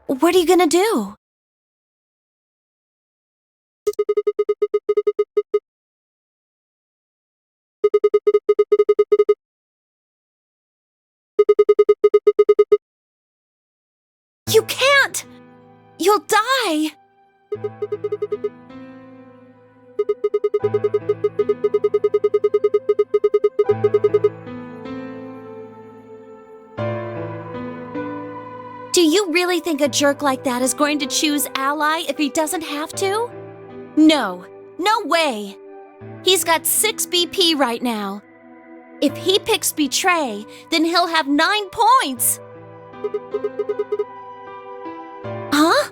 What are you gonna do? You can't! You'll die! Do you really think a jerk like that is going to choose Ally if he doesn't have to? No, no way! He's got 6 BP right now. If he picks Betray, then he'll have 9 points! Huh?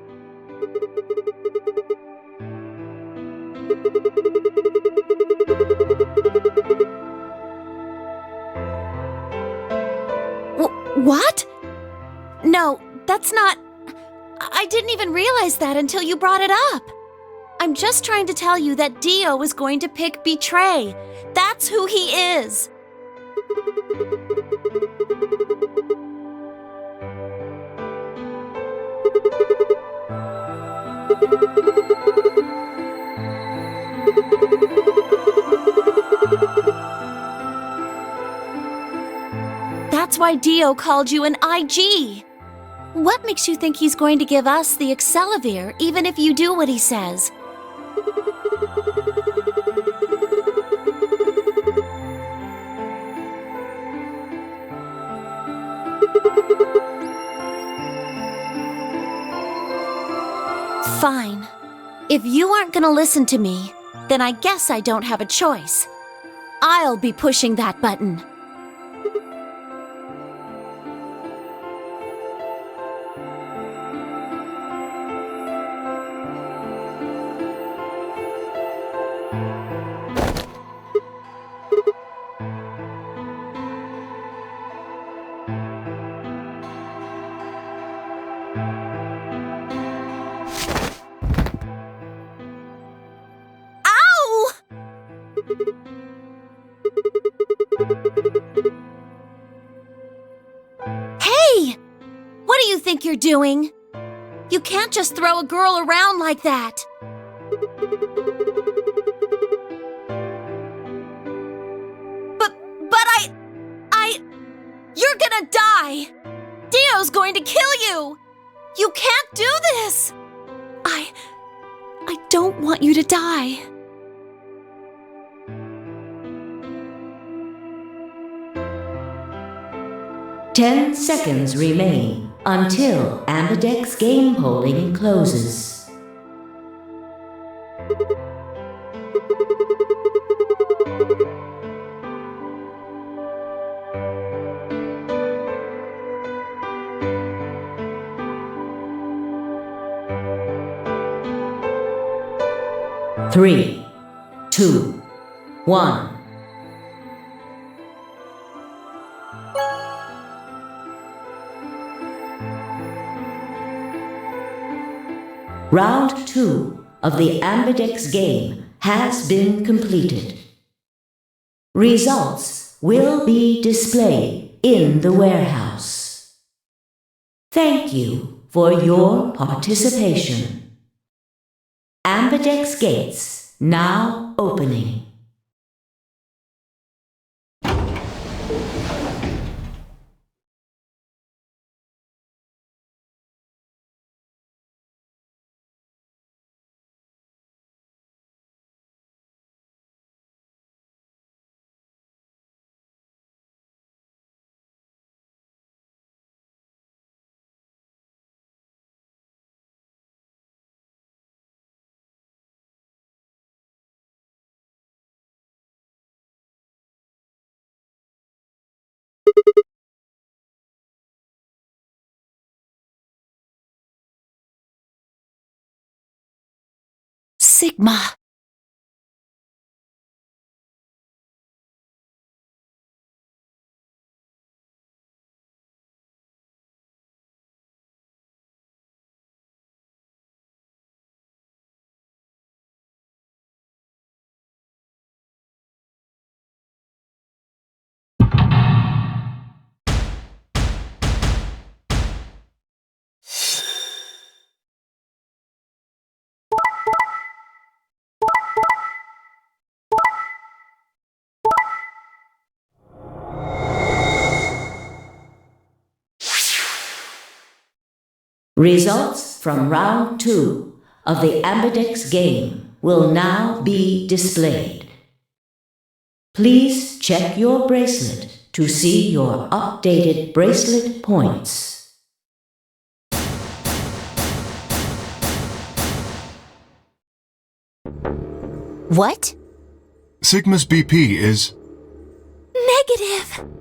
What? No, that's not... I didn't even realize that until you brought it up. I'm just trying to tell you that Dio is going to pick Betray. That's who he is. That's why Dio called you an IG. What makes you think he's going to give us the Accelavir even if you do what he says? Fine. If you aren't gonna listen to me, then I guess I don't have a choice. I'll be pushing that button. Hey! What do you think you're doing? You can't just throw a girl around like that. But you're gonna die! Dio's going to kill you! You can't do this! I don't want you to die. Ten seconds remain until Ambidex game polling closes. Three, two, one. Round 2 of the Ambidex game has been completed. Results will be displayed in the warehouse. Thank you for your participation. Ambidex gates now opening. Sigma. Results from round 2 of the Ambidex game will now be displayed. Please check your bracelet to see your updated bracelet points. What? Sigma's BP is... Negative!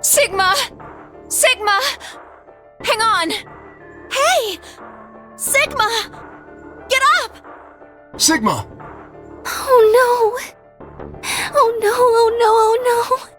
Sigma! Sigma! Hang on! Hey! Sigma! Get up! Sigma! Oh no! Oh no, oh no, oh no!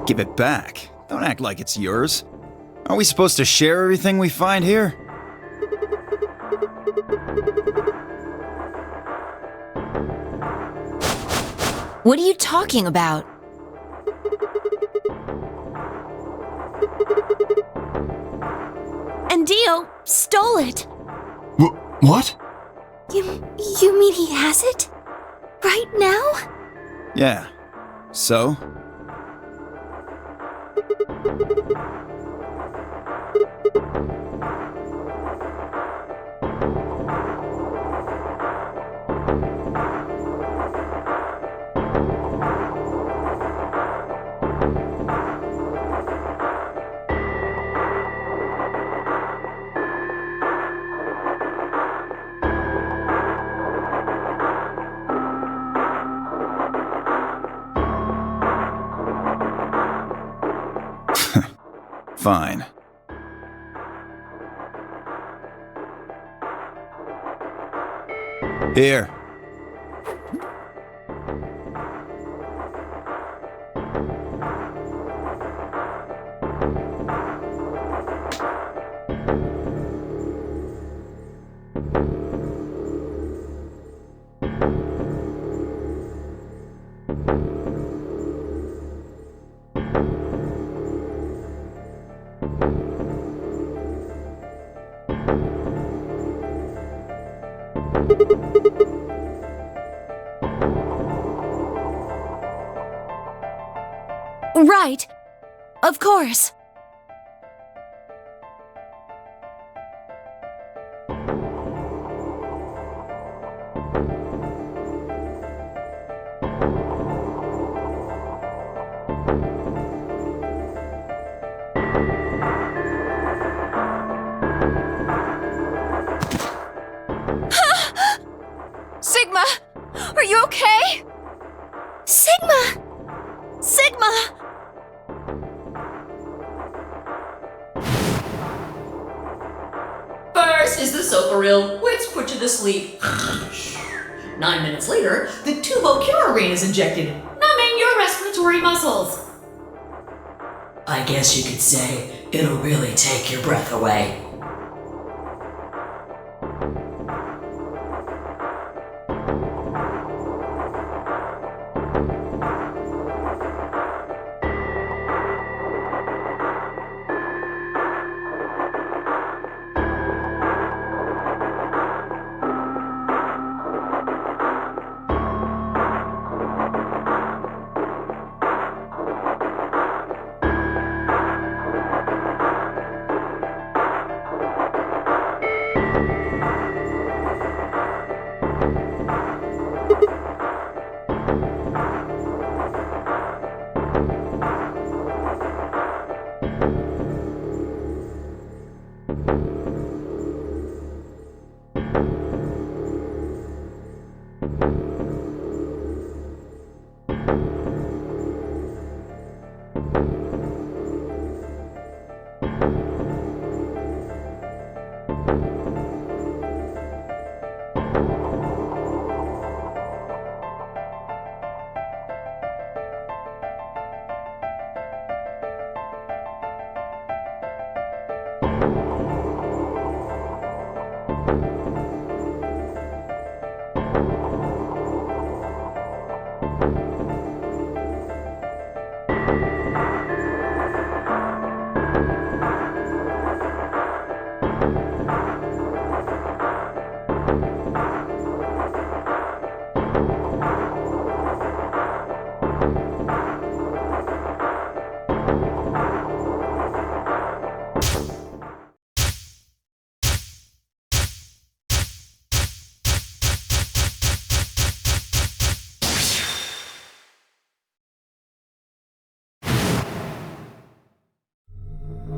Give it back. Don't act like it's yours. Aren't we supposed to share everything we find here? What are you talking about? And Dio stole it. What? You mean he has it? Right now? Yeah. So? Fine. Here. Right. Of course. Sigma! Are you okay? Sigma! Sigma! First is the sofa reel, which put you to sleep. 9 minutes later, the Tubocurarin is injected, numbing your respiratory muscles. I guess you could say it'll really take your breath away.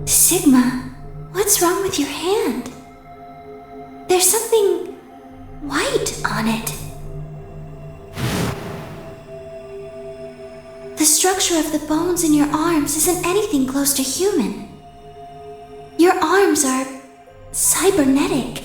Sigma, what's wrong with your hand? There's something white on it. The structure of the bones in your arms isn't anything close to human. Your arms are cybernetic.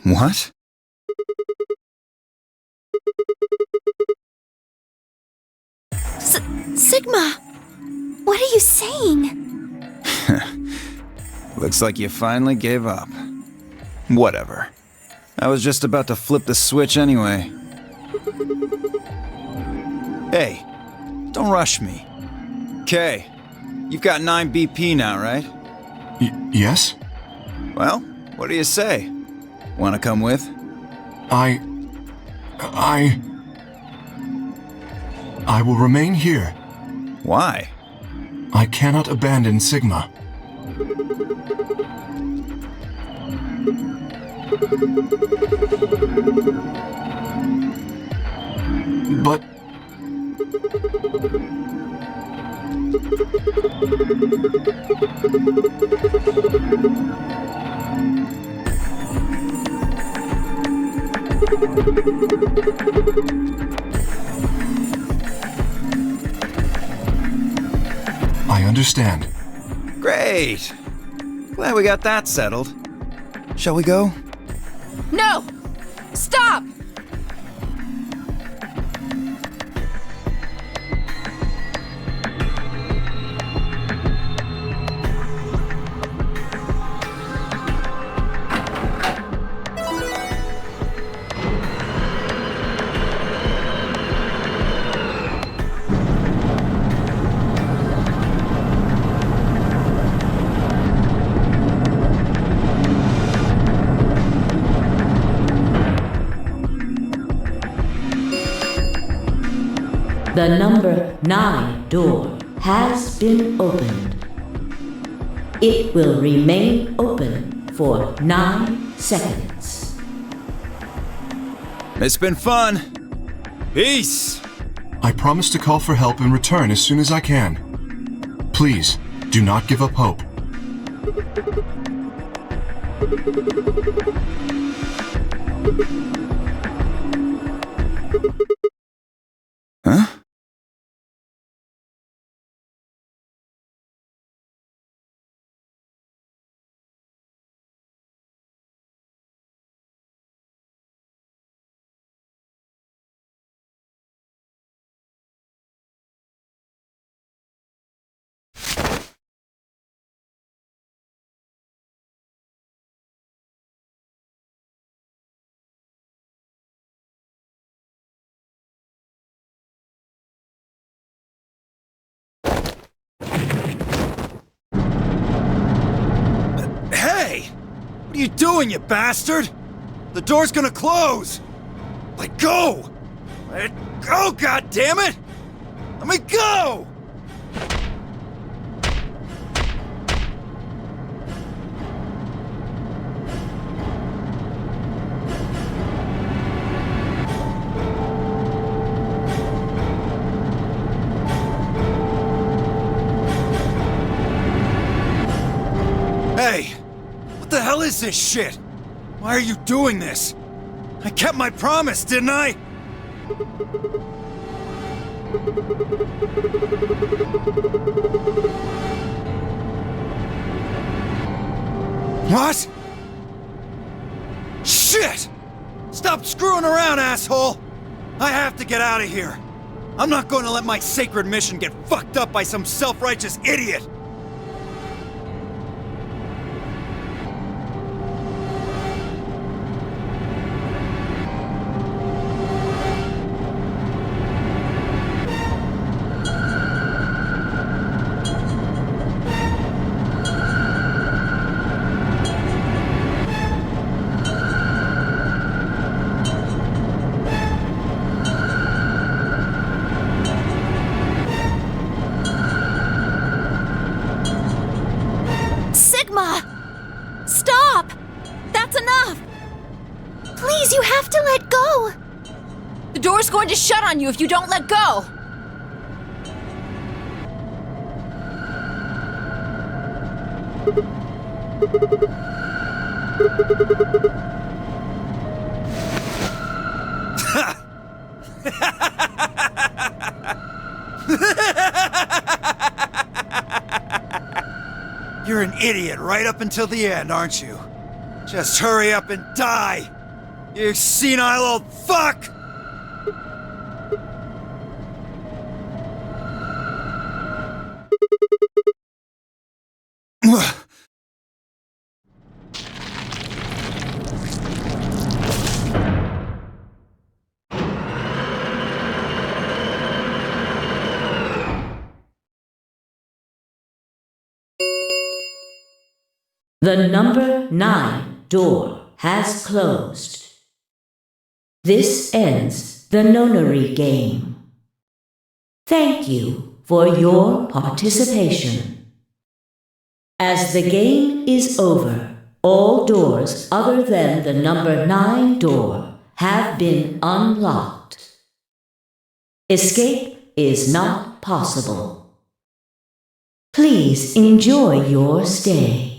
What? Sigma! What are you saying? Looks like you finally gave up. Whatever. I was just about to flip the switch anyway. Hey, don't rush me. Kay, you've got 9 BP now, right? Yes? Well, what do you say? Wanna come with? I will remain here. Why? I cannot abandon Sigma. But I understand. Great! Glad we got that settled. Shall we go? No! Stop! The number 9 door has been opened. It will remain open for 9 seconds. It's been fun. Peace! I promise to call for help and return as soon as I can. Please, do not give up hope. Huh? Hey! What are you doing, you bastard? The door's gonna close! Let go! Let go, goddammit! Let me go! Hey! What the hell is this shit? Why are you doing this? I kept my promise, didn't I? What? Shit! Stop screwing around, asshole! I have to get out of here. I'm not going to let my sacred mission get fucked up by some self-righteous idiot! Stop! That's enough! Please, you have to let go! The door's going to shut on you if you don't let go! You're an idiot right up until the end, aren't you? Just hurry up and die! You senile old fuck! The number 9 door has closed. This ends the nonary game. Thank you for your participation. As the game is over, all doors other than the number 9 door have been unlocked. Escape is not possible. Please enjoy your stay.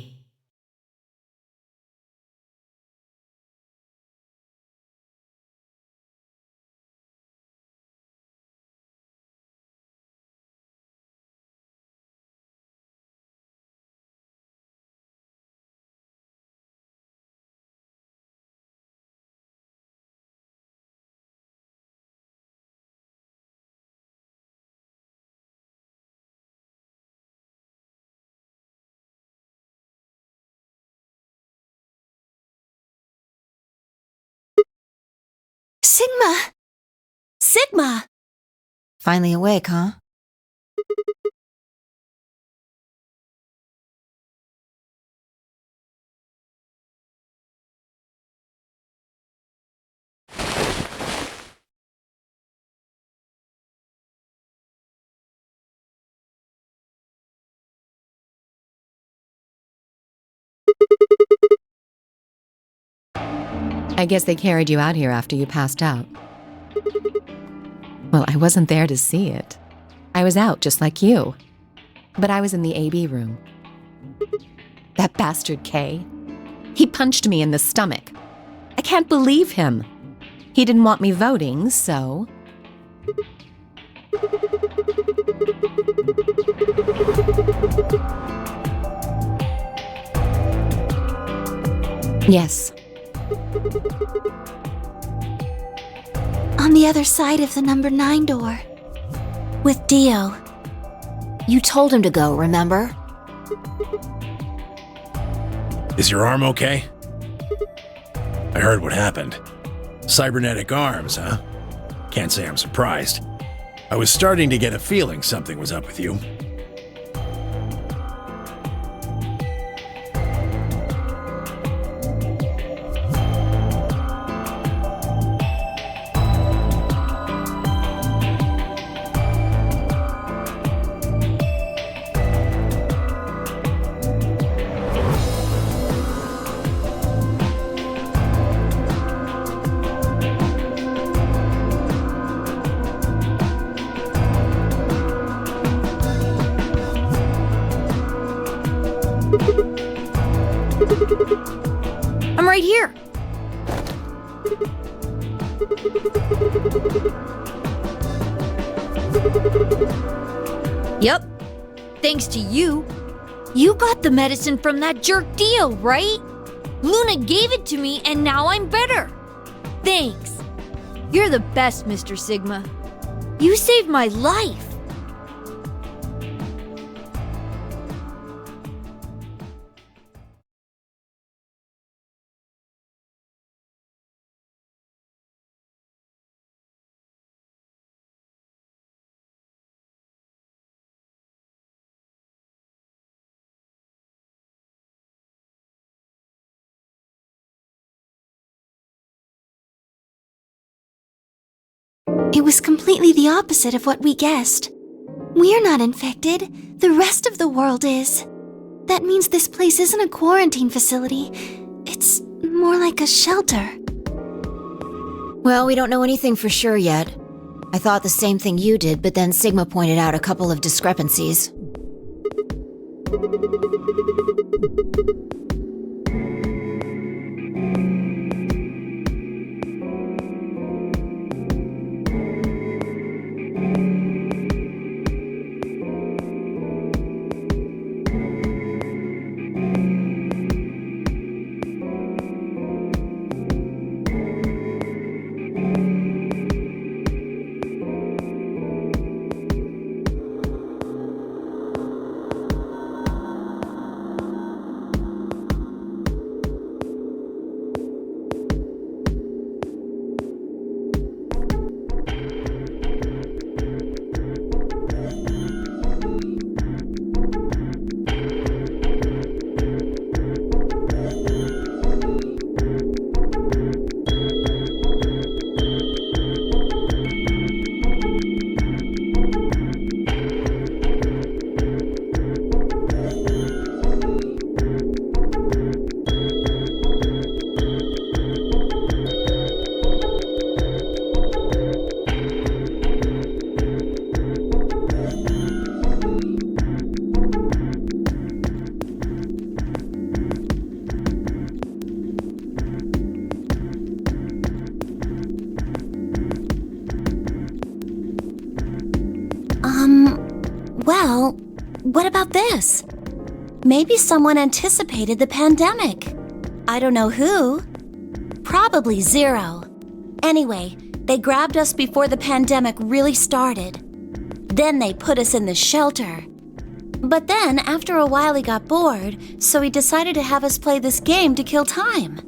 Sigma! Sigma! Finally awake, huh? I guess they carried you out here after you passed out. Well, I wasn't there to see it. I was out just like you. But I was in the AB room. That bastard K, he punched me in the stomach. I can't believe him. He didn't want me voting, so... Yes. On the other side of the number 9 door. With Dio. You told him to go, remember? Is your arm okay? I heard what happened. Cybernetic arms, huh? Can't say I'm surprised. I was starting to get a feeling something was up with you. I'm right here. Yep. Thanks to you. You got the medicine from that jerk Dio, right? Luna gave it to me and now I'm better. Thanks. You're the best, Mr. Sigma. You saved my life. It was completely the opposite of what we guessed. We're not infected. The rest of the world is. That means this place isn't a quarantine facility. It's more like a shelter. Well, we don't know anything for sure yet. I thought the same thing you did, but then Sigma pointed out a couple of discrepancies. this? Maybe someone anticipated the pandemic. I don't know who. Probably Zero. Anyway, they grabbed us before the pandemic really started. Then they put us in the shelter. But then, after a while, he got bored, so he decided to have us play this game to kill time.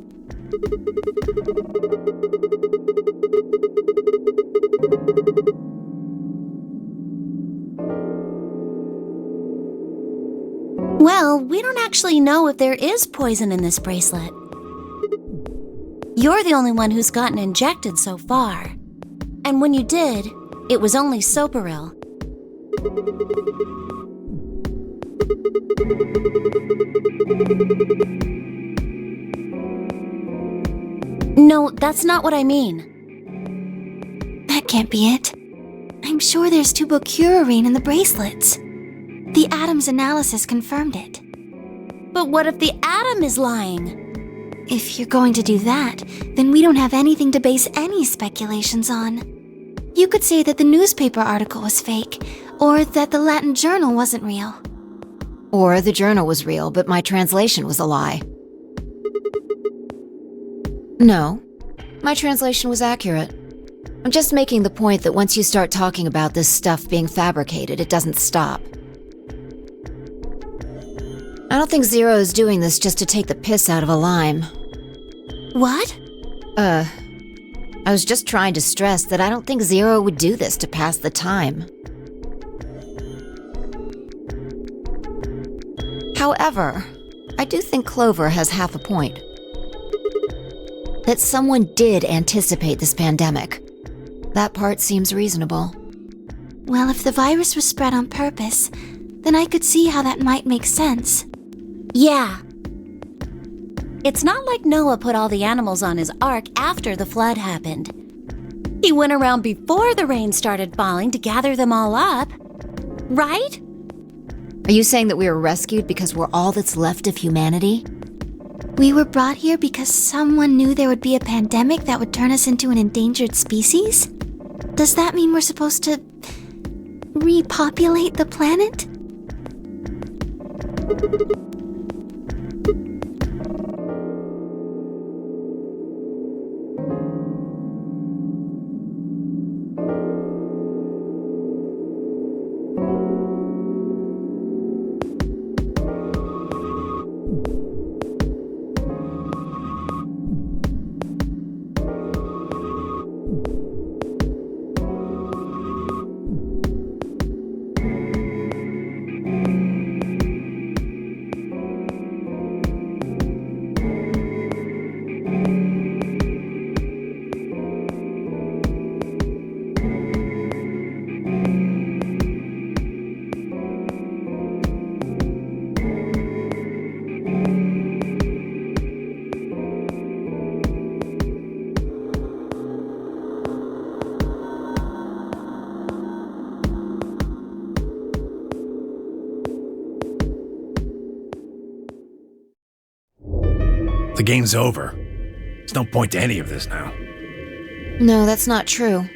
Well, we don't actually know if there is poison in this bracelet. You're the only one who's gotten injected so far. And when you did, it was only Soparil. No, that's not what I mean. That can't be it. I'm sure there's tubocurarine in the bracelets. The Atom's analysis confirmed it. But what if the Atom is lying? If you're going to do that, then we don't have anything to base any speculations on. You could say that the newspaper article was fake, or that the Latin journal wasn't real. Or the journal was real, but my translation was a lie. No, my translation was accurate. I'm just making the point that once you start talking about this stuff being fabricated, it doesn't stop. I don't think Zero is doing this just to take the piss out of a lime. What? I was just trying to stress that I don't think Zero would do this to pass the time. However, I do think Clover has half a point. That someone did anticipate this pandemic. That part seems reasonable. Well, if the virus was spread on purpose, then I could see how that might make sense. Yeah. It's not like Noah put all the animals on his ark after the flood happened. He went around before the rain started falling to gather them all up. Right? Are you saying that we were rescued because we're all that's left of humanity? We were brought here because someone knew there would be a pandemic that would turn us into an endangered species? Does that mean we're supposed to repopulate the planet? The game's over. There's no point to any of this now. No, that's not true.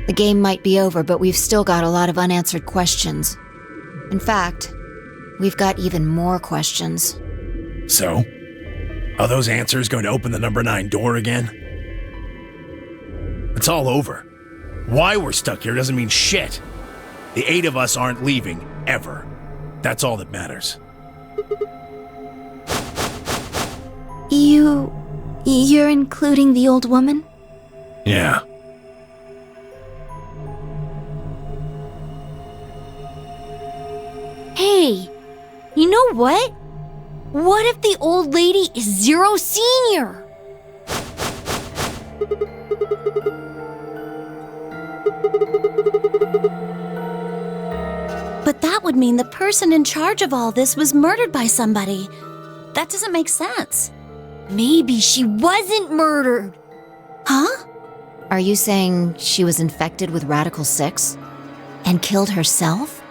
The game might be over, but we've still got a lot of unanswered questions. In fact, we've got even more questions. So? Are those answers going to open the number 9 door again? It's all over. Why we're stuck here doesn't mean shit. The 8 of us aren't leaving, ever. That's all that matters. You're including the old woman? Yeah. Hey, you know what? What if the old lady is Zero Senior? But that would mean the person in charge of all this was murdered by somebody. That doesn't make sense. Maybe she wasn't murdered. Huh? Are you saying she was infected with Radical 6? And killed herself?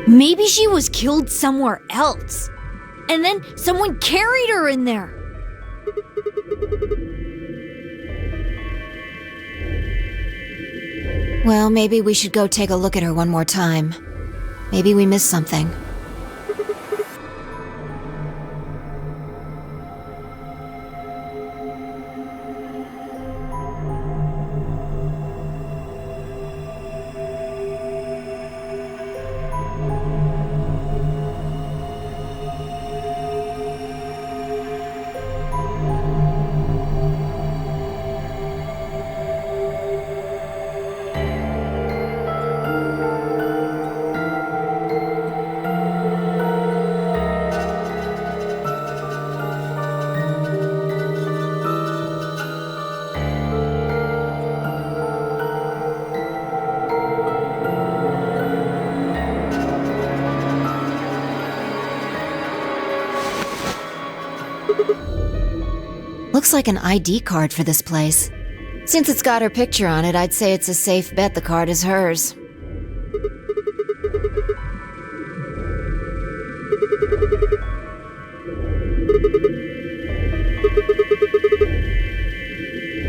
Maybe she was killed somewhere else. And then someone carried her in there. Well, maybe we should go take a look at her one more time. Maybe we missed something. Looks like an ID card for this place. Since it's got her picture on it, I'd say it's a safe bet the card is hers.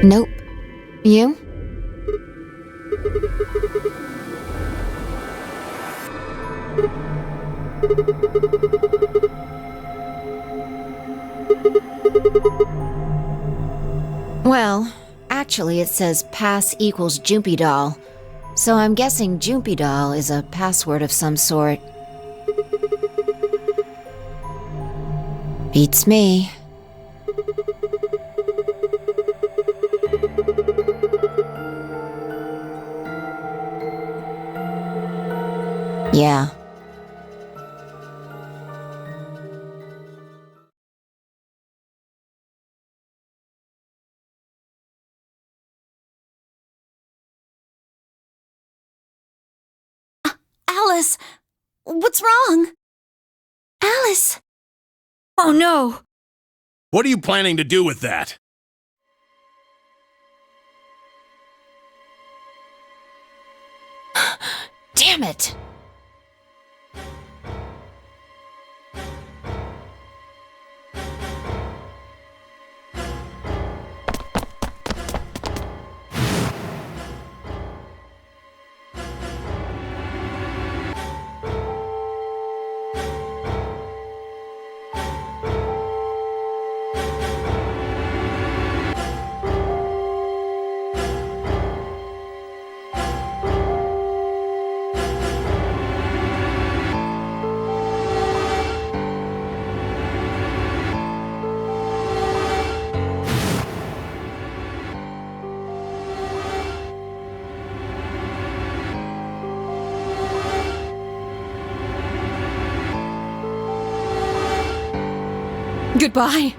Nope. You? Well, actually it says pass equals Jumpy Doll, so I'm guessing Jumpy Doll is a password of some sort. Beats me. Yeah. Alice! What's wrong? Alice! Oh no! What are you planning to do with that? Damn it! Goodbye.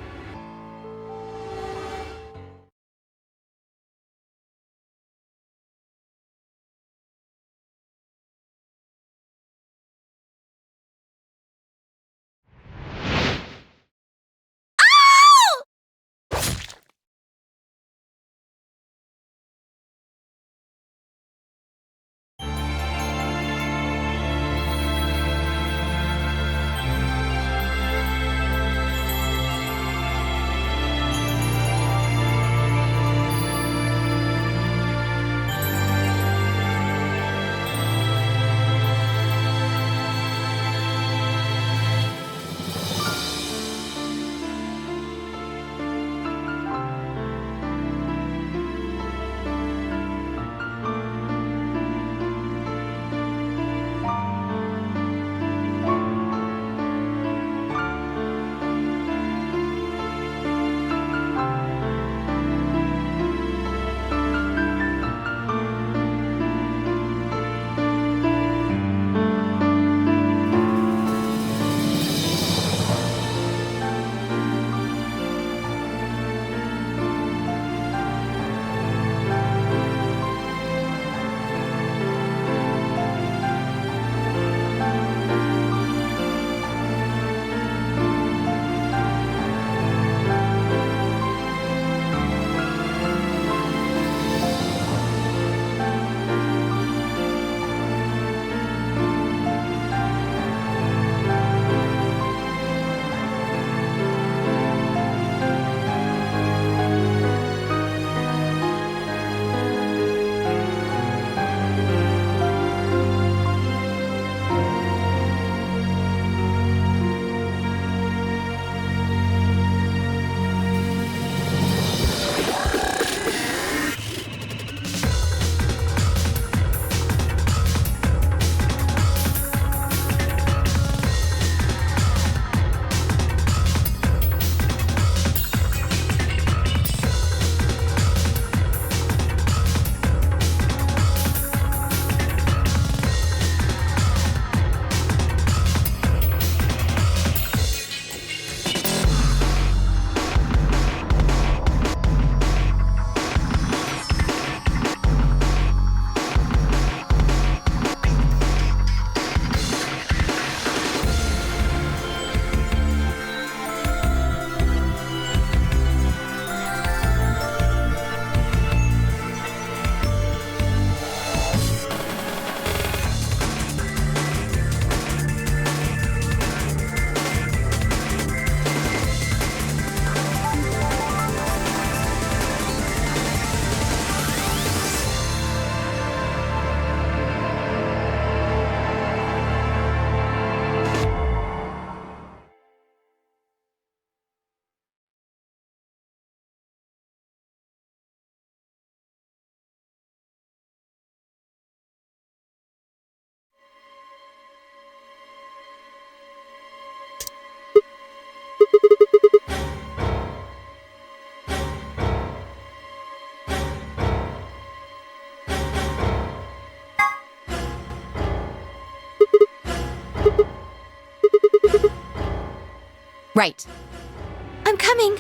Right. I'm coming.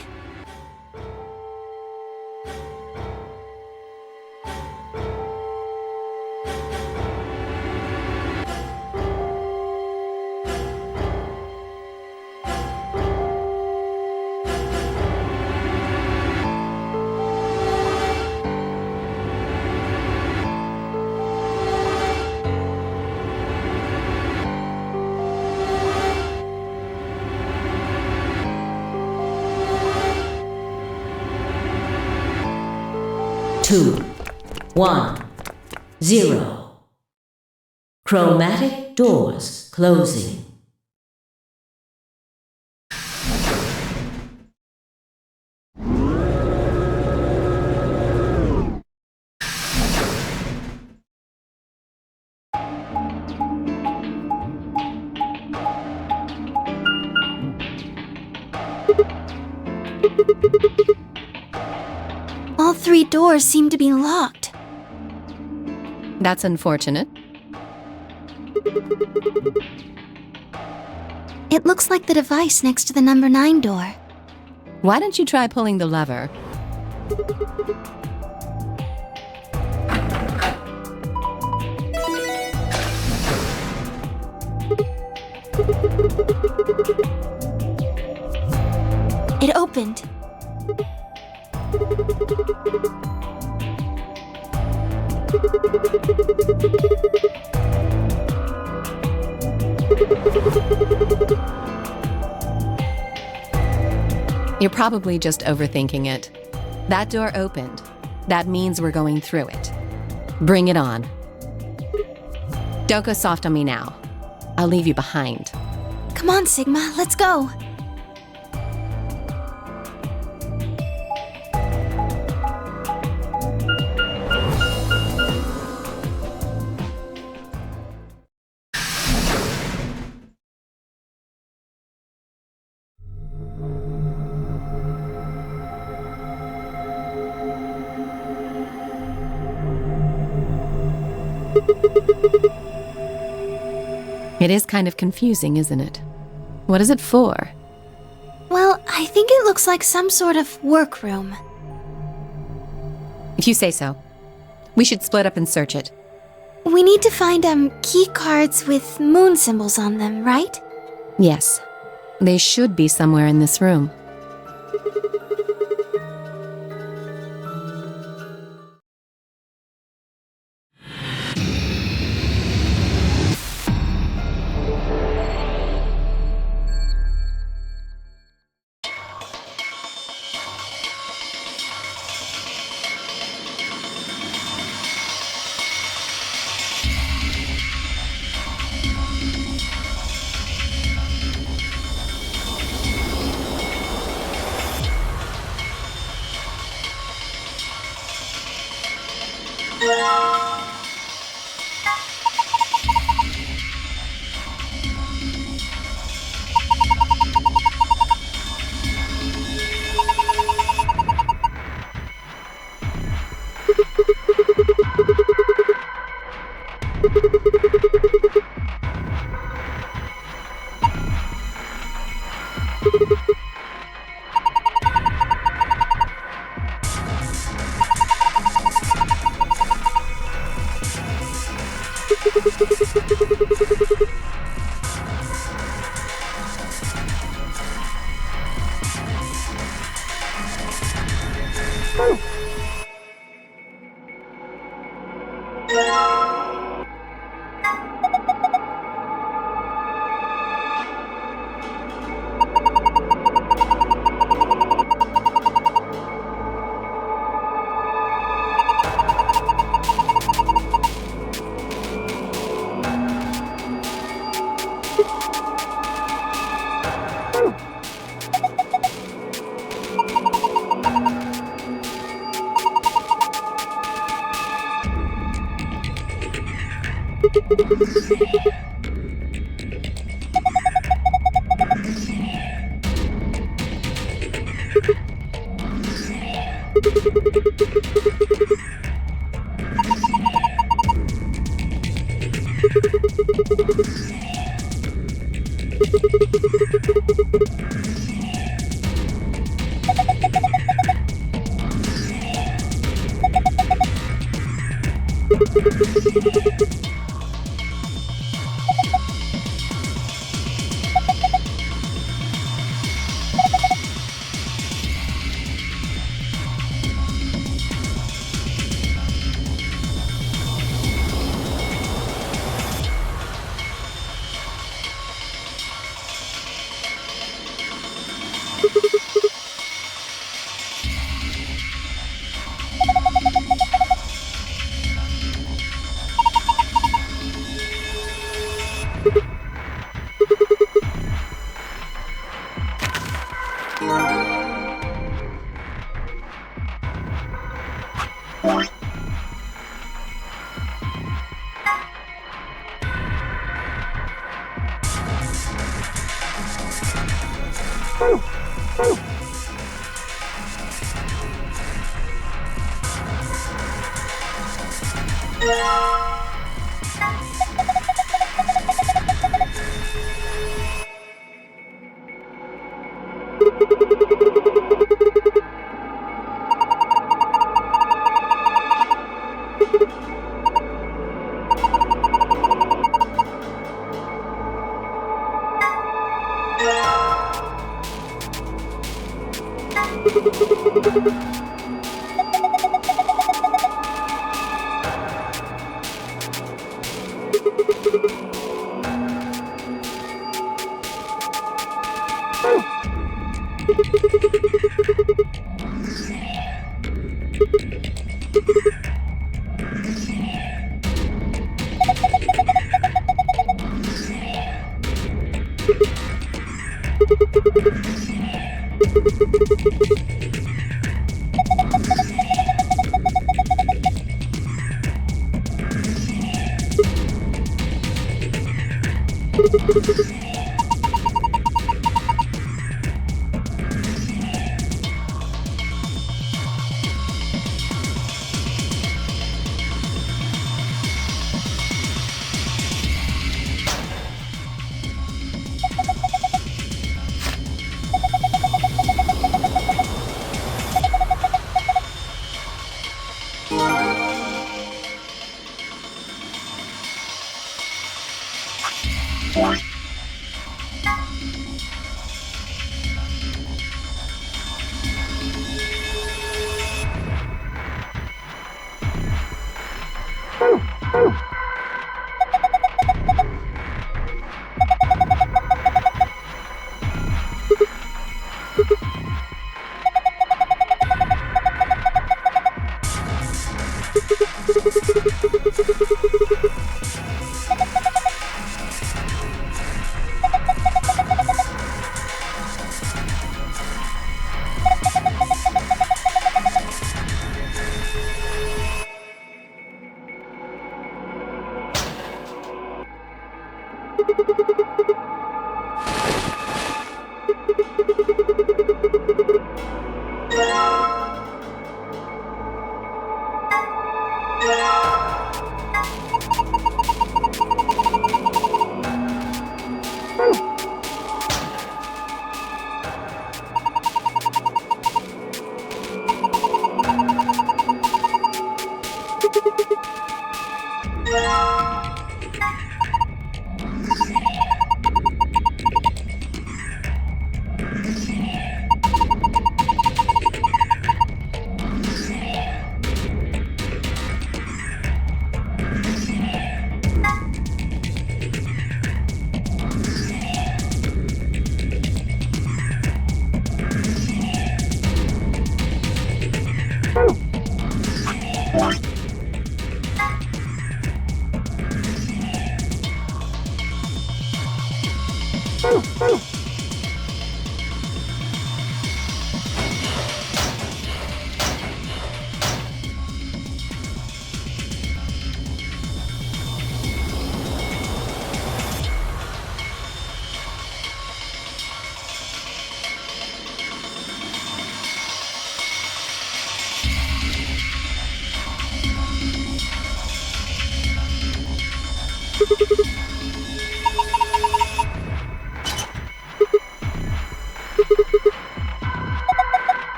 Two, 1, 0. Chromatic doors closing. All 3 doors seem to be locked. That's unfortunate. It looks like the device next to the number 9 door. Why don't you try pulling the lever? It opened. You're probably just overthinking it. That door opened. That means we're going through it. Bring it on. Don't go soft on me now. I'll leave you behind. Come on, Sigma, let's go. It is kind of confusing, isn't it? What is it for? Well, I think it looks like some sort of workroom. If you say so. We should split up and search it. We need to find, key cards with moon symbols on them, right? Yes. They should be somewhere in this room.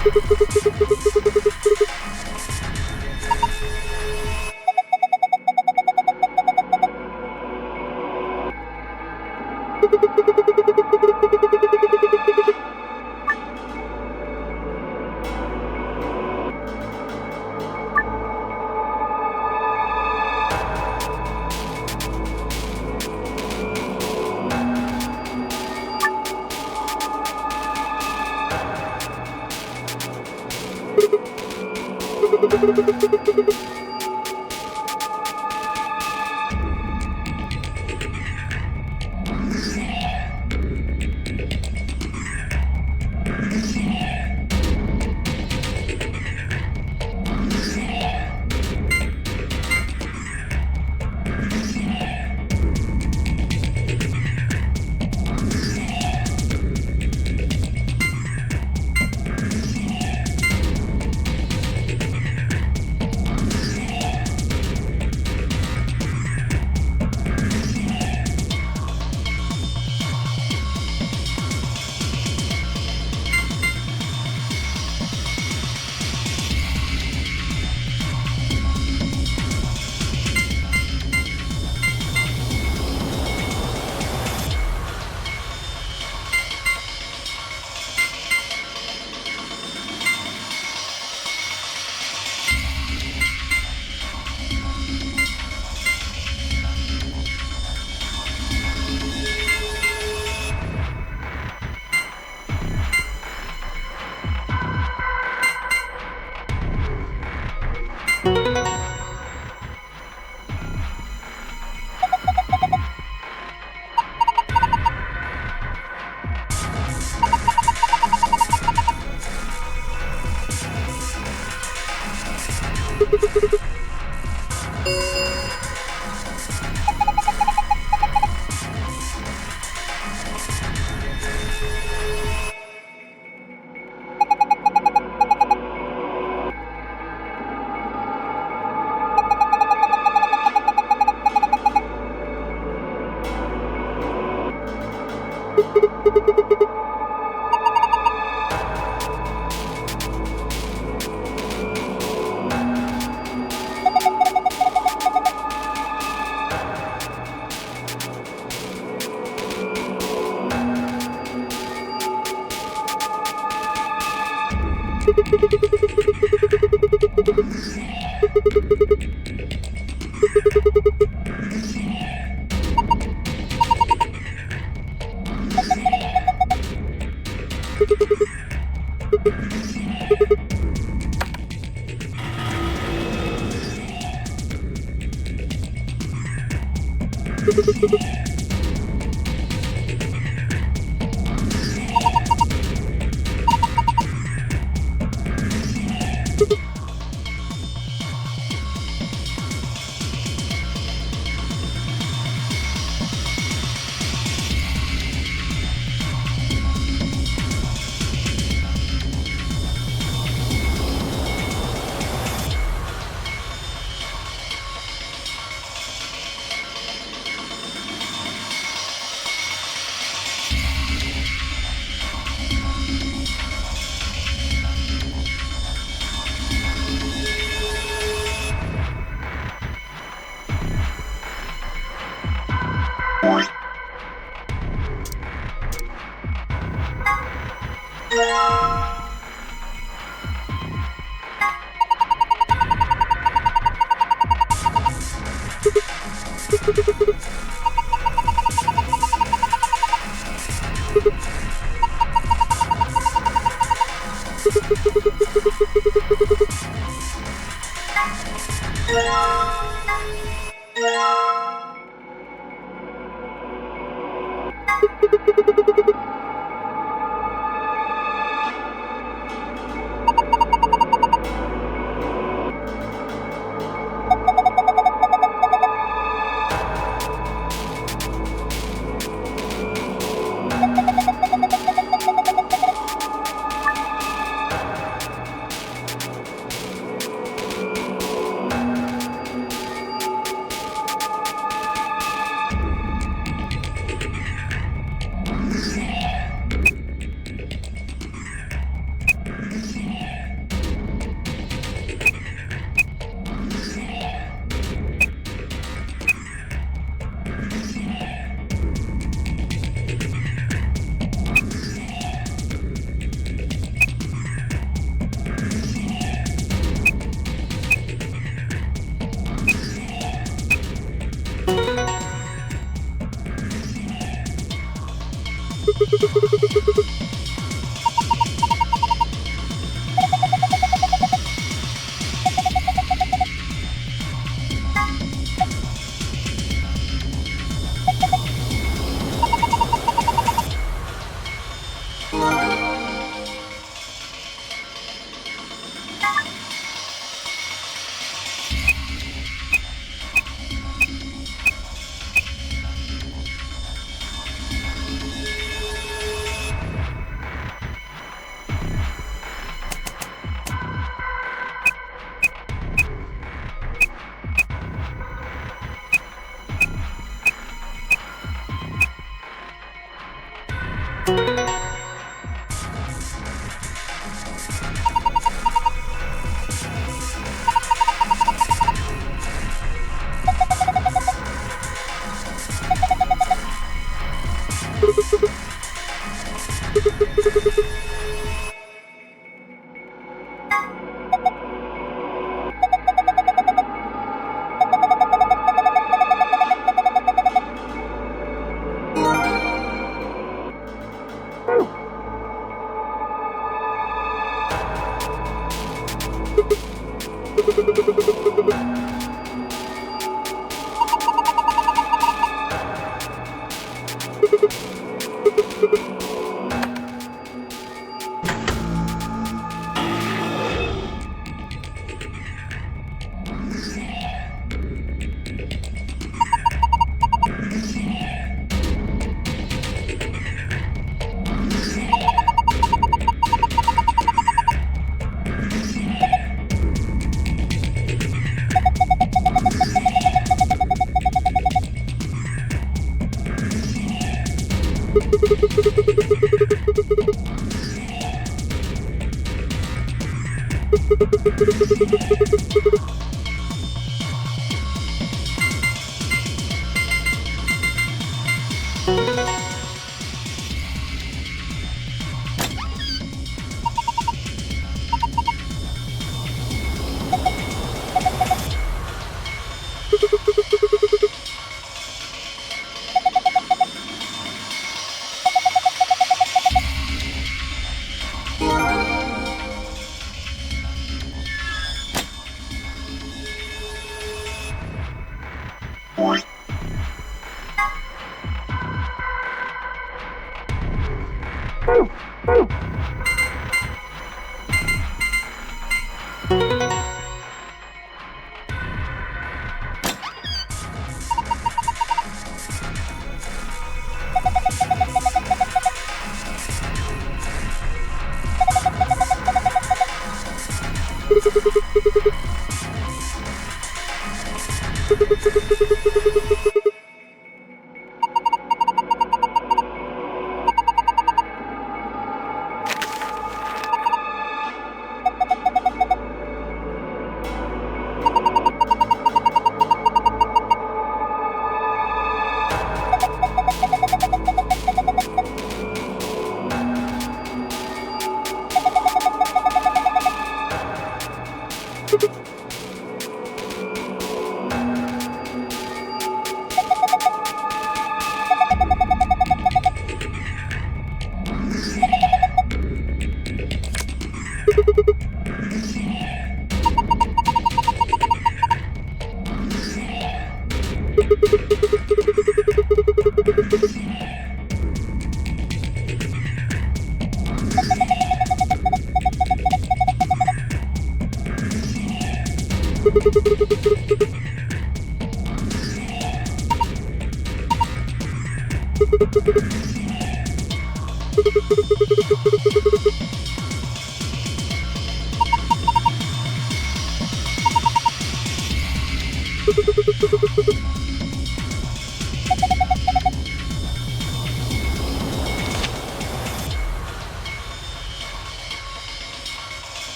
Yeah.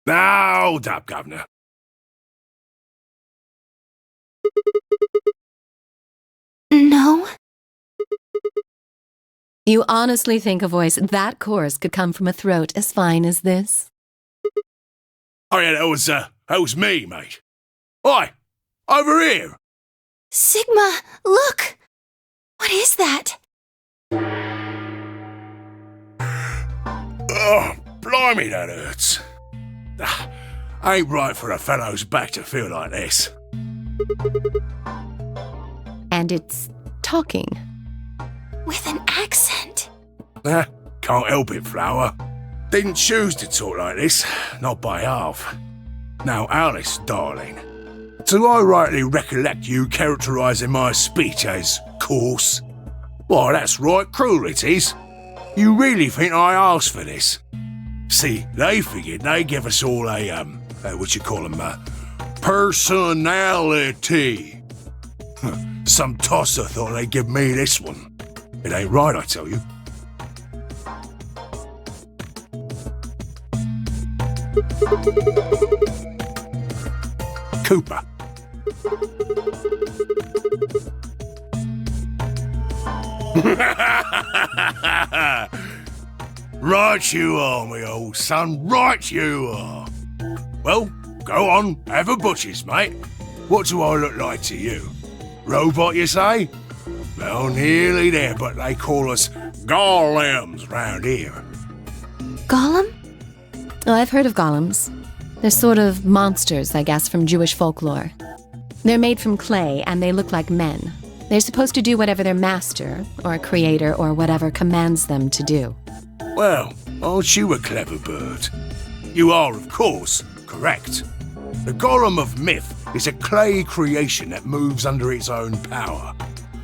Now, hold up, Governor. No? You honestly think a voice that coarse could come from a throat as fine as this? Oh yeah, that was me, mate. Oi! Over here! Sigma, look! What is that? Oh, blimey, that hurts. Ain't right for a fellow's back to feel like this. And it's talking. With an accent. Can't help it, Flower. Didn't choose to talk like this, not by half. Now, Alice, darling, do I rightly recollect you characterising my speech as coarse? Why, that's right, cruel it is. You really think I asked for this? See, they figured they'd give us all a, personality. Some tosser thought they'd give me this one. It ain't right, I tell you. Cooper. Right you are, me old son, right you are. Well, go on, have a butcher's, mate. What do I look like to you? Robot, you say? Well, nearly there, but they call us Gaulems round here. Gaulem? Oh, I've heard of golems. They're sort of monsters, I guess, from Jewish folklore. They're made from clay, and they look like men. They're supposed to do whatever their master, or creator, or whatever commands them to do. Well, aren't you a clever bird? You are, of course, correct. The Golem of myth is a clay creation that moves under its own power.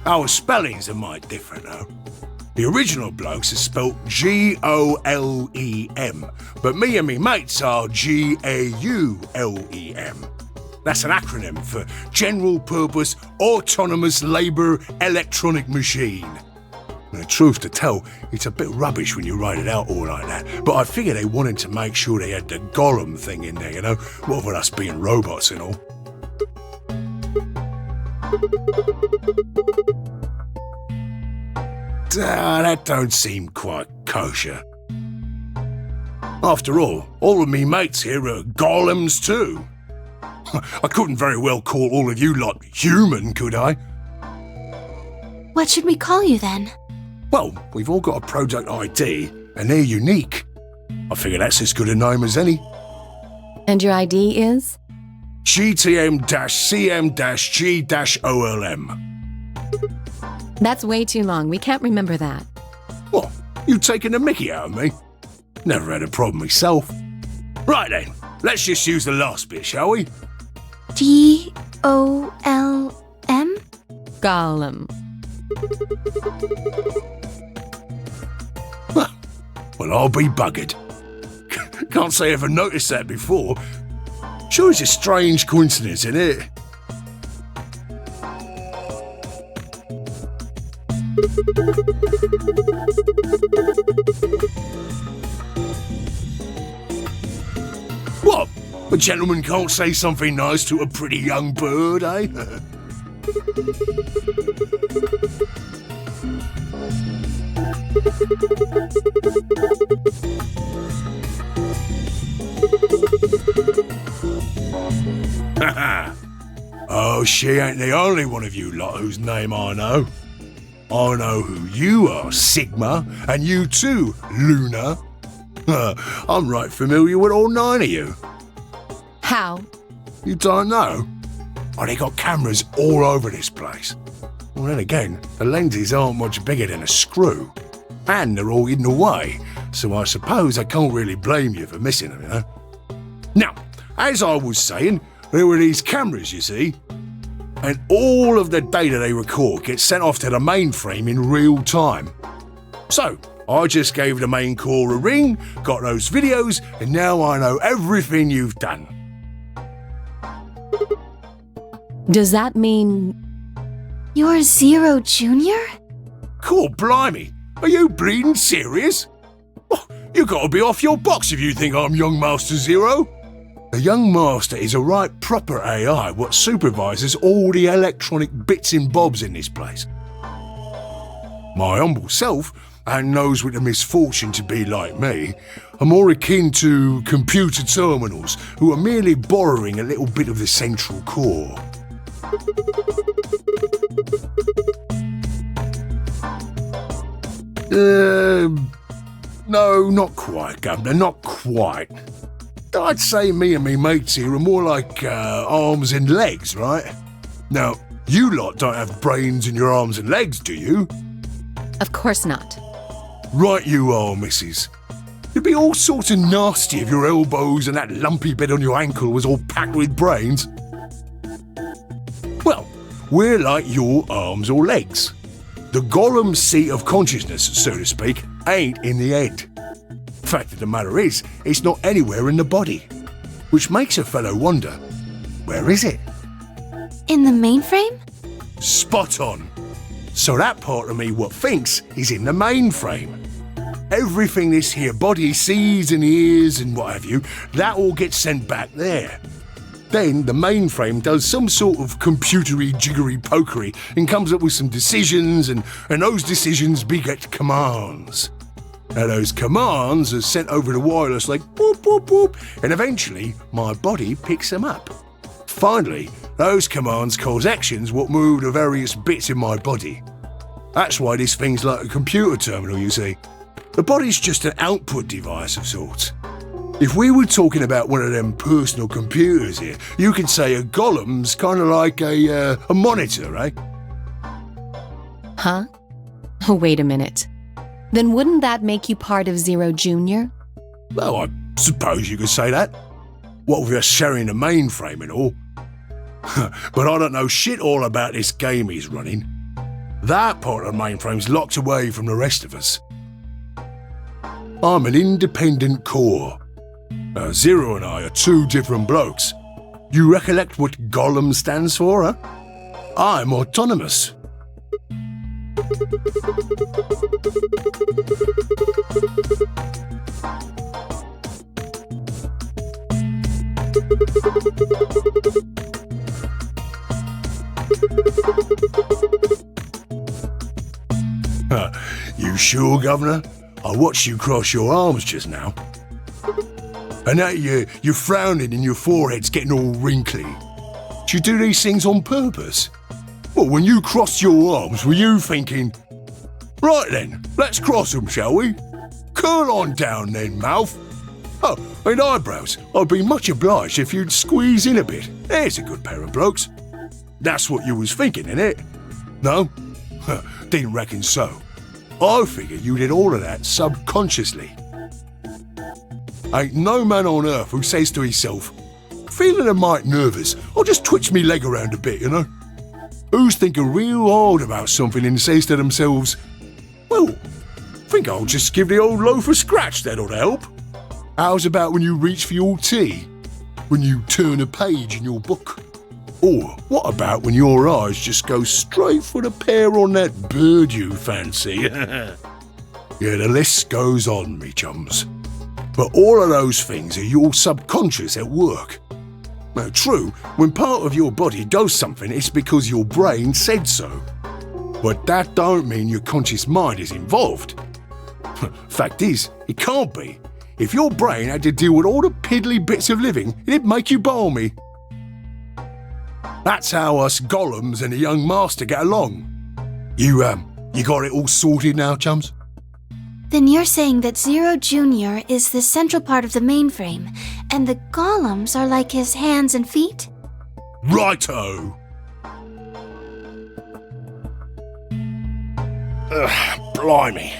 Our spellings are might different, though. The original blokes are spelt G-O-L-E-M, but me and me mates are G-A-U-L-E-M. That's an acronym for General Purpose Autonomous Labour Electronic Machine. And the truth to tell, it's a bit rubbish when you write it out all like that, but I figure they wanted to make sure they had the Golem thing in there, you know, what with us being robots and all. That don't seem quite kosher. After all of me mates here are golems too. I couldn't very well call all of you lot human, could I? What should we call you then? Well, we've all got a product ID, and they're unique. I figure that's as good a name as any. And your ID is? GTM-CM-G-OLM. That's way too long. We can't remember that. What? You taking the mickey out of me? Never had a problem myself. Right then, let's just use the last bit, shall we? G-O-L-M? Golem. Well, I'll be buggered. Can't say I ever noticed that before. Sure, it's a strange coincidence, isn't it? What? A gentleman can't say something nice to a pretty young bird, eh? Oh, she ain't the only one of you lot whose name I know. I know who you are, Sigma, and you too, Luna. I'm right familiar with all 9 of you. How? You don't know? Oh, they got cameras all over this place. Well, then again, the lenses aren't much bigger than a screw. And they're all hidden away, so I suppose I can't really blame you for missing them, you know? Now, as I was saying, there were these cameras, you see, and all of the data they record gets sent off to the mainframe in real time. So, I just gave the main core a ring, got those videos, and now I know everything you've done. Does that mean... You're Zero Junior? Cool, blimey, are you bleeding serious? Oh, you gotta be off your box if you think I'm young Master Zero. The young master is a right proper AI what supervises all the electronic bits and bobs in this place. My humble self, and those with the misfortune to be like me, are more akin to computer terminals who are merely borrowing a little bit of the central core. No, not quite, Governor, not quite. I'd say me and me mates here are more like arms and legs, right? Now, you lot don't have brains in your arms and legs, do you? Of course not. Right you are, missus. It'd be all sorts of nasty if your elbows and that lumpy bit on your ankle was all packed with brains. Well, we're like your arms or legs. The Gaulem seat of consciousness, so to speak, ain't in the head. Fact of the matter is, it's not anywhere in the body. Which makes a fellow wonder, where is it? In the mainframe? Spot on. So that part of me what thinks is in the mainframe. Everything this here body sees and hears and what have you, that all gets sent back there. Then the mainframe does some sort of computery jiggery pokery and comes up with some decisions, and those decisions beget commands. Now those commands are sent over the wireless like boop boop boop, and eventually my body picks them up. Finally, those commands cause actions what move the various bits in my body. That's why this thing's like a computer terminal, you see. The body's just an output device of sorts. If we were talking about one of them personal computers here, you could say a Gaulem's kind of like a monitor, right? Huh? Oh, wait a minute. Then wouldn't that make you part of Zero Junior? Well, I suppose you could say that. What with us sharing the mainframe and all. But I don't know shit all about this game he's running. That part of the mainframe's locked away from the rest of us. I'm an independent core. Zero and I are 2 different blokes. You recollect what Gaulem stands for, huh? I'm autonomous. You sure, Governor? I watched you cross your arms just now. And now you're frowning and your forehead's getting all wrinkly. Do you do these things on purpose? Well, when you crossed your arms, were you thinking, right then, let's cross them, shall we? Curl on down then, mouth. Oh, and eyebrows, I'd be much obliged if you'd squeeze in a bit. There's a good pair of blokes. That's what you was thinking, innit? No? Didn't reckon so. I figure you did all of that subconsciously. Ain't no man on earth who says to himself, feeling a mite nervous, I'll just twitch me leg around a bit, you know? Who's thinking real hard about something and says to themselves, well, Think I'll just give the old loaf a scratch, that'll help. How's about when you reach for your tea? When you turn a page in your book? Or what about when your eyes just go straight for the pear on that bird you fancy? Yeah, the list goes on, me chums. But all of those things are your subconscious at work. Now, true, when part of your body does something, it's because your brain said so. But that don't mean your conscious mind is involved. Fact is, it can't be. If your brain had to deal with all the piddly bits of living, it'd make you balmy. That's how us golems and the young master get along. You got it all sorted now, chums? Then you're saying that Zero Jr. is the central part of the mainframe, and the golems are like his hands and feet? Righto! Blimey.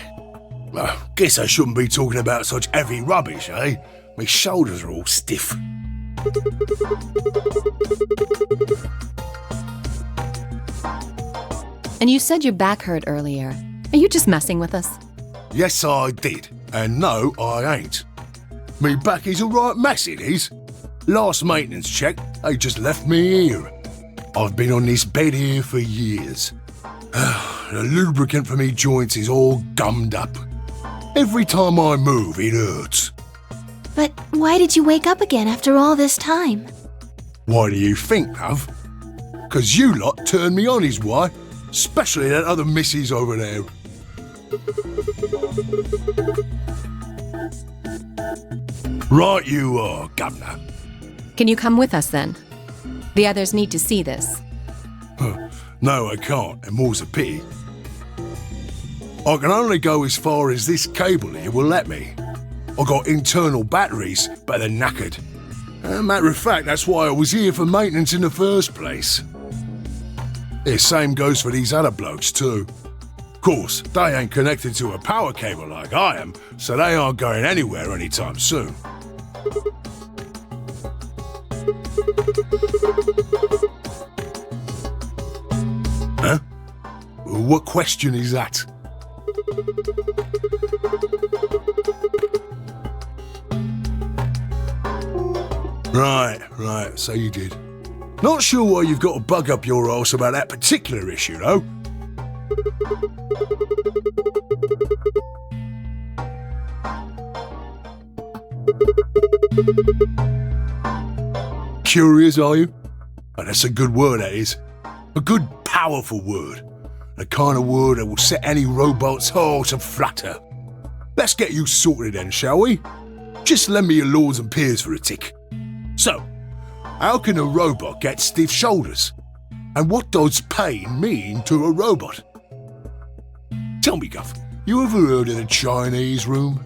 Guess I shouldn't be talking about such heavy rubbish, eh? My shoulders are all stiff. And you said your back hurt earlier. Are you just messing with us? Yes, I did. And no, I ain't. Me back is a right mess, it is. Last maintenance check, they just left me here. I've been on this bed here for years. The lubricant for me joints is all gummed up. Every time I move, it hurts. But why did you wake up again after all this time? Why do you think, love? 'Cause you lot turned me on is why. Especially that other missus over there. Right you are, Governor. Can you come with us then? The others need to see this. No, I can't, and more's a pity. I can only go as far as this cable here will let me. I got internal batteries, but they're knackered. Matter of fact, that's why I was here for maintenance in the first place. The same goes for these other blokes too. Of course, they ain't connected to a power cable like I am, so they aren't going anywhere anytime soon. Huh? What question is that? Right, so you did. Not sure why you've got to bug up your arse about that particular issue, though. Curious, are you? Oh, that's a good word, that is. A good, powerful word. The kind of word that will set any robot's heart to flutter. Let's get you sorted then, shall we? Just lend me your lords and peers for a tick. So, how can a robot get stiff shoulders? And what does pain mean to a robot? Tell me, Guff, you ever heard of the Chinese room?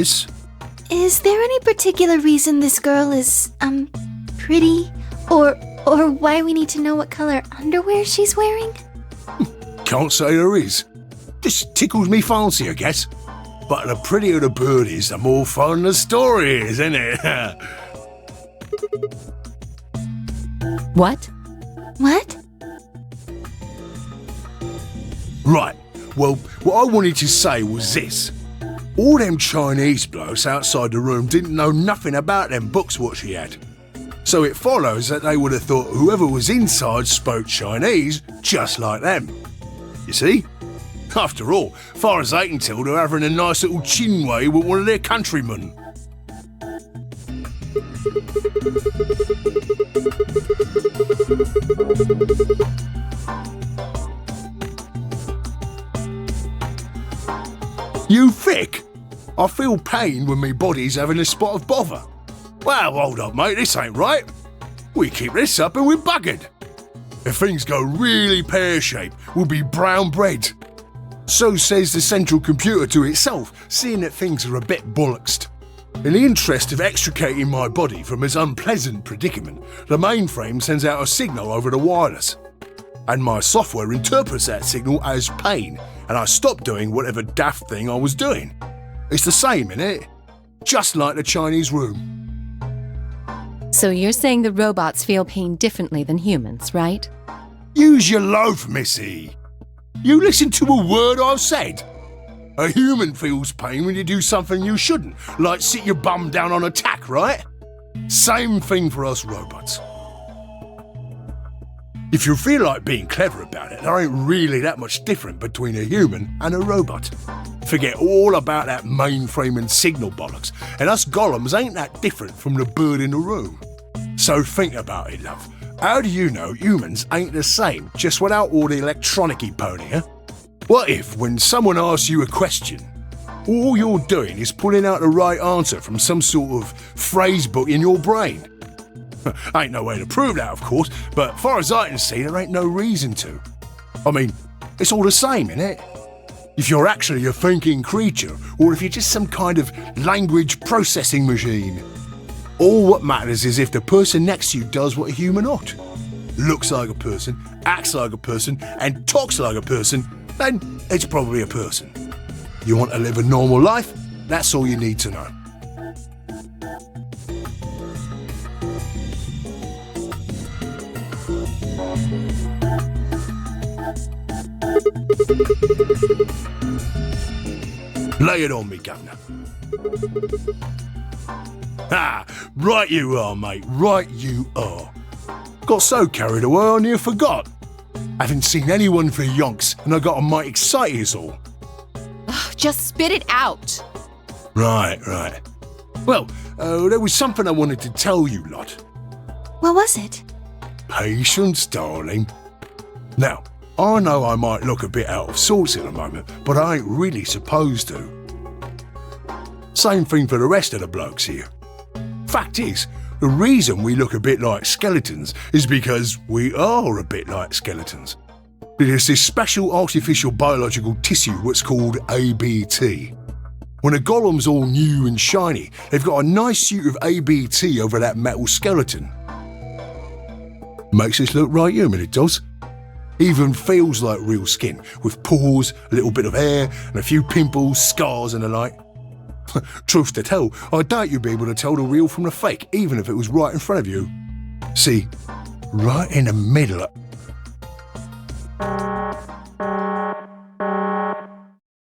Yes? Is there any particular reason this girl is, pretty? Or why we need to know what color underwear she's wearing? Can't say there is. Just tickles me fancy, I guess. But the prettier the bird is, the more fun the story is, isn't it? What? What? Right. Well, what I wanted to say was this. All them Chinese blokes outside the room didn't know nothing about them books what she had. So it follows that they would have thought whoever was inside spoke Chinese just like them. You see? After all, far as they can tell, they're having a nice little chinway with one of their countrymen. You thick? I feel pain when my body's having a spot of bother. Well, hold up, mate, this ain't right. We keep this up and we're buggered. If things go really pear-shaped, we'll be brown bread. So says the central computer to itself, seeing that things are a bit bollocksed. In the interest of extricating my body from its unpleasant predicament, the mainframe sends out a signal over the wireless. And my software interprets that signal as pain, and I stop doing whatever daft thing I was doing. It's the same, innit? Just like the Chinese room. So you're saying the robots feel pain differently than humans, right? Use your loaf, missy. You listen to a word I've said. A human feels pain when you do something you shouldn't, like sit your bum down on a tack, right? Same thing for us robots. If you feel like being clever about it, there ain't really that much different between a human and a robot. Forget all about that mainframe and signal bollocks, and us golems ain't that different from the bird in the room. So think about it, love. How do you know humans ain't the same, just without all the electronic-y pony, huh? What if, when someone asks you a question, all you're doing is pulling out the right answer from some sort of phrase book in your brain? Ain't no way to prove that, of course, but far as I can see, there ain't no reason to. I mean, it's all the same, innit? If you're actually a thinking creature, or if you're just some kind of language processing machine. All what matters is if the person next to you does what a human ought. Looks like a person, acts like a person, and talks like a person, then it's probably a person. You want to live a normal life? That's all you need to know. Lay it on me, Governor. Ah, right you are, mate, right you are. Got so carried away I near forgot. Haven't seen anyone for yonks, and I got a mite excited is all. Just spit it out. Right. Well, there was something I wanted to tell you lot. What was it? Patience, darling. Now, I know I might look a bit out of sorts in a moment, but I ain't really supposed to. Same thing for the rest of the blokes here. Fact is, the reason we look a bit like skeletons is because we are a bit like skeletons. There's this special artificial biological tissue what's called ABT. When a golem's all new and shiny, they've got a nice suit of ABT over that metal skeleton. Makes us look right human, it does. Even feels like real skin, with pores, a little bit of hair, and a few pimples, scars and the like. Truth to tell, I doubt you'd be able to tell the real from the fake, even if it was right in front of you. See, right in the middle of...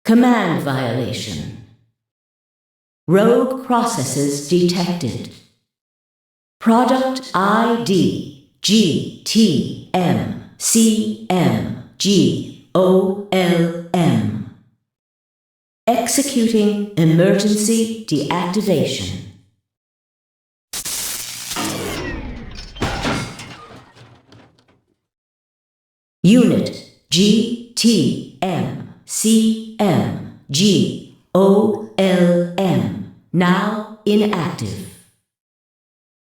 Command violation. Rogue processes detected. Product ID GTMCMGOLM. Executing emergency deactivation. Unit GTMCMGOLM now inactive.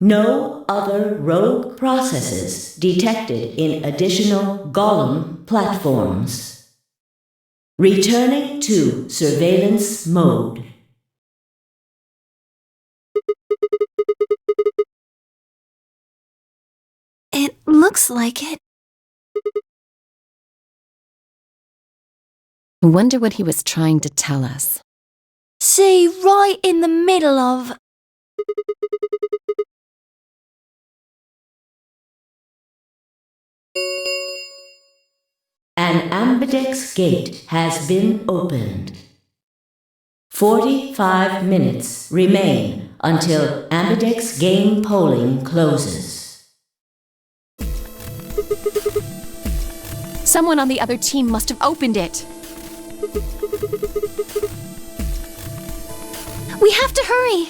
No other rogue processes detected in additional Gaulem platforms. Returning to surveillance mode. It looks like it. I wonder what he was trying to tell us. See, right in the middle of... An ambidex gate has been opened. 45 minutes remain until ambidex game polling closes. Someone on the other team must have opened it. We have to hurry!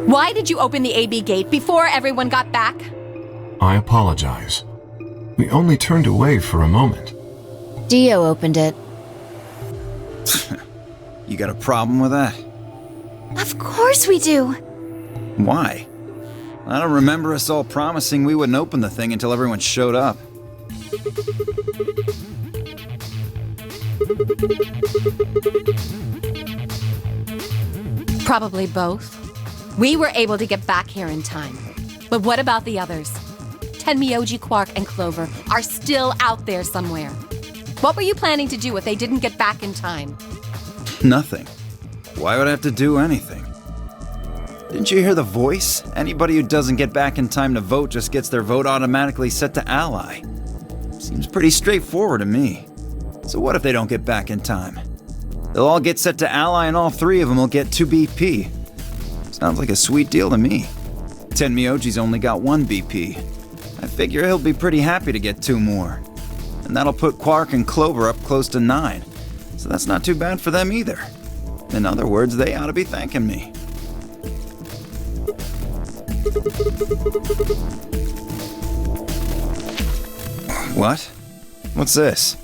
Why did you open the AB gate before everyone got back? I apologize. We only turned away for a moment. Dio opened it. You got a problem with that? Of course we do! Why? I don't remember us all promising we wouldn't open the thing until everyone showed up. Probably both. We were able to get back here in time. But what about the others? Tenmyoji, Quark, and Clover are still out there somewhere. What were you planning to do if they didn't get back in time? Nothing. Why would I have to do anything? Didn't you hear the voice? Anybody who doesn't get back in time to vote just gets their vote automatically set to ally. Seems pretty straightforward to me. So what if they don't get back in time? They'll all get set to ally and all three of them will get 2 BP. Sounds like a sweet deal to me. Tenmyoji's only got 1 BP. I figure he'll be pretty happy to get 2 more. And that'll put Quark and Clover up close to 9. So that's not too bad for them either. In other words, they ought to be thanking me. What? What's this?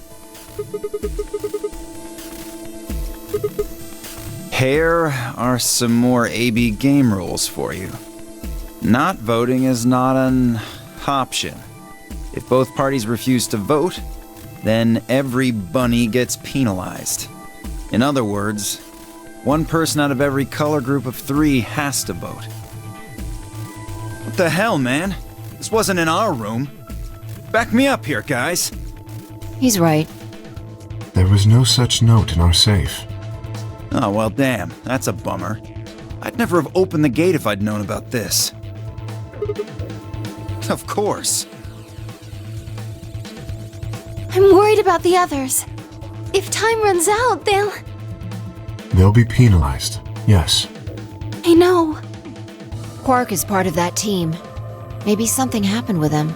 Here are some more AB game rules for you. Not voting is not an option. If both parties refuse to vote, then every bunny gets penalized. In other words, 1 person out of every color group of 3 has to vote. What the hell, man? This wasn't in our room. Back me up here, guys. He's right. There was no such note in our safe. Oh, well, damn. That's a bummer. I'd never have opened the gate if I'd known about this. Of course. I'm worried about the others. If time runs out, They'll be penalized, yes. I know. Quark is part of that team. Maybe something happened with him.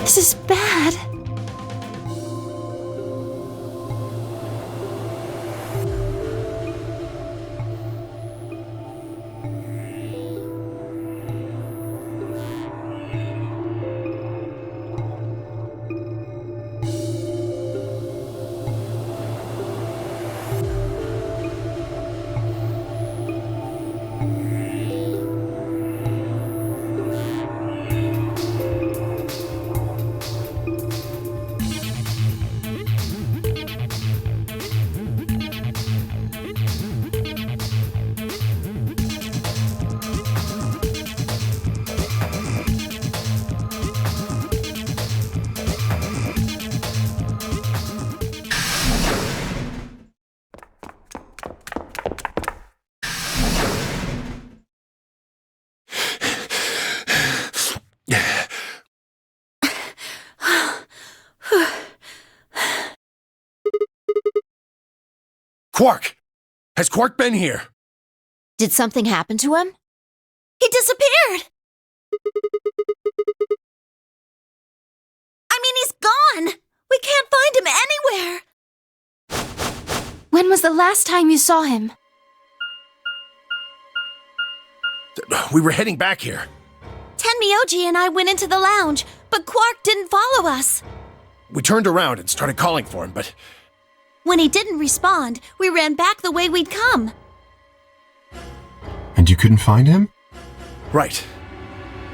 This is bad. Quark! Has Quark been here? Did something happen to him? He disappeared! I mean, he's gone! We can't find him anywhere! When was the last time you saw him? We were heading back here. Tenmyoji and I went into the lounge, but Quark didn't follow us. We turned around and started calling for him, but When he didn't respond, we ran back the way we'd come. And you couldn't find him? right.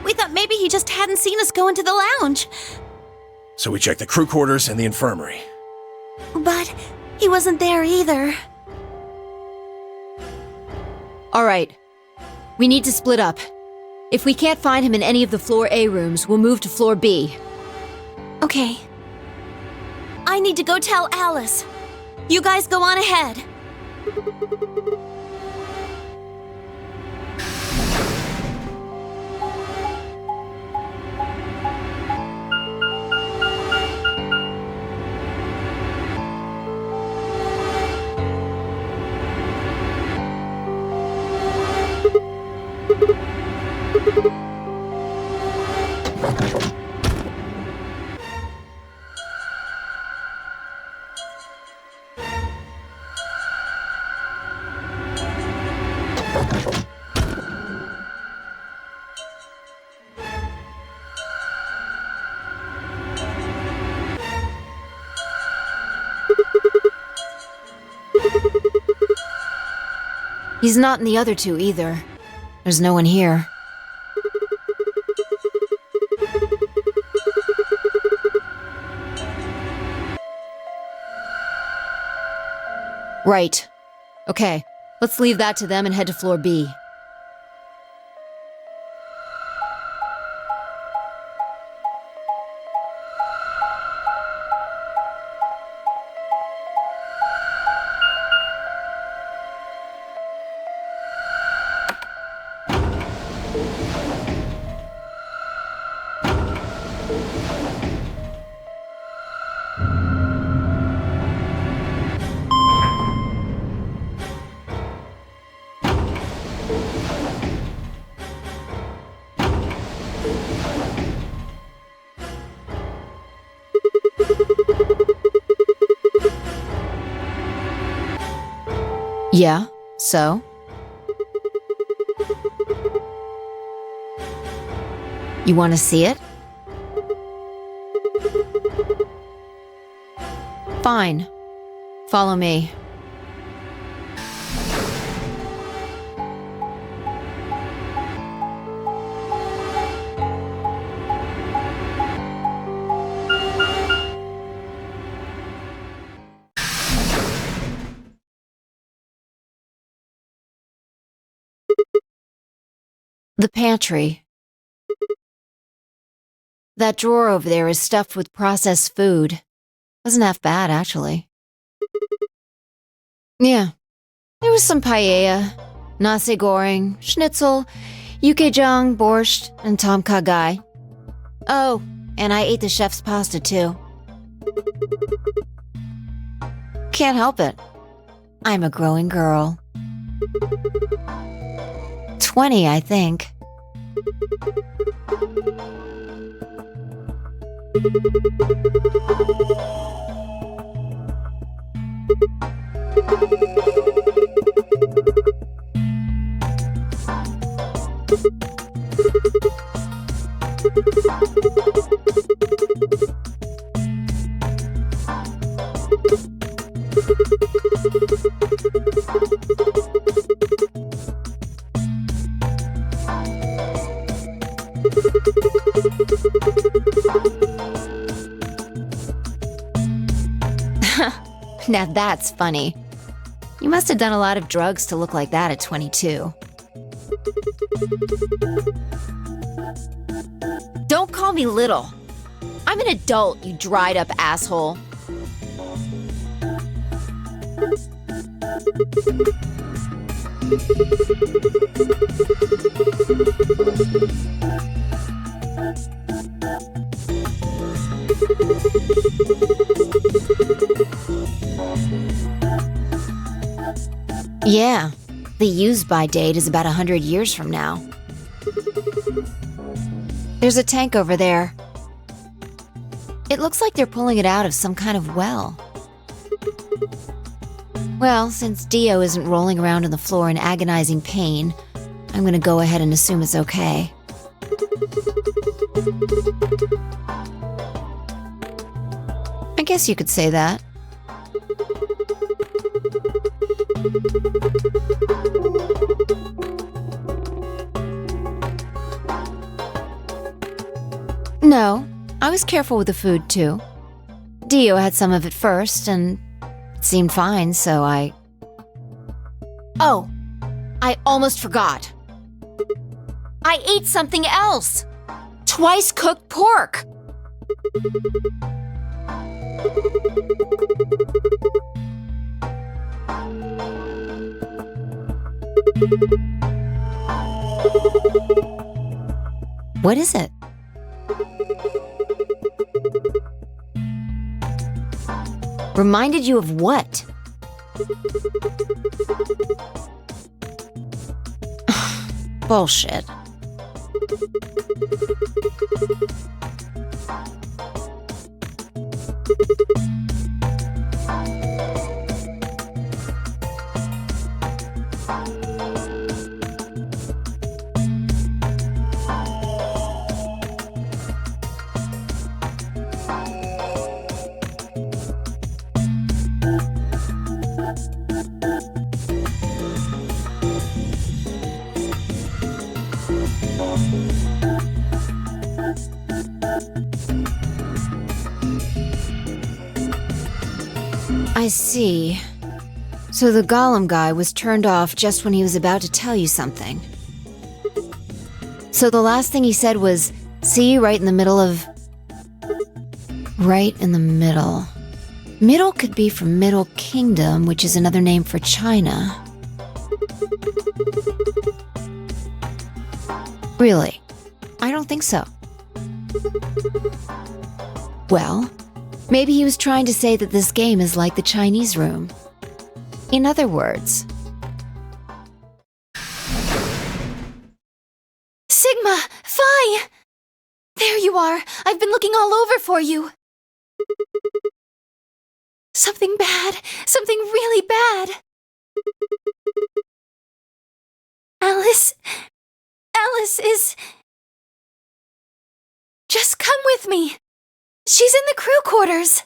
We thought maybe he just hadn't seen us go into the lounge. So we checked the crew quarters and the infirmary. But he wasn't there either. All right. We need to split up. If we can't find him in any of the Floor A rooms, we'll move to Floor B. Okay. I need to go tell Alice. You guys go on ahead. He's not in the other two either. There's no one here. Right. Okay, let's leave that to them and head to Floor B. Yeah, so? You want to see it? Fine. Follow me. The pantry. That drawer over there is stuffed with processed food. Wasn't half bad, actually. Yeah. There was some paella, nasi goreng, schnitzel, yukejang, borscht, and tom kha gai. Oh, and I ate the chef's pasta, too. Can't help it. I'm a growing girl. 20, I think. Now that's funny. You must have done a lot of drugs to look like that at 22. Don't call me little. I'm an adult, you dried up asshole. Yeah, the use-by date is about 100 years from now. There's a tank over there. It looks like they're pulling it out of some kind of well. Well, since Dio isn't rolling around on the floor in agonizing pain, I'm gonna go ahead and assume it's okay. I guess you could say that. No, I was careful with the food too. Dio had some of it first, and it seemed fine, so I... Oh, I almost forgot. I ate something else! Twice cooked pork! What is it? Reminded you of what? Bullshit. I see. So the Gaulem guy was turned off just when he was about to tell you something. So the last thing he said was, see you right in the middle of... Right in the middle. Middle could be from Middle Kingdom, which is another name for China. Really? I don't think so. Well, maybe he was trying to say that this game is like the Chinese room. In other words... Sigma! Phi! There you are! I've been looking all over for you! Something bad! Something really bad! Alice is... Just come with me! She's in the crew quarters!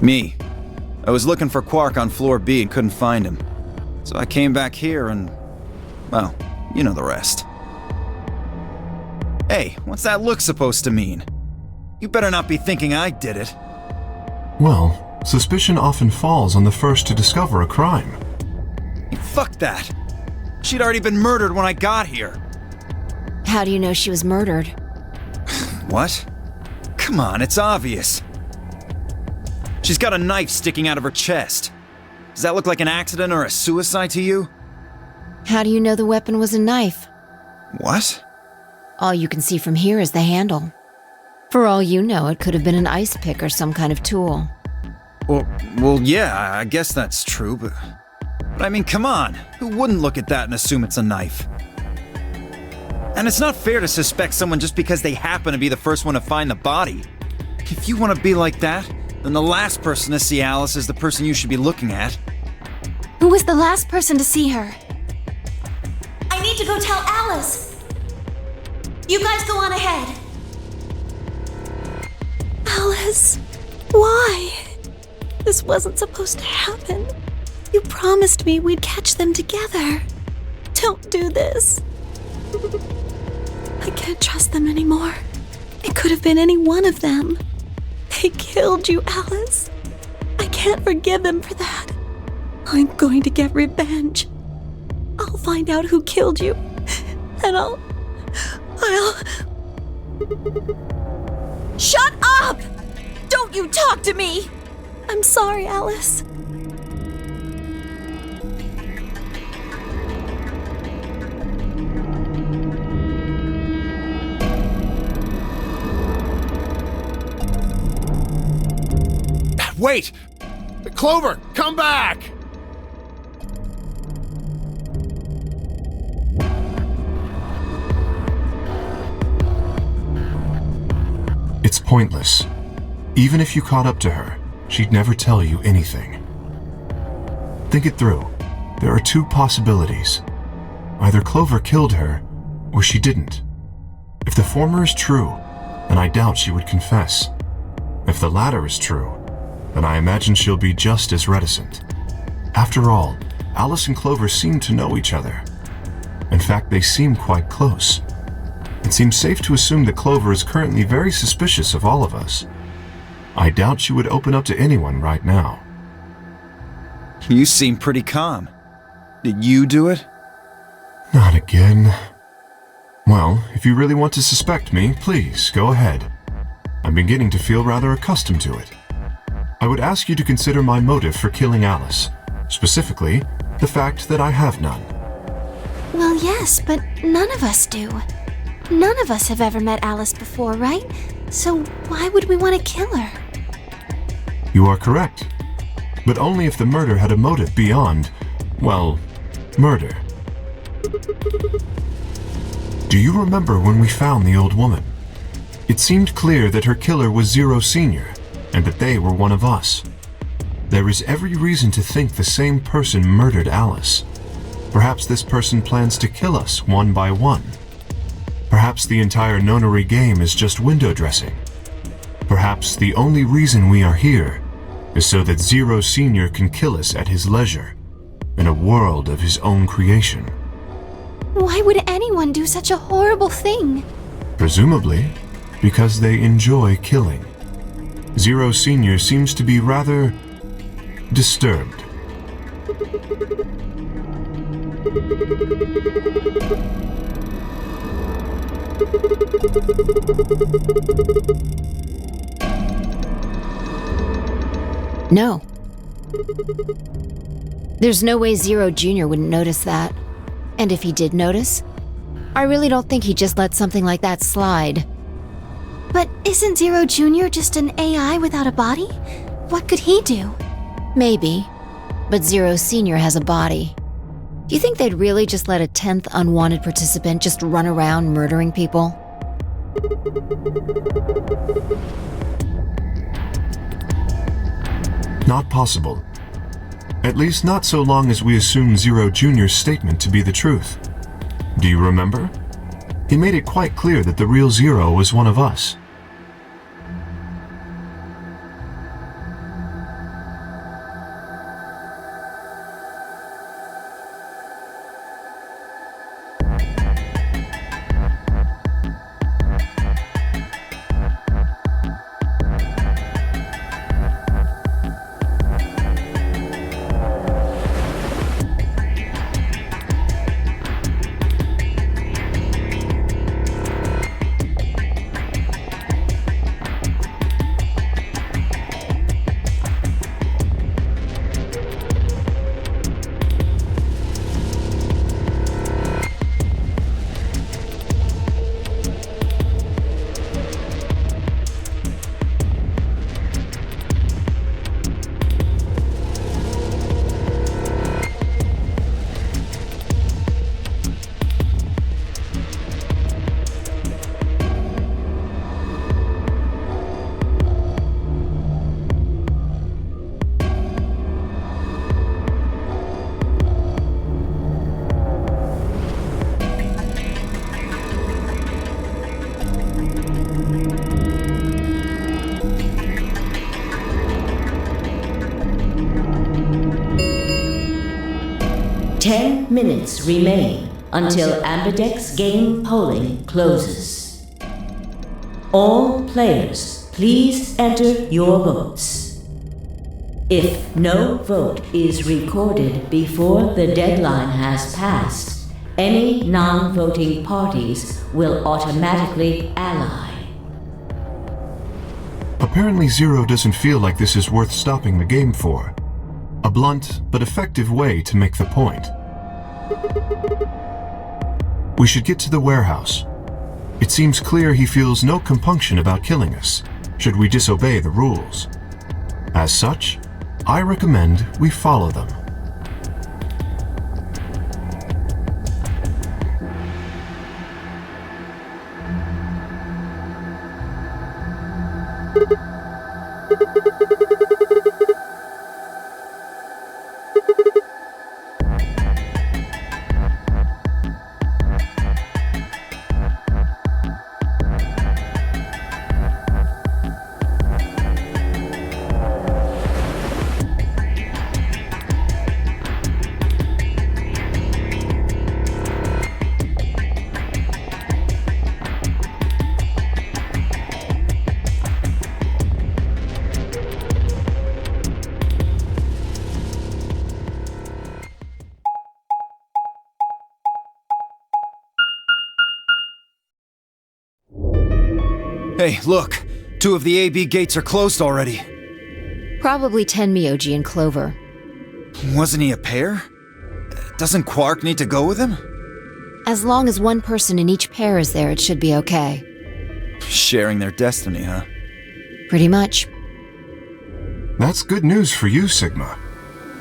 Me. I was looking for Quark on floor B and couldn't find him. So I came back here and... well, you know the rest. Hey, what's that look supposed to mean? You better not be thinking I did it. Well, suspicion often falls on the first to discover a crime. Hey, fuck that! She'd already been murdered when I got here. How do you know she was murdered? What? Come on, it's obvious. She's got a knife sticking out of her chest. Does that look like an accident or a suicide to you? How do you know the weapon was a knife? What? All you can see from here is the handle. For all you know, it could have been an ice pick or some kind of tool. Well, yeah, I guess that's true, but I mean, come on. Who wouldn't look at that and assume it's a knife? And it's not fair to suspect someone just because they happen to be the first one to find the body. If you want to be like that, then the last person to see Alice is the person you should be looking at. Who was the last person to see her? I need to go tell Alice. You guys go on ahead. Alice, why? This wasn't supposed to happen. You promised me we'd catch them together. Don't do this. I can't trust them anymore. It could have been any one of them. They killed you, Alice. I can't forgive them for that. I'm going to get revenge. I'll find out who killed you, and I'll... Shut up! Don't you talk to me! I'm sorry, Alice. Wait! Clover, come back! It's pointless. Even if you caught up to her, she'd never tell you anything. Think it through. There are two possibilities. Either Clover killed her, or she didn't. If the former is true, then I doubt she would confess. If the latter is true, then I imagine she'll be just as reticent. After all, Alice and Clover seem to know each other. In fact, they seem quite close. It seems safe to assume that Clover is currently very suspicious of all of us. I doubt she would open up to anyone right now. You seem pretty calm. Did you do it? Not again. Well, if you really want to suspect me, please, go ahead. I'm beginning to feel rather accustomed to it. I would ask you to consider my motive for killing Alice. Specifically, the fact that I have none. Well, yes, but none of us do. None of us have ever met Alice before, right? So why would we want to kill her? You are correct. But only if the murder had a motive beyond, well, murder. Do you remember when we found the old woman? It seemed clear that her killer was Zero Sr., and that they were one of us. There is every reason to think the same person murdered Alice. Perhaps this person plans to kill us one by one. Perhaps the entire nonary game is just window dressing. Perhaps the only reason we are here is so that Zero Sr. can kill us at his leisure, in a world of his own creation. Why would anyone do such a horrible thing? Presumably, because they enjoy killing. Zero Sr. seems to be rather disturbed. No. There's no way Zero Jr. wouldn't notice that. And if he did notice, I really don't think he'd just let something like that slide. But isn't Zero Jr. just an AI without a body? What could he do? Maybe. But Zero Sr. has a body. Do you think they'd really just let a 10th unwanted participant just run around murdering people? Not possible. At least not so long as we assume Zero Jr.'s statement to be the truth. Do you remember? He made it quite clear that the real Zero was one of us. 10 minutes remain until Ambidex game polling closes. All players, please enter your votes. If no vote is recorded before the deadline has passed, any non-voting parties will automatically ally. Apparently Zero doesn't feel like this is worth stopping the game for. A blunt but effective way to make the point. We should get to the warehouse. It seems clear he feels no compunction about killing us, should we disobey the rules. As such, I recommend we follow them. Hey, look! 2 of the AB gates are closed already. Probably Tenmyoji and Clover. Wasn't he a pair? Doesn't Quark need to go with him? As long as one person in each pair is there, it should be okay. Sharing their destiny, huh? Pretty much. That's good news for you, Sigma.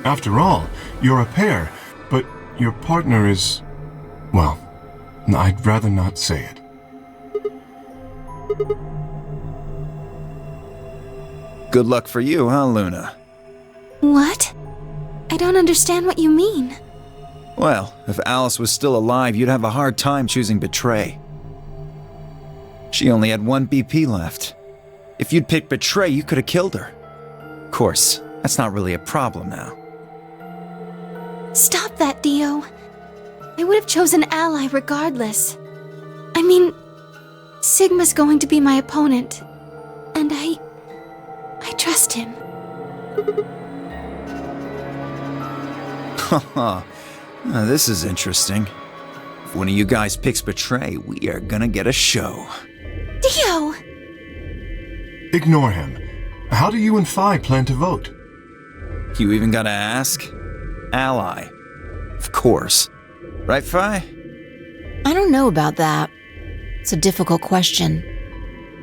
After all, you're a pair, but your partner is... well, I'd rather not say it. Good luck for you, huh, Luna? What? I don't understand what you mean. Well, if Alice was still alive, you'd have a hard time choosing Betray. She only had 1 BP left. If you'd picked Betray, you could have killed her. Of course, that's not really a problem now. Stop that, Dio. I would have chosen Ally regardless. I mean, Sigma's going to be my opponent, and I trust him. Haha, this is interesting. If one of you guys picks Betray, we are gonna get a show. Dio! Ignore him. How do you and Phi plan to vote? You even gotta ask? Ally. Of course. Right, Phi? I don't know about that. It's a difficult question.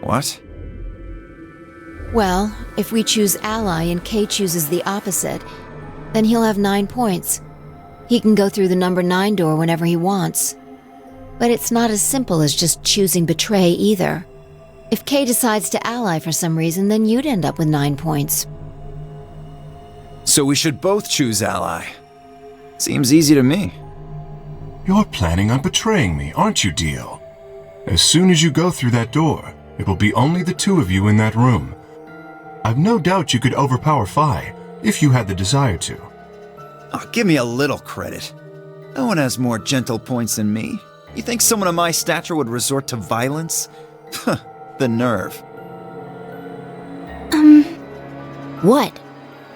What? Well, if we choose Ally and Kay chooses the opposite, then he'll have 9 points. He can go through the number 9 door whenever he wants. But it's not as simple as just choosing Betray either. If Kay decides to ally for some reason, then you'd end up with 9 points. So we should both choose Ally. Seems easy to me. You're planning on betraying me, aren't you, Dio? As soon as you go through that door, it will be only the 2 of you in that room. I've no doubt you could overpower Phi, if you had the desire to. Oh, give me a little credit. No one has more gentle points than me. You think someone of my stature would resort to violence? The nerve. What?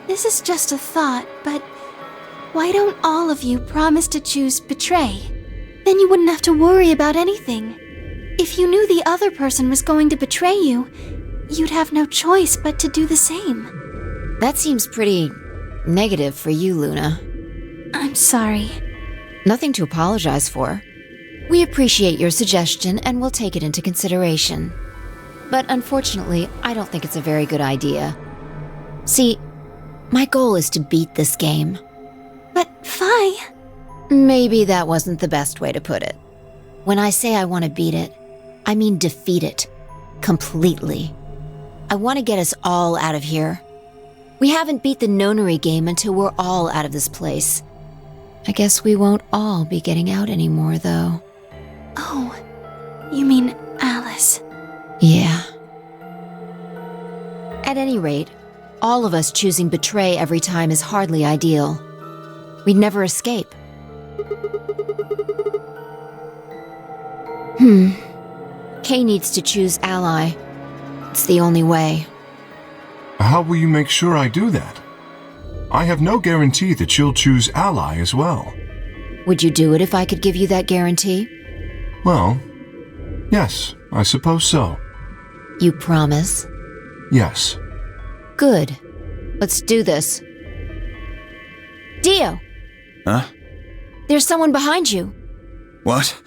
This is just a thought, but why don't all of you promise to choose Betray? Then you wouldn't have to worry about anything. If you knew the other person was going to betray you, you'd have no choice but to do the same. That seems pretty negative for you, Luna. I'm sorry. Nothing to apologize for. We appreciate your suggestion and we'll take it into consideration. But unfortunately, I don't think it's a very good idea. See, my goal is to beat this game. But Phi... Maybe that wasn't the best way to put it. When I say I want to beat it, I mean defeat it. Completely. I want to get us all out of here. We haven't beat the nonary game until we're all out of this place. I guess we won't all be getting out anymore, though. Oh, you mean Alice? Yeah. At any rate, all of us choosing Betray every time is hardly ideal. We'd never escape. Kay needs to choose ally. It's the only way. How will you make sure I do that? I have no guarantee that she'll choose ally as well. Would you do it if I could give you that guarantee? Well, yes, I suppose so. You promise? Yes. Good. Let's do this. Dio! Huh? There's someone behind you. What?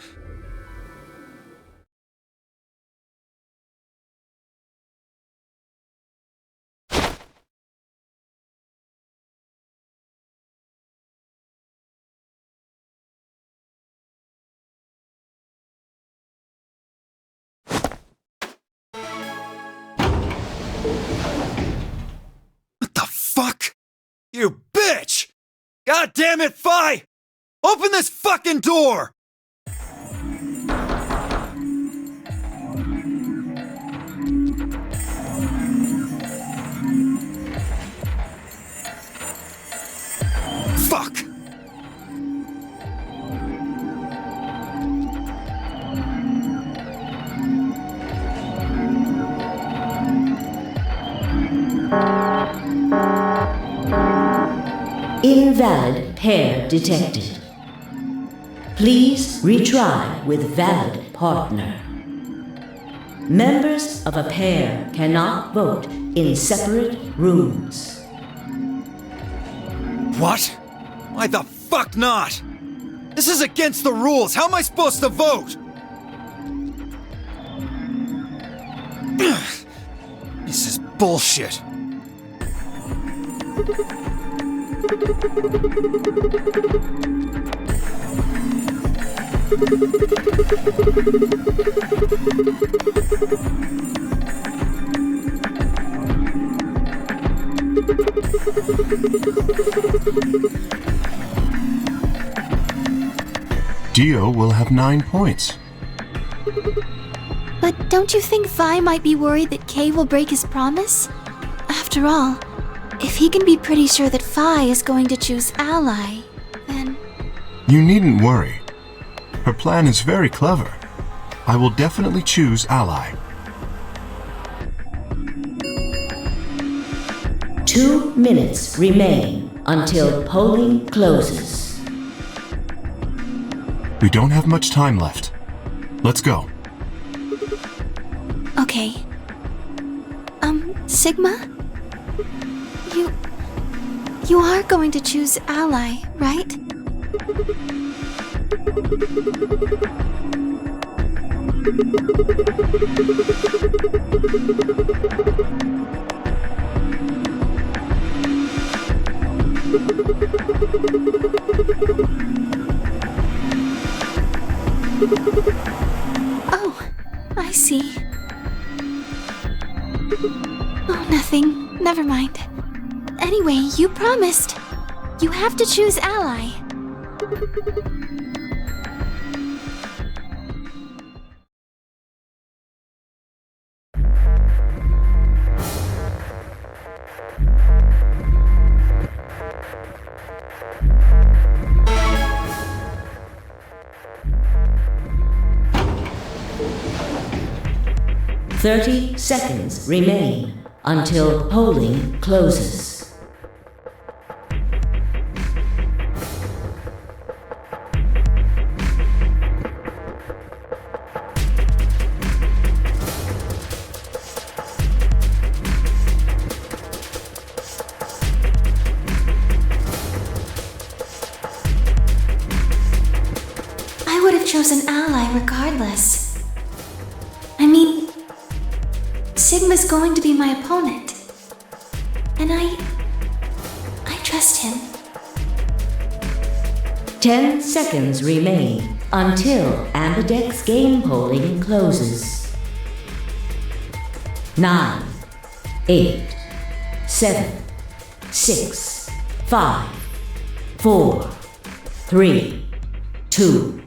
What the fuck? You bitch! God damn it, Fi! Open this fucking door! Fuck! Invalid pair detected. Please retry with valid partner. Members of a pair cannot vote in separate rooms. What? Why the fuck not? This is against the rules. How am I supposed to vote? This is bullshit. Dio will have 9 points. But don't you think Vi might be worried that Kay will break his promise? After all, if he can be pretty sure that Vi is going to choose ally, then... You needn't worry. Her plan is very clever. I will definitely choose ally. 2 minutes remain until polling closes. We don't have much time left. Let's go. Okay. Sigma? You are going to choose ally, right? Oh, I see. Oh, nothing. Never mind. Anyway, you promised. You have to choose ally. Thirty seconds remain until polling closes. I would have chosen ally regardless. I mean, Sigma's going to be my opponent. And I trust him. 10 seconds remain until Ambidex game polling closes. 9, 8, 7, 6, 5, 4, 3, 2,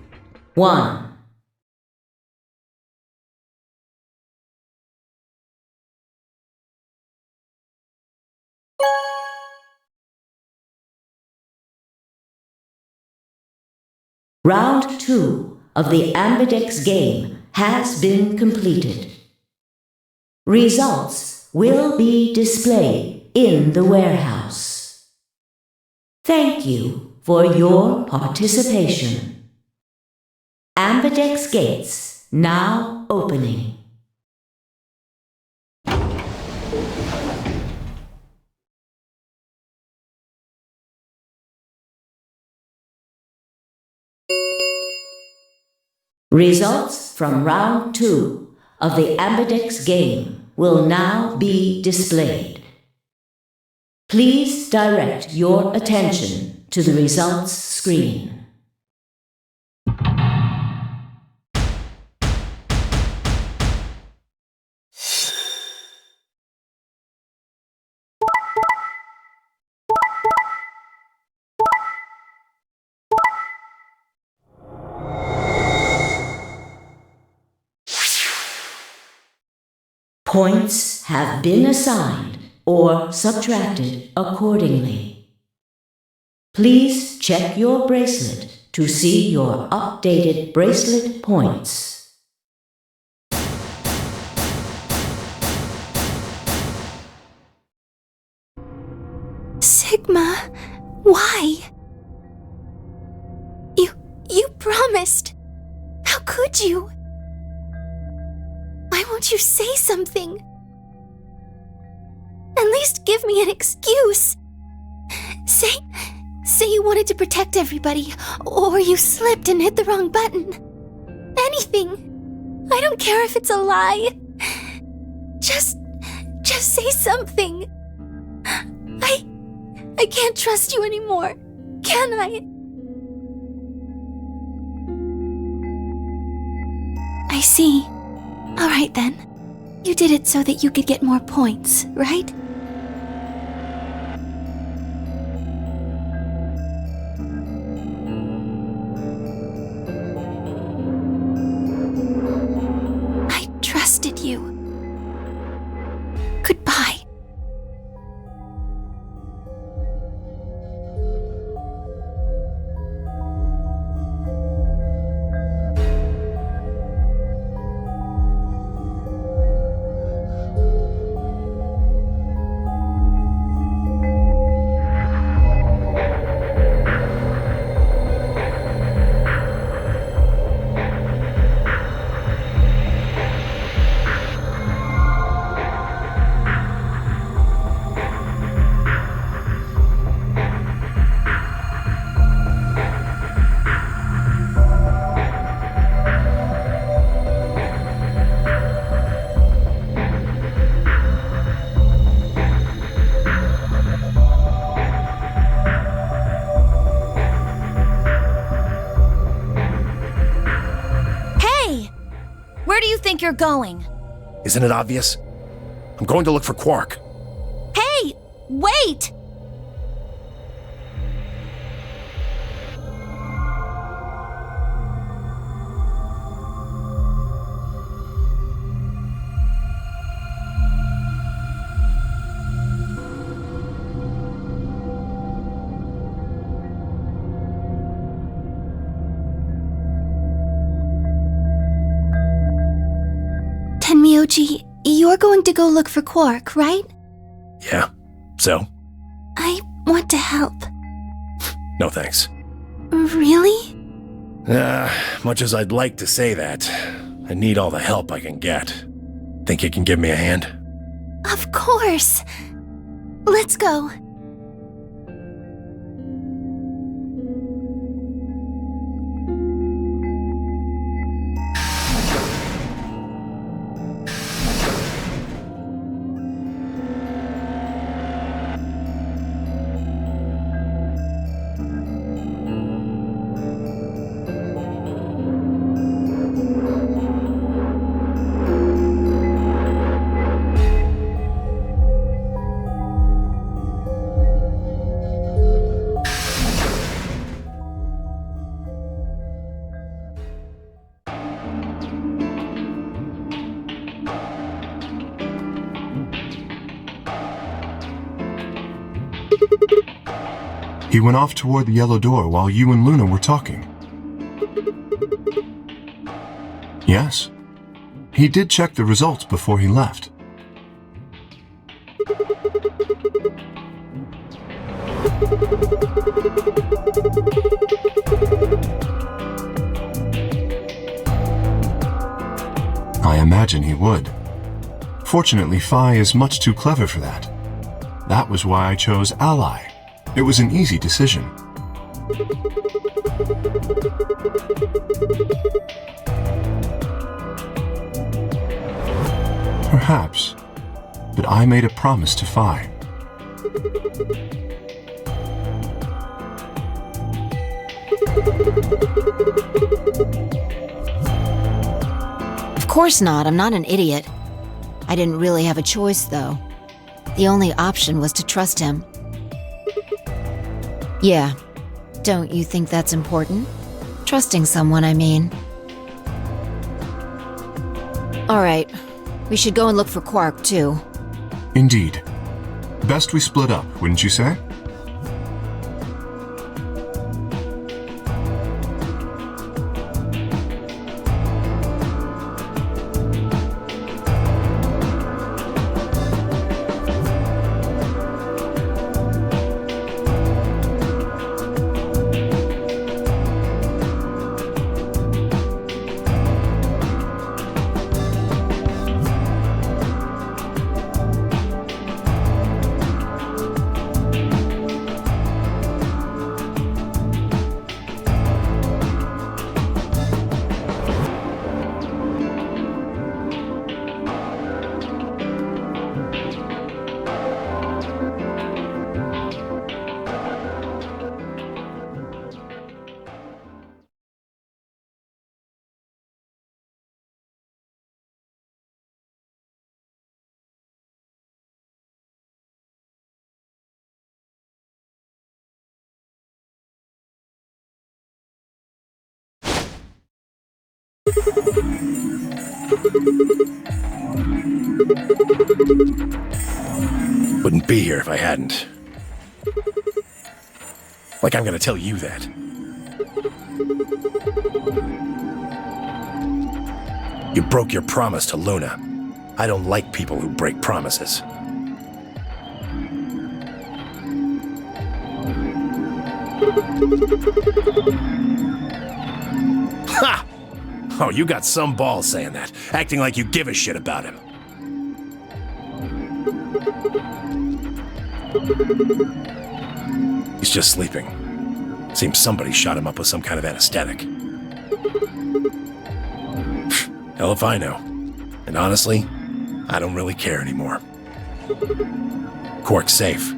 1. Round 2 of the Ambidex game has been completed. Results will be displayed in the warehouse. Thank you for your participation. Ambidex gates now opening. Results from round 2 of the Ambidex game will now be displayed. Please direct your attention to the results screen. Points have been assigned or subtracted accordingly. Please check your bracelet to see your updated bracelet points. Sigma, why? You promised. How could you? Why won't you say something? At least give me an excuse. Say you wanted to protect everybody, or you slipped and hit the wrong button. Anything. I don't care if it's a lie. Just say something. I can't trust you anymore, can I? I see. All right then. You did it so that you could get more points, right? I trusted you. Goodbye. Where do you think you're going? Isn't it obvious? I'm going to look for Quark. Hey! Wait! Tenmyoji, you're going to go look for Quark, right? Yeah, so? I want to help. No thanks. Really? Much as I'd like to say that, I need all the help I can get. Think you can give me a hand? Of course. Let's go. He went off toward the yellow door while you and Luna were talking. Yes. He did check the results before he left. I imagine he would. Fortunately, Phi is much too clever for that. That was why I chose Ally. It was an easy decision. Perhaps, but I made a promise to Phi. Of course not, I'm not an idiot. I didn't really have a choice, though. The only option was to trust him. Yeah, don't you think that's important? Trusting someone, I mean. Alright, we should go and look for Quark, too. Indeed. Best we split up, wouldn't you say? Wouldn't be here if I hadn't. Like I'm gonna tell you that. You broke your promise to Luna. I don't like people who break promises. Ha! Oh, you got some balls saying that, acting like you give a shit about him. He's just sleeping. Seems somebody shot him up with some kind of anesthetic. Hell if I know. And honestly, I don't really care anymore. Quark's safe.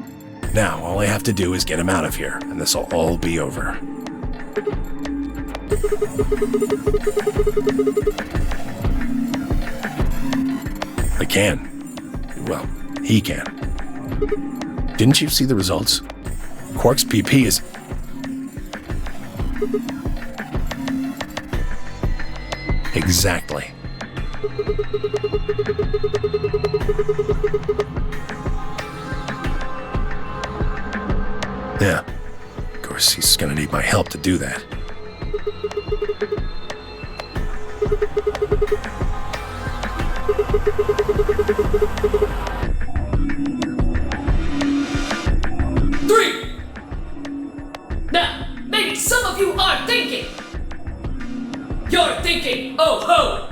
Now, all I have to do is get him out of here, and this'll all be over. I can. Well, he can. Didn't you see the results? Quark's PP is... Exactly. Yeah. Of course, he's gonna need my help to do that. Now, maybe some of you are thinking. You're thinking, oh ho!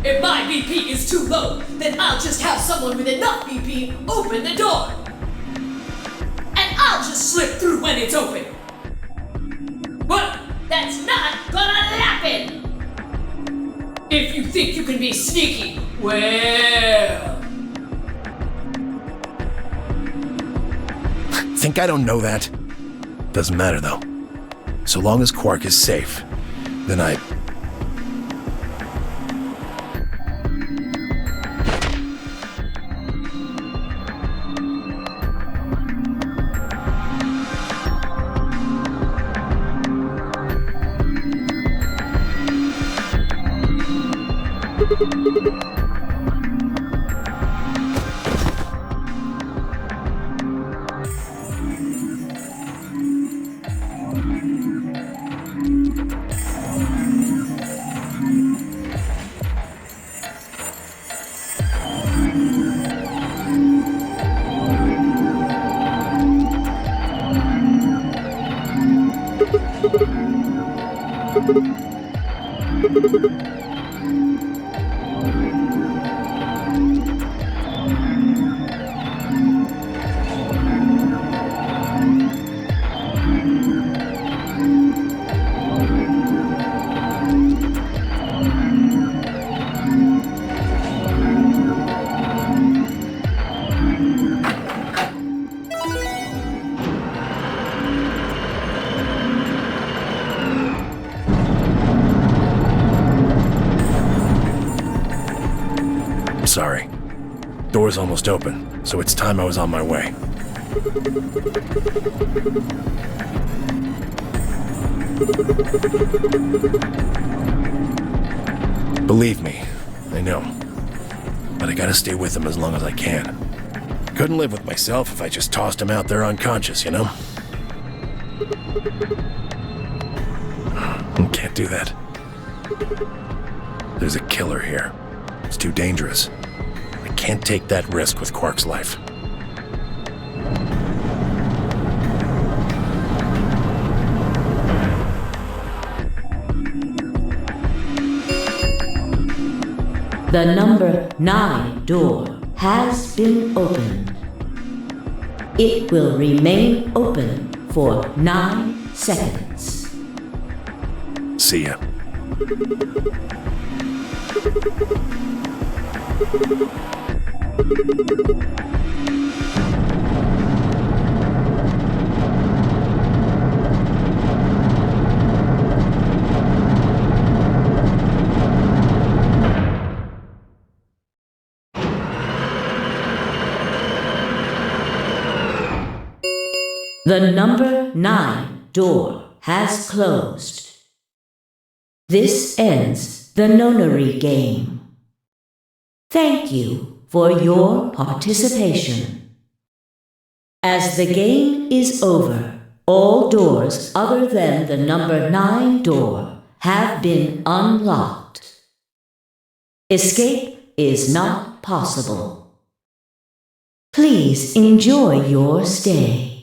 If my BP is too low, then I'll just have someone with enough BP open the door. And I'll just slip through when it's open. Well, that's not gonna happen! If you think you can be sneaky, well... Think I don't know that? Doesn't matter, though. So long as Quark is safe, then I... Sorry. Door's almost open, so it's time I was on my way. Believe me, I know. But I gotta stay with him as long as I can. Couldn't live with myself if I just tossed him out there unconscious, you know? Can't do that. There's a killer here. It's too dangerous. I can't take that risk with Quark's life. The number 9 door has been opened. It will remain open for 9 seconds. See ya. The number 9 door has closed. This ends the nonary game. Thank you for your participation. As the game is over, all doors other than the number 9 door have been unlocked. Escape is not possible. Please enjoy your stay.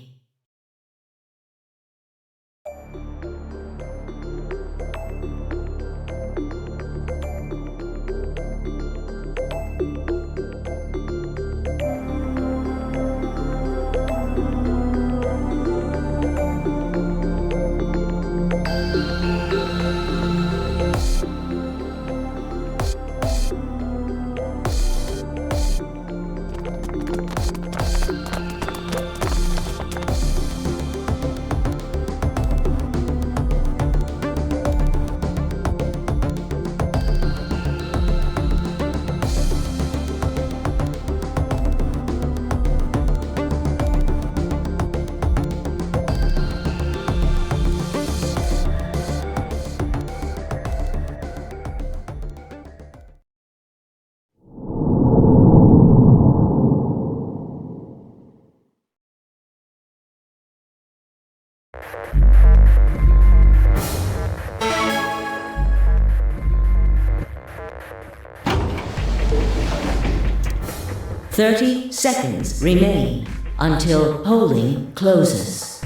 Thirty seconds remain until polling closes.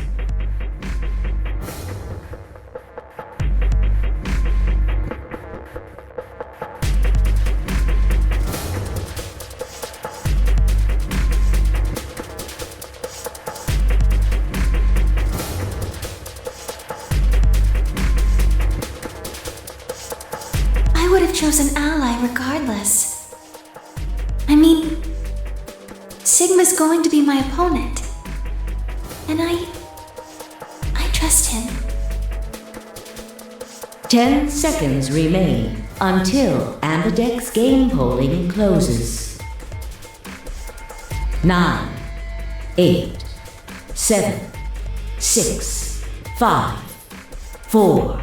I would have chosen Ally regardless. I mean, Sigma's going to be my opponent. And I trust him. 10 seconds remain until Ambidex game polling closes. 9, 8, 7, 6, 5, 4,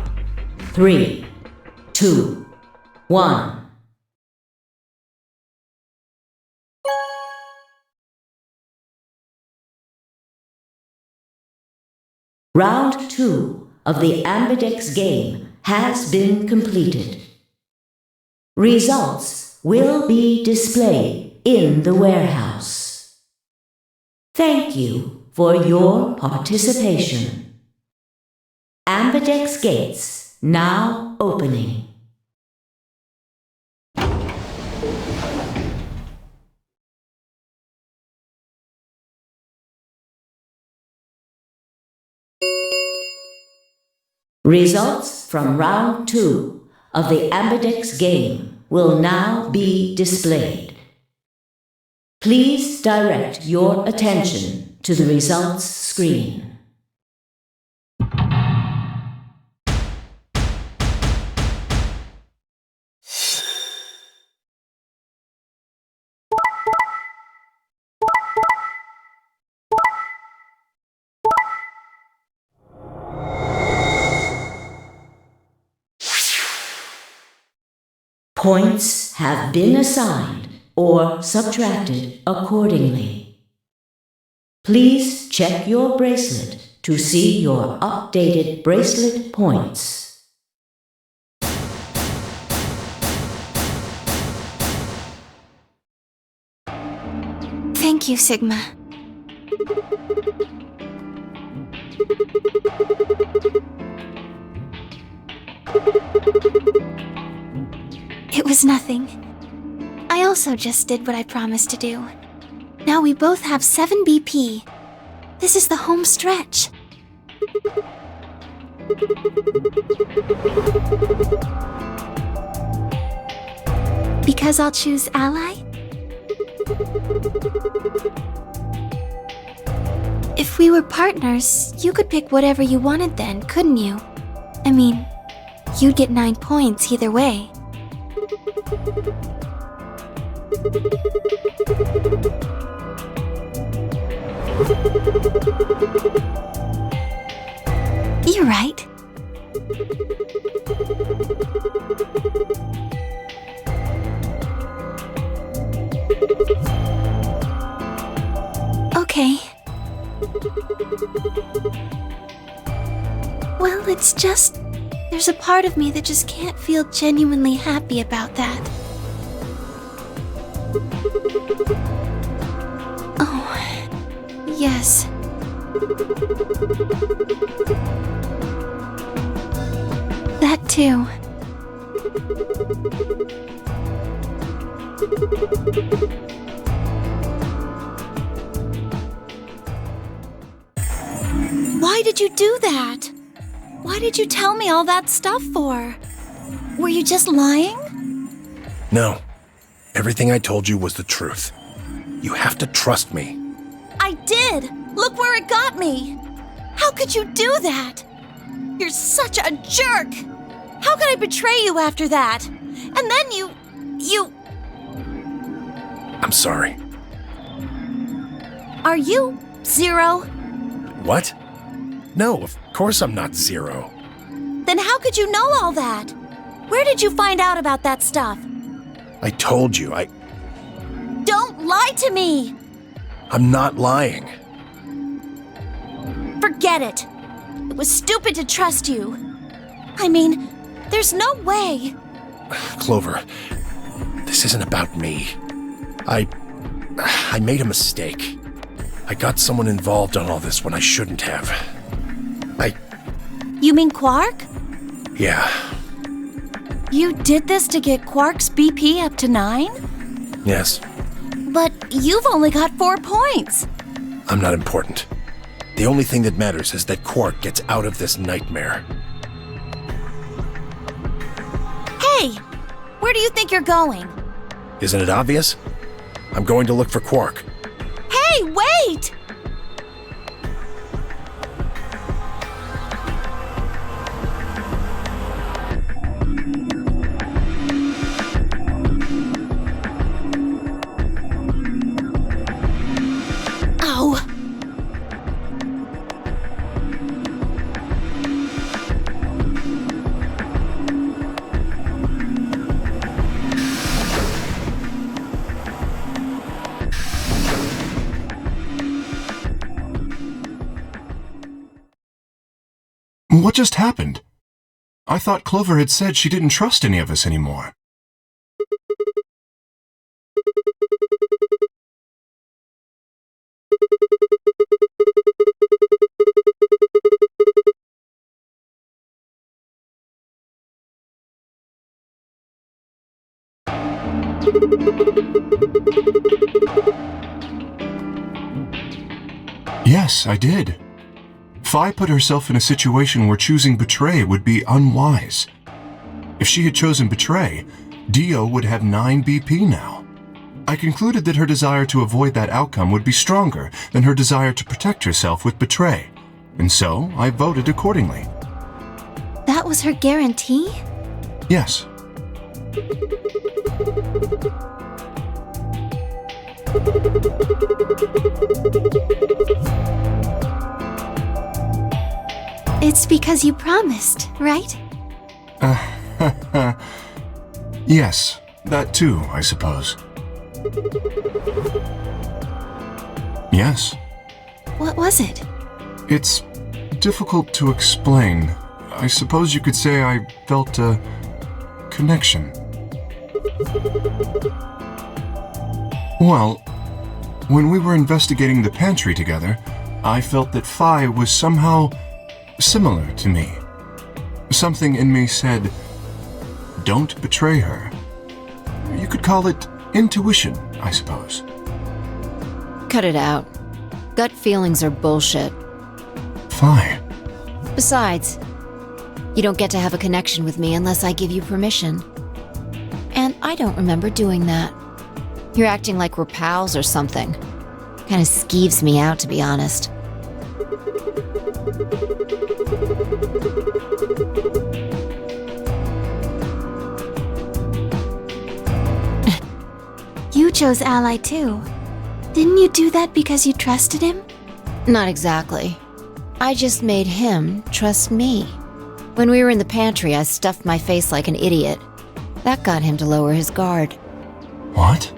3, 2, 1. Round 2 of the Ambidex game has been completed. Results will be displayed in the warehouse. Thank you for your participation. Ambidex gates now opening. Results from round 2 of the Ambidex game will now be displayed. Please direct your attention to the results screen. Points have been assigned or subtracted accordingly. Please check your bracelet to see your updated bracelet points. Thank you, Sigma. It was nothing. I also just did what I promised to do. Now we both have 7 BP. This is the home stretch. Because I'll choose Ally? If we were partners, you could pick whatever you wanted then, couldn't you? I mean, you'd get 9 points either way. You're right. Okay. Well, it's just... there's a part of me that just can't feel genuinely happy about that. Oh, yes. That too. Why did you do that? Why did you tell me all that stuff for? Were you just lying? No. Everything I told you was the truth. You have to trust me. I did! Look where it got me! How could you do that? You're such a jerk! How could I betray you after that? And then you... I'm sorry. Are you Zero? What? No, of course I'm not Zero. Then how could you know all that? Where did you find out about that stuff? I told you, Don't lie to me! I'm not lying. Forget it. It was stupid to trust you. I mean, there's no way. Clover, this isn't about me. I made a mistake. I got someone involved on all this when I shouldn't have. You mean Quark? Yeah. You did this to get Quark's BP up to 9? Yes. But you've only got 4 points. I'm not important. The only thing that matters is that Quark gets out of this nightmare. Hey! Where do you think you're going? Isn't it obvious? I'm going to look for Quark. Hey, wait! Ow! What just happened? I thought Clover had said she didn't trust any of us anymore. Yes, I did. Fi put herself in a situation where choosing betray would be unwise. If she had chosen betray, Dio would have 9 BP now. I concluded that her desire to avoid that outcome would be stronger than her desire to protect herself with betray, and so I voted accordingly. That was her guarantee? Yes. It's because you promised, right? Yes, that too, I suppose. Yes. What was it? It's difficult to explain. I suppose you could say I felt a connection. Well, when we were investigating the pantry together, I felt that Fi was somehow similar to me. Something in me said, don't betray her. You could call it intuition, I suppose. Cut it out. Gut feelings are bullshit. Fi. Besides, you don't get to have a connection with me unless I give you permission. And I don't remember doing that. You're acting like we're pals or something. Kinda skeeves me out, to be honest. You chose Ally too. Didn't you do that because you trusted him? Not exactly. I just made him trust me. When we were in the pantry, I stuffed my face like an idiot. That got him to lower his guard. What?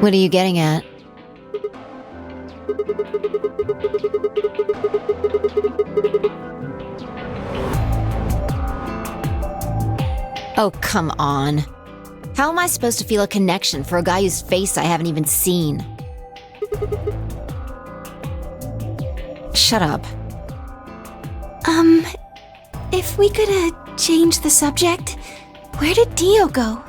What are you getting at? Oh, come on. How am I supposed to feel a connection for a guy whose face I haven't even seen? Shut up. If we could, change the subject, where did Dio go?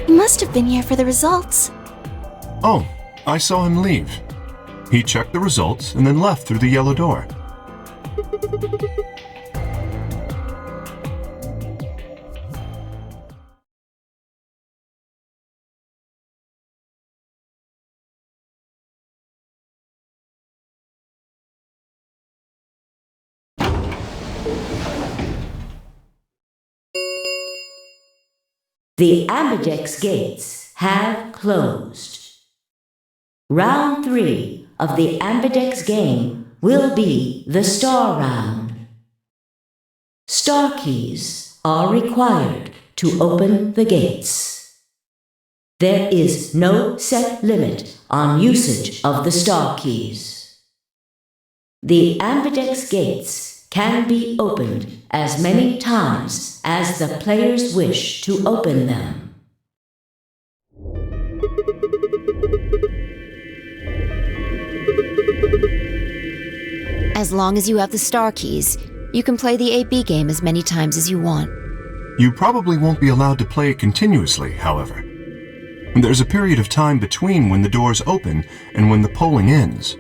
He must have been here for the results. Oh, I saw him leave. He checked the results and then left through the yellow door. The Ambidex gates have closed. Round 3 of the Ambidex game will be the star round. Star keys are required to open the gates. There is no set limit on usage of the star keys. The Ambidex gates can be opened as many times as the players wish to open them. As long as you have the star keys, you can play the AB game as many times as you want. You probably won't be allowed to play it continuously, however. There's a period of time between when the doors open and when the polling ends.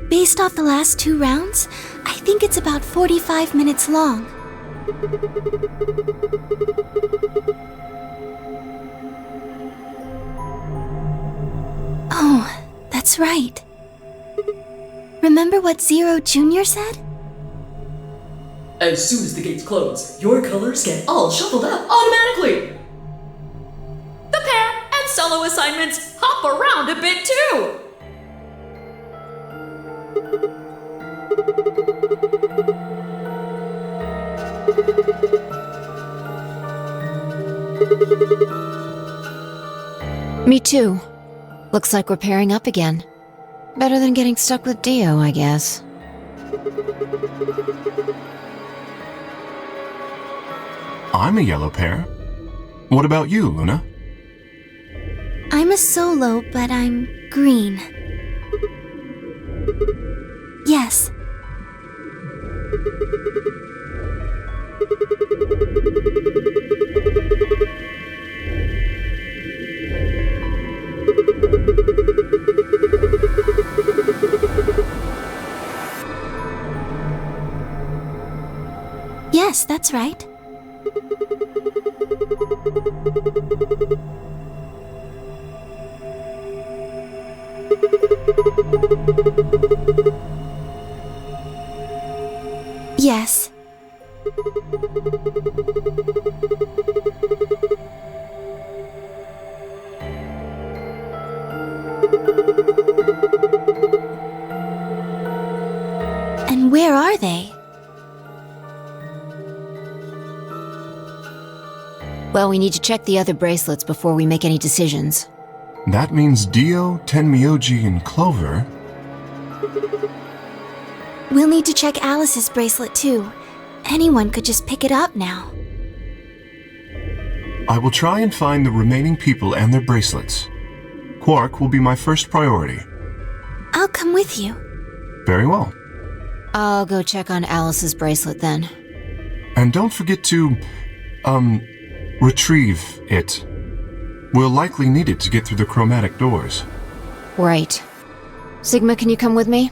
Based off the last 2 rounds, I think it's about 45 minutes long. Oh, that's right. Remember what Zero Jr. said? As soon as the gates close, your colors get all shuffled up automatically. The pair and solo assignments hop around a bit too. Me too. Looks like we're pairing up again. Better than getting stuck with Dio, I guess. I'm a yellow pair. What about you, Luna? I'm a solo, but I'm green. Yes. Yes, that's right. Yes. And where are they? Well, we need to check the other bracelets before we make any decisions. That means Dio, Tenmyoji, and Clover. We'll need to check Alice's bracelet too. Anyone could just pick it up now. I will try and find the remaining people and their bracelets. Quark will be my first priority. I'll come with you. Very well. I'll go check on Alice's bracelet then. And don't forget to, retrieve it. We'll likely need it to get through the chromatic doors. Right. Sigma, can you come with me?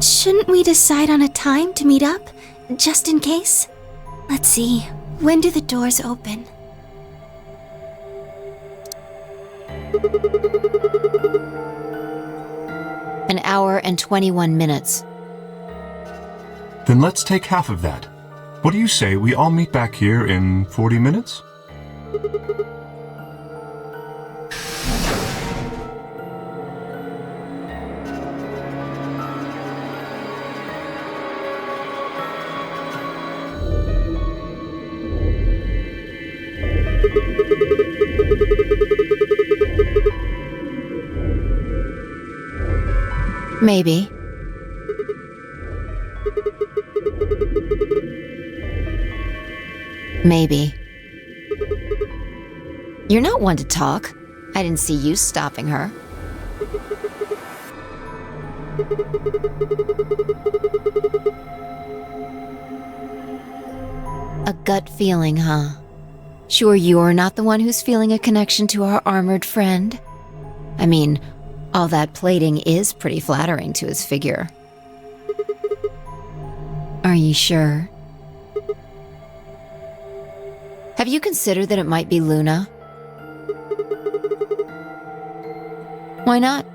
Shouldn't we decide on a time to meet up, just in case? Let's see, when do the doors open? An hour and 21 minutes. Then let's take half of that. What do you say we all meet back here in 40 minutes? Maybe. Maybe. You're not one to talk. I didn't see you stopping her. A gut feeling, huh? Sure you're not the one who's feeling a connection to our armored friend? I mean, all that plating is pretty flattering to his figure. Are you sure? Have you considered that it might be Luna? Why not?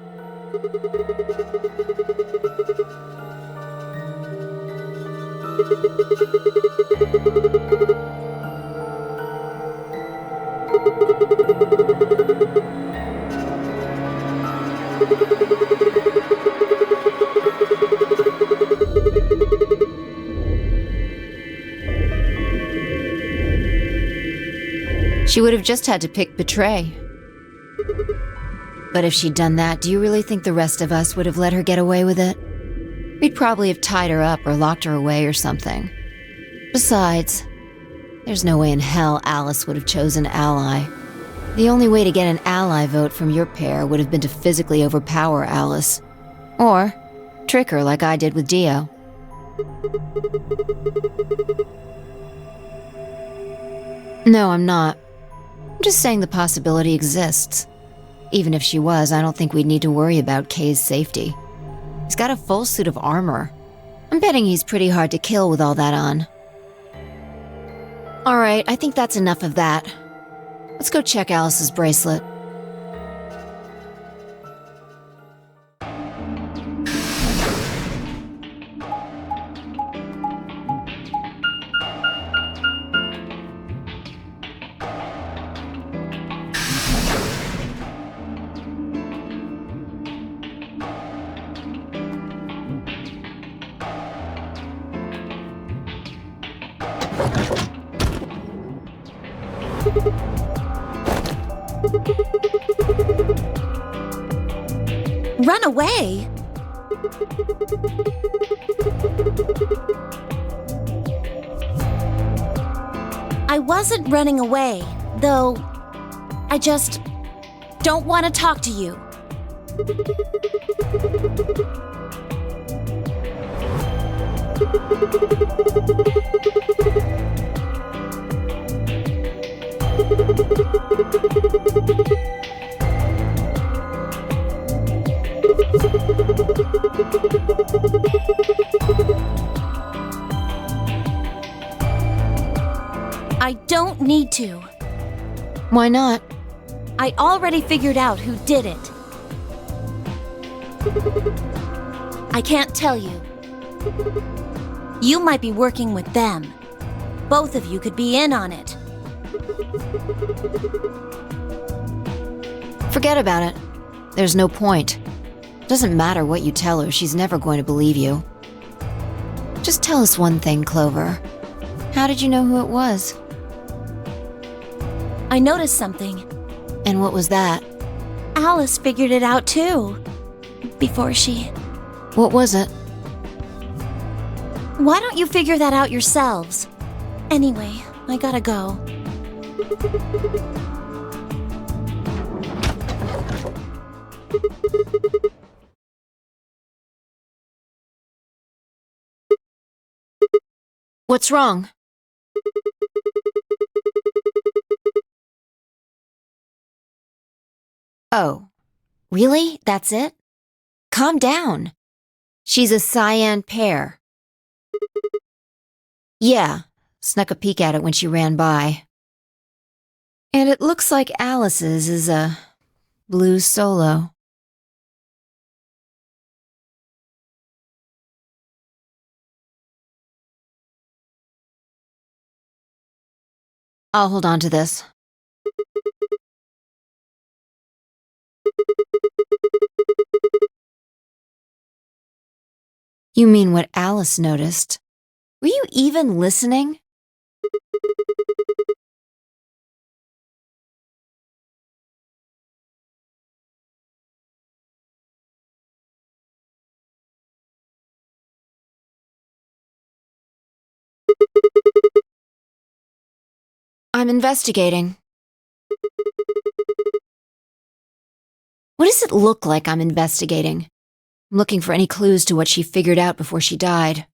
She would have just had to pick betray. But if she'd done that, do you really think the rest of us would have let her get away with it? We'd probably have tied her up or locked her away or something. Besides, there's no way in hell Alice would have chosen Ally. The only way to get an ally vote from your pair would have been to physically overpower Alice. Or trick her like I did with Dio. No, I'm not. I'm just saying the possibility exists. Even if she was, I don't think we'd need to worry about Kay's safety. He's got a full suit of armor. I'm betting he's pretty hard to kill with all that on. Alright, I think that's enough of that. Let's go check Alice's bracelet. Run away? wasn't running away, though I just don't want to talk to you. I don't need to. Why not? I already figured out who did it. I can't tell you. You might be working with them. Both of you could be in on it. Forget about it. There's no point. Doesn't matter what you tell her, she's never going to believe you. Just tell us one thing, Clover. How did you know who it was? I noticed something. And what was that? Alice figured it out too. Before she... What was it? Why don't you figure that out yourselves? Anyway, I gotta go. What's wrong? Oh, really? That's it? Calm down. She's a cyan pear. Yeah, snuck a peek at it when she ran by. And it looks like Alice's is a blue solo. I'll hold on to this. You mean what Alice noticed? Were you even listening? I'm investigating. What does it look like I'm investigating? I'm looking for any clues to what she figured out before she died.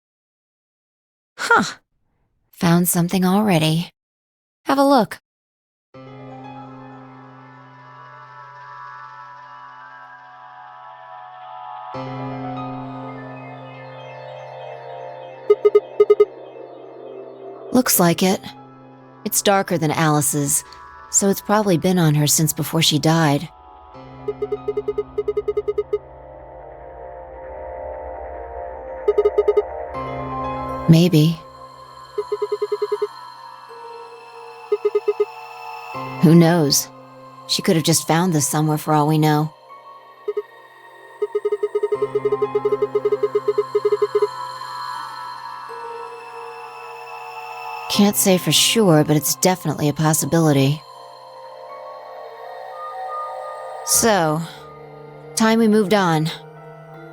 Huh. Found something already. Have a look. Looks like it. It's darker than Alice's, so it's probably been on her since before she died. Maybe. Who knows? She could have just found this somewhere for all we know. Can't say for sure, but it's definitely a possibility. So, time we moved on.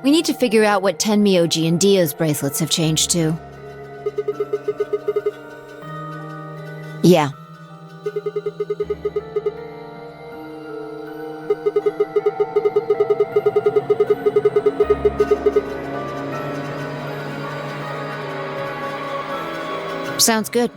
We need to figure out what Tenmyoji and Dio's bracelets have changed to. Yeah. Sounds good.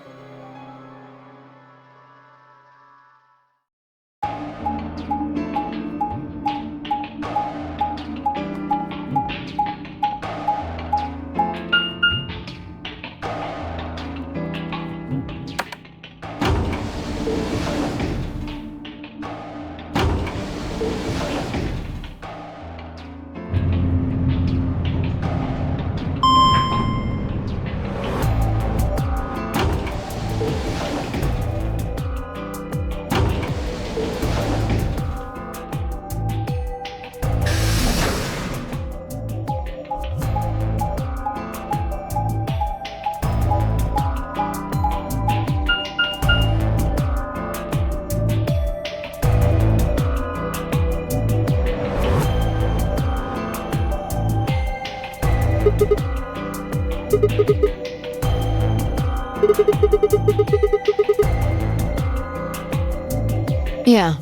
Yeah.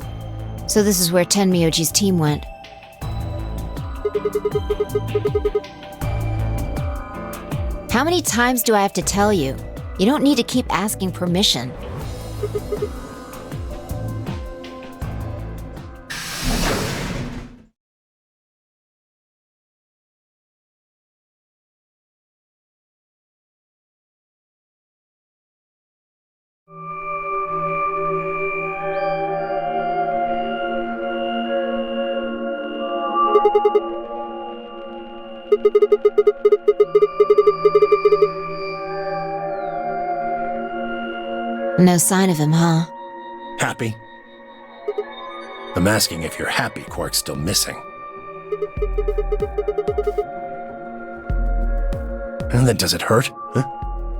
So this is where Tenmyoji's team went. How many times do I have to tell you? You don't need to keep asking permission. No sign of him, huh? Happy? I'm asking if you're happy Quark's still missing. And then does it hurt? Huh?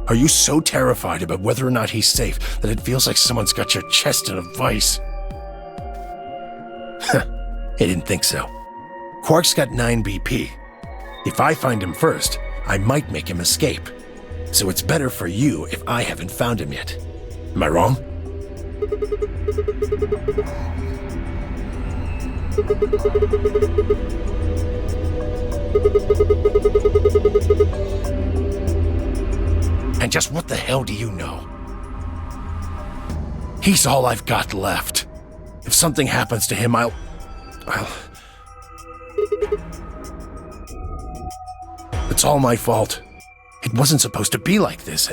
Are you so terrified about whether or not he's safe that it feels like someone's got your chest in a vice? I didn't think so. Quark's got 9 BP. If I find him first, I might make him escape. So it's better for you if I haven't found him yet. Am I wrong? And just what the hell do you know? He's all I've got left. If something happens to him, I'll... It's all my fault. It wasn't supposed to be like this.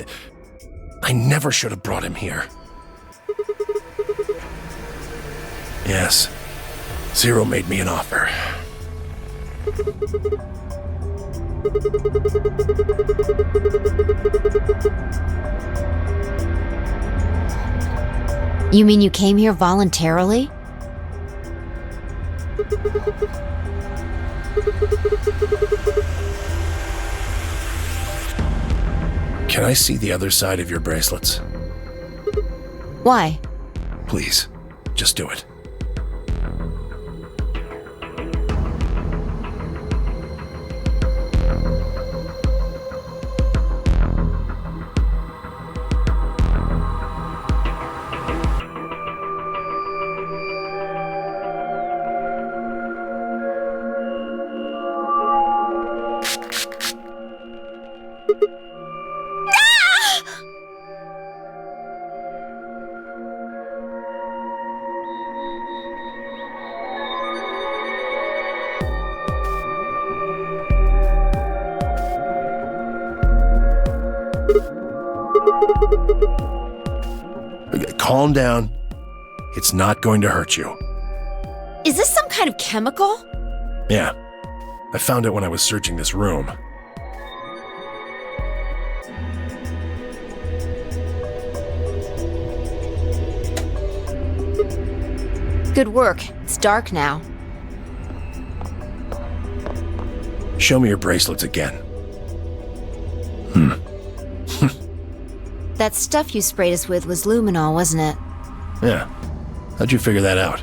I never should have brought him here. Yes, Zero made me an offer. You mean you came here voluntarily? Can I see the other side of your bracelets? Why? Please, just do it. Calm down. It's not going to hurt you. Is this some kind of chemical? Yeah. I found it when I was searching this room. Good work. It's dark now. Show me your bracelets again. That stuff you sprayed us with was luminol, wasn't it? Yeah. How'd you figure that out?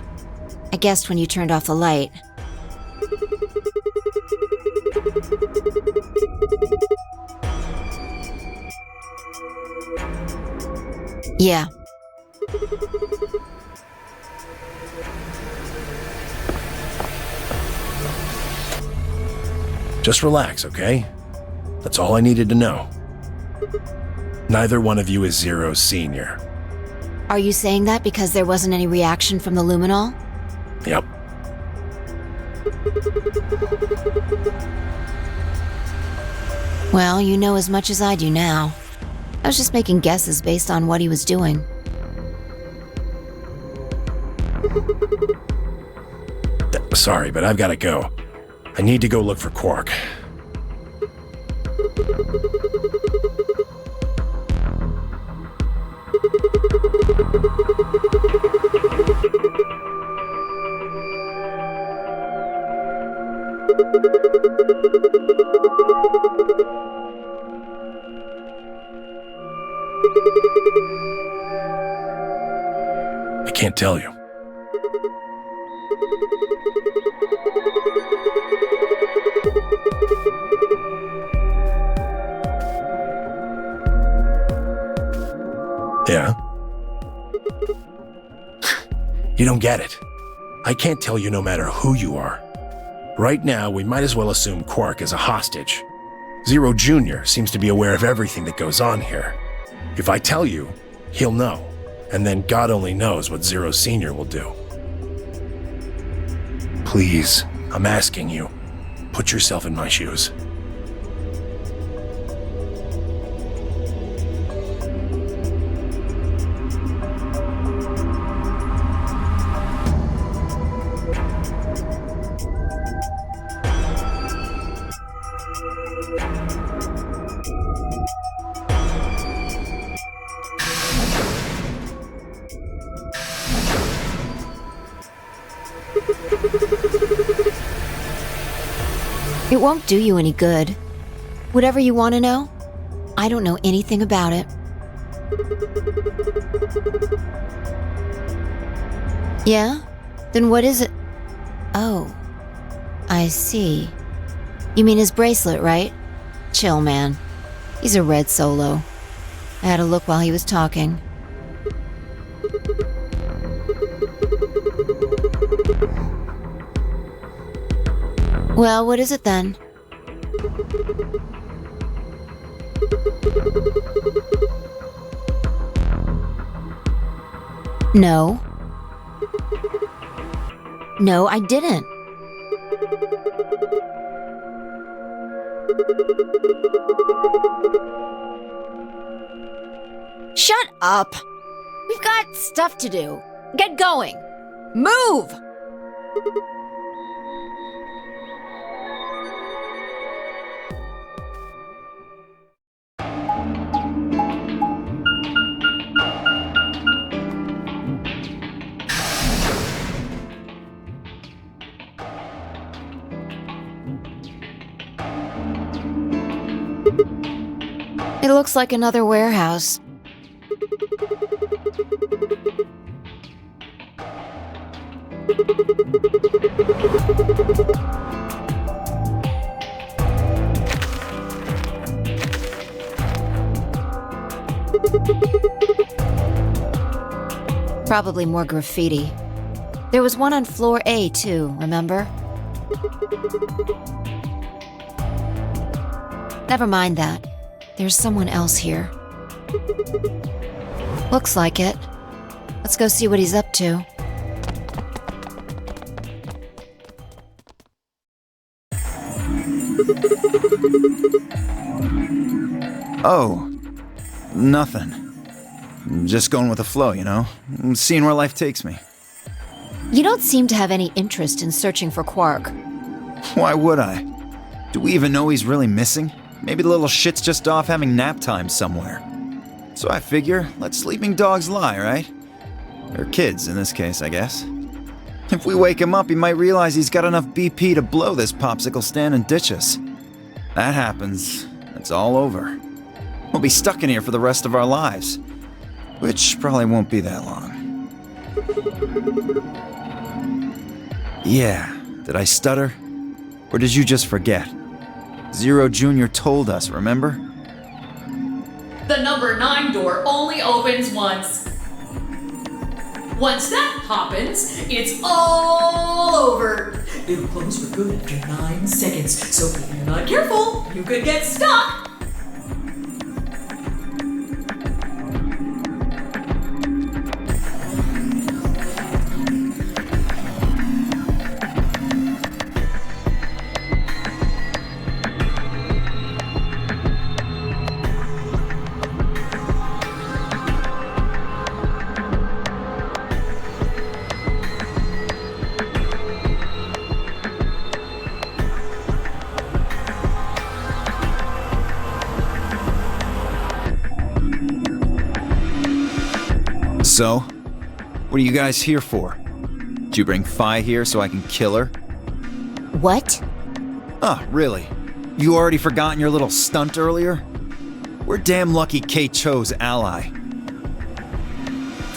I guessed when you turned off the light. Yeah. Just relax, okay? That's all I needed to know. Neither one of you is Zero's senior. Are you saying that because there wasn't any reaction from the luminol? Yep. Well, you know as much as I do now. I was just making guesses based on what he was doing. Sorry, but I've got to go. I need to go look for Quark. I can't tell you. Yeah? You don't get it. I can't tell you no matter who you are. Right now, we might as well assume Quark is a hostage. Zero Jr. seems to be aware of everything that goes on here. If I tell you, he'll know, and then God only knows what Zero Sr. will do. Please, I'm asking you, put yourself in my shoes. It won't do you any good. Whatever you want to know, I don't know anything about it. Yeah? Then what is it? Oh, I see. You mean his bracelet, right? Chill, man. He's a red solo. I had a look while he was talking. Well, what is it then? No. No, I didn't. Shut up! We've got stuff to do. Get going! Move! It looks like another warehouse. Probably more graffiti. There was one on floor A too, remember? Never mind that. There's someone else here. Looks like it. Let's go see what he's up to. Oh, nothing. Just going with the flow, you know? Seeing where life takes me. You don't seem to have any interest in searching for Quark. Why would I? Do we even know he's really missing? Maybe the little shit's just off having nap time somewhere. So I figure, let sleeping dogs lie, right? Or kids, in this case, I guess. If we wake him up, he might realize he's got enough BP to blow this popsicle stand and ditch us. That happens, it's all over. We'll be stuck in here for the rest of our lives. Which probably won't be that long. Yeah, did I stutter? Or did you just forget? Zero Jr. told us, remember? The number 9 door only opens once. Once that happens, it's all over. It'll close for good after 9 seconds, so if you're not careful, you could get stuck. So, what are you guys here for? Did you bring Fi here so I can kill her? What? Oh, really? You already forgotten your little stunt earlier? We're damn lucky Kate chose ally.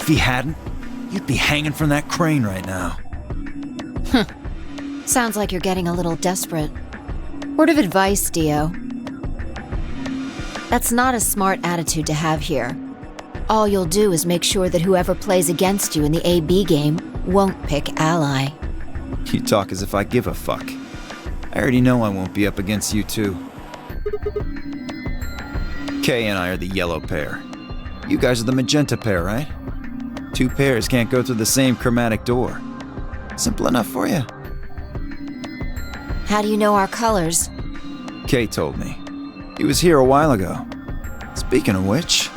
If he hadn't, you'd be hanging from that crane right now. Sounds like you're getting a little desperate. Word of advice, Dio. That's not a smart attitude to have here. All you'll do is make sure that whoever plays against you in the AB game won't pick Ally. You talk as if I give a fuck. I already know I won't be up against you two. Kay and I are the yellow pair. You guys are the magenta pair, right? Two pairs can't go through the same chromatic door. Simple enough for you? How do you know our colors? Kay told me. He was here a while ago. Speaking of which,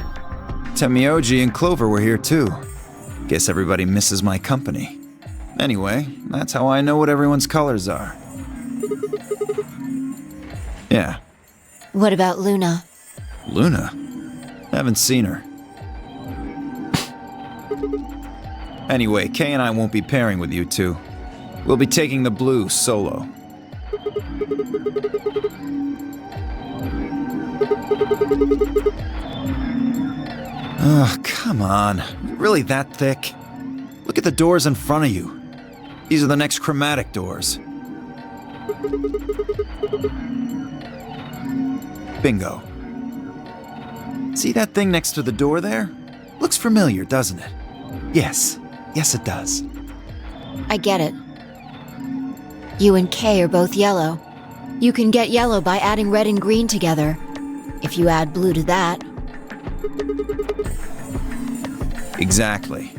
Temioji and Clover were here too. Guess everybody misses my company. Anyway, that's how I know what everyone's colors are. Yeah. What about Luna? Luna? Haven't seen her. Anyway, Kay and I won't be pairing with you two. We'll be taking the blue solo. Oh, come on. Really that thick? Look at the doors in front of you. These are the next chromatic doors. Bingo. See that thing next to the door there? Looks familiar, doesn't it? Yes. Yes, it does. I get it. You and Kay are both yellow. You can get yellow by adding red and green together. If you add blue to that. Exactly.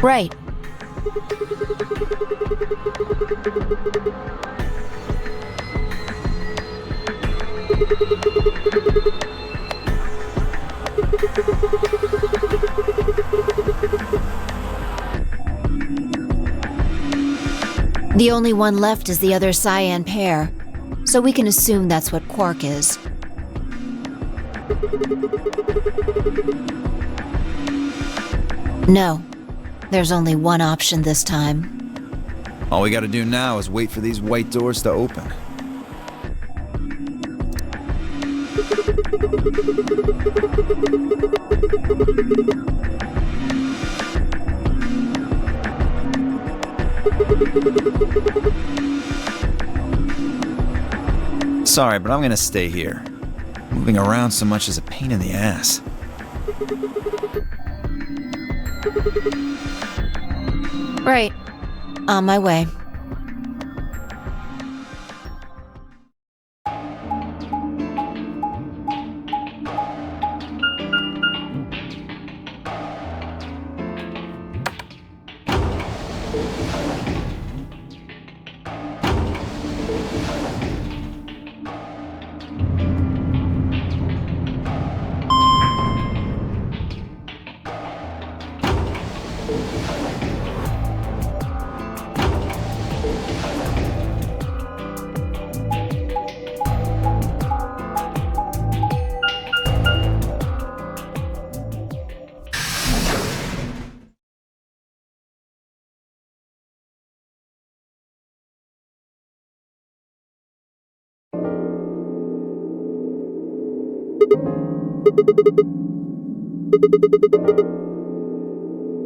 Right. The only one left is the other cyan pair, so we can assume that's what Quark is. No, there's only one option this time. All we gotta do now is wait for these white doors to open. Sorry, but I'm gonna stay here. Moving around so much is a pain in the ass. Right. On my way.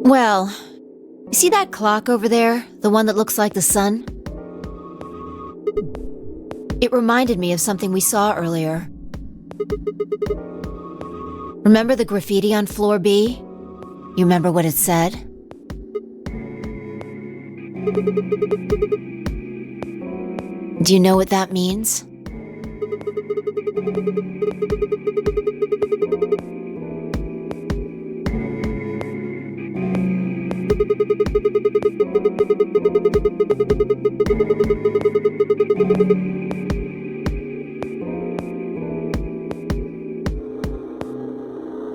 Well, you see that clock over there? The one that looks like the sun? It reminded me of something we saw earlier. Remember the graffiti on floor B? You remember what it said? Do you know what that means?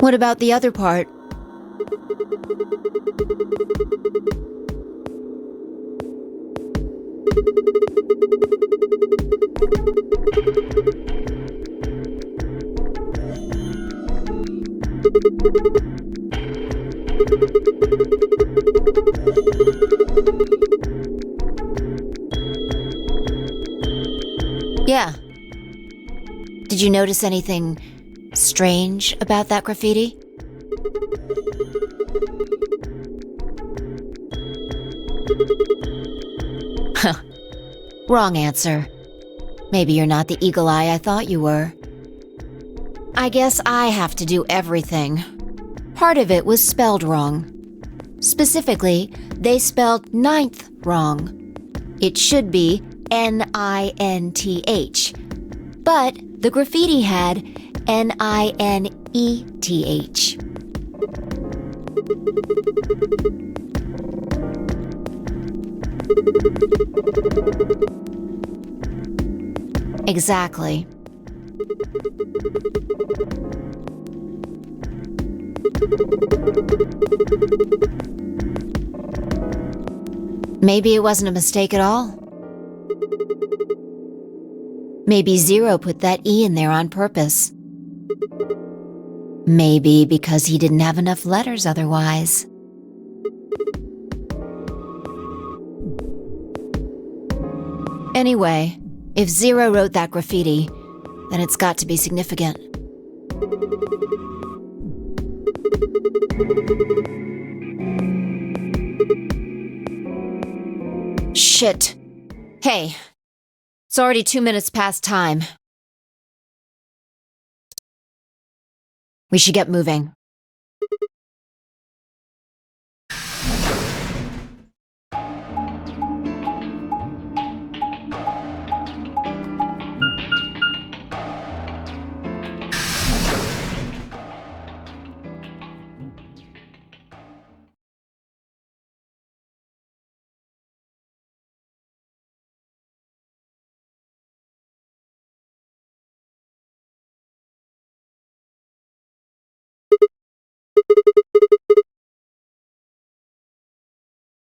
What about the other part? Yeah. Did you notice anything strange about that graffiti? Wrong answer. Maybe you're not the eagle eye I thought you were. I guess I have to do everything. Part of it was spelled wrong. Specifically, they spelled ninth wrong. It should be N-I-N-T-H. But the graffiti had N-I-N-E-T-H. Exactly. Maybe it wasn't a mistake at all. Maybe Zero put that E in there on purpose. Maybe because he didn't have enough letters otherwise. Anyway, if Zero wrote that graffiti, then it's got to be significant. Shit. Hey, it's already 2 minutes past time. We should get moving.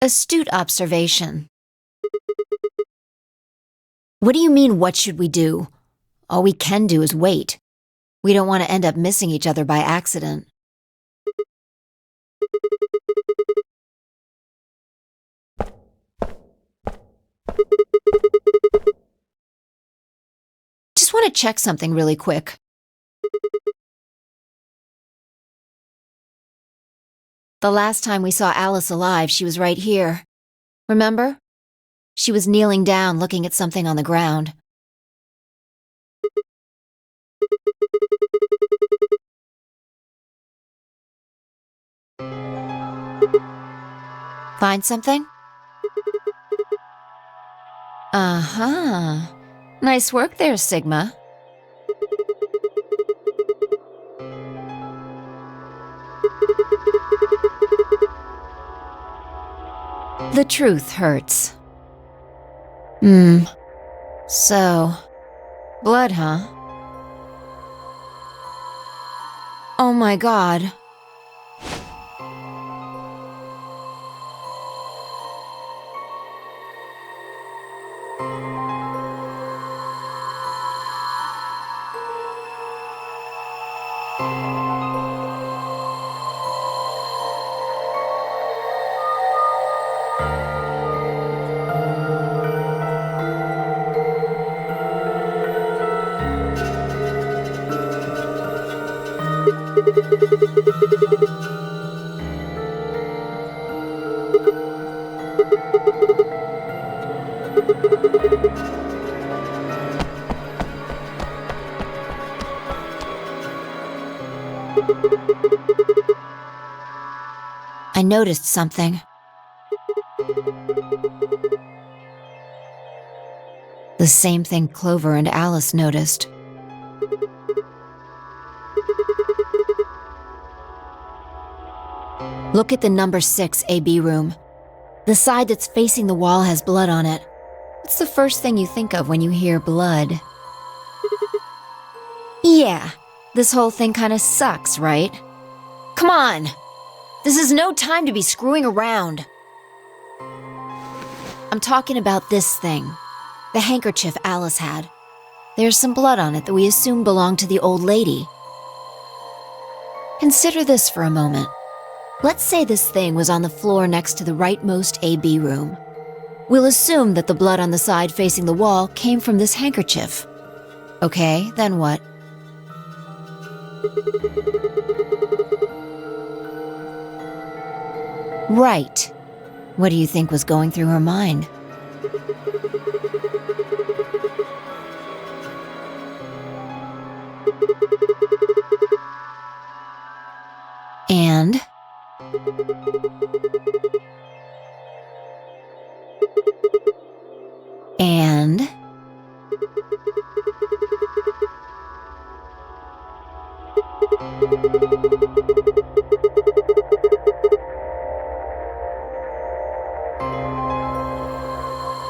Astute observation. What do you mean, what should we do? All we can do is wait. We don't want to end up missing each other by accident. Just want to check something really quick. The last time we saw Alice alive, she was right here. Remember? She was kneeling down, looking at something on the ground. Find something? Uh-huh. Nice work there, Sigma. The truth hurts. So, blood, huh? Oh my God. I noticed something. The same thing Clover and Alice noticed. Look at the number 6 AB room. The side that's facing the wall has blood on it. What's the first thing you think of when you hear blood? Yeah, this whole thing kinda sucks, right? Come on! This is no time to be screwing around. I'm talking about this thing. The handkerchief Alice had. There's some blood on it that we assume belonged to the old lady. Consider this for a moment. Let's say this thing was on the floor next to the rightmost AB room. We'll assume that the blood on the side facing the wall came from this handkerchief. Okay, then what? Right. What do you think was going through her mind? And and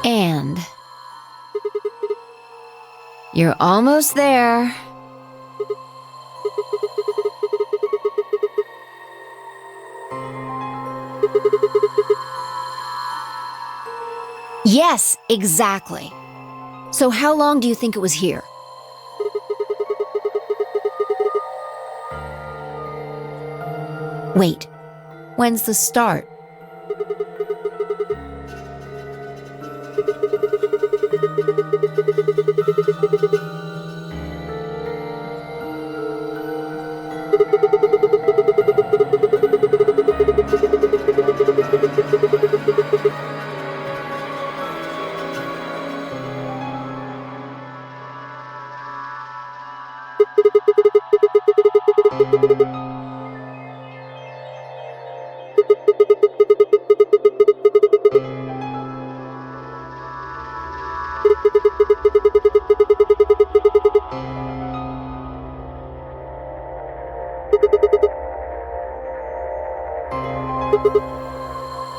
and you're almost there. Yes, exactly. So how long do you think it was here? Wait, when's the start?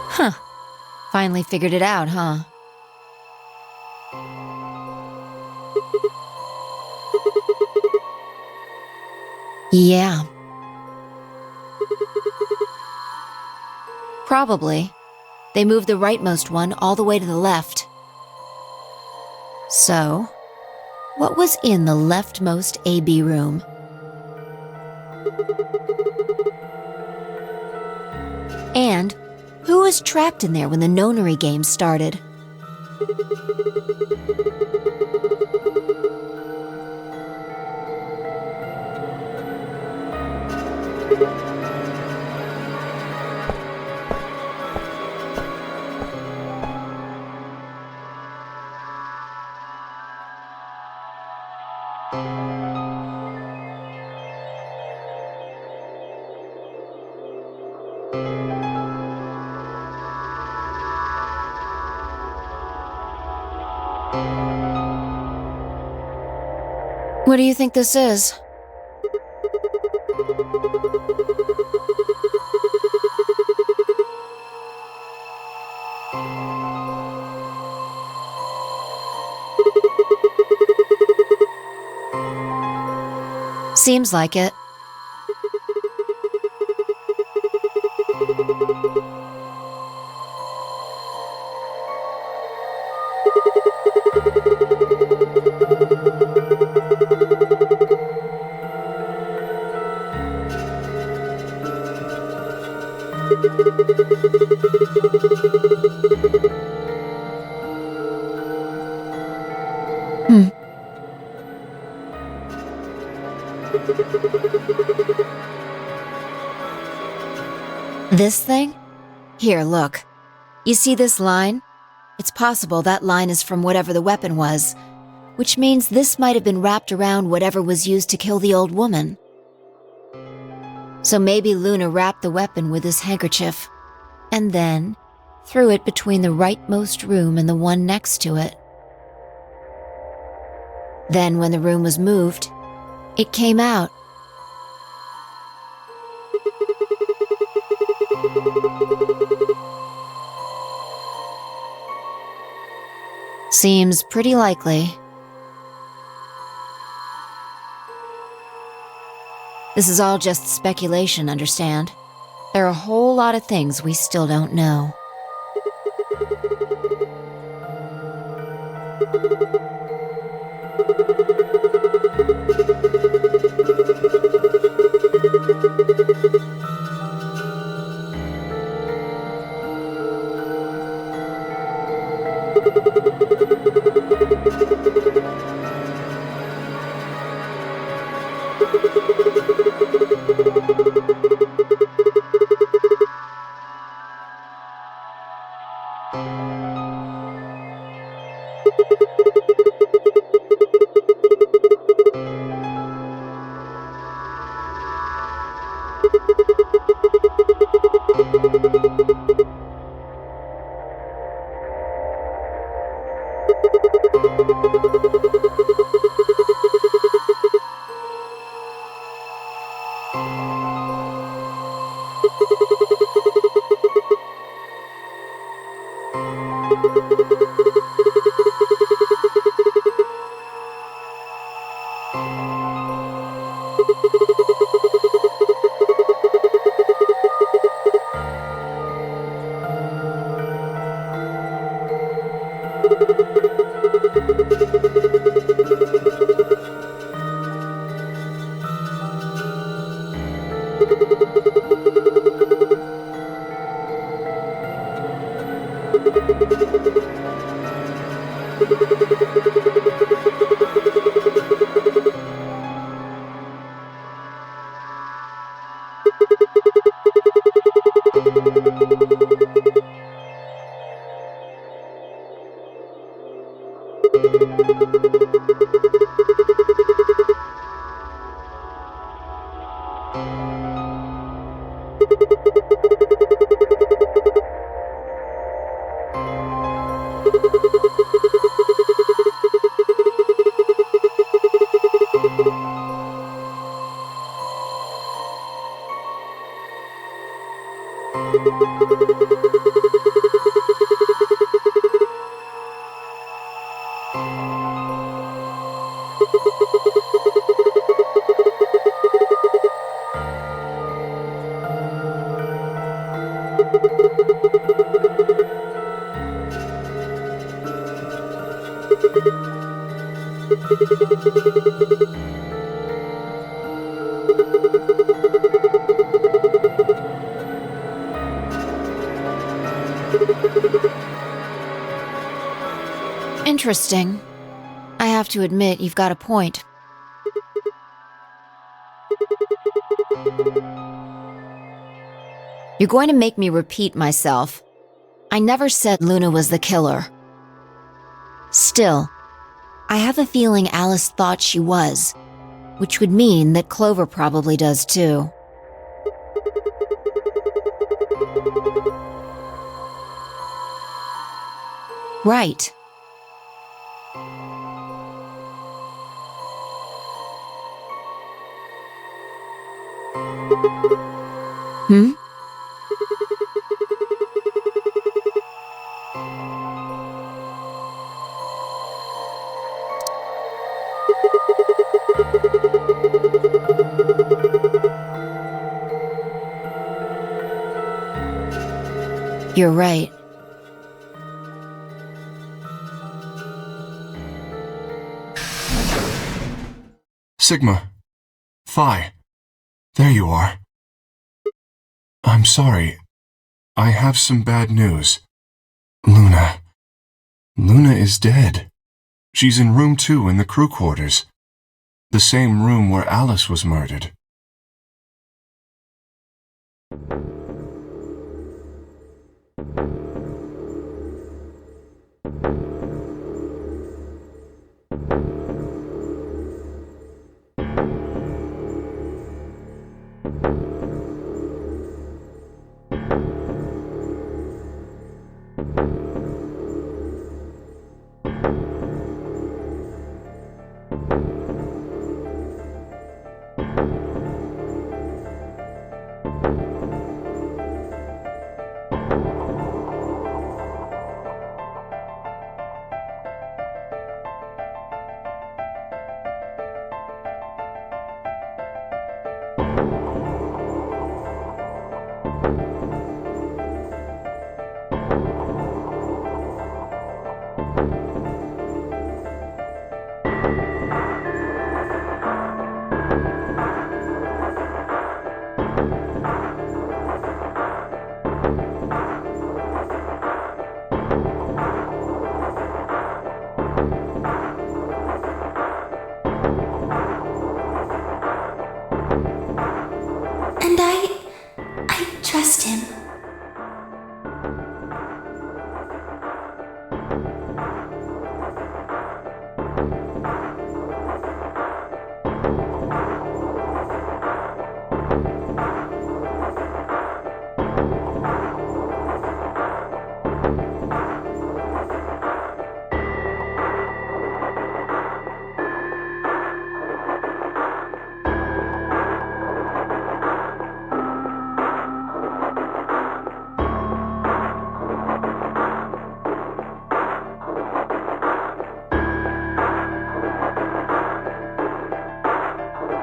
Huh. Finally figured it out, huh? Yeah. Probably. They moved the rightmost one all the way to the left. So, what was in the leftmost AB room? And who was trapped in there when the nonary game started? What do you think this is? Seems like it. This thing? Here, look. You see this line? It's possible that line is from whatever the weapon was, which means this might have been wrapped around whatever was used to kill the old woman. So maybe Luna wrapped the weapon with this handkerchief, and then threw it between the rightmost room and the one next to it. Then when the room was moved, it came out. Seems pretty likely. This is all just speculation, understand? There are a whole lot of things we still don't know. Interesting. I have to admit, you've got a point. You're going to make me repeat myself. I never said Luna was the killer. Still, I have a feeling Alice thought she was, which would mean that Clover probably does too. Right. Hmm? You're right. Sigma. Phi. There you are. I'm sorry. I have some bad news. Luna. Luna is dead. She's in room 2 in the crew quarters. The same room where Alice was murdered.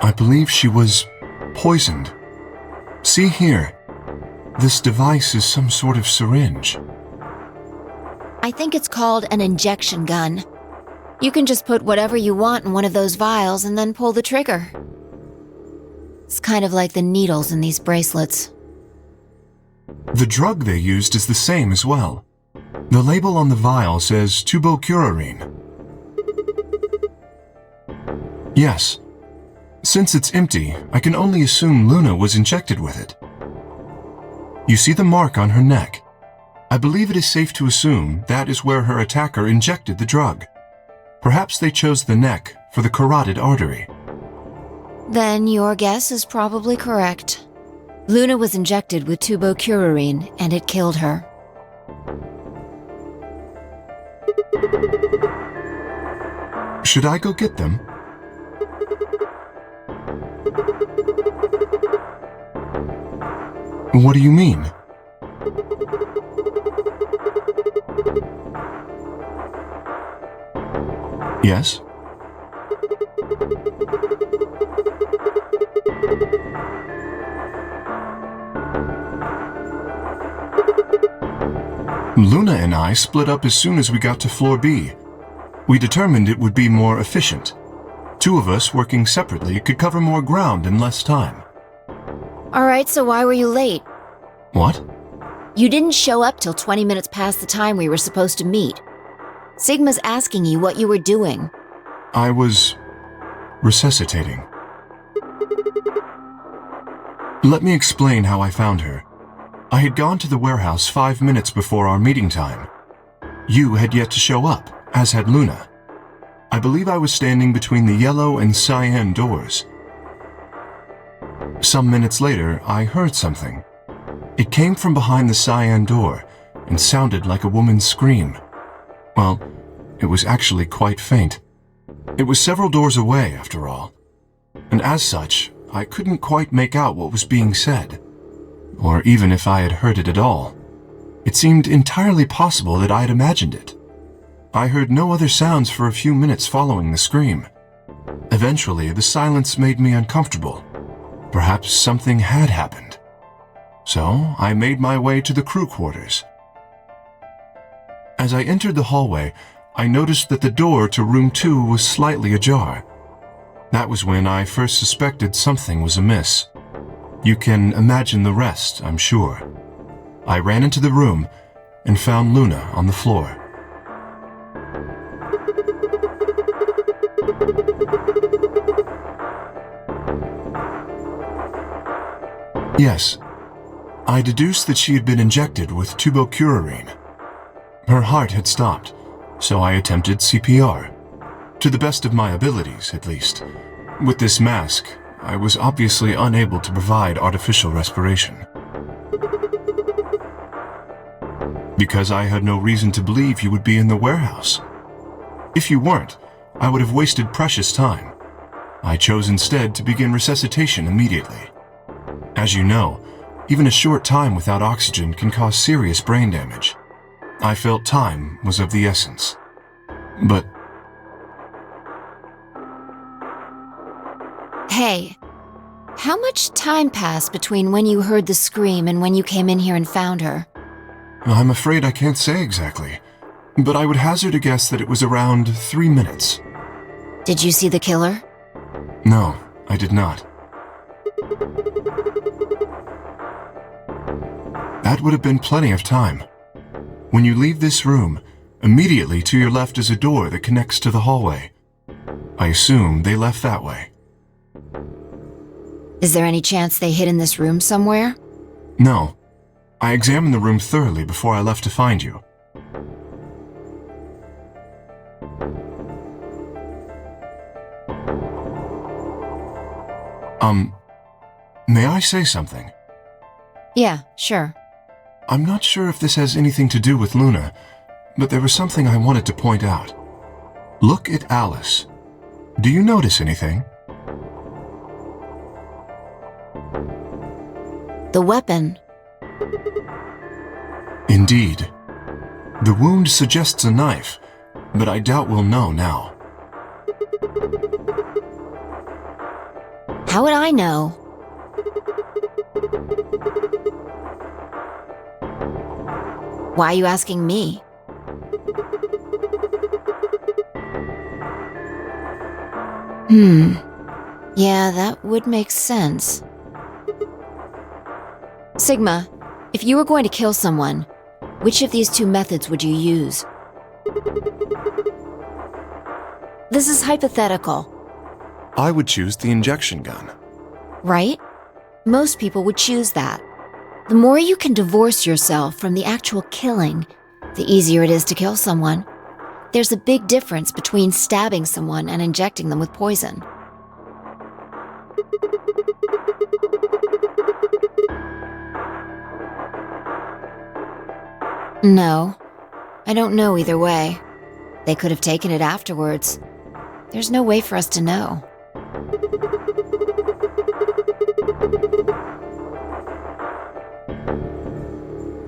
I believe she was poisoned. See here. This device is some sort of syringe. I think it's called an injection gun. You can just put whatever you want in one of those vials and then pull the trigger. It's kind of like the needles in these bracelets. The drug they used is the same as well. The label on the vial says tubocurarine. Yes. Since it's empty, I can only assume Luna was injected with it. You see the mark on her neck. I believe it is safe to assume that is where her attacker injected the drug. Perhaps they chose the neck for the carotid artery. Then your guess is probably correct. Luna was injected with tubocurarine, and it killed her. Should I go get them? What do you mean? Yes? Luna and I split up as soon as we got to floor B. We determined it would be more efficient. Two of us working separately could cover more ground in less time. Alright, so why were you late? What? You didn't show up till 20 minutes past the time we were supposed to meet. Sigma's asking you what you were doing. I was resuscitating. Let me explain how I found her. I had gone to the warehouse 5 minutes before our meeting time. You had yet to show up, as had Luna. I believe I was standing between the yellow and cyan doors. Some minutes later, I heard something. It came from behind the cyan door and sounded like a woman's scream. Well, it was actually quite faint. It was several doors away, after all. And as such, I couldn't quite make out what was being said, or even if I had heard it at all. It seemed entirely possible that I had imagined it. I heard no other sounds for a few minutes following the scream. Eventually, the silence made me uncomfortable. Perhaps something had happened. So, I made my way to the crew quarters. As I entered the hallway, I noticed that the door to room 2 was slightly ajar. That was when I first suspected something was amiss. You can imagine the rest, I'm sure. I ran into the room and found Luna on the floor. Yes, I deduced that she had been injected with tubocurarine. Her heart had stopped, so I attempted CPR. To the best of my abilities, at least. With this mask, I was obviously unable to provide artificial respiration. Because I had no reason to believe you would be in the warehouse. If you weren't, I would have wasted precious time. I chose instead to begin resuscitation immediately. As you know, even a short time without oxygen can cause serious brain damage. I felt time was of the essence. But... Hey, how much time passed between when you heard the scream and when you came in here and found her? I'm afraid I can't say exactly, but I would hazard a guess that it was around 3 minutes. Did you see the killer? No, I did not. That would have been plenty of time. When you leave this room, immediately to your left is a door that connects to the hallway. I assume they left that way. Is there any chance they hid in this room somewhere? No. I examined the room thoroughly before I left to find you. May I say something? Yeah, sure. I'm not sure if this has anything to do with Luna, but there was something I wanted to point out. Look at Alice. Do you notice anything? The weapon. Indeed. The wound suggests a knife, but I doubt we'll know now. How would I know? Why are you asking me? Yeah, that would make sense. Sigma, if you were going to kill someone, which of these two methods would you use? This is hypothetical, I would choose the injection gun. right? Most people would choose that. The more you can divorce yourself from the actual killing, the easier it is to kill someone. There's a big difference between stabbing someone and injecting them with poison. No, I don't know either way. They could have taken it afterwards. There's no way for us to know.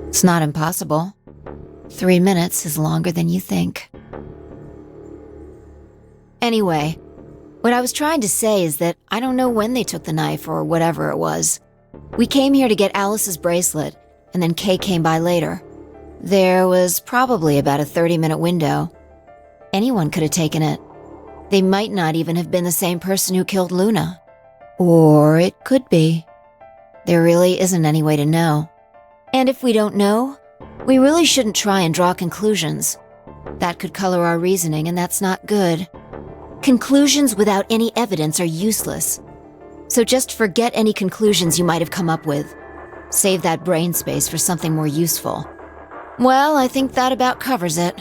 It's not impossible. 3 minutes is longer than you think. Anyway, what I was trying to say is that I don't know when they took the knife or whatever it was. We came here to get Alice's bracelet, and then Kay came by later. There was probably about a 30-minute window. Anyone could have taken it. They might not even have been the same person who killed Luna. Or it could be. There really isn't any way to know. And if we don't know, we really shouldn't try and draw conclusions. That could color our reasoning, and that's not good. Conclusions without any evidence are useless. So just forget any conclusions you might have come up with. Save that brain space for something more useful. Well, I think that about covers it.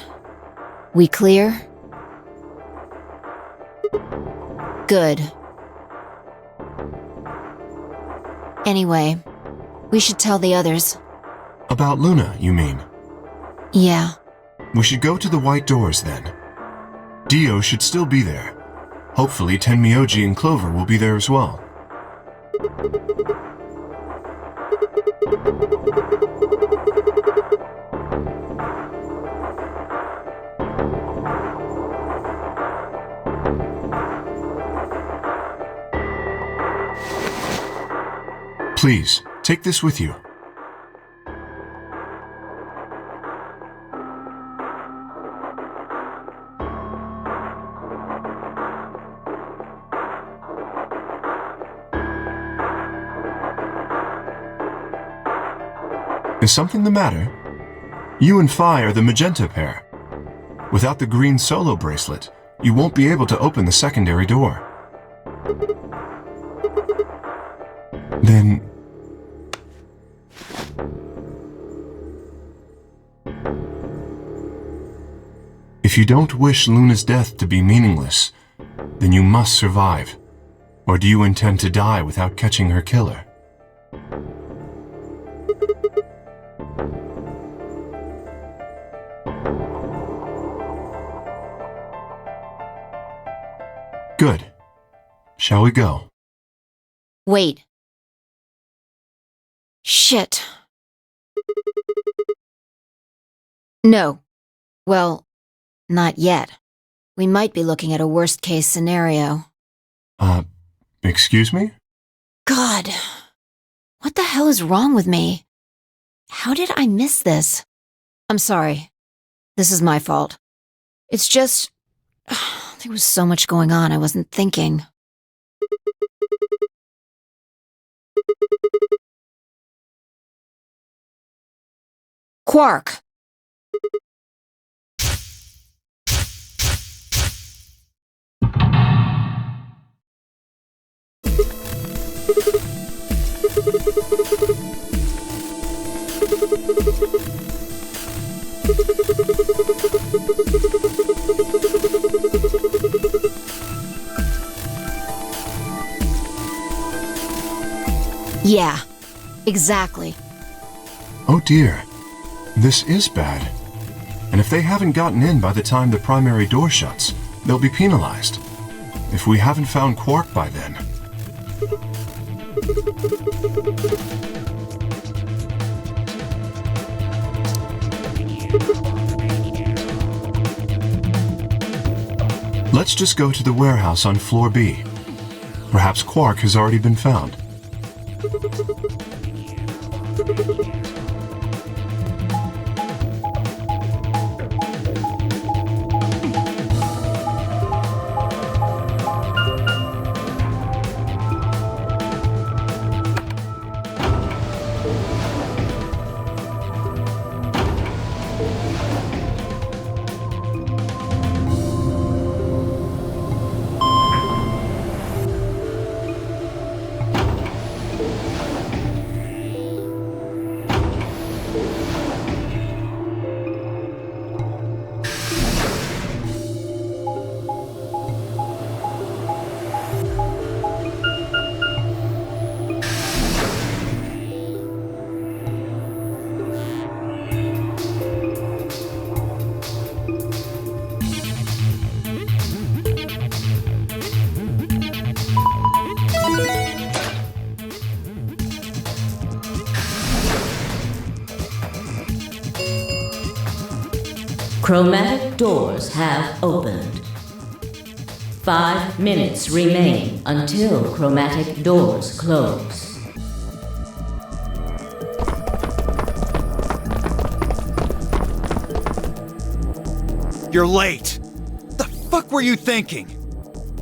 We clear? Good. Anyway, we should tell the others. About Luna, you mean? Yeah. We should go to the white doors then. Dio should still be there. Hopefully Tenmyoji and Clover will be there as well. Please, take this with you. Is something the matter? You and Phi are the magenta pair. Without the green solo bracelet, you won't be able to open the secondary door. Then... if you don't wish Luna's death to be meaningless, then you must survive. Or do you intend to die without catching her killer? Good. Shall we go? Wait. Shit. No. Well, not yet. We might be looking at a worst-case scenario. Excuse me? God. What the hell is wrong with me? How did I miss this? I'm sorry. This is my fault. It's just... there was so much going on I wasn't thinking. Quark! Yeah, exactly. Oh dear. This is bad. And if they haven't gotten in by the time the primary door shuts, they'll be penalized. If we haven't found Quark by then. Let's just go to the warehouse on floor B. Perhaps Quark has already been found. Chromatic doors have opened. 5 minutes remain until chromatic doors close. You're late. The fuck were you thinking?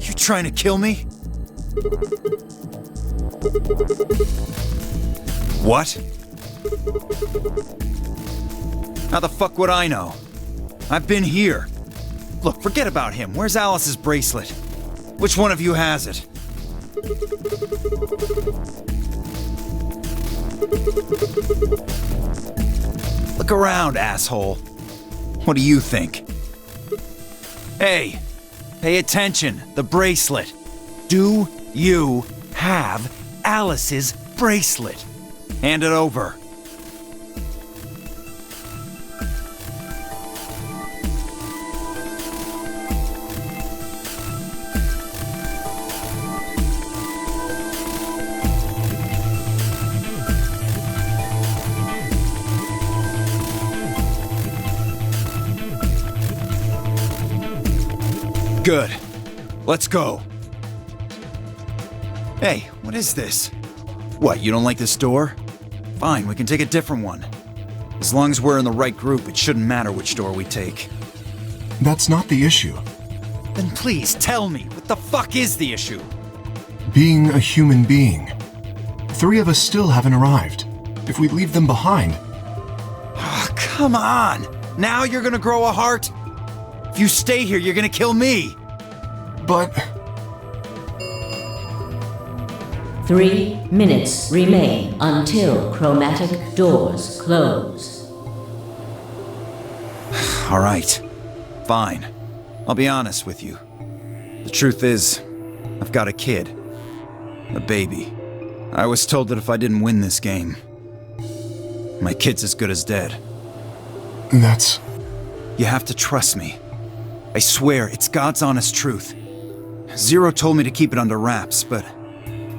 You trying to kill me? What? How the fuck would I know? I've been here. Look, forget about him. Where's Alice's bracelet? Which one of you has it? Look around, asshole. What do you think? Hey, pay attention. The bracelet. Do you have Alice's bracelet? Hand it over. Good. Let's go. Hey, what is this? What, you don't like this door? Fine, we can take a different one. As long as we're in the right group, it shouldn't matter which door we take. That's not the issue. Then please tell me, what the fuck is the issue? Being a human being. 3 of us still haven't arrived. If we leave them behind... Oh, come on! Now you're gonna grow a heart? If you stay here, you're gonna kill me! But... 3 minutes remain until chromatic doors close. All right. Fine. I'll be honest with you. The truth is, I've got a kid. A baby. I was told that if I didn't win this game, my kid's as good as dead. That's... You have to trust me. I swear, it's God's honest truth. Zero told me to keep it under wraps, but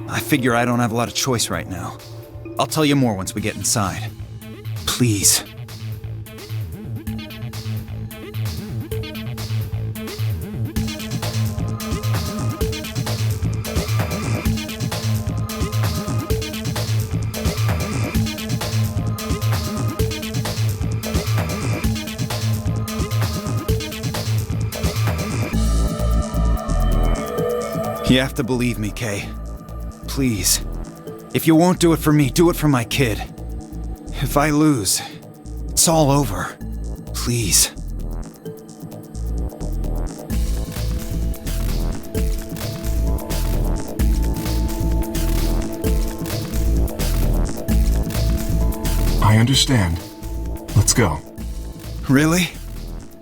I figure I don't have a lot of choice right now. I'll tell you more once we get inside. Please. You have to believe me, Kay. Please. If you won't do it for me, do it for my kid. If I lose, it's all over. Please. I understand. Let's go. Really?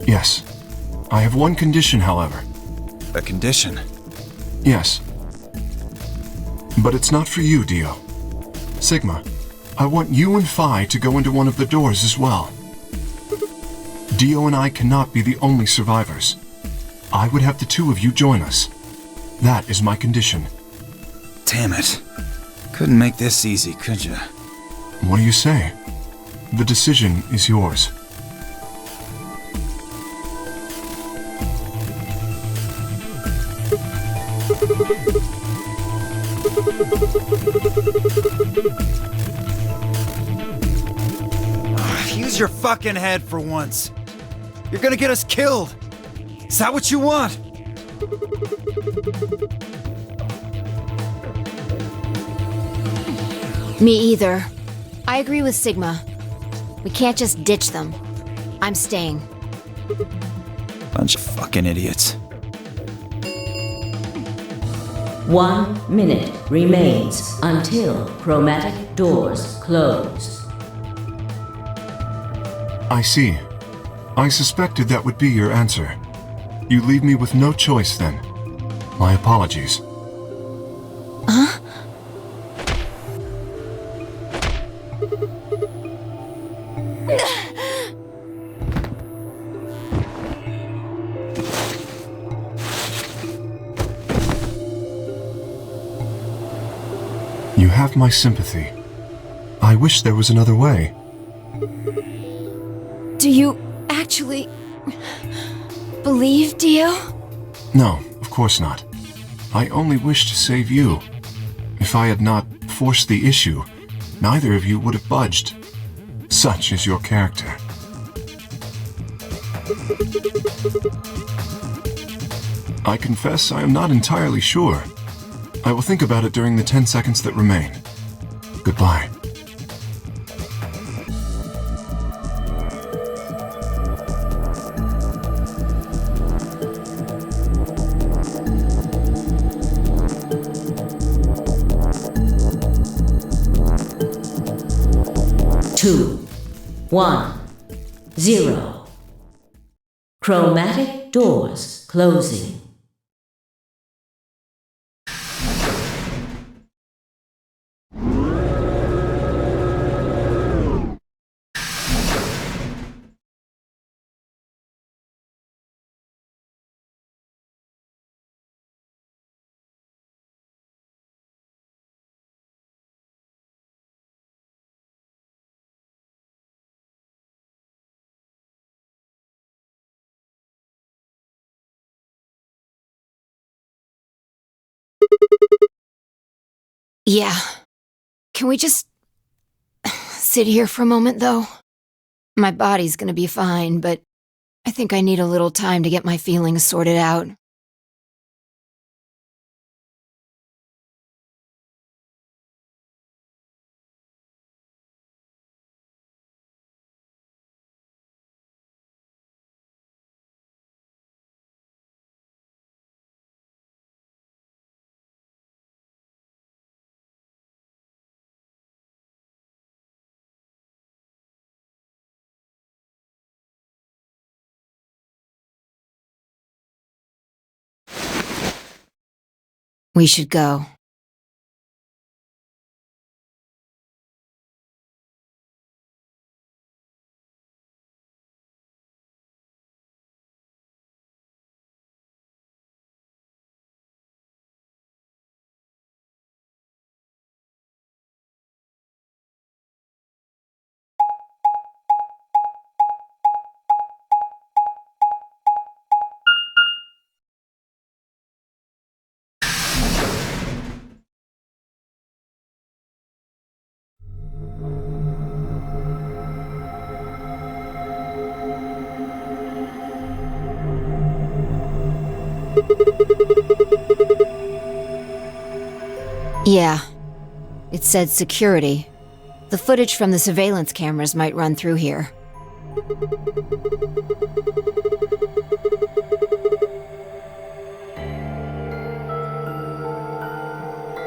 Yes. I have one condition, however. A condition? Yes. But it's not for you, Dio. Sigma, I want you and Phi to go into one of the doors as well. Dio and I cannot be the only survivors. I would have the 2 of you join us. That is my condition. Damn it. Couldn't make this easy, could you? What do you say? The decision is yours. Use your fucking head for once. You're gonna get us killed. Is that what you want? Me either. I agree with Sigma. We can't just ditch them. I'm staying. Bunch of fucking idiots. 1 minute remains until chromatic doors close. I see. I suspected that would be your answer. You leave me with no choice then. My apologies. Huh? You have my sympathy. I wish there was another way. Do you actually believe Dio? No, of course not. I only wish to save you. If I had not forced the issue, neither of you would have budged. Such is your character. I confess I am not entirely sure. I will think about it during the 10 seconds that remain. Goodbye. Two, 1, 0. Chromatic doors closing. Yeah. Can we just sit here for a moment, though? My body's gonna be fine, but I think I need a little time to get my feelings sorted out. We should go. Yeah. It said security. The footage from the surveillance cameras might run through here.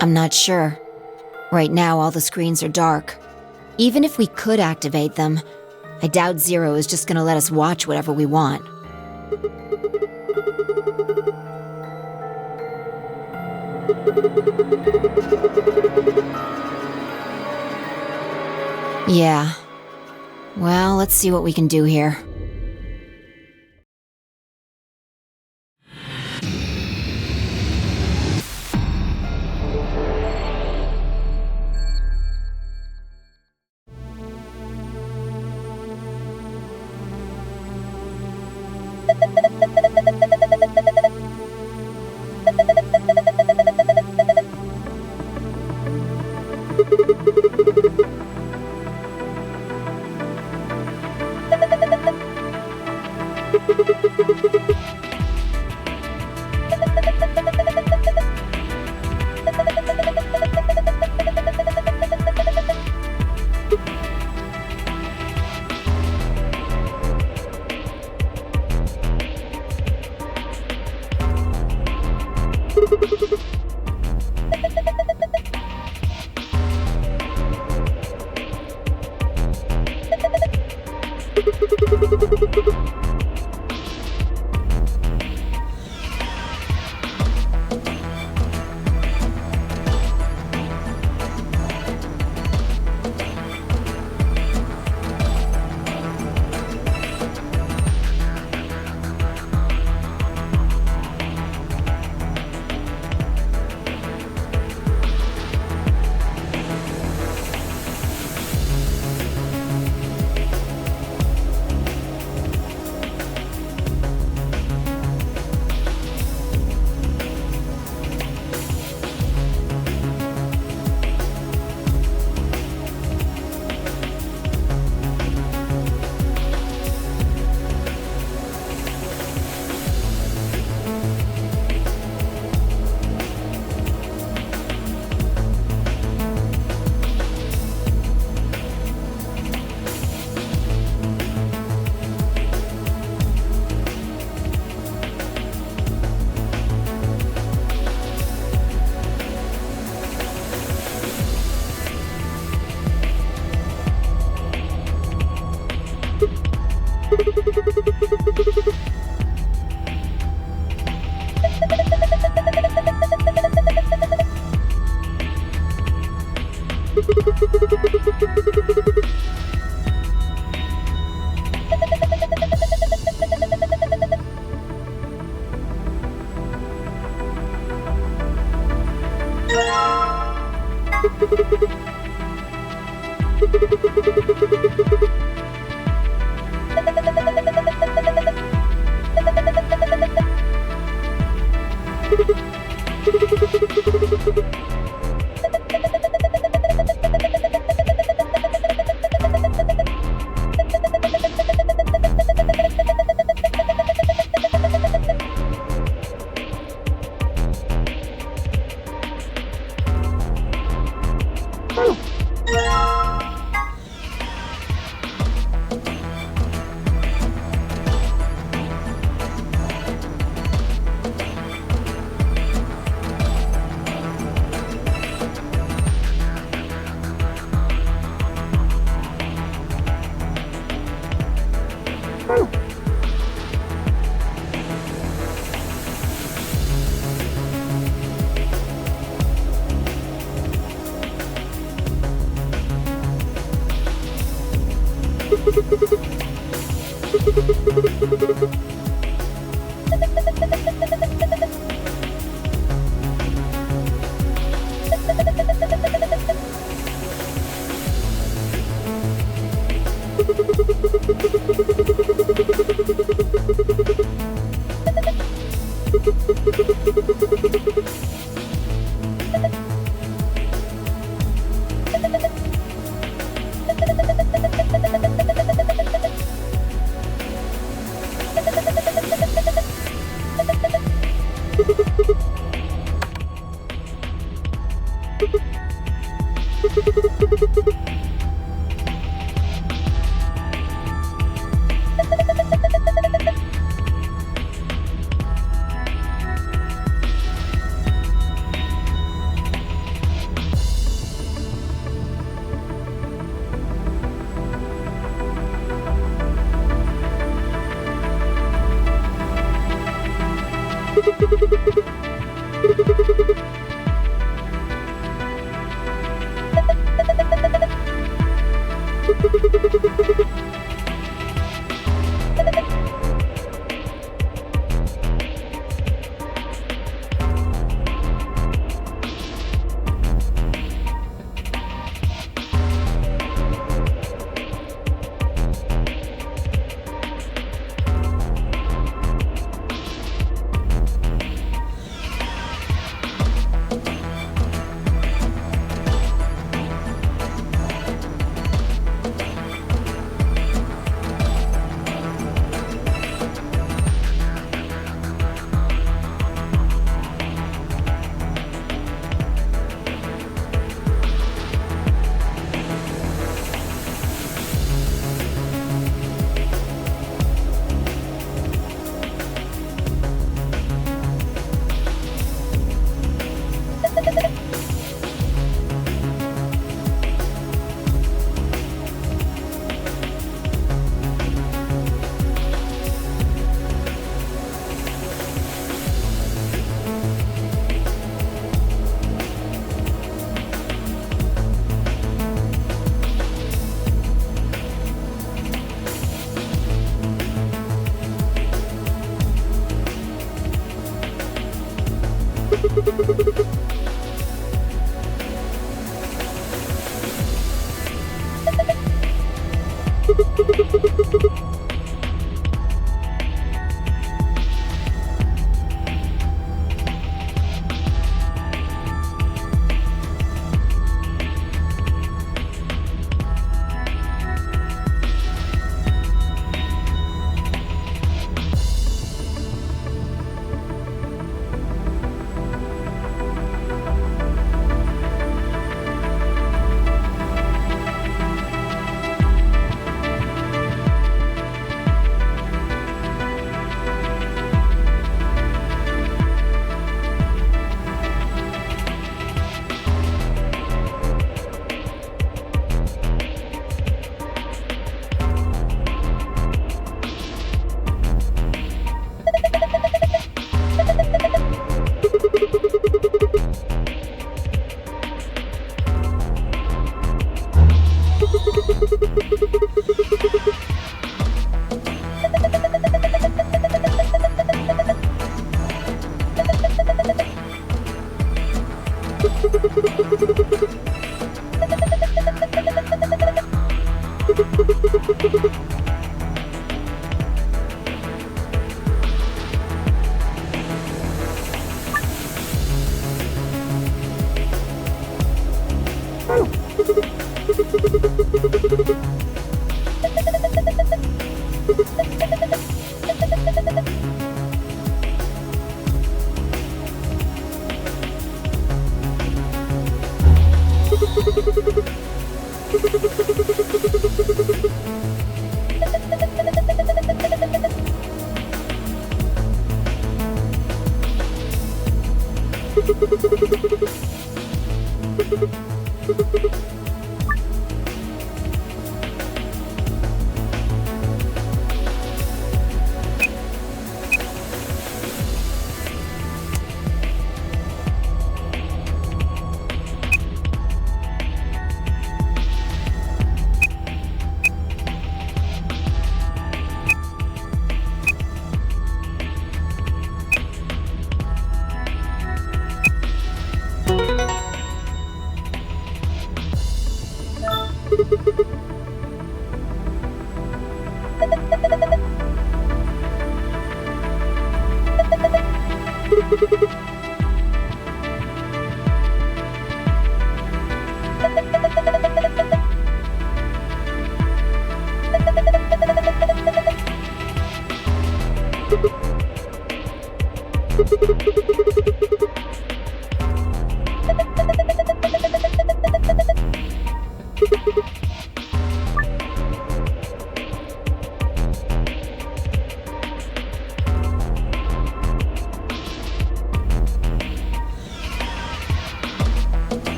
I'm not sure. Right now, all the screens are dark. Even if we could activate them, I doubt Zero is just gonna let us watch whatever we want. Yeah. Well, let's see what we can do here.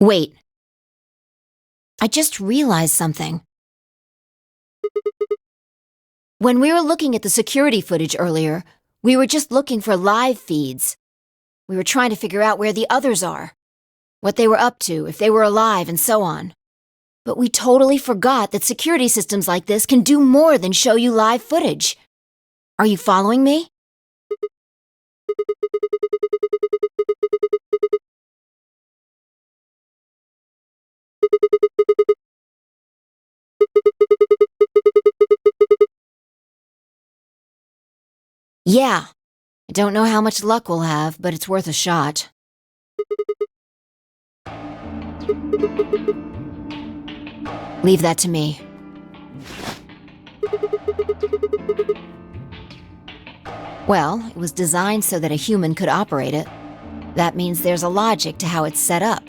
Wait. I just realized something. When we were looking at the security footage earlier, we were just looking for live feeds. We were trying to figure out where the others are, what they were up to, if they were alive, and so on. But we totally forgot that security systems like this can do more than show you live footage. Are you following me? Yeah. I don't know how much luck we'll have, but it's worth a shot. Leave that to me. Well, it was designed so that a human could operate it. That means there's a logic to how it's set up.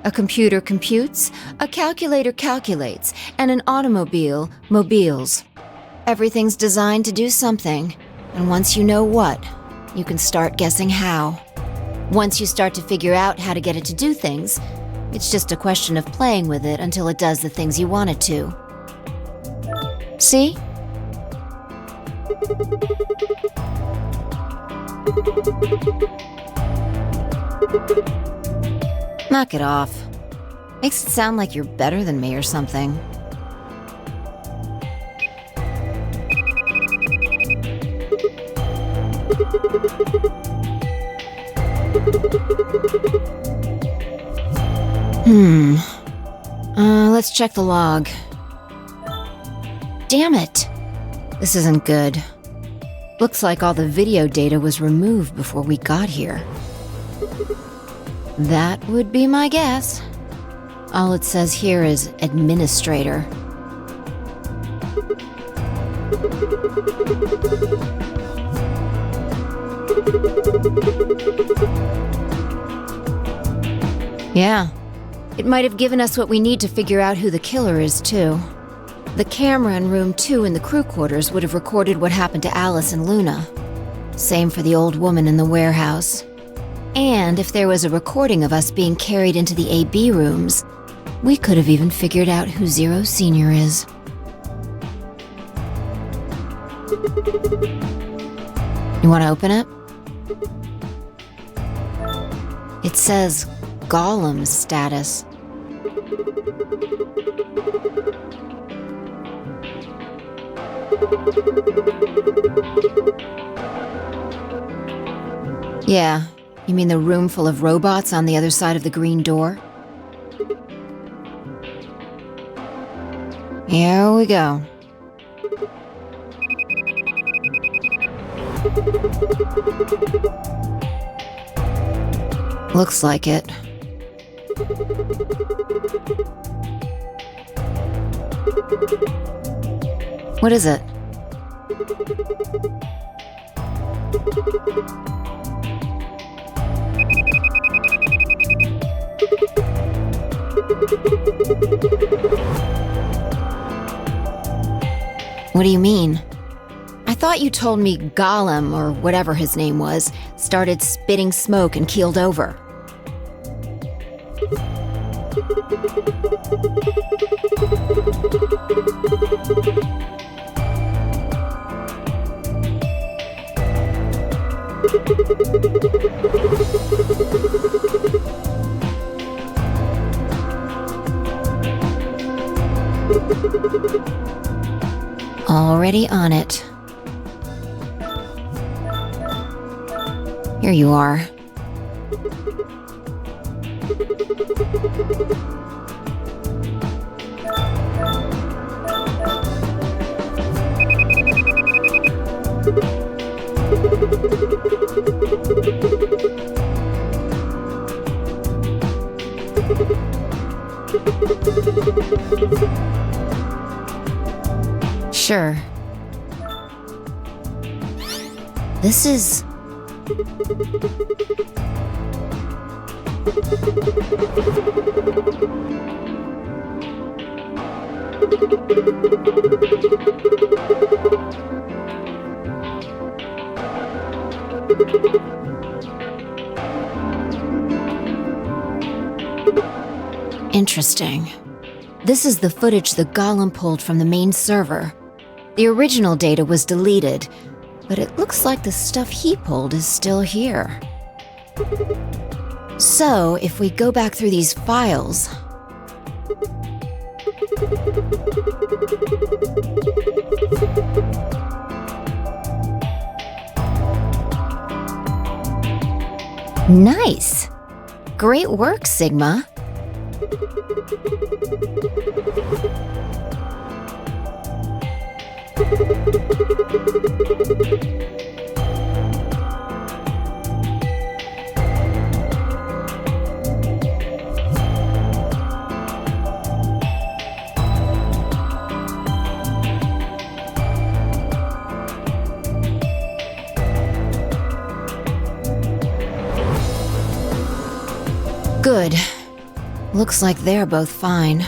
A computer computes, a calculator calculates, and an automobile mobiles. Everything's designed to do something, and once you know what, you can start guessing how. Once you start to figure out how to get it to do things, it's just a question of playing with it until it does the things you want it to. See? Knock it off. Makes it sound like you're better than me or something. Let's check the log. Damn it! This isn't good. Looks like all the video data was removed before we got here. That would be my guess. All it says here is administrator. Yeah. It might have given us what we need to figure out who the killer is, too. The camera in room 2 in the crew quarters would have recorded what happened to Alice and Luna. Same for the old woman in the warehouse. And if there was a recording of us being carried into the AB rooms, we could have even figured out who Zero Senior is. You want to open it? It says Gaulem's status. Yeah, you mean the room full of robots on the other side of the green door? Here we go. Looks like it. What is it? What do you mean? I thought you told me Gaulem, or whatever his name was, started spitting smoke and keeled over. Already on it. Here you are. Sure. This is... Interesting. This is the footage the Gaulem pulled from the main server. The original data was deleted, but it looks like the stuff he pulled is still here. So, if we go back through these files... Nice! Great work, Sigma. Good. Looks like they're both fine.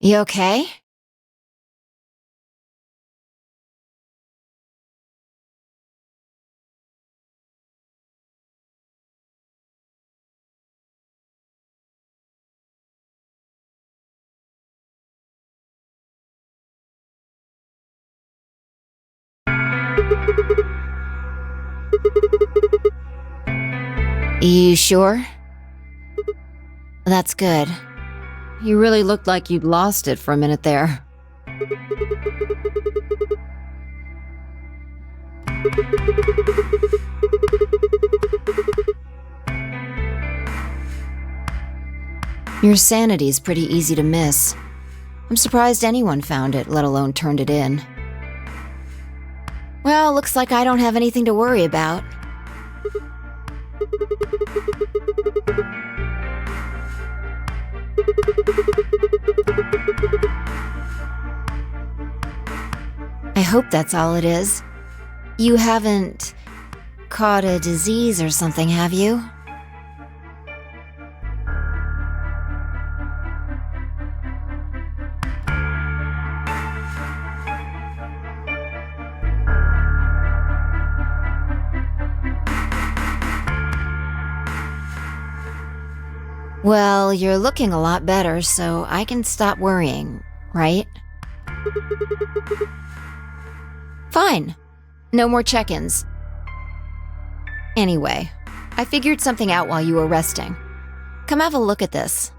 You okay? You sure? That's good. You really looked like you'd lost it for a minute there. Your sanity's pretty easy to miss. I'm surprised anyone found it, let alone turned it in. Well, looks like I don't have anything to worry about. I hope that's all it is. You haven't caught a disease or something, have you? Well, you're looking a lot better, so I can stop worrying, right? Fine. No more check-ins. Anyway, I figured something out while you were resting. Come have a look at this.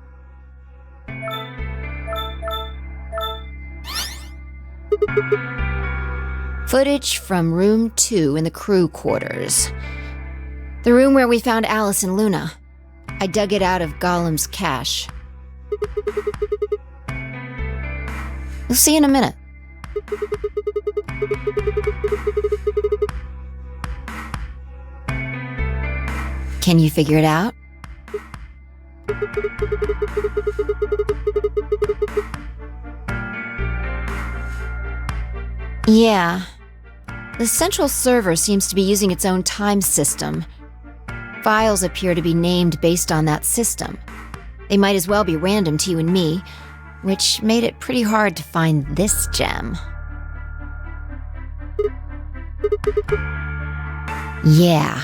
Footage from room 2 in the crew quarters. The room where we found Alice and Luna. I dug it out of Gaulem's cache. You'll see in a minute. Can you figure it out? Yeah. The central server seems to be using its own time system. Files appear to be named based on that system. They might as well be random to you and me, which made it pretty hard to find this gem. Yeah.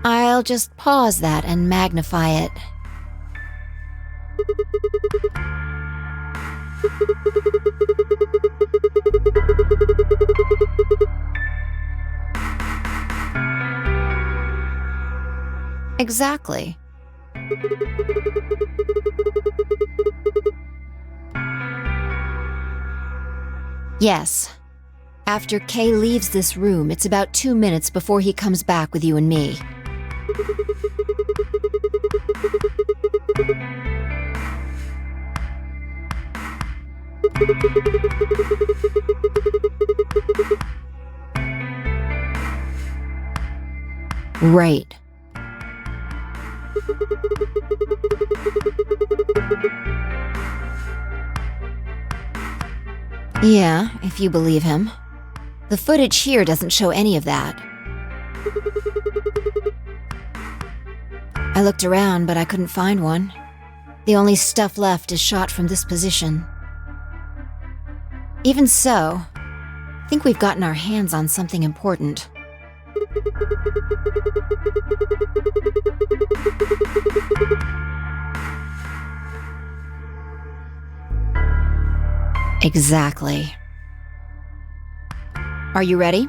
I'll just pause that and magnify it. Exactly. Yes. After Kay leaves this room, it's about 2 minutes before he comes back with you and me. Right. Yeah, if you believe him. The footage here doesn't show any of that. I looked around, but I couldn't find one. The only stuff left is shot from this position. Even so, I think we've gotten our hands on something important. Exactly. Are you ready?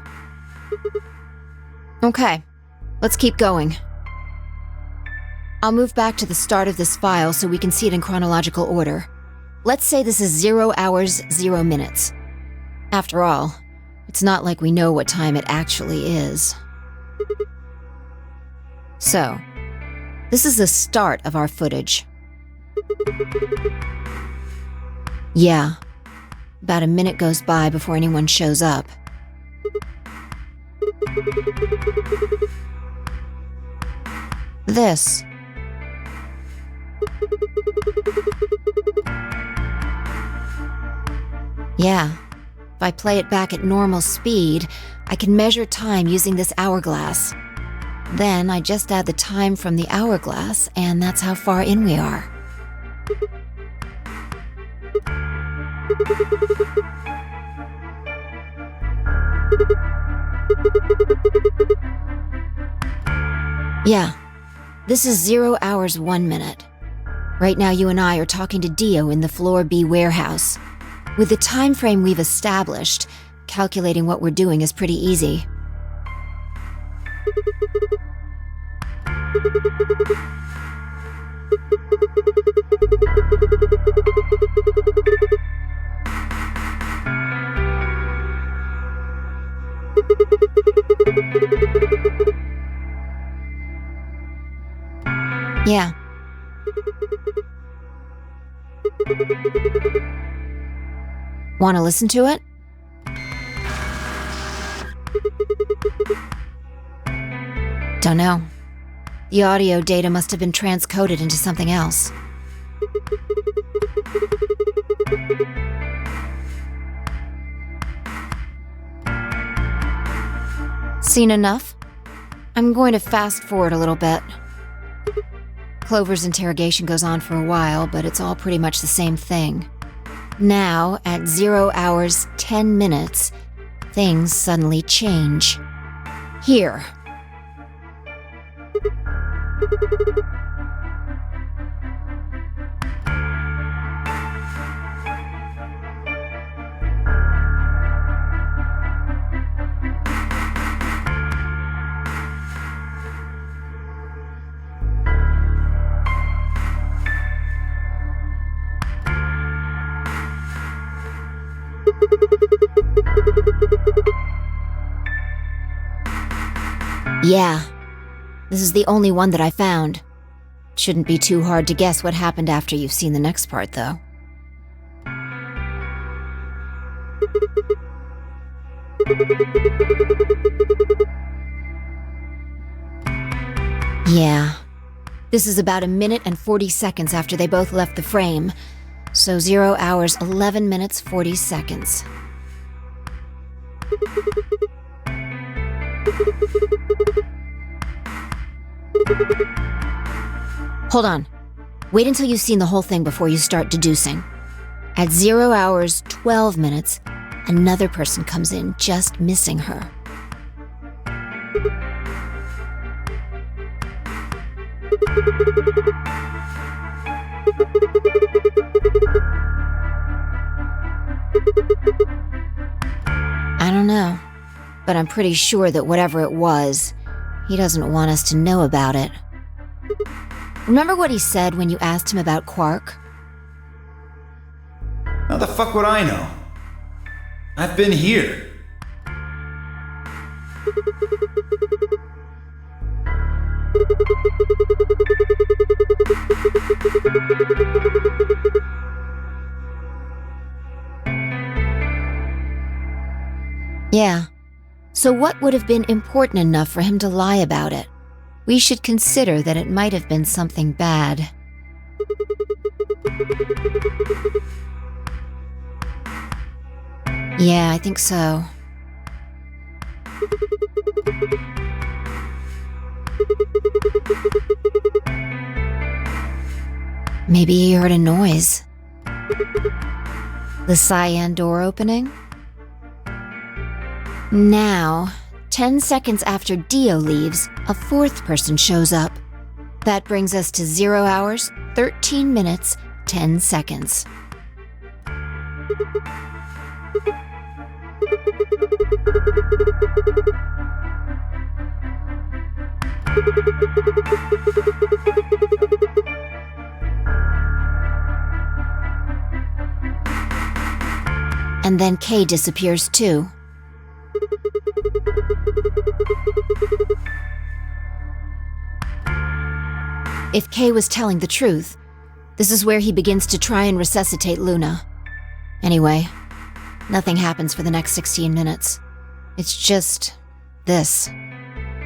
Okay, let's keep going. I'll move back to the start of this file so we can see it in chronological order. Let's say this is 0 hours, 0 minutes. After all, it's not like we know what time it actually is. So, this is the start of our footage. Yeah. About a minute goes by before anyone shows up. This. Yeah. If I play it back at normal speed, I can measure time using this hourglass. Then I just add the time from the hourglass, and that's how far in we are. Yeah, this is 0 hours, 1 minute. Right now you and I are talking to Dio in the Floor B warehouse. With the time frame we've established, calculating what we're doing is pretty easy. Yeah. Want to listen to it? Don't know. The audio data must have been transcoded into something else. Seen enough? I'm going to fast forward a little bit. Clover's interrogation goes on for a while, but it's all pretty much the same thing. Now, at 0 hours 10 minutes, things suddenly change. Here. Yeah, this is the only one that I found. Shouldn't be too hard to guess what happened after you've seen the next part, though. Yeah, this is about 1 minute and 40 seconds after they both left the frame, so 0 hours 11 minutes 40 seconds. Hold on. Wait until you've seen the whole thing before you start deducing. At 0 hours 12 minutes, another person comes in, just missing her. I don't know, but I'm pretty sure that whatever it was, he doesn't want us to know about it. Remember what he said when you asked him about Quark? How the fuck would I know? I've been here. Yeah. So what would have been important enough for him to lie about it? We should consider that it might have been something bad. Yeah, I think so. Maybe he heard a noise. The cyan door opening? Now, 10 seconds after Dio leaves, a fourth person shows up. That brings us to 0 hours, 13 minutes, 10 seconds. And then Kay disappears too. If Kay was telling the truth, this is where he begins to try and resuscitate Luna. Anyway, nothing happens for the next 16 minutes. It's just this.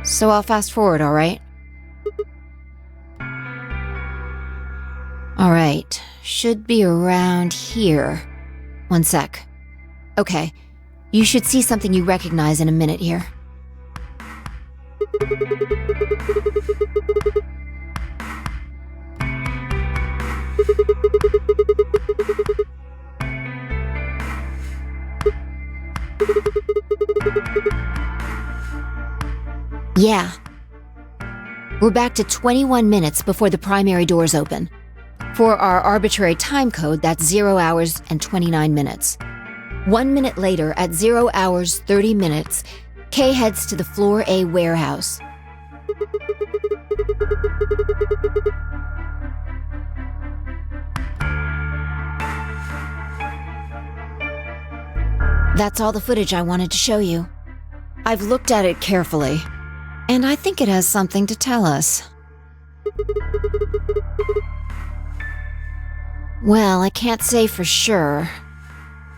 So I'll fast forward, alright? Alright, should be around here. One sec. Okay, you should see something you recognize in a minute here. Yeah. We're back to 21 minutes before the primary doors open. For our arbitrary time code, that's 0 hours and 29 minutes. 1 minute later, at 0 hours 30 minutes, Kay heads to the Floor A warehouse. That's all the footage I wanted to show you. I've looked at it carefully, and I think it has something to tell us. Well, I can't say for sure.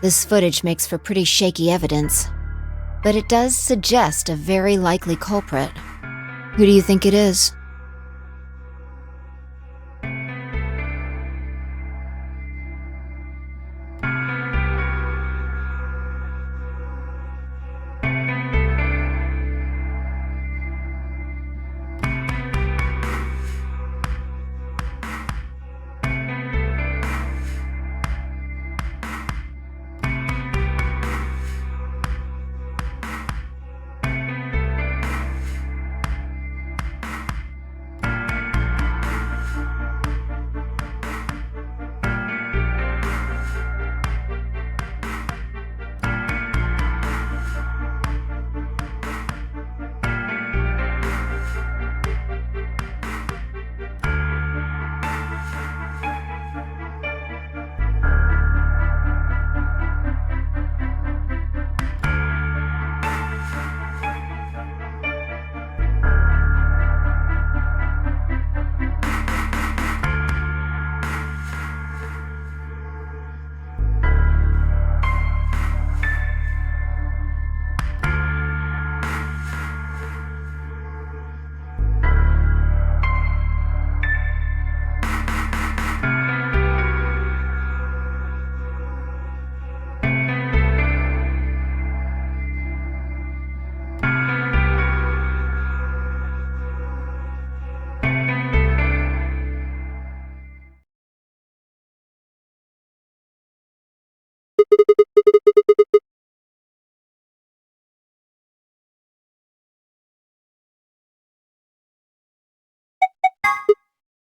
This footage makes for pretty shaky evidence, but it does suggest a very likely culprit. Who do you think it is?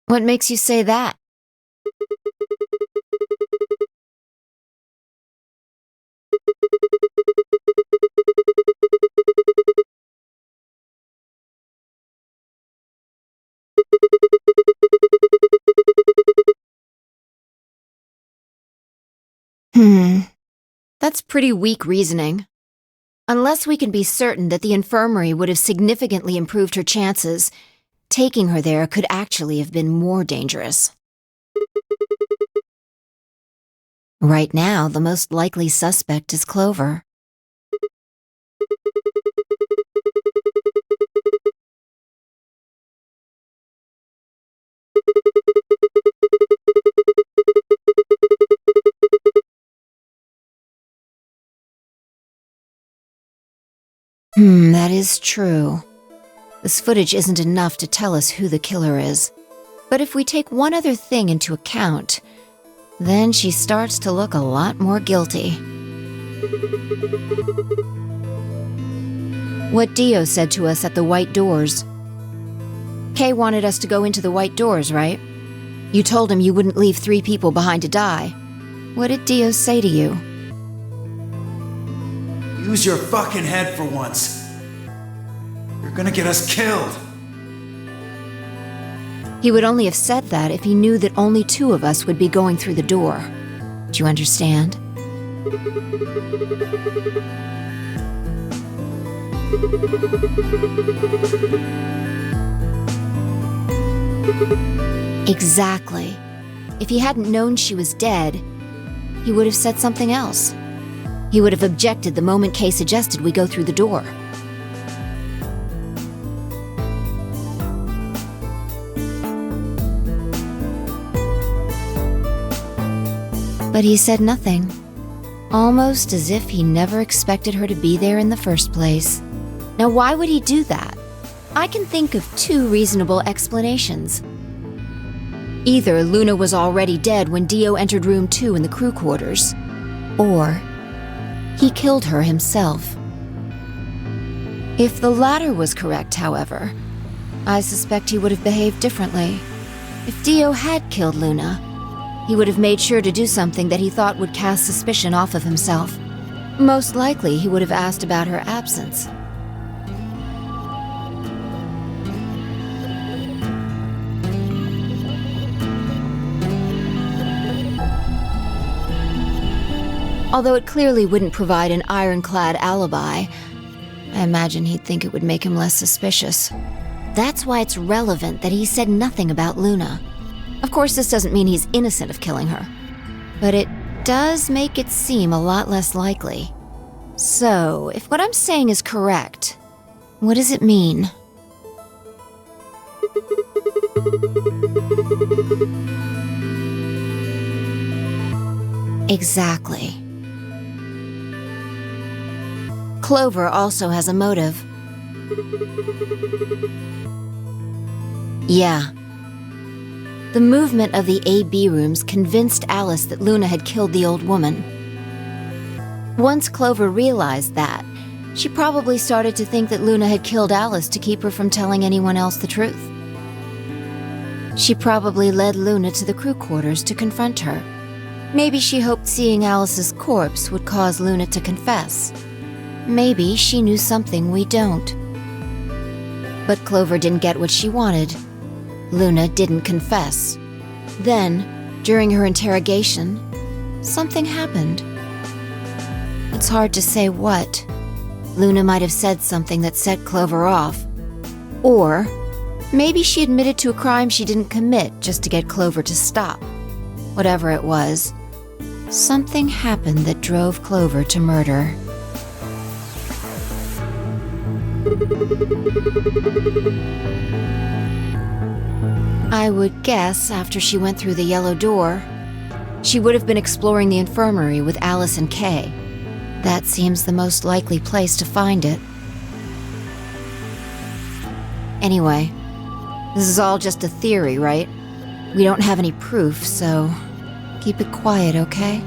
What makes you say that? That's pretty weak reasoning. Unless we can be certain that the infirmary would have significantly improved her chances, taking her there could actually have been more dangerous. Right now, the most likely suspect is Clover. That is true. This footage isn't enough to tell us who the killer is. But if we take one other thing into account, then she starts to look a lot more guilty. What Dio said to us at the White Doors. Kay wanted us to go into the White Doors, right? You told him you wouldn't leave 3 people behind to die. What did Dio say to you? Use your fucking head for once. You're gonna get us killed. He would only have said that if he knew that only 2 of us would be going through the door. Do you understand? Exactly. If he hadn't known she was dead, he would have said something else. He would have objected the moment Kay suggested we go through the door. But he said nothing, almost as if he never expected her to be there in the first place. Now, why would he do that? I can think of 2 reasonable explanations. Either Luna was already dead when Dio entered room 2 in the crew quarters, or he killed her himself. If the latter was correct, however, I suspect he would have behaved differently. If Dio had killed Luna, he would have made sure to do something that he thought would cast suspicion off of himself. Most likely, he would have asked about her absence. Although it clearly wouldn't provide an ironclad alibi, I imagine he'd think it would make him less suspicious. That's why it's relevant that he said nothing about Luna. Of course, this doesn't mean he's innocent of killing her. but it does make it seem a lot less likely. So, if what I'm saying is correct, what does it mean? Exactly. Clover also has a motive. Yeah. The movement of the A-B rooms convinced Alice that Luna had killed the old woman. Once Clover realized that, she probably started to think that Luna had killed Alice to keep her from telling anyone else the truth. She probably led Luna to the crew quarters to confront her. Maybe she hoped seeing Alice's corpse would cause Luna to confess. Maybe she knew something we don't. But Clover didn't get what she wanted. Luna didn't confess. Then, during her interrogation, something happened. It's hard to say what. Luna might have said something that set Clover off. Or maybe she admitted to a crime she didn't commit just to get Clover to stop. Whatever it was, something happened that drove Clover to murder. I would guess after she went through the yellow door, she would have been exploring the infirmary with Alice and Kay. That seems the most likely place to find it. Anyway, this is all just a theory, right? We don't have any proof, so keep it quiet, okay?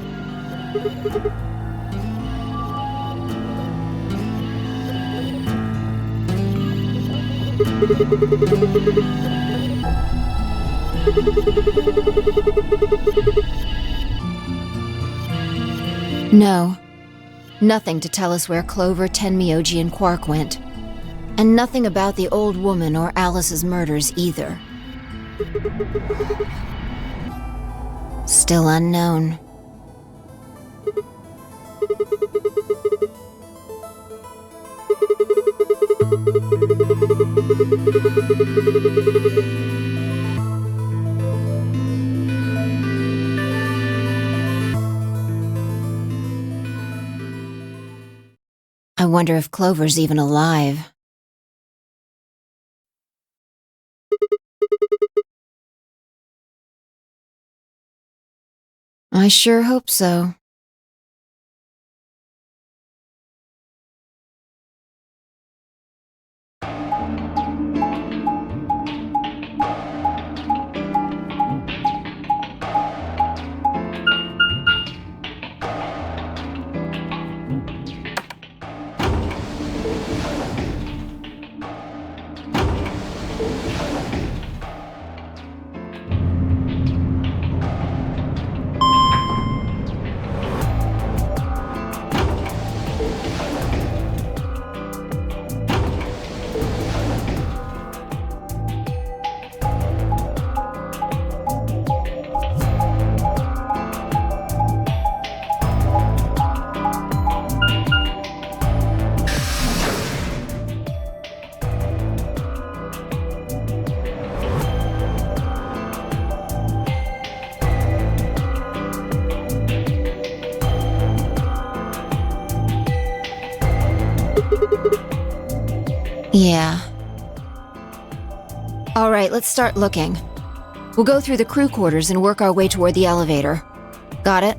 No. Nothing to tell us where Clover, Tenmyoji, and Quark went. And nothing about the old woman or Alice's murders either. Still unknown. I wonder if Clover's even alive. I sure hope so. Yeah. All right, let's start looking. We'll go through the crew quarters and work our way toward the elevator. Got it?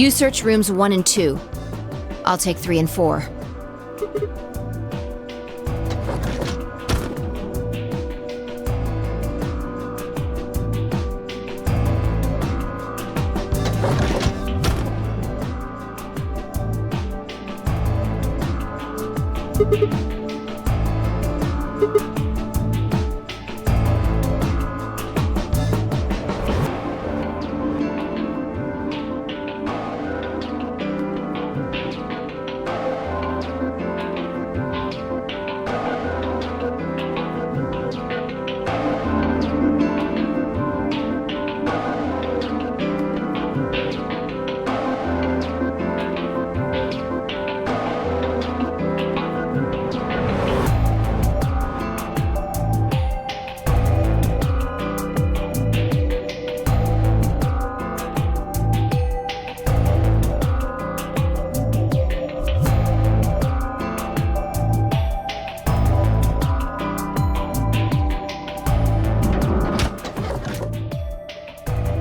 You search rooms 1 and 2. I'll take 3 and 4.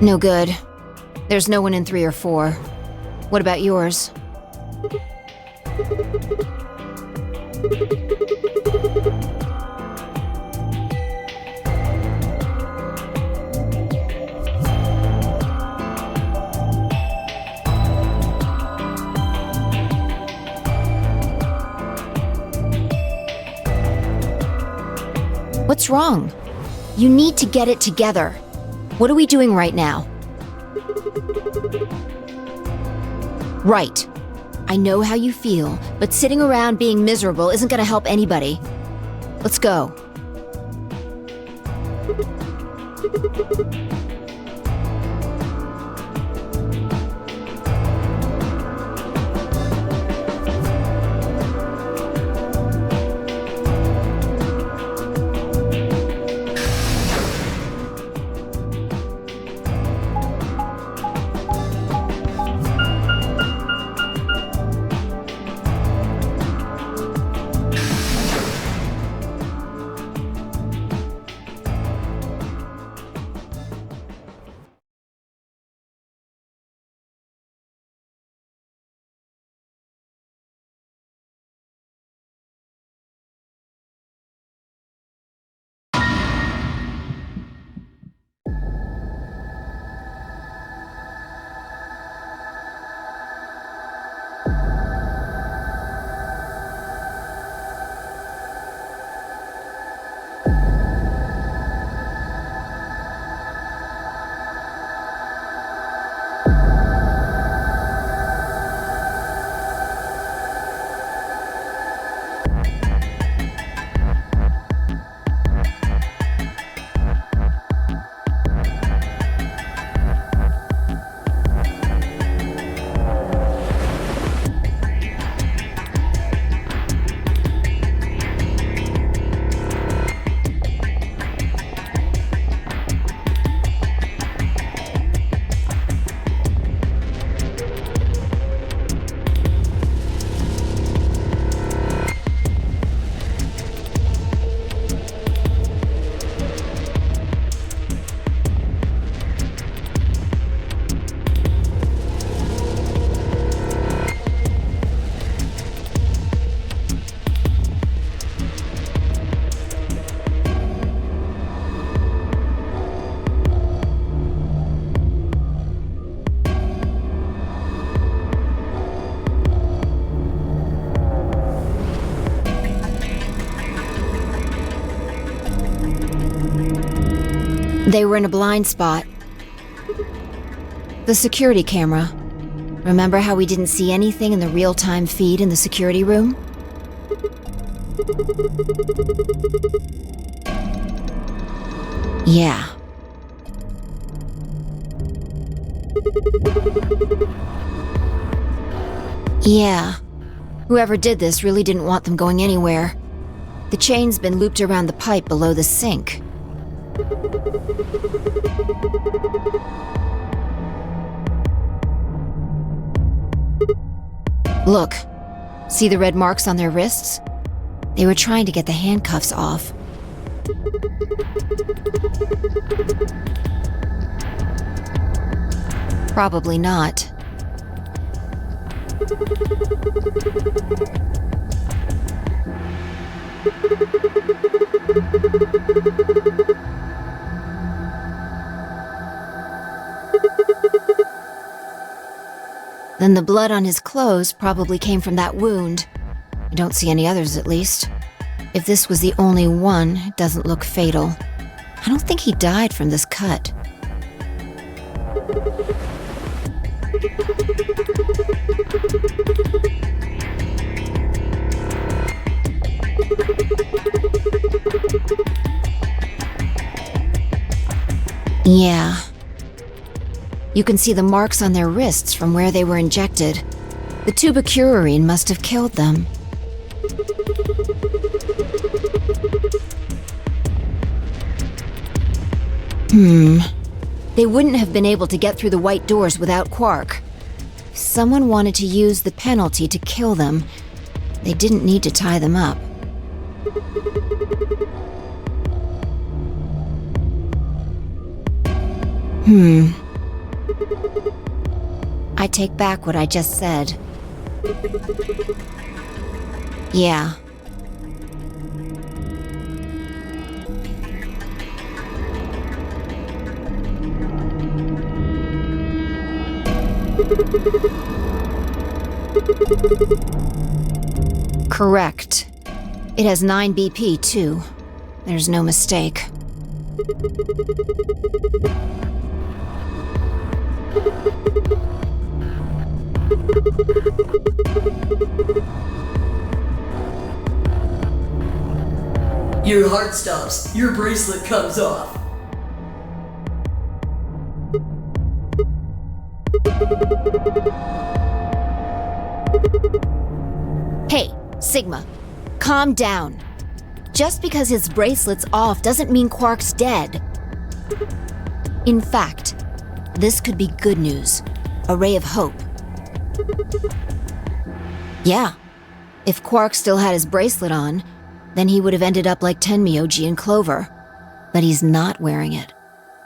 No good. There's no one in 3 or 4. What about yours? What's wrong? You need to get it together. What are we doing right now? Right. I know how you feel, but sitting around being miserable isn't gonna help anybody. Let's go. They were in a blind spot. The security camera. Remember how we didn't see anything in the real-time feed in the security room? Yeah. Yeah. Whoever did this really didn't want them going anywhere. The chain's been looped around the pipe below the sink. Look. See the red marks on their wrists? They were trying to get the handcuffs off. Probably not. Then the blood on his clothes probably came from that wound. I don't see any others, at least. If this was the only one, it doesn't look fatal. I don't think he died from this cut. Yeah. You can see the marks on their wrists from where they were injected. The tubocurarine must have killed them. They wouldn't have been able to get through the white doors without Quark. If someone wanted to use the penalty to kill them, they didn't need to tie them up. I take back what I just said. Yeah. Correct. It has 9 BP, too. There's no mistake. Your heart stops. Your bracelet comes off. Hey, Sigma, calm down. Just because his bracelet's off doesn't mean Quark's dead. In fact, this could be good news. A ray of hope. Yeah. If Quark still had his bracelet on, then he would have ended up like Tenmyoji and Clover. But he's not wearing it.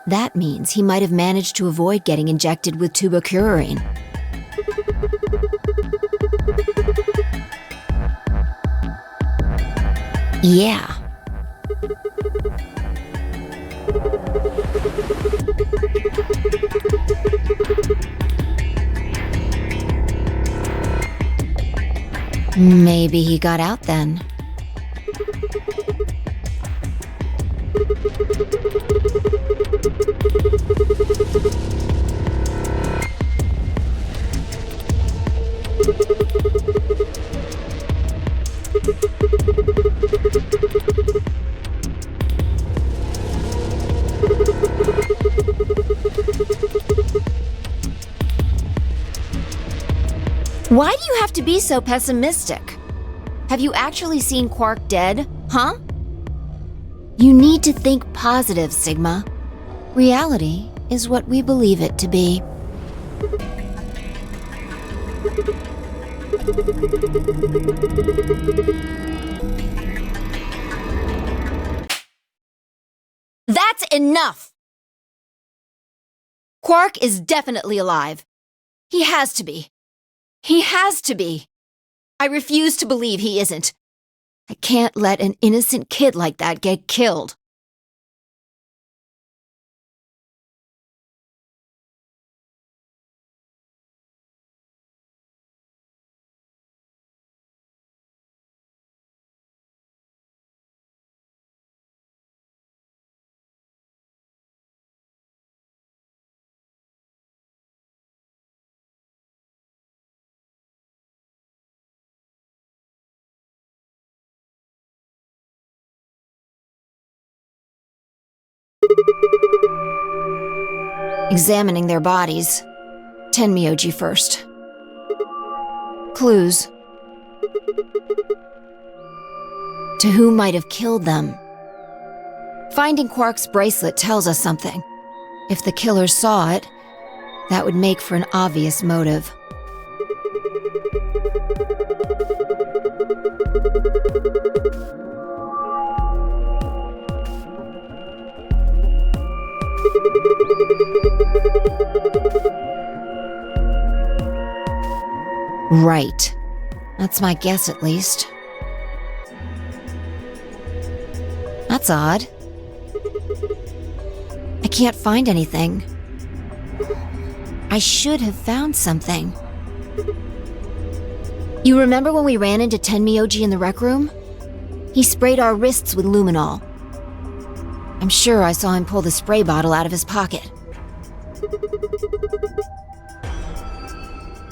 That means he might have managed to avoid getting injected with tubocurarine. Yeah. Maybe he got out then. Why do you have to be so pessimistic? Have you actually seen Quark dead, huh? You need to think positive, Sigma. Reality is what we believe it to be. That's enough! Quark is definitely alive. He has to be. He has to be. I refuse to believe he isn't. I can't let an innocent kid like that get killed. Examining their bodies. Tenmyoji first. Clues. To who might have killed them? Finding Quark's bracelet tells us something. If the killer saw it, that would make for an obvious motive. Right. That's my guess, at least. That's odd. I can't find anything. I should have found something. You remember when we ran into Tenmyoji in the rec room? He sprayed our wrists with luminol. I'm sure I saw him pull the spray bottle out of his pocket.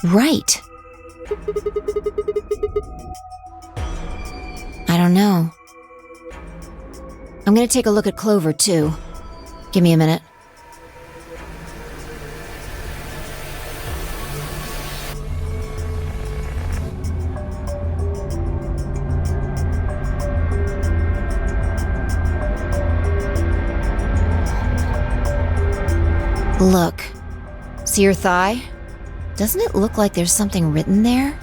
Right. I don't know. I'm gonna take a look at Clover, too. Give me a minute. Look. See your thigh? Doesn't it look like there's something written there?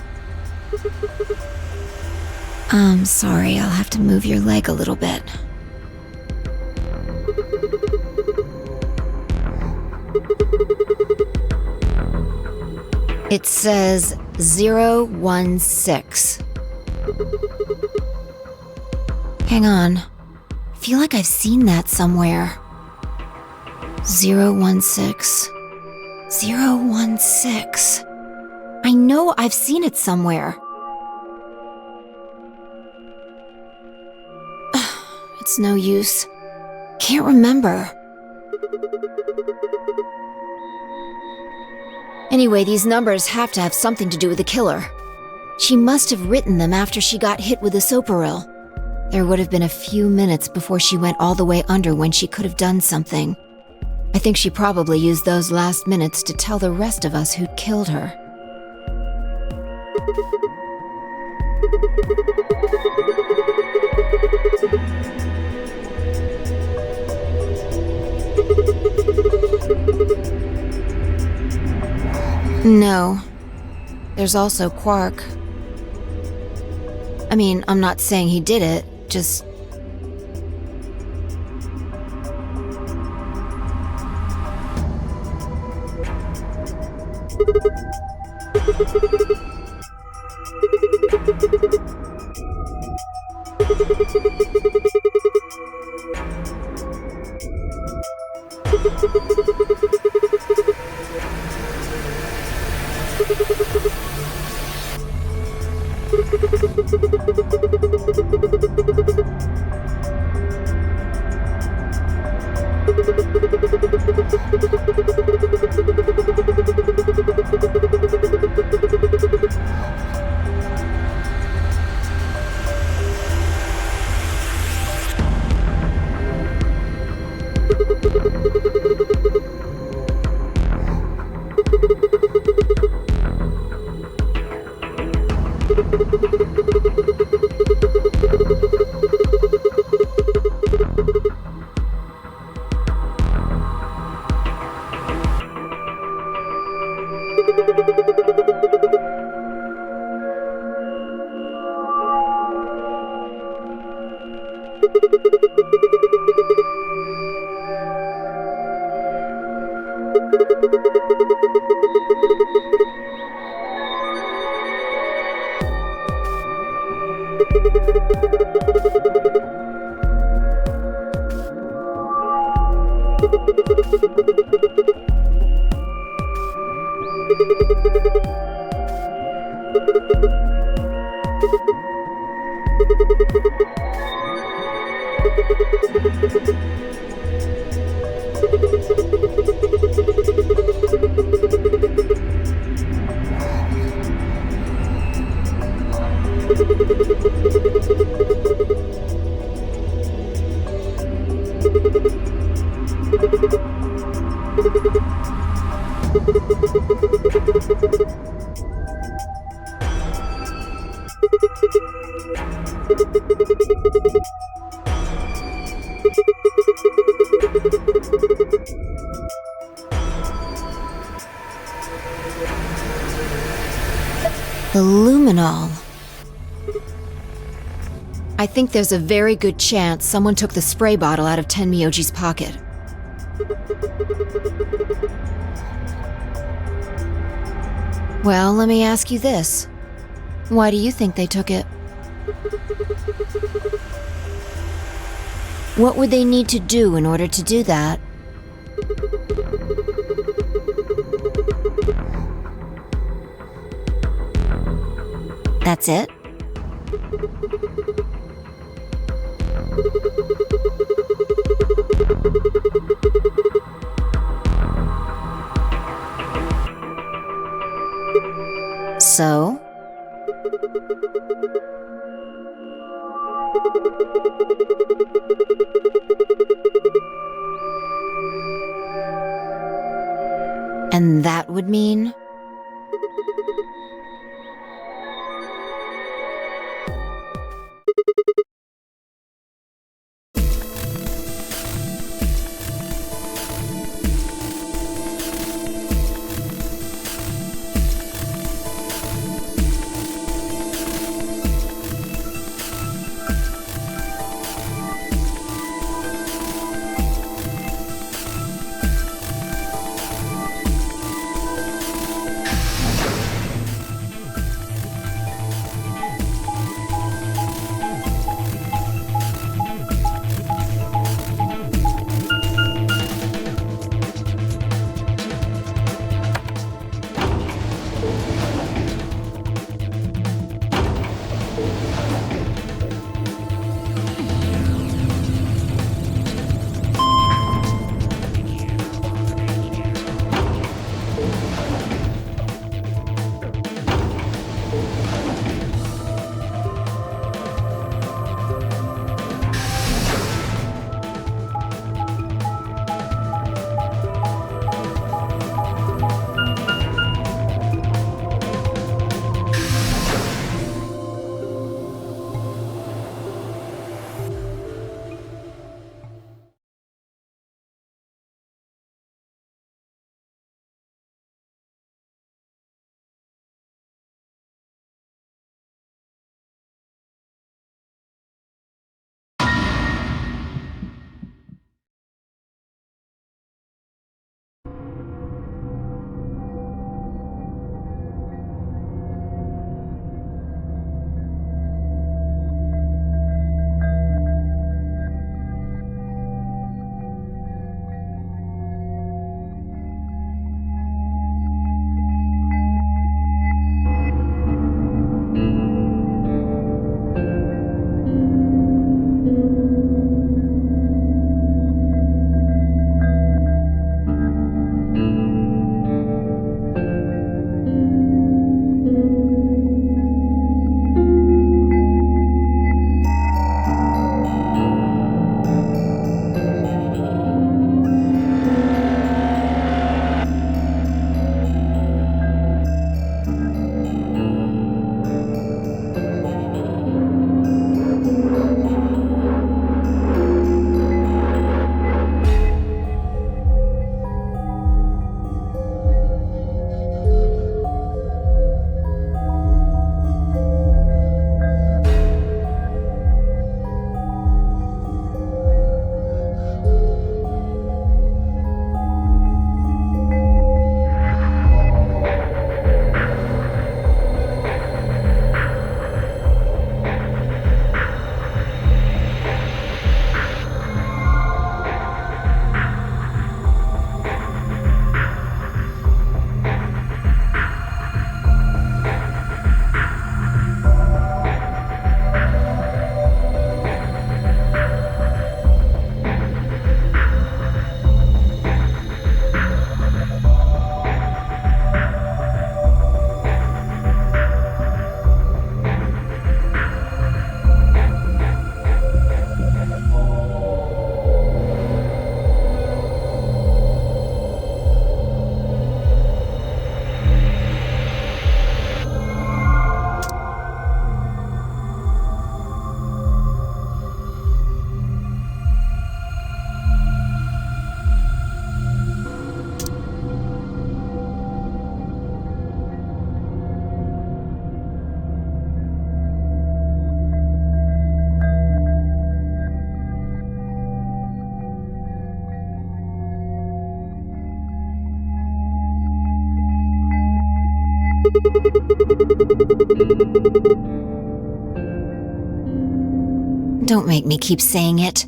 I'm sorry, I'll have to move your leg a little bit. It says 016. Hang on. I feel like I've seen that somewhere. 016. 016. I know I've seen it somewhere. It's no use. Can't remember. Anyway, these numbers have to have something to do with the killer. She must have written them after she got hit with the soparil. There would have been a few minutes before she went all the way under when she could have done something. I think she probably used those last minutes to tell the rest of us who'd killed her. No. There's also Quark. I mean, I'm not saying he did it, just... The luminol. I think there's a very good chance someone took the spray bottle out of Tenmyoji's pocket. Well, let me ask you this. Why do you think they took it? What would they need to do in order to do that? That's it? So? And that would mean? Don't make me keep saying it.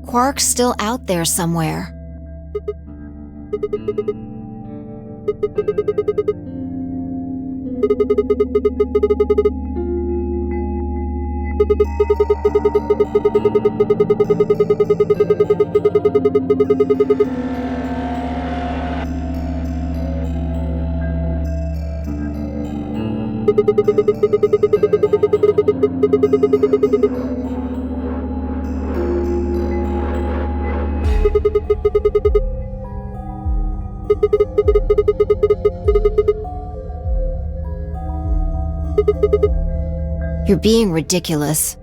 Quark's still out there somewhere. You're being ridiculous.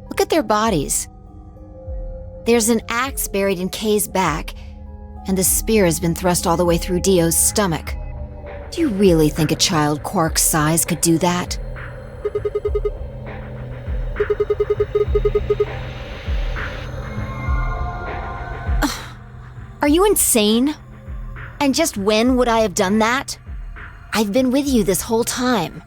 Look at their bodies. There's an axe buried in Kay's back, and the spear has been thrust all the way through Dio's stomach. Do you really think a child Quark's size could do that? Are you insane? And just when would I have done that? I've been with you this whole time.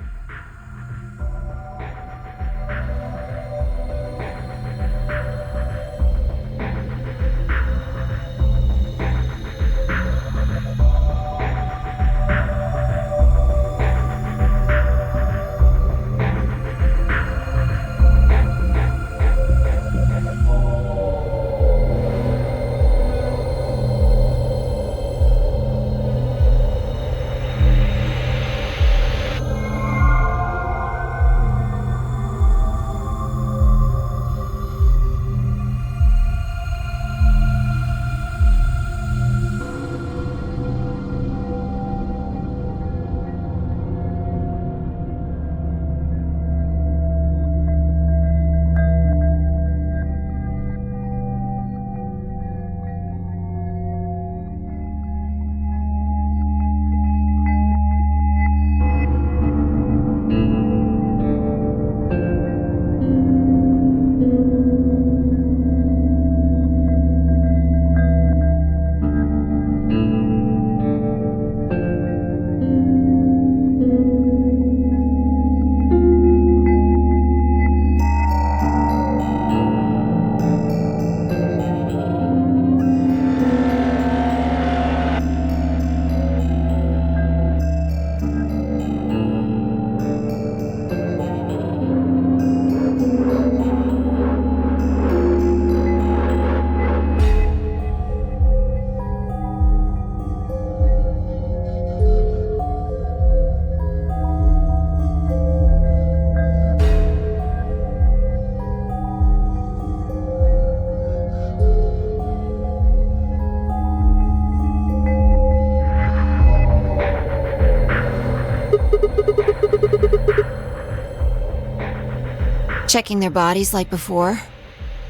Checking their bodies like before,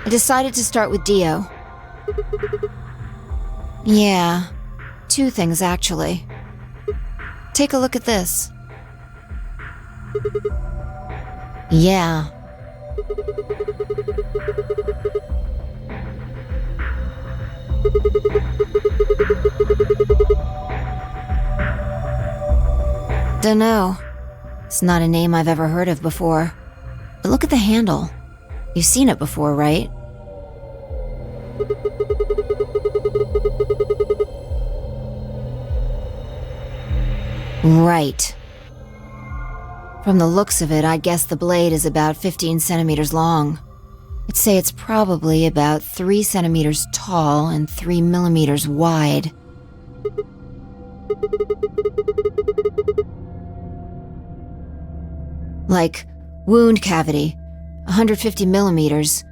I decided to start with Dio. Yeah, two things actually. Take a look at this. Yeah. Dunno. It's not a name I've ever heard of before. But look at the handle. You've seen it before, right? Right. From the looks of it, I'd guess the blade is about 15 centimeters long. I'd say it's probably about 3 centimeters tall and 3 millimeters wide. Like, wound cavity, 150 millimeters.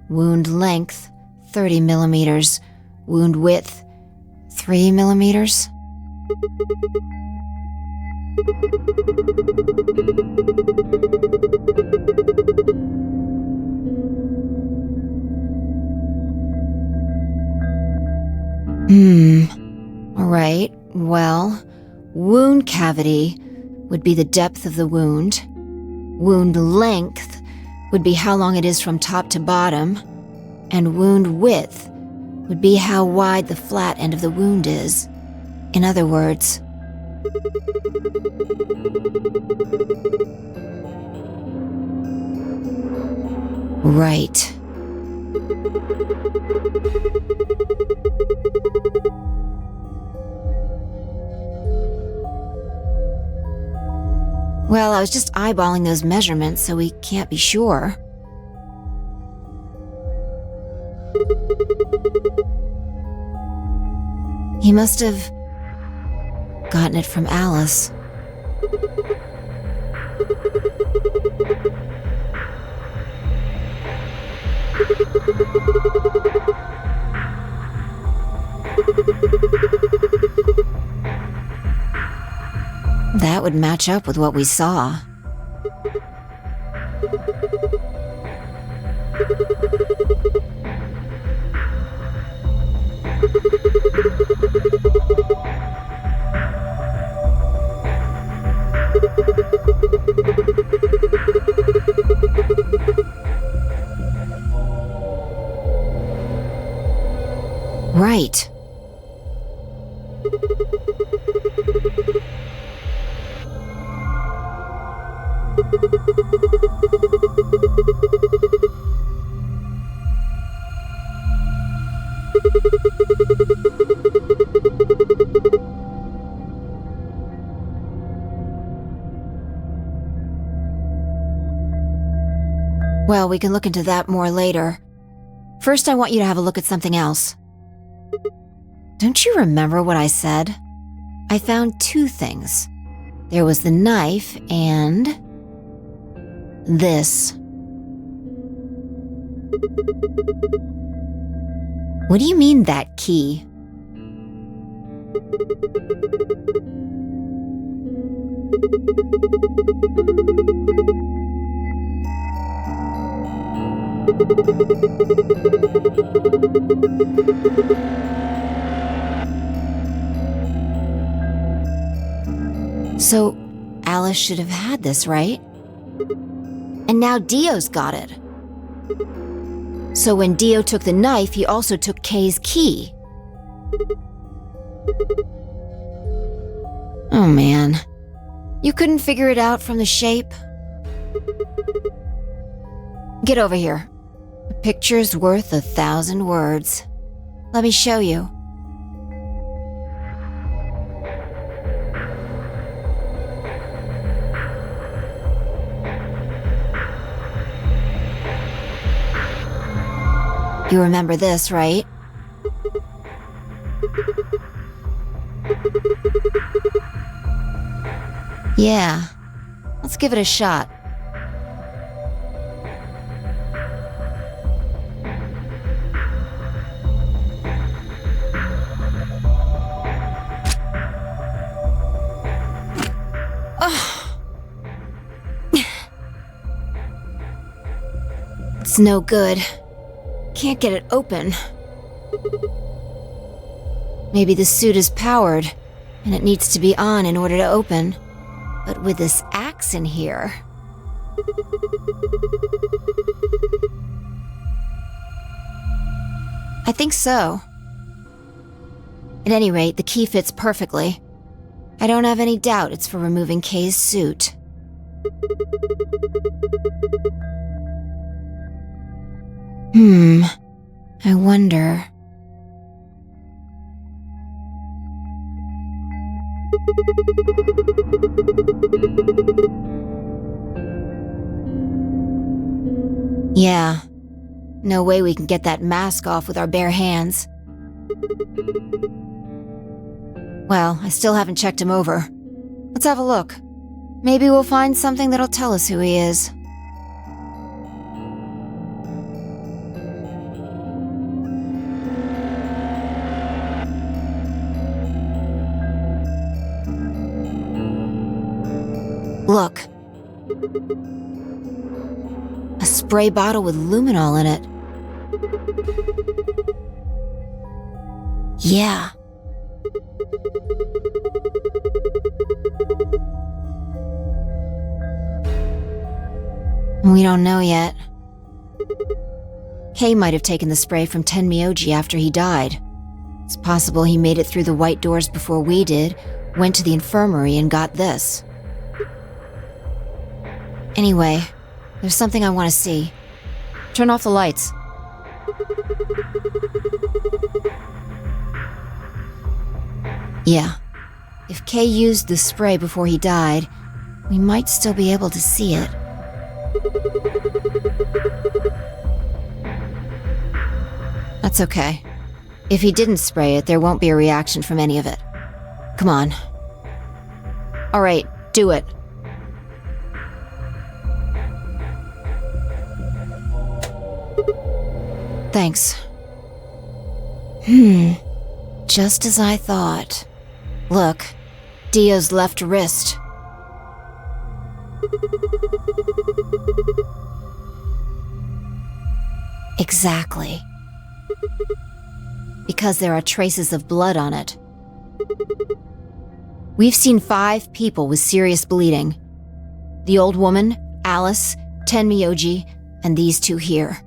Wound length, 30 millimeters. Wound width, 3 millimeters. Alright, well, wound cavity would be the depth of the wound. Wound length would be how long it is from top to bottom. And wound width would be how wide the flat end of the wound is. In other words, Right. Well, I was just eyeballing those measurements, so we can't be sure. He must have gotten it from Alice. That would match up with what we saw. Right. Well, we can look into that more later. First, I want you to have a look at something else. Don't you remember what I said? I found two things. There was the knife and this. What do you mean, that key? So, Alice should have had this, right? And now Dio's got it. So when Dio took the knife, he also took Kay's key. Oh man. You couldn't figure it out from the shape? Get over here. A picture's worth 1,000 words. Let me show you. You remember this, right? Yeah. Let's give it a shot. It's no good. Can't get it open. Maybe the suit is powered, and it needs to be on in order to open. But with this axe in here... I think so. At any rate, the key fits perfectly. I don't have any doubt it's for removing Kay's suit. I wonder... Yeah. No way we can get that mask off with our bare hands. Well, I still haven't checked him over. Let's have a look. Maybe we'll find something that'll tell us who he is. Look. A spray bottle with luminol in it. Yeah. We don't know yet. Kay might have taken the spray from Tenmyoji after he died. It's possible he made it through the white doors before we did, went to the infirmary and got this. Anyway, there's something I want to see. Turn off the lights. Yeah. If Kay used the spray before he died, we might still be able to see it. That's okay. If he didn't spray it, there won't be a reaction from any of it. Come on. All right, do it. Thanks. Just as I thought. Look, Dio's left wrist. Exactly. Because there are traces of blood on it. We've seen 5 people with serious bleeding. The old woman, Alice, Tenmyoji, and these 2 here.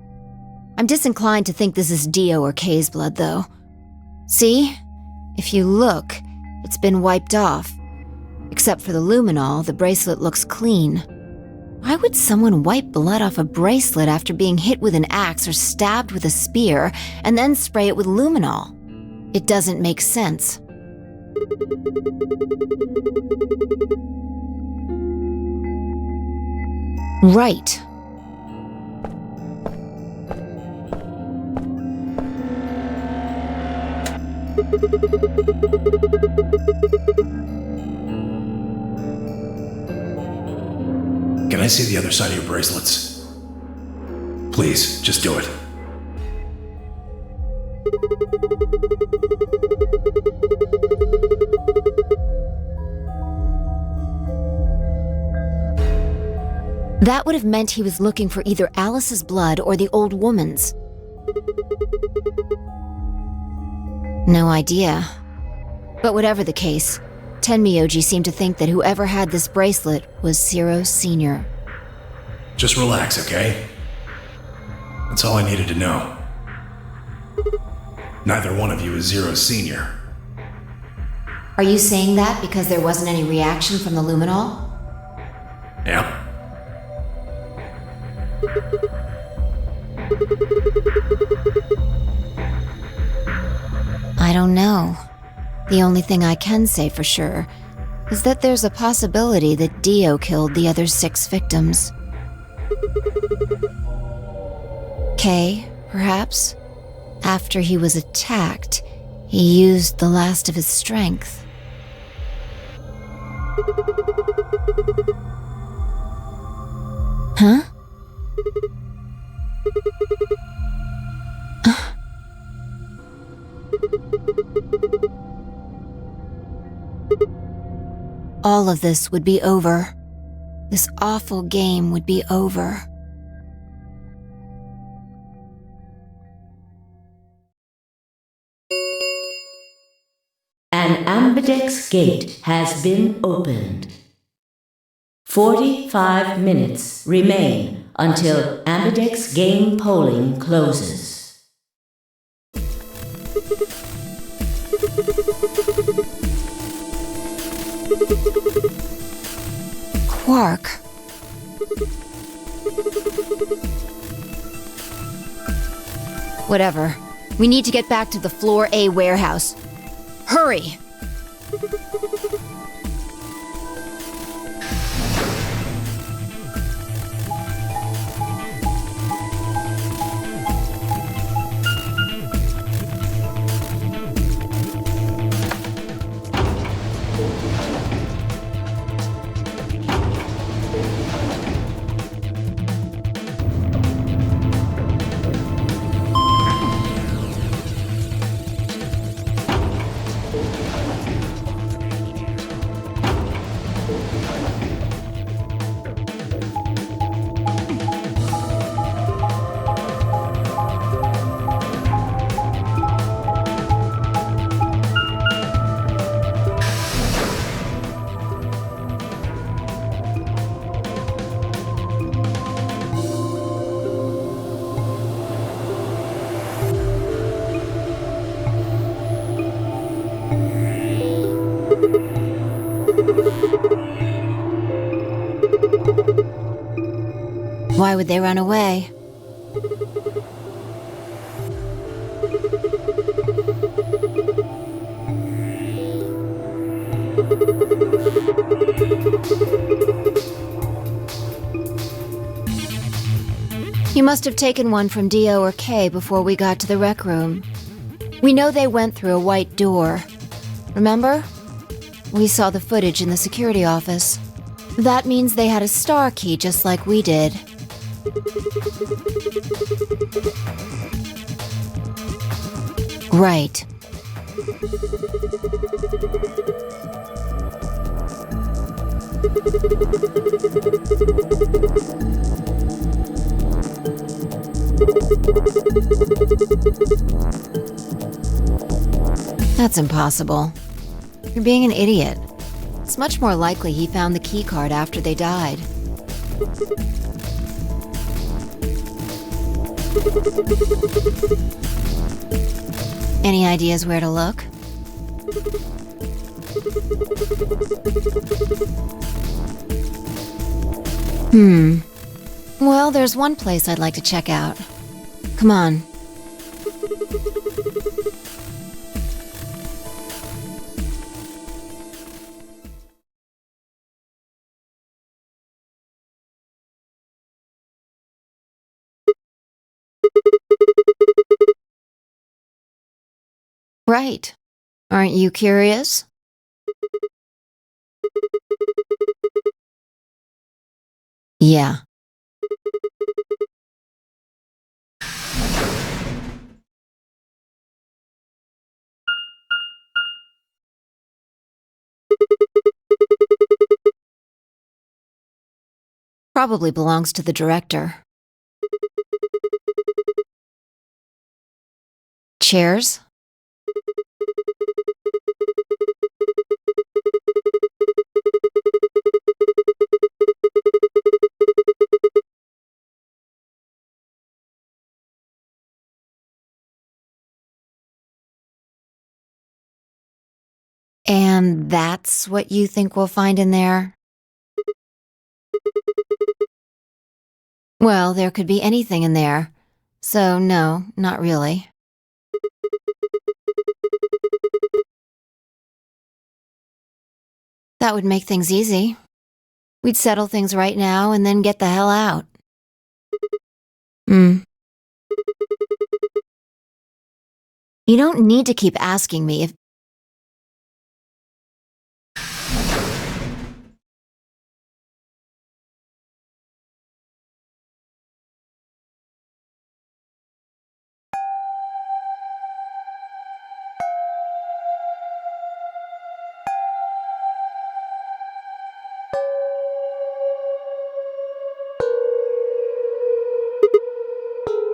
I'm disinclined to think this is Dio or Kay's blood, though. See? If you look, it's been wiped off. Except for the luminol, the bracelet looks clean. Why would someone wipe blood off a bracelet after being hit with an axe or stabbed with a spear, and then spray it with luminol? It doesn't make sense. Right. Can I see the other side of your bracelets? Please, just do it. That would have meant he was looking for either Alice's blood or the old woman's. No idea. But whatever the case, Tenmyoji seemed to think that whoever had this bracelet was Zero Sr. Just relax, okay? That's all I needed to know. Neither one of you is Zero Sr. Are you saying that because there wasn't any reaction from the luminol? Yeah. I don't know. The only thing I can say for sure is that there's a possibility that Dio killed the other 6 victims. Kay, perhaps? After he was attacked, he used the last of his strength. Huh? All of this would be over. This awful game would be over. An ambidex gate has been opened. 45 minutes remain until ambidex game polling closes. Quark. Whatever. We need to get back to the Floor A warehouse. Hurry! Why would they run away? You must have taken one from Dio or Kay before we got to the rec room. We know they went through a white door. Remember? We saw the footage in the security office. That means they had a star key just like we did. Right. That's impossible. You're being an idiot. It's much more likely he found the keycard after they died. Any ideas where to look? Well, there's one place I'd like to check out. Come on. Right. Aren't you curious? Yeah. Probably belongs to the director. Chairs? And that's what you think we'll find in there? Well, there could be anything in there. So no, not really. That would make things easy. We'd settle things right now and then get the hell out. You don't need to keep asking me if...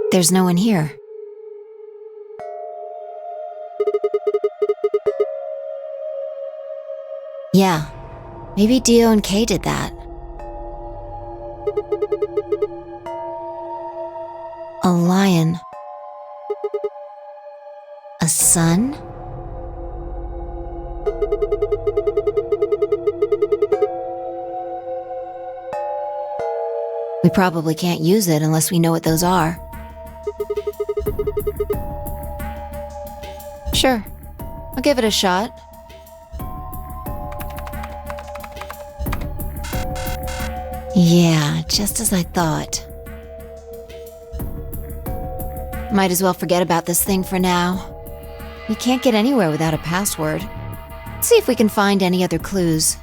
There's no one here. Yeah, maybe Dio and Kay did that. A lion. A sun? We probably can't use it unless we know what those are. Sure, I'll give it a shot. Yeah, just as I thought. Might as well forget about this thing for now. We can't get anywhere without a password. Let's see if we can find any other clues.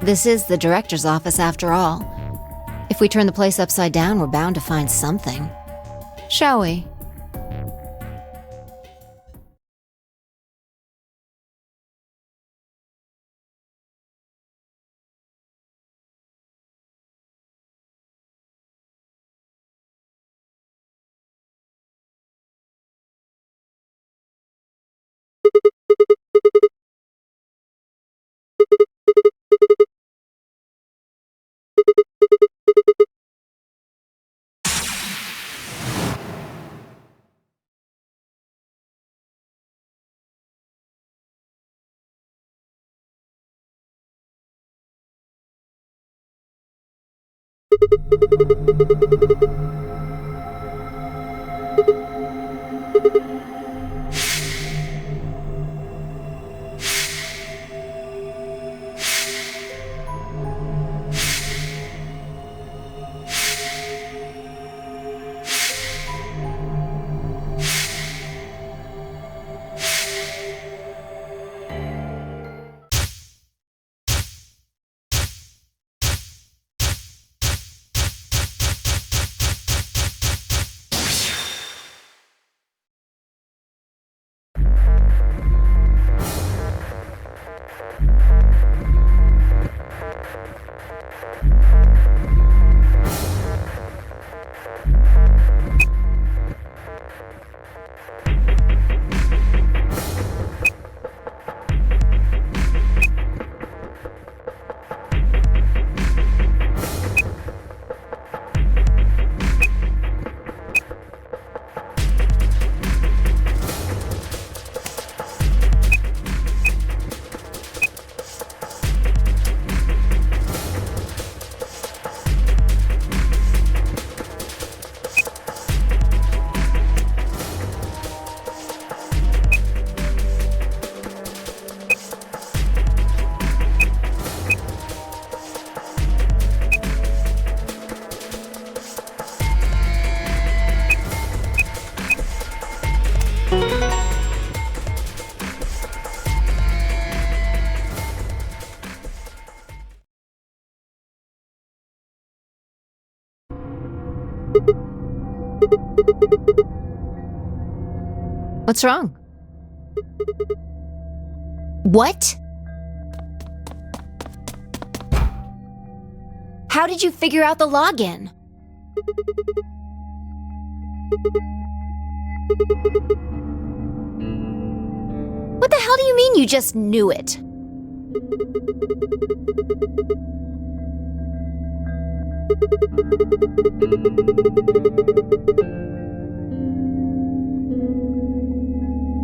This is the director's office after all. If we turn the place upside down, we're bound to find something. Shall we? What's wrong? What? How did you figure out the login? What the hell do you mean you just knew it?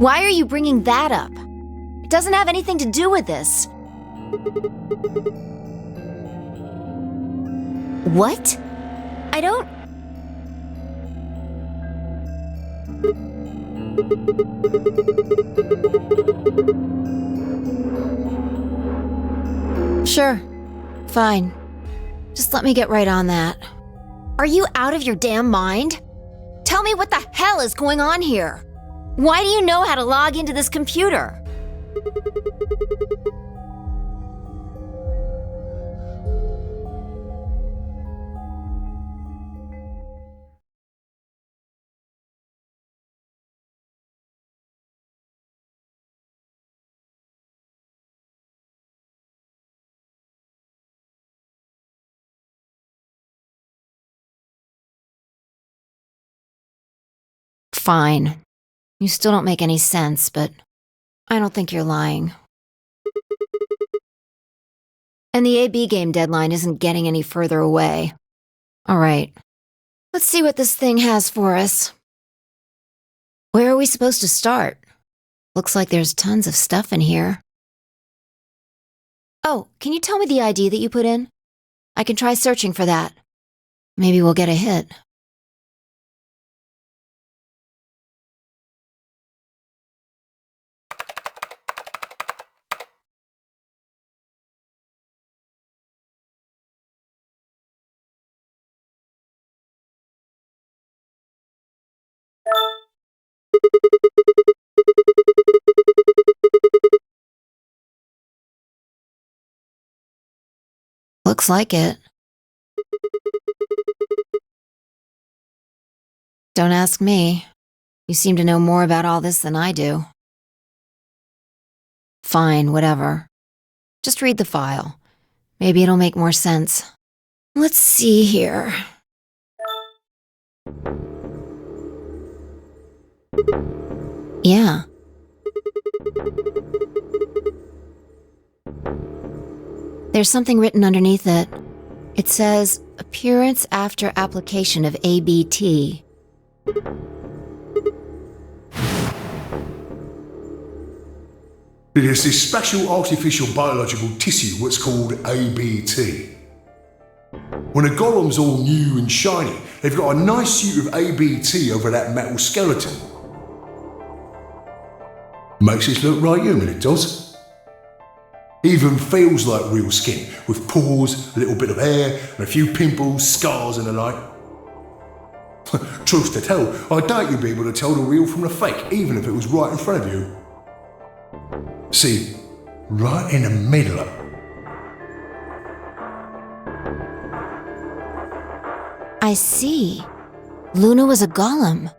Why are you bringing that up? It doesn't have anything to do with this. What? I don't... Sure. Fine. Just let me get right on that. Are you out of your damn mind? Tell me what the hell is going on here? Why do you know how to log into this computer? Fine. You still don't make any sense, but I don't think you're lying. And the AB game deadline isn't getting any further away. All right. Let's see what this thing has for us. Where are we supposed to start? Looks like there's tons of stuff in here. Oh, can you tell me the ID that you put in? I can try searching for that. Maybe we'll get a hit. Looks like it. Don't ask me. You seem to know more about all this than I do. Fine, whatever. Just read the file. Maybe it'll make more sense. Let's see here. Yeah. There's something written underneath it. It says, appearance after application of ABT. There's this special artificial biological tissue what's called ABT. When a golem's all new and shiny, they've got a nice suit of ABT over that metal skeleton. Makes it look right human, it does. Even feels like real skin, with pores, a little bit of hair, and a few pimples, scars and the like. Truth to tell, I doubt you'd be able to tell the real from the fake, even if it was right in front of you. See, right in the middle. I see. Luna was a Gaulem,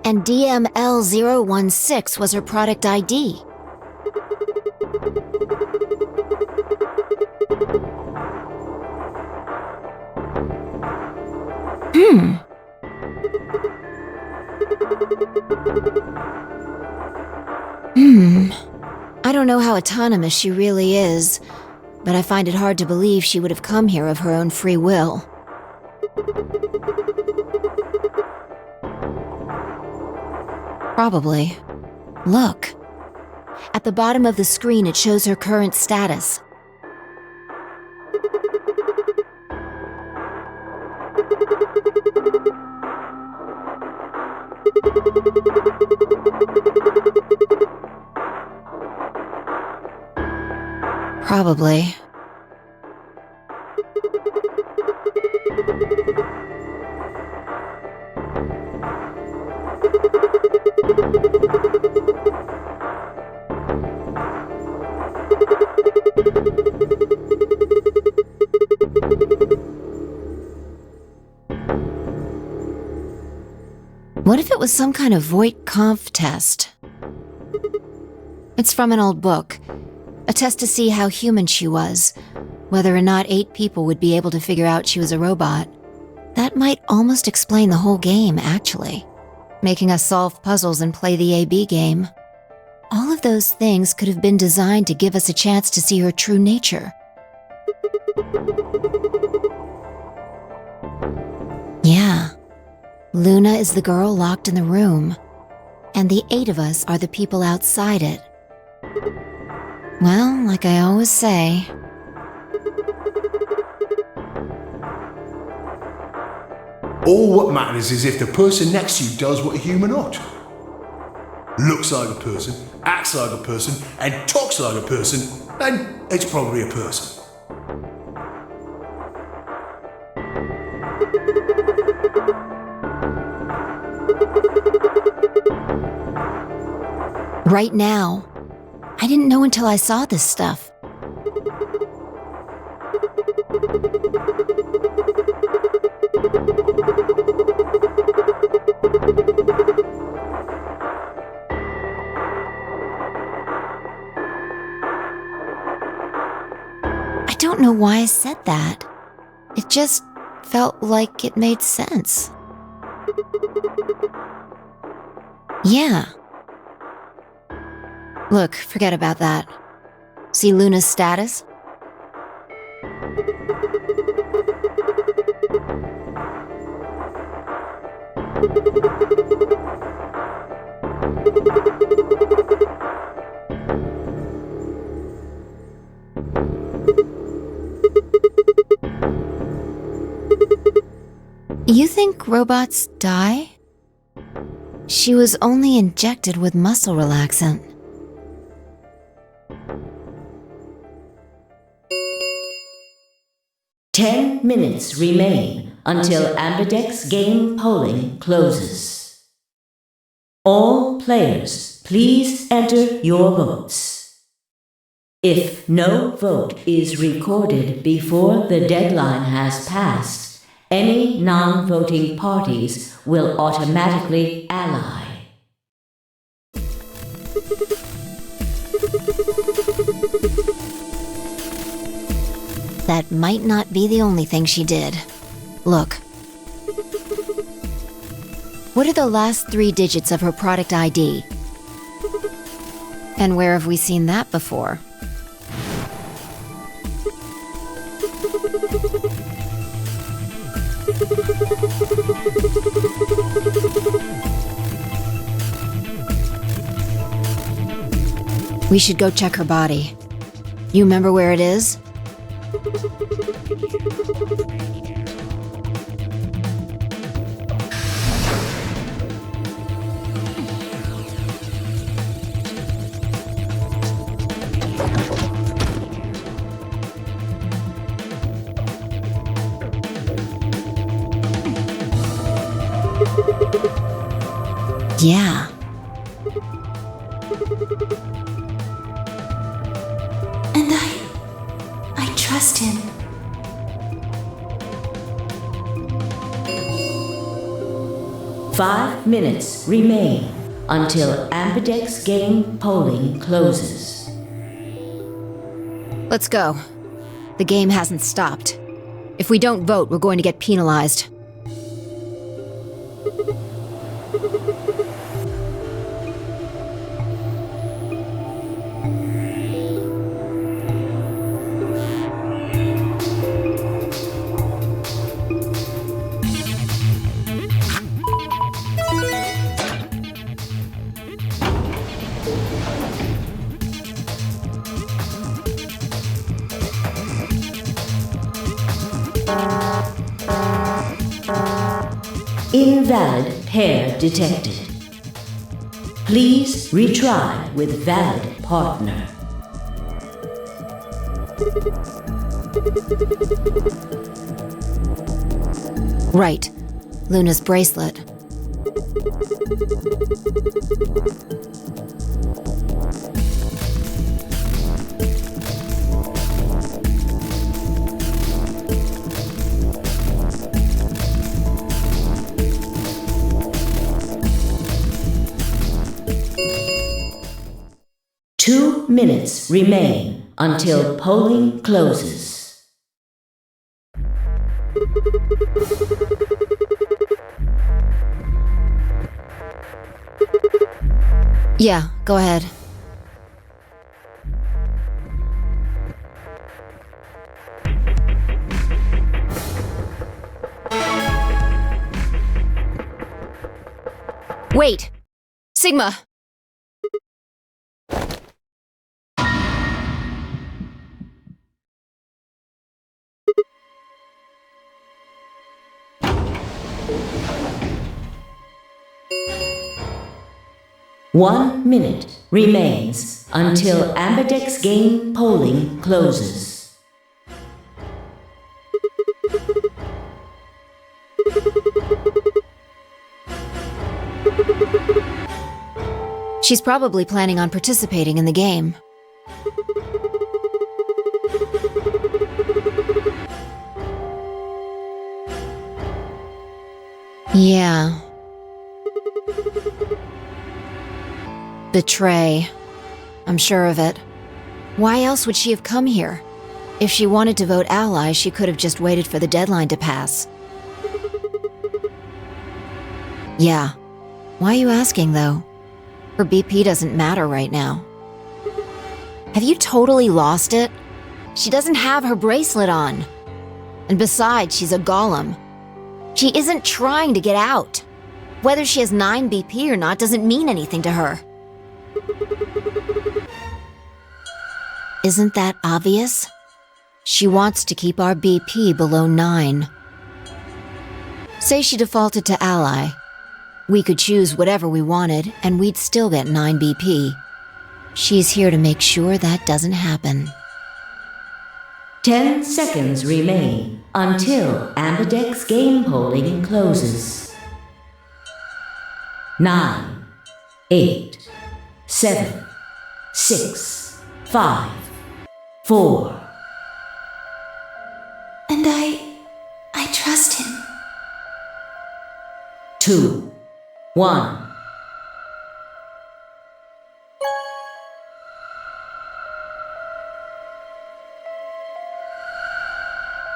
and DML016 was her product ID. I don't know how autonomous she really is, but I find it hard to believe she would have come here of her own free will. Probably. Look. At the bottom of the screen, it shows her current status. Probably. What if it was some kind of Voight-Kampff test? It's from an old book. A test to see how human she was, whether or not 8 people would be able to figure out she was a robot. That might almost explain the whole game, actually. Making us solve puzzles and play the AB game. All of those things could have been designed to give us a chance to see her true nature. Yeah. Luna is the girl locked in the room, and the 8 of us are the people outside it. Well, like I always say, all what matters is if the person next to you does what a human ought. Looks like a person, acts like a person, and talks like a person, then it's probably a person. right now. I didn't know until I saw this stuff. I don't know why I said that. It just felt like it made sense. Yeah. Look, forget about that. See Luna's status? You think robots die? She was only injected with muscle relaxant. Ten minutes remain until Ambidex game polling closes. All players, please enter your votes. If no vote is recorded before the deadline has passed, any non-voting parties will automatically ally. That might not be the only thing she did. Look. What are the last 3 digits of her product ID? And where have we seen that before? We should go check her body. You remember where it is? Yeah. And I trust him. Five minutes remain until Ambidex game polling closes. Let's go. The game hasn't stopped. If we don't vote, we're going to get penalized. Invalid pair detected. Please retry with valid partner. Right. Luna's bracelet. Two minutes remain until polling closes. Yeah, go ahead. Wait! Sigma! One minute remains until Ambidex game polling closes. She's probably planning on participating in the game. Yeah. Betray. I'm sure of it. Why else would she have come here? If she wanted to vote ally, she could have just waited for the deadline to pass. Yeah. Why are you asking, though? Her BP doesn't matter right now. Have you totally lost it? She doesn't have her bracelet on. And besides, she's a Gaulem. She isn't trying to get out. Whether she has 9 BP or not doesn't mean anything to her. Isn't that obvious? She wants to keep our BP below 9. Say she defaulted to ally. We could choose whatever we wanted, and we'd still get 9 BP. She's here to make sure that doesn't happen. 10 seconds remain until Ambidex game polling closes. 9, 8, 7, 6, 5, 4. And I trust him. 2, 1.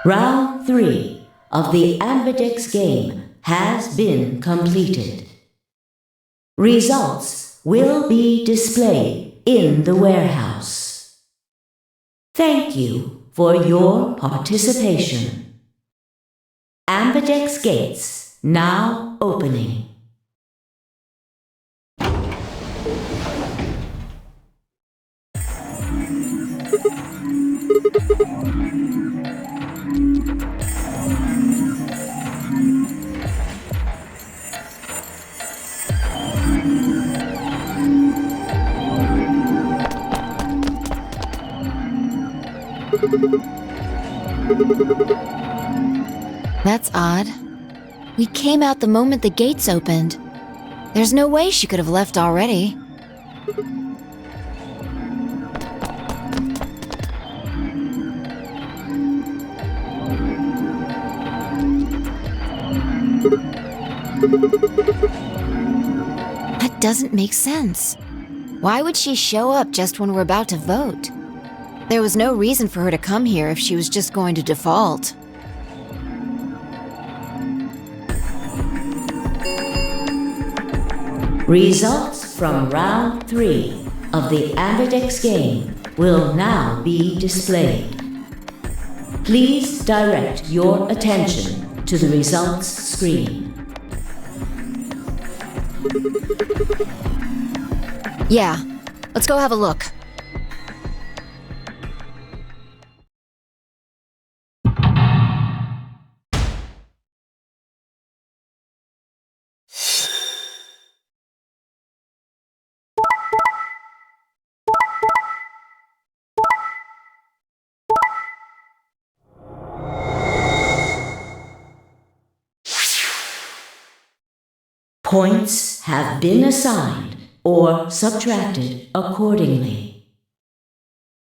Round 3 of the Ambidex game has been completed. Results will be displayed in the warehouse. Thank you for your participation. Ambidex gates now opening. That's odd. We came out the moment the gates opened. There's no way she could have left already. That doesn't make sense. Why would she show up just when we're about to vote? There was no reason for her to come here if she was just going to default. Results from round 3 of the Ambidex game will now be displayed. Please direct your attention to the results screen. Yeah, let's go have a look. Points have been assigned or subtracted accordingly.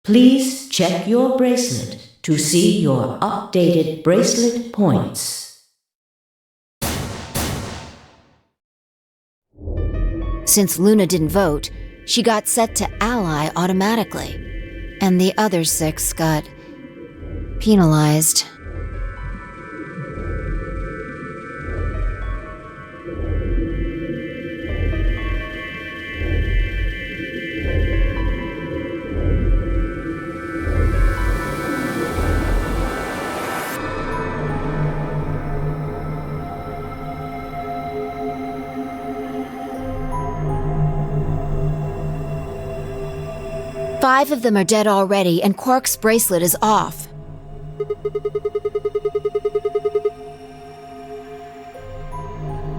Please check your bracelet to see your updated bracelet points. Since Luna didn't vote, she got set to ally automatically, and the other 6 got penalized. Five of them are dead already, and Quark's bracelet is off.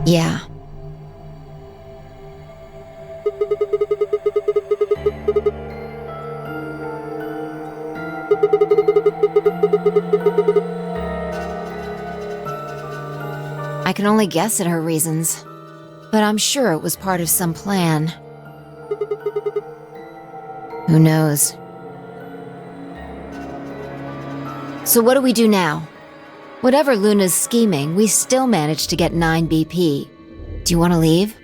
Yeah. I can only guess at her reasons, but I'm sure it was part of some plan. Who knows? So what do we do now? Whatever Luna's scheming, we still managed to get 9 BP. Do you want to leave?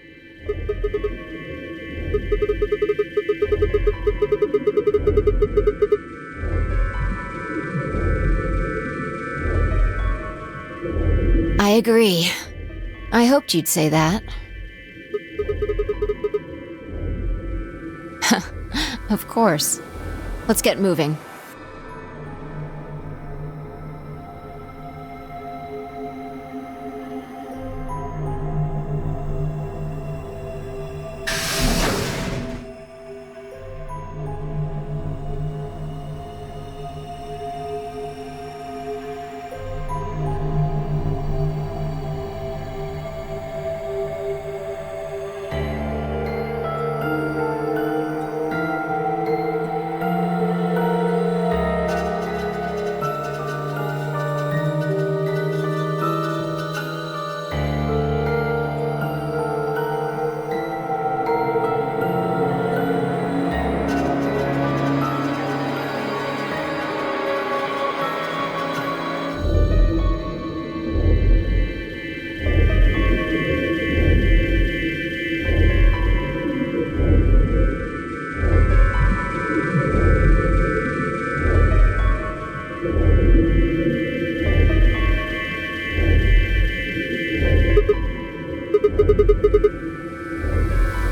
I agree. I hoped you'd say that. Of course. Let's get moving.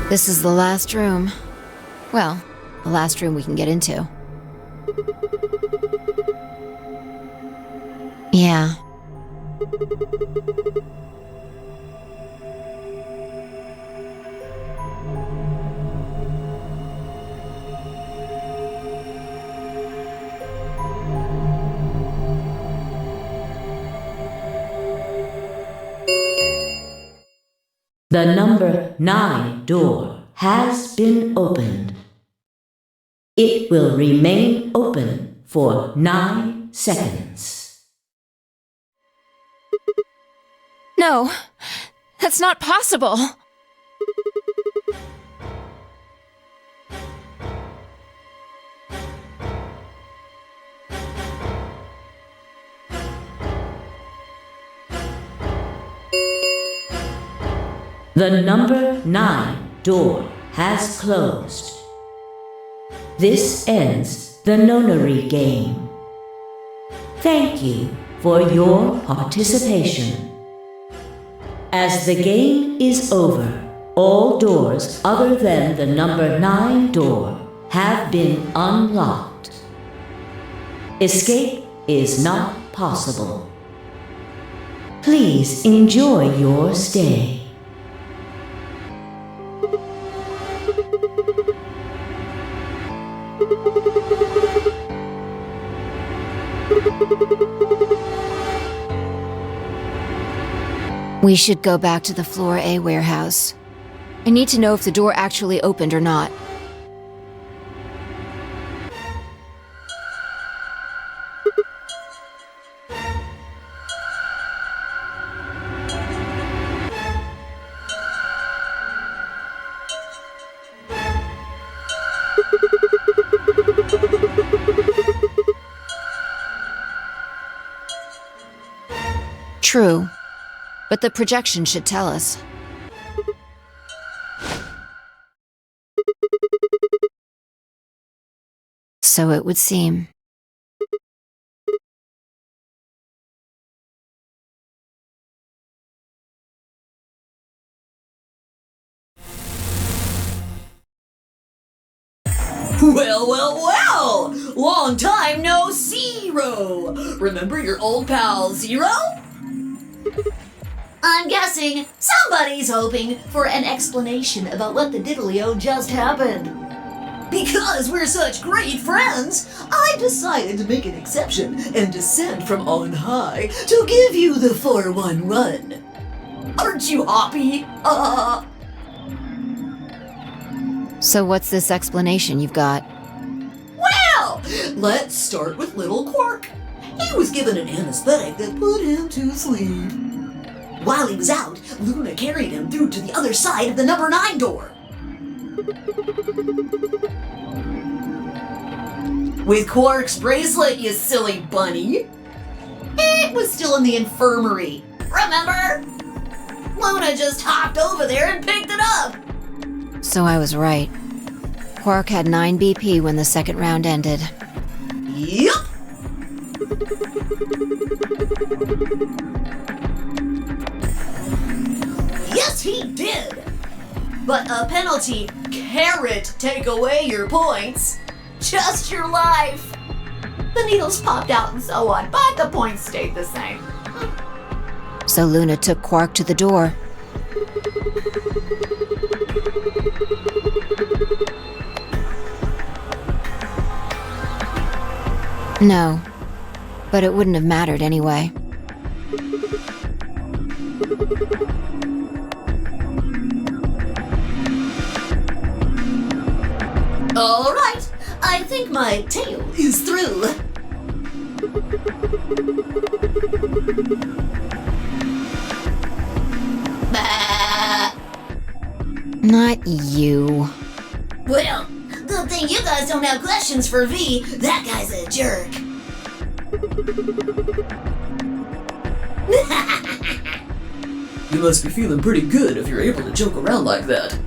This is the last room. Well, the last room we can get into. Yeah. The number 9 door has been opened. It will remain open for 9 seconds. No, that's not possible. The number 9 door has closed. This ends the nonary game. Thank you for your participation. As the game is over, all doors other than the number 9 door have been unlocked. Escape is not possible. Please enjoy your stay. We should go back to the Floor A warehouse. I need to know if the door actually opened or not. True, but the projection should tell us. So it would seem. Well, well, well! Long time no Zero! Remember your old pal Zero? I'm guessing somebody's hoping for an explanation about what the diddly-o just happened. Because we're such great friends, I've decided to make an exception and descend from on high to give you the 411. Aren't you happy? So what's this explanation you've got? Well, let's start with little Quark. He was given an anesthetic that put him to sleep. While he was out, Luna carried him through to the other side of the number 9 door. With Quark's bracelet, you silly bunny. It was still in the infirmary, remember? Luna just hopped over there and picked it up. So I was right. Quark had 9 BP when the second round ended. Yup. Yes, he did. But a penalty carrot take away your points. Just your life. The needles popped out and so on, but the points stayed the same. So Luna took Quark to the door. No, but it wouldn't have mattered anyway. All right, I think my tale is through. Bah. Not you. Well, good thing you guys don't have questions for V. That guy's a jerk. You must be feeling pretty good if you're able to joke around like that.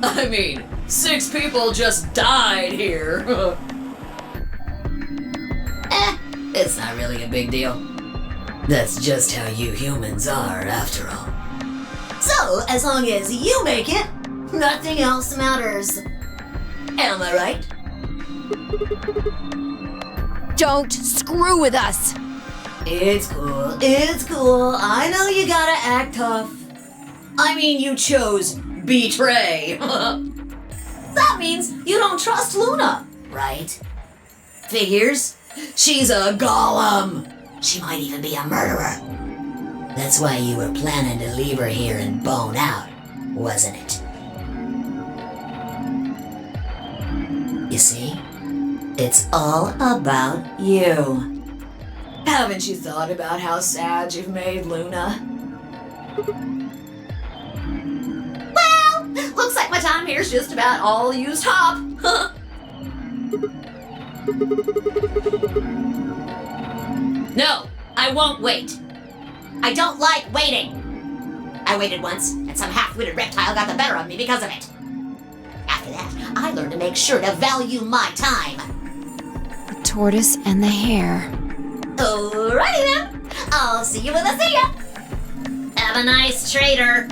I mean, 6 people just died here. It's not really a big deal. That's just how you humans are, after all. So, as long as you make it, nothing else matters. Am I right? Don't screw with us! It's cool. I know you gotta act tough. I mean, you chose betray. That means you don't trust Luna, right? Figures? She's a Gaulem. She might even be a murderer. That's why you were planning to leave her here and bone out, wasn't it? You see? It's all about you. Haven't you thought about how sad you've made Luna? Well, looks like my time here's just about all used up. No, I won't wait. I don't like waiting. I waited once, and some half-witted reptile got the better of me because of it. After that, I learned to make sure to value my time. The tortoise and the hare. Alrighty then. I'll see you when I see ya. Have a nice trader.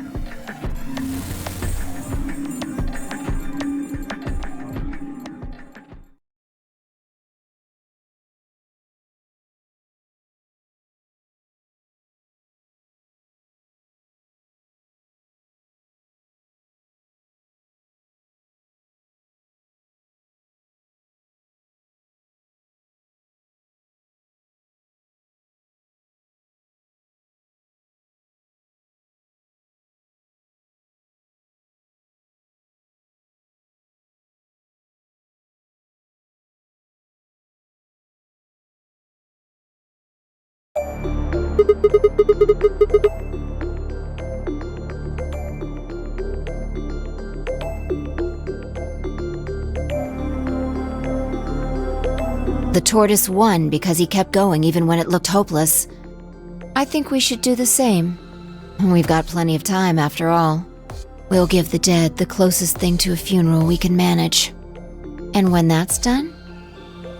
The tortoise won because he kept going even when it looked hopeless. I think we should do the same. We've got plenty of time after all. We'll give the dead the closest thing to a funeral we can manage. And when that's done,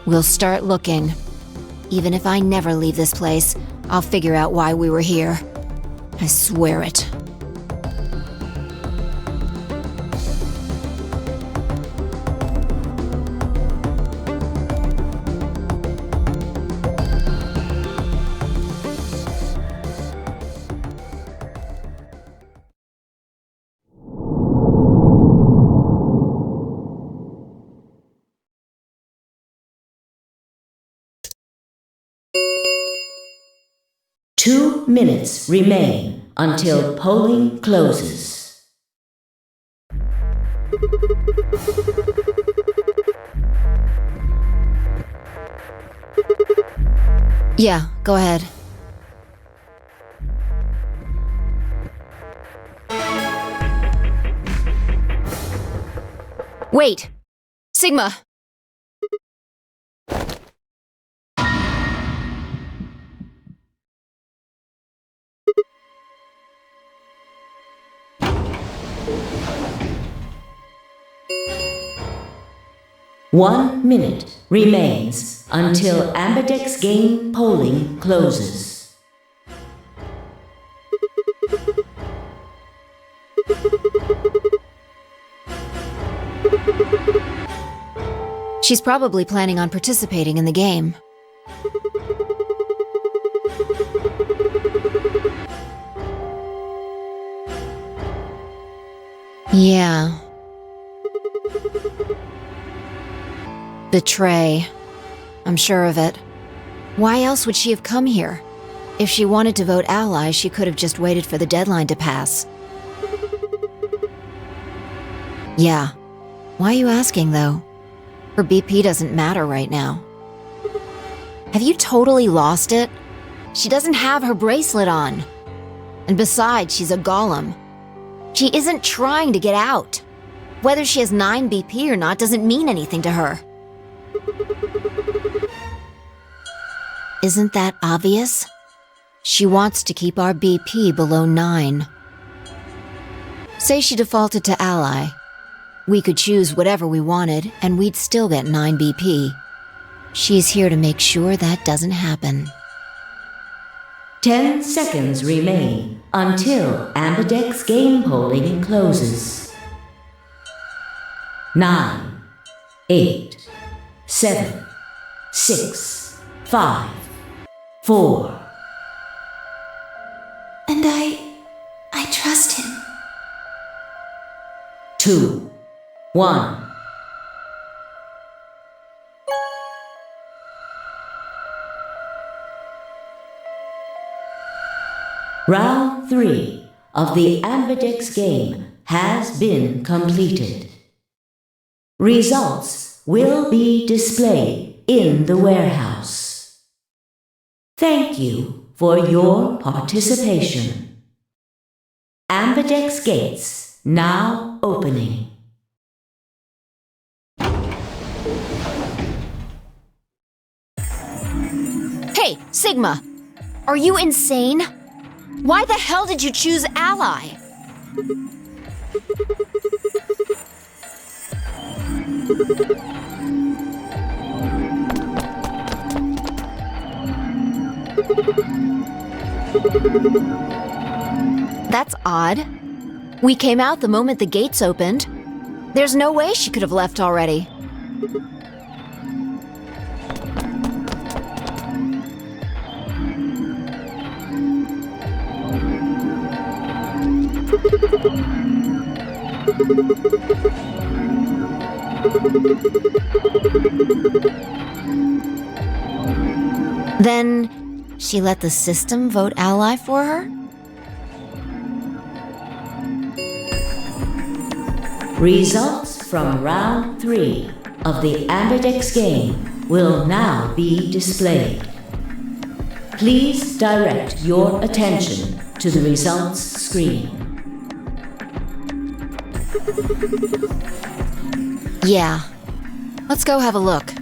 we'll start looking. Even if I never leave this place, I'll figure out why we were here. I swear it. Two minutes remain until polling closes. Yeah, go ahead. Wait! Sigma! One minute remains until Ambidex game polling closes. She's probably planning on participating in the game. Yeah. Betray. I'm sure of it. Why else would she have come here? If she wanted to vote ally, she could have just waited for the deadline to pass. Yeah. Why are you asking, though? Her BP doesn't matter right now. Have you totally lost it? She doesn't have her bracelet on. And besides, she's a Gaulem. She isn't trying to get out. Whether she has 9 BP or not doesn't mean anything to her. Isn't that obvious? She wants to keep our BP below 9. Say she defaulted to ally. We could choose whatever we wanted, and we'd still get 9 BP. She's here to make sure that doesn't happen. 10 seconds remain until Ambidex game polling closes. 9, 8, 7, 6, 5, 4. And I trust him. 2, 1. Round 3 of the Ambidex game has been completed. Results will be displayed in the warehouse. Thank you for your participation. Ambidex gates now opening. Hey, Sigma! Are you insane? Why the hell did you choose Ally? That's odd. We came out the moment the gates opened. There's no way she could have left already. Then she let the system vote Ally for her? Results from round 3 of the Ambidex game will now be displayed. Please direct your attention to the results screen. Yeah. Let's go have a look.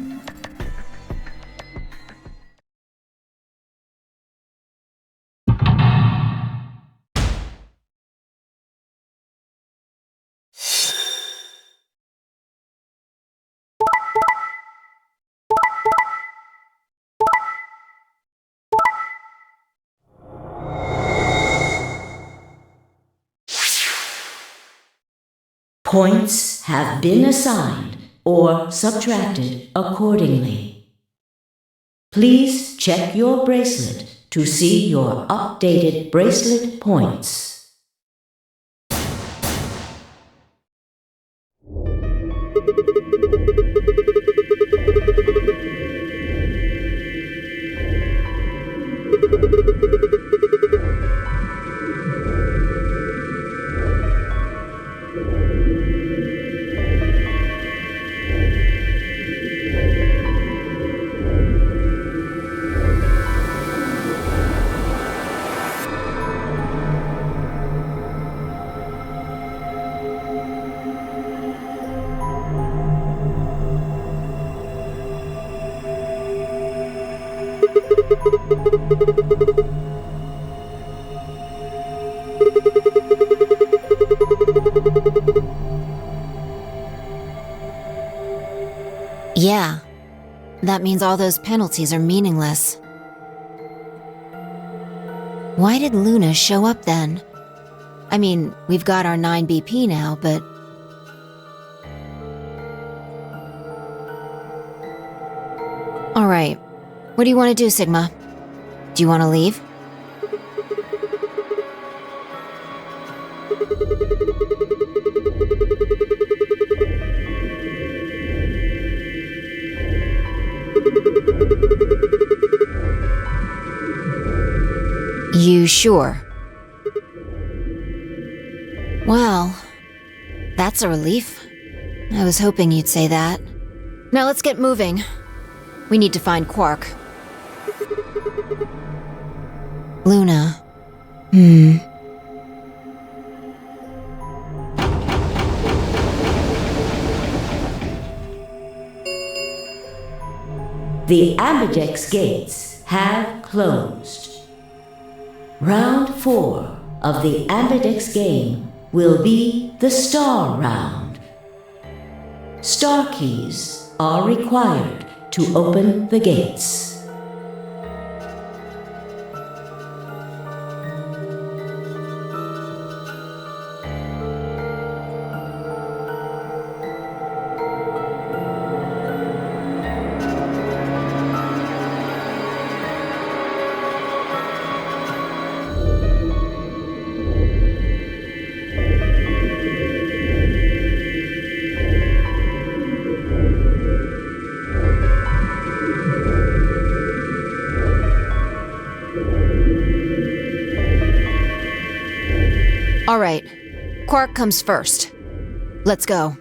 Points have been assigned or subtracted accordingly. Please check your bracelet to see your updated bracelet points. Yeah. That means all those penalties are meaningless. Why did Luna show up then? I mean, we've got our 9 BP now, but... Alright. What do you want to do, Sigma? Do you want to leave? You sure? Well, that's a relief. I was hoping you'd say that. Now let's get moving. We need to find Quark. Luna. The Ambidex gates have closed. Round 4 of the Ambidex game will be the Star Round. Star keys are required to open the gates. All right. Quark comes first. Let's go.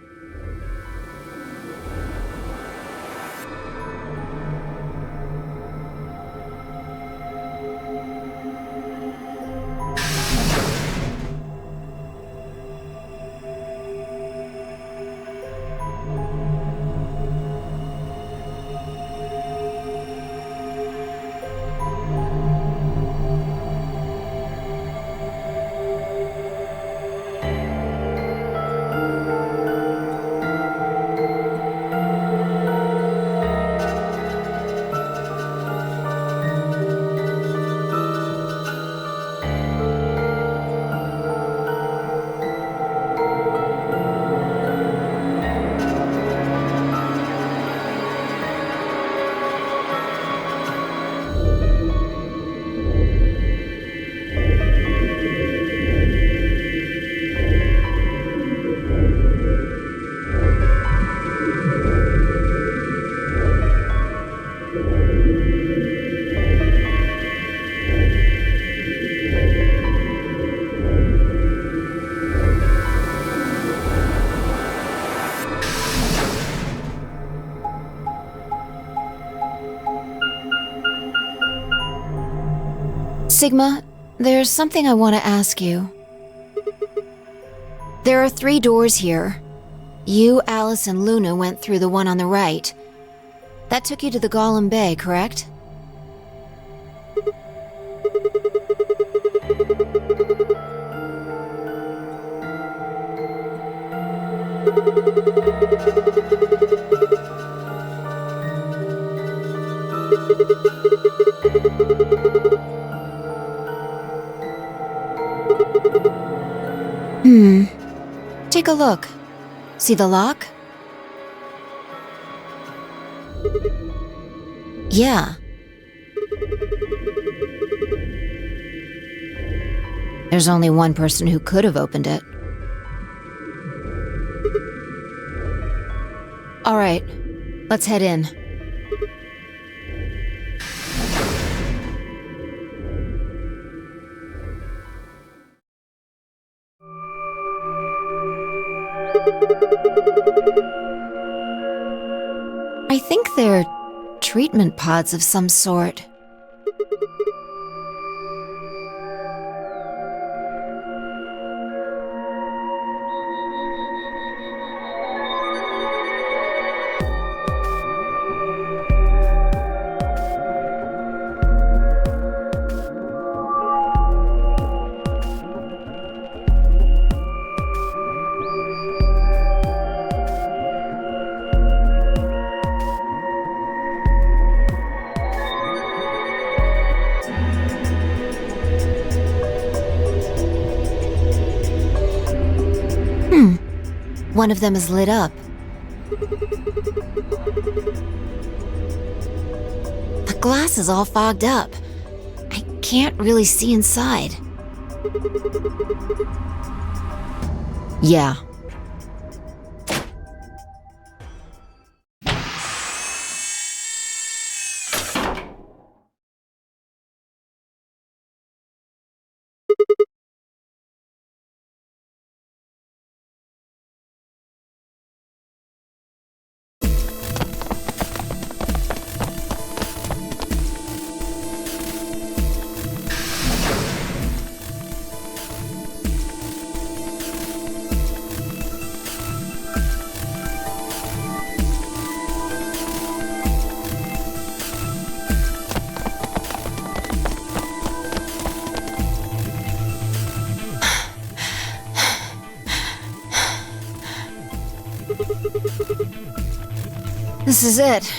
Sigma, there's something I want to ask you. There are 3 doors here. You, Alice, and Luna went through the one on the right. That took you to the Gaulem Bay, correct? Take a look. See the lock? Yeah. There's only one person who could have opened it. All right, let's head in. I think they're treatment pods of some sort. One of them is lit up. The glass is all fogged up. I can't really see inside. Yeah. This is it.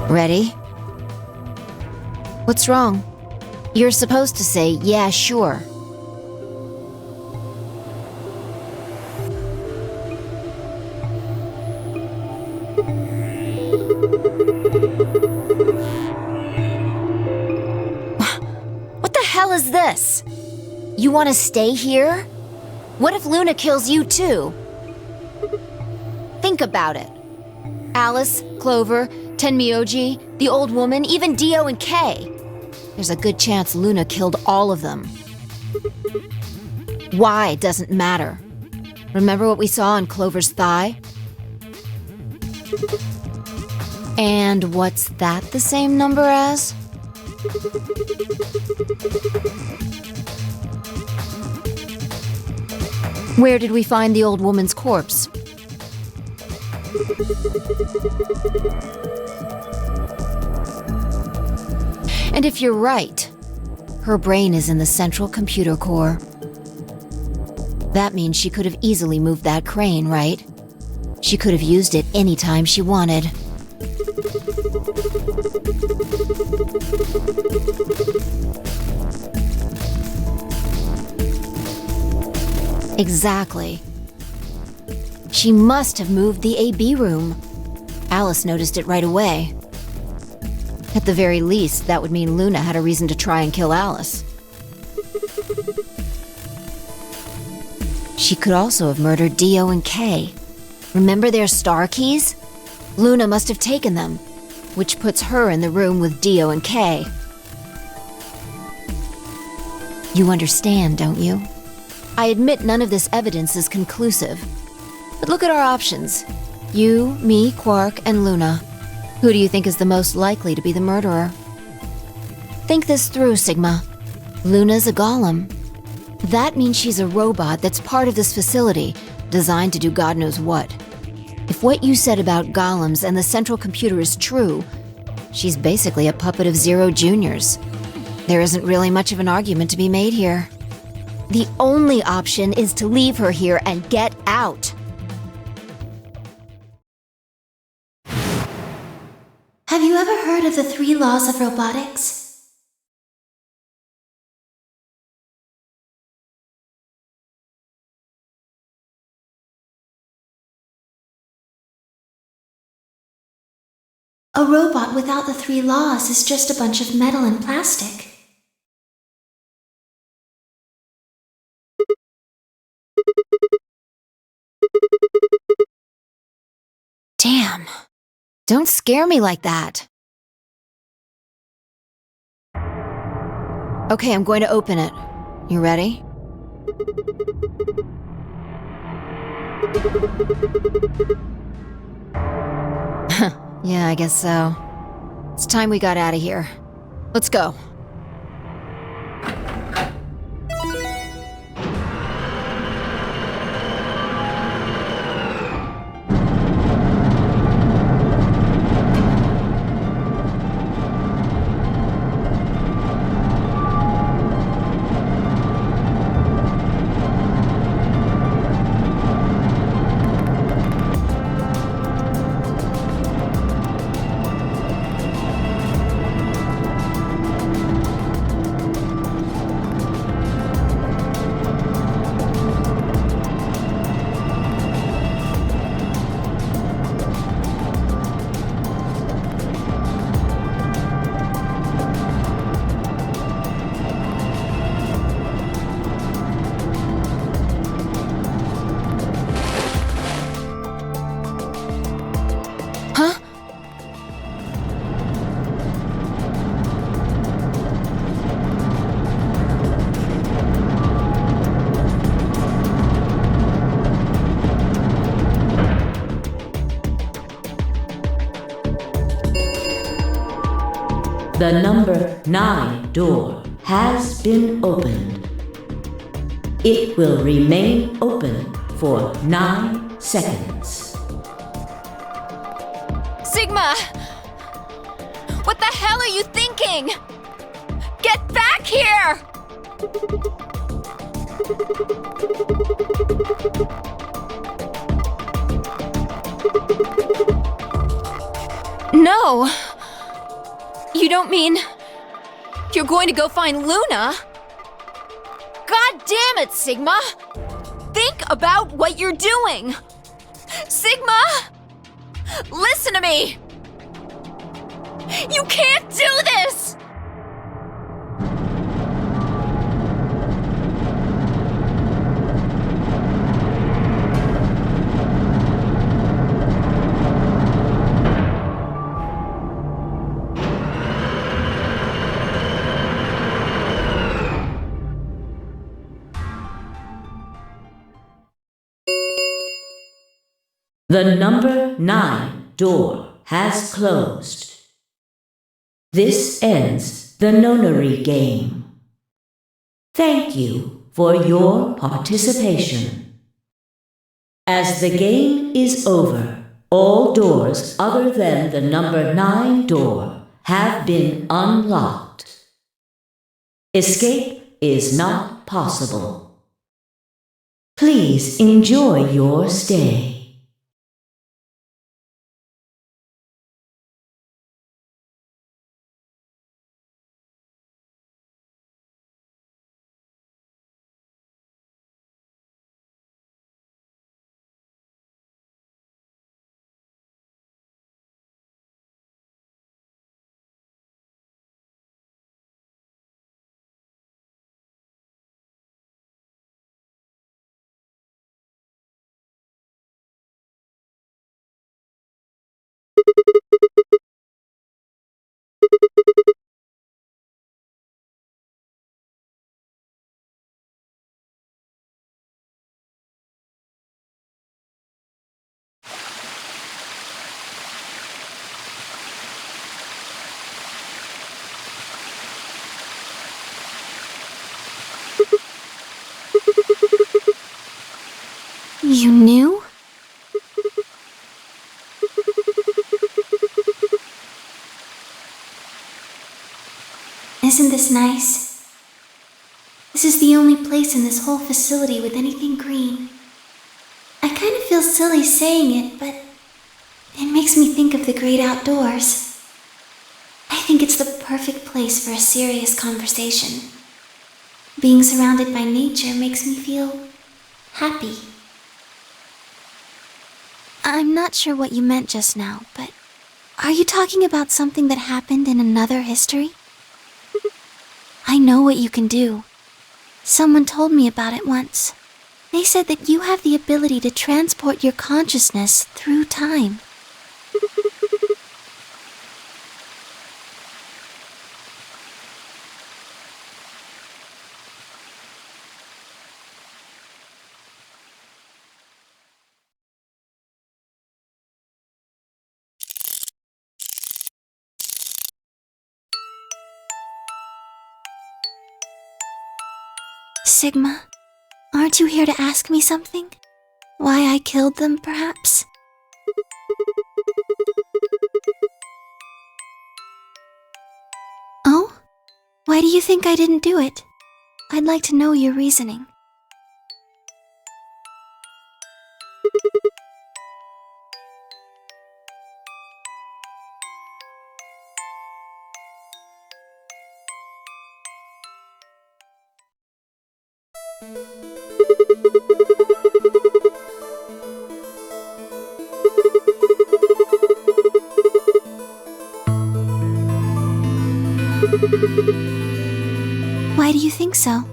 Ready? What's wrong? You're supposed to say, yeah, sure. What the hell is this? You want to stay here? What if Luna kills you too? Think about it. Alice, Clover, Tenmyoji, the old woman, even Dio and Kay. There's a good chance Luna killed all of them. Why doesn't matter. Remember what we saw on Clover's thigh? And what's that the same number as? Where did we find the old woman's corpse? And if you're right, her brain is in the central computer core. That means she could have easily moved that crane, right? She could have used it anytime she wanted. Exactly. She must have moved the AB room. Alice noticed it right away. At the very least, that would mean Luna had a reason to try and kill Alice. She could also have murdered Dio and Kay. Remember their star keys? Luna must have taken them, which puts her in the room with Dio and Kay. You understand, don't you? I admit none of this evidence is conclusive. But look at our options. You, me, Quark, and Luna. Who do you think is the most likely to be the murderer? Think this through, Sigma. Luna's a Gaulem. That means she's a robot that's part of this facility, designed to do God knows what. If what you said about golems and the central computer is true, she's basically a puppet of Zero Junior's. There isn't really much of an argument to be made here. The only option is to leave her here and get out. Have you ever heard of the 3 laws of robotics? A robot without the 3 laws is just a bunch of metal and plastic. Damn. Don't scare me like that. Okay, I'm going to open it. You ready? Yeah, I guess so. It's time we got out of here. Let's go. The number 9 door has been opened. It will remain open for 9 seconds. Sigma! What the hell are you thinking? Get back here! No! You don't mean you're going to go find Luna? God damn it, Sigma! Think about what you're doing! Sigma! Listen to me! You can't do this! The number 9 door has closed. This ends the nonary game. Thank you for your participation. As the game is over, all doors other than the number 9 door have been unlocked. Escape is not possible. Please enjoy your stay. this nice? This is the only place in this whole facility with anything green. I kind of feel silly saying it, but it makes me think of the great outdoors. I think it's the perfect place for a serious conversation. Being surrounded by nature makes me feel happy. I'm not sure what you meant just now, but are you talking about something that happened in another history? I know what you can do. Someone told me about it once. They said that you have the ability to transport your consciousness through time. Sigma, aren't you here to ask me something? Why I killed them, perhaps? Oh? Why do you think I didn't do it? I'd like to know your reasoning. Why do you think so?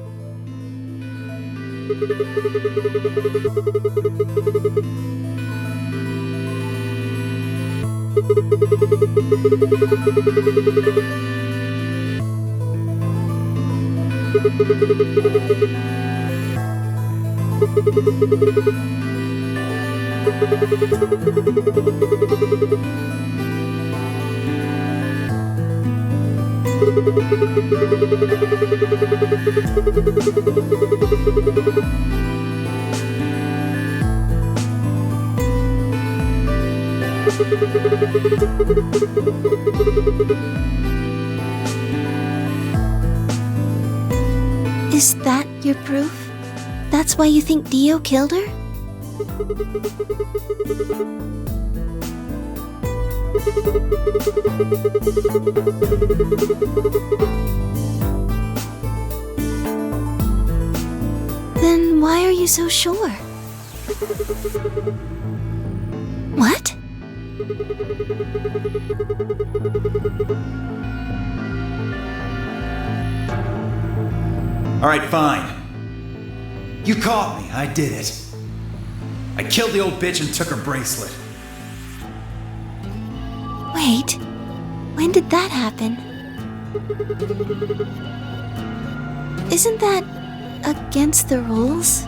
Is that your proof? That's why you think Dio killed her? Then why are you so sure? What? All right, fine. You caught me. I did it. I killed the old bitch and took her bracelet. Wait, when did that happen? Isn't that against the rules?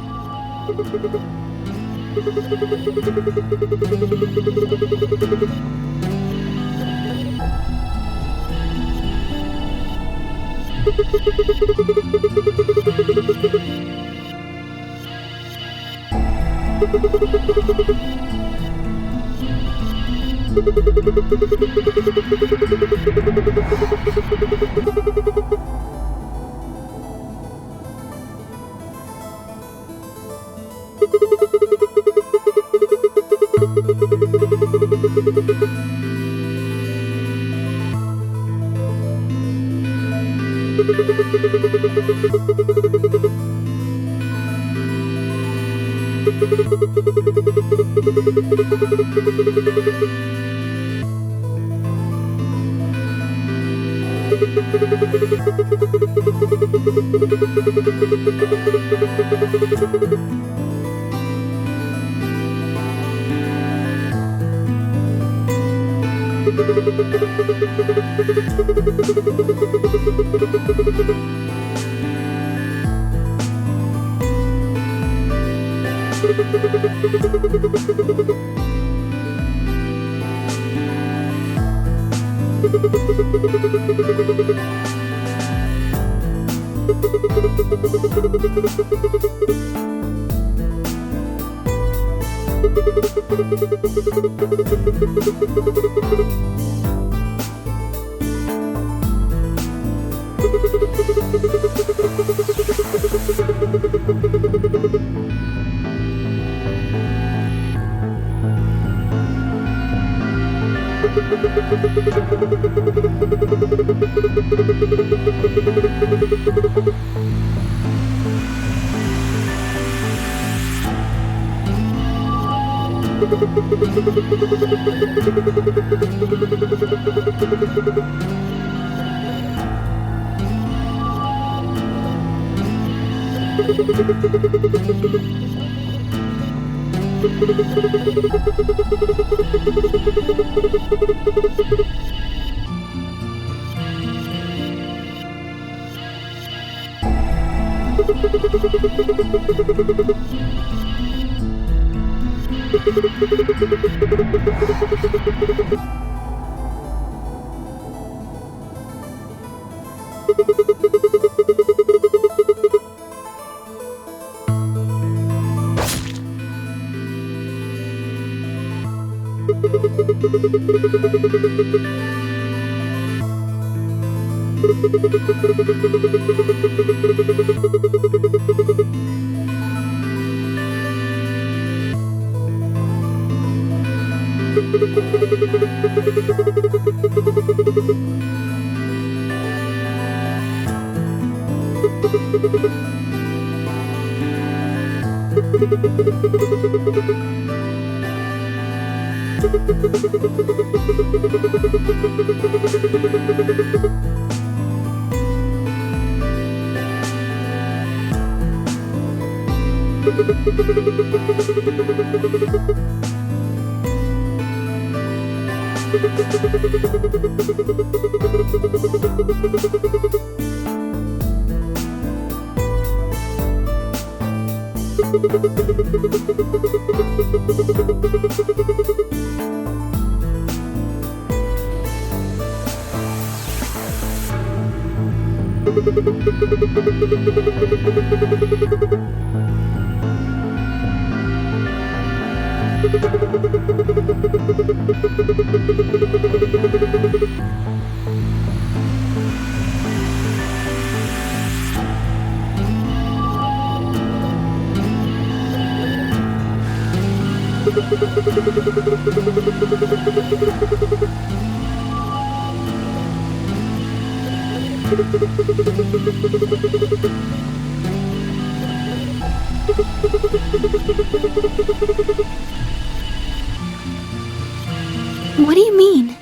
What do you mean?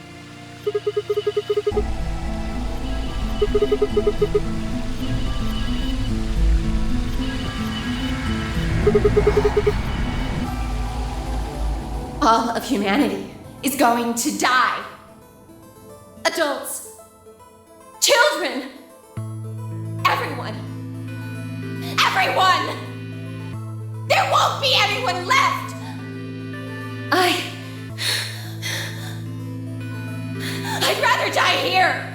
All of humanity is going to die. Adults, children, everyone. Everyone! There won't be anyone left! I'd rather die here!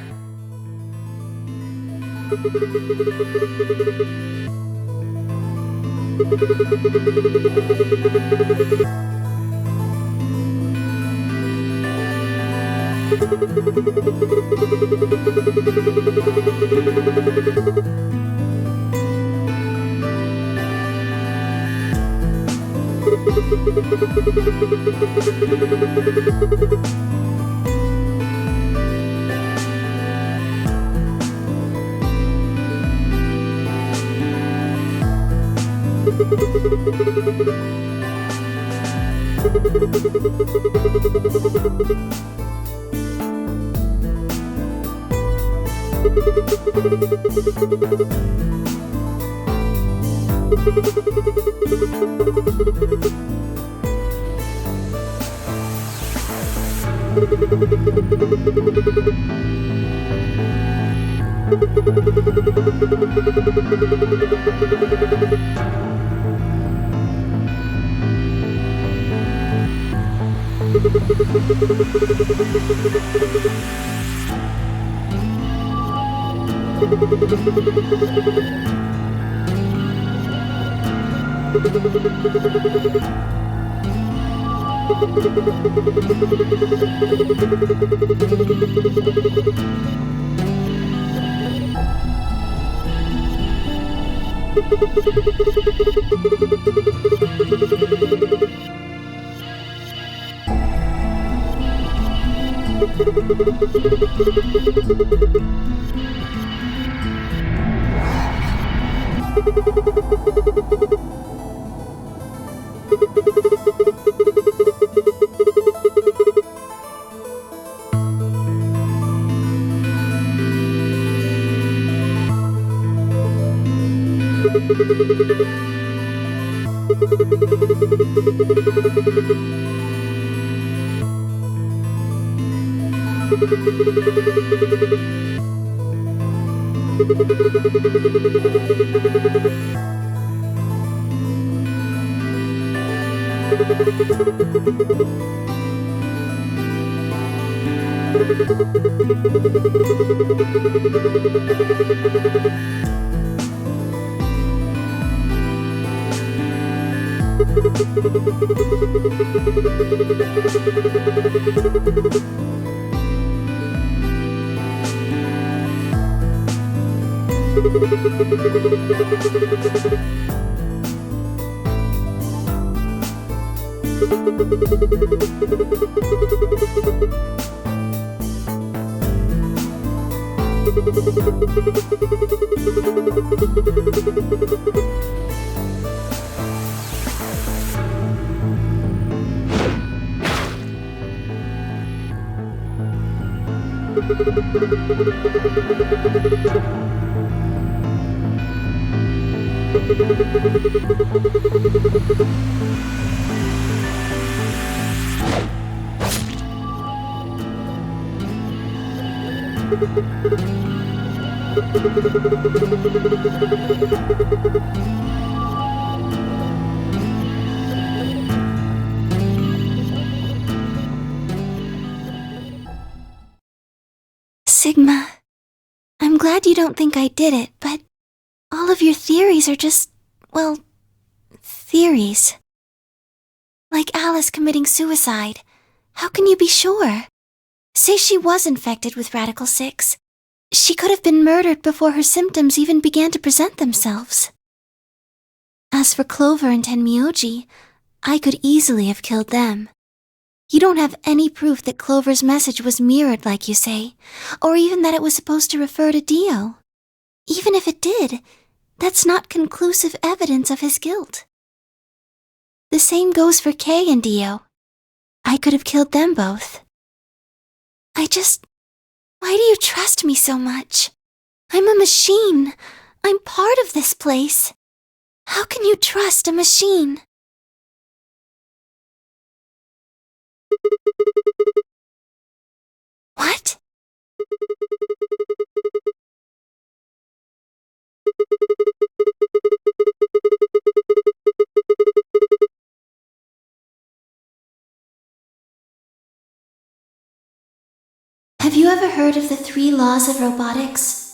Sigma, I'm glad you don't think I did it, but all of your theories are just, well, theories. Like Alice committing suicide. How can you be sure? Say she was infected with Radical 6. She could have been murdered before her symptoms even began to present themselves. As for Clover and Tenmyoji, I could easily have killed them. You don't have any proof that Clover's message was mirrored like you say, or even that it was supposed to refer to Dio. Even if it did, that's not conclusive evidence of his guilt. The same goes for Kay and Dio. I could have killed them both. Why do you trust me so much? I'm a machine. I'm part of this place. How can you trust a machine? What? Have you ever heard of the 3 laws of robotics?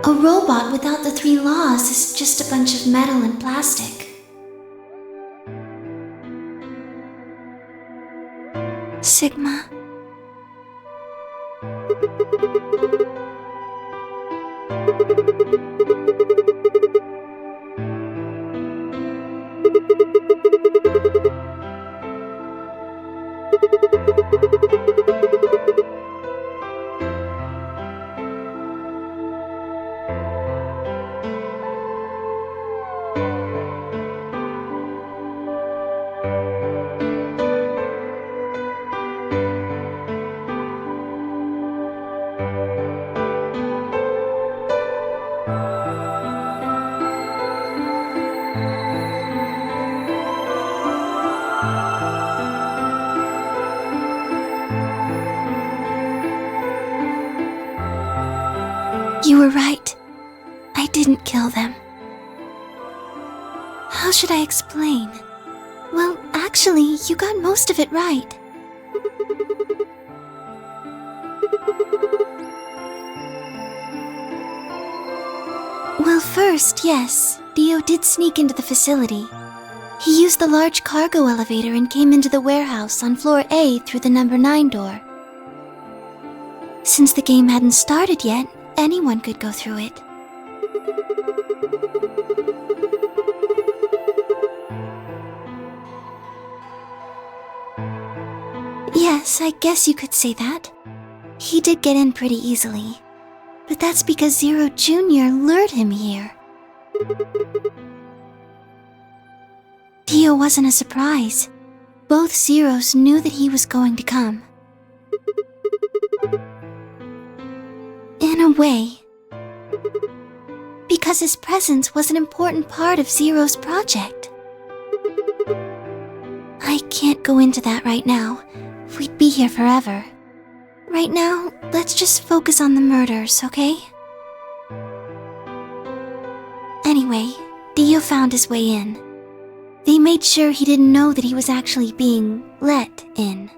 A robot without the 3 laws is just a bunch of metal and plastic. Sigma. You were right. I didn't kill them. How should I explain? Well, actually, you got most of it right. Well, first, yes, Dio did sneak into the facility. He used the large cargo elevator and came into the warehouse on floor A through the number 9 door. Since the game hadn't started yet, anyone could go through it. Yes, I guess you could say that. He did get in pretty easily. But that's because Zero Jr. lured him here. Dio wasn't a surprise. Both Zeros knew that he was going to come. In a way. Because his presence was an important part of Zero's project. I can't go into that right now. We'd be here forever. Right now, let's just focus on the murders, okay? Anyway, Dio found his way in. They made sure he didn't know that he was actually being let in.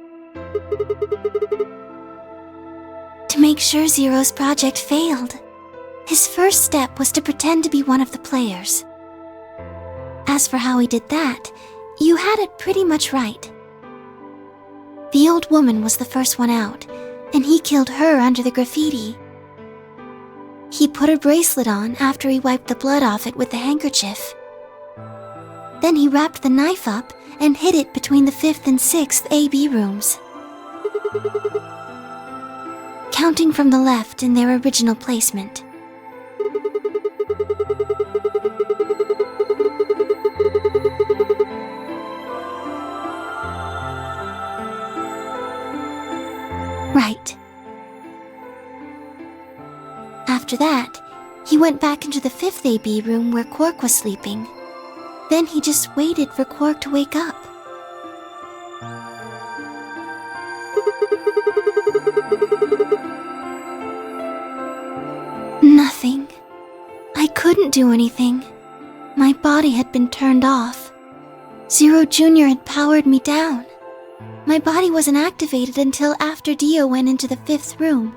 To make sure Zero's project failed, his first step was to pretend to be one of the players. As for how he did that, you had it pretty much right. The old woman was the first one out, and he killed her under the graffiti. He put her bracelet on after he wiped the blood off it with the handkerchief. Then he wrapped the knife up and hid it between the 5th and 6th AB rooms. Counting from the left in their original placement. Right. After that, he went back into the 5th AB room where Quark was sleeping. Then he just waited for Quark to wake up. Nothing. I couldn't do anything. My body had been turned off. Zero Jr. had powered me down. My body wasn't activated until after Dio went into the 5th room.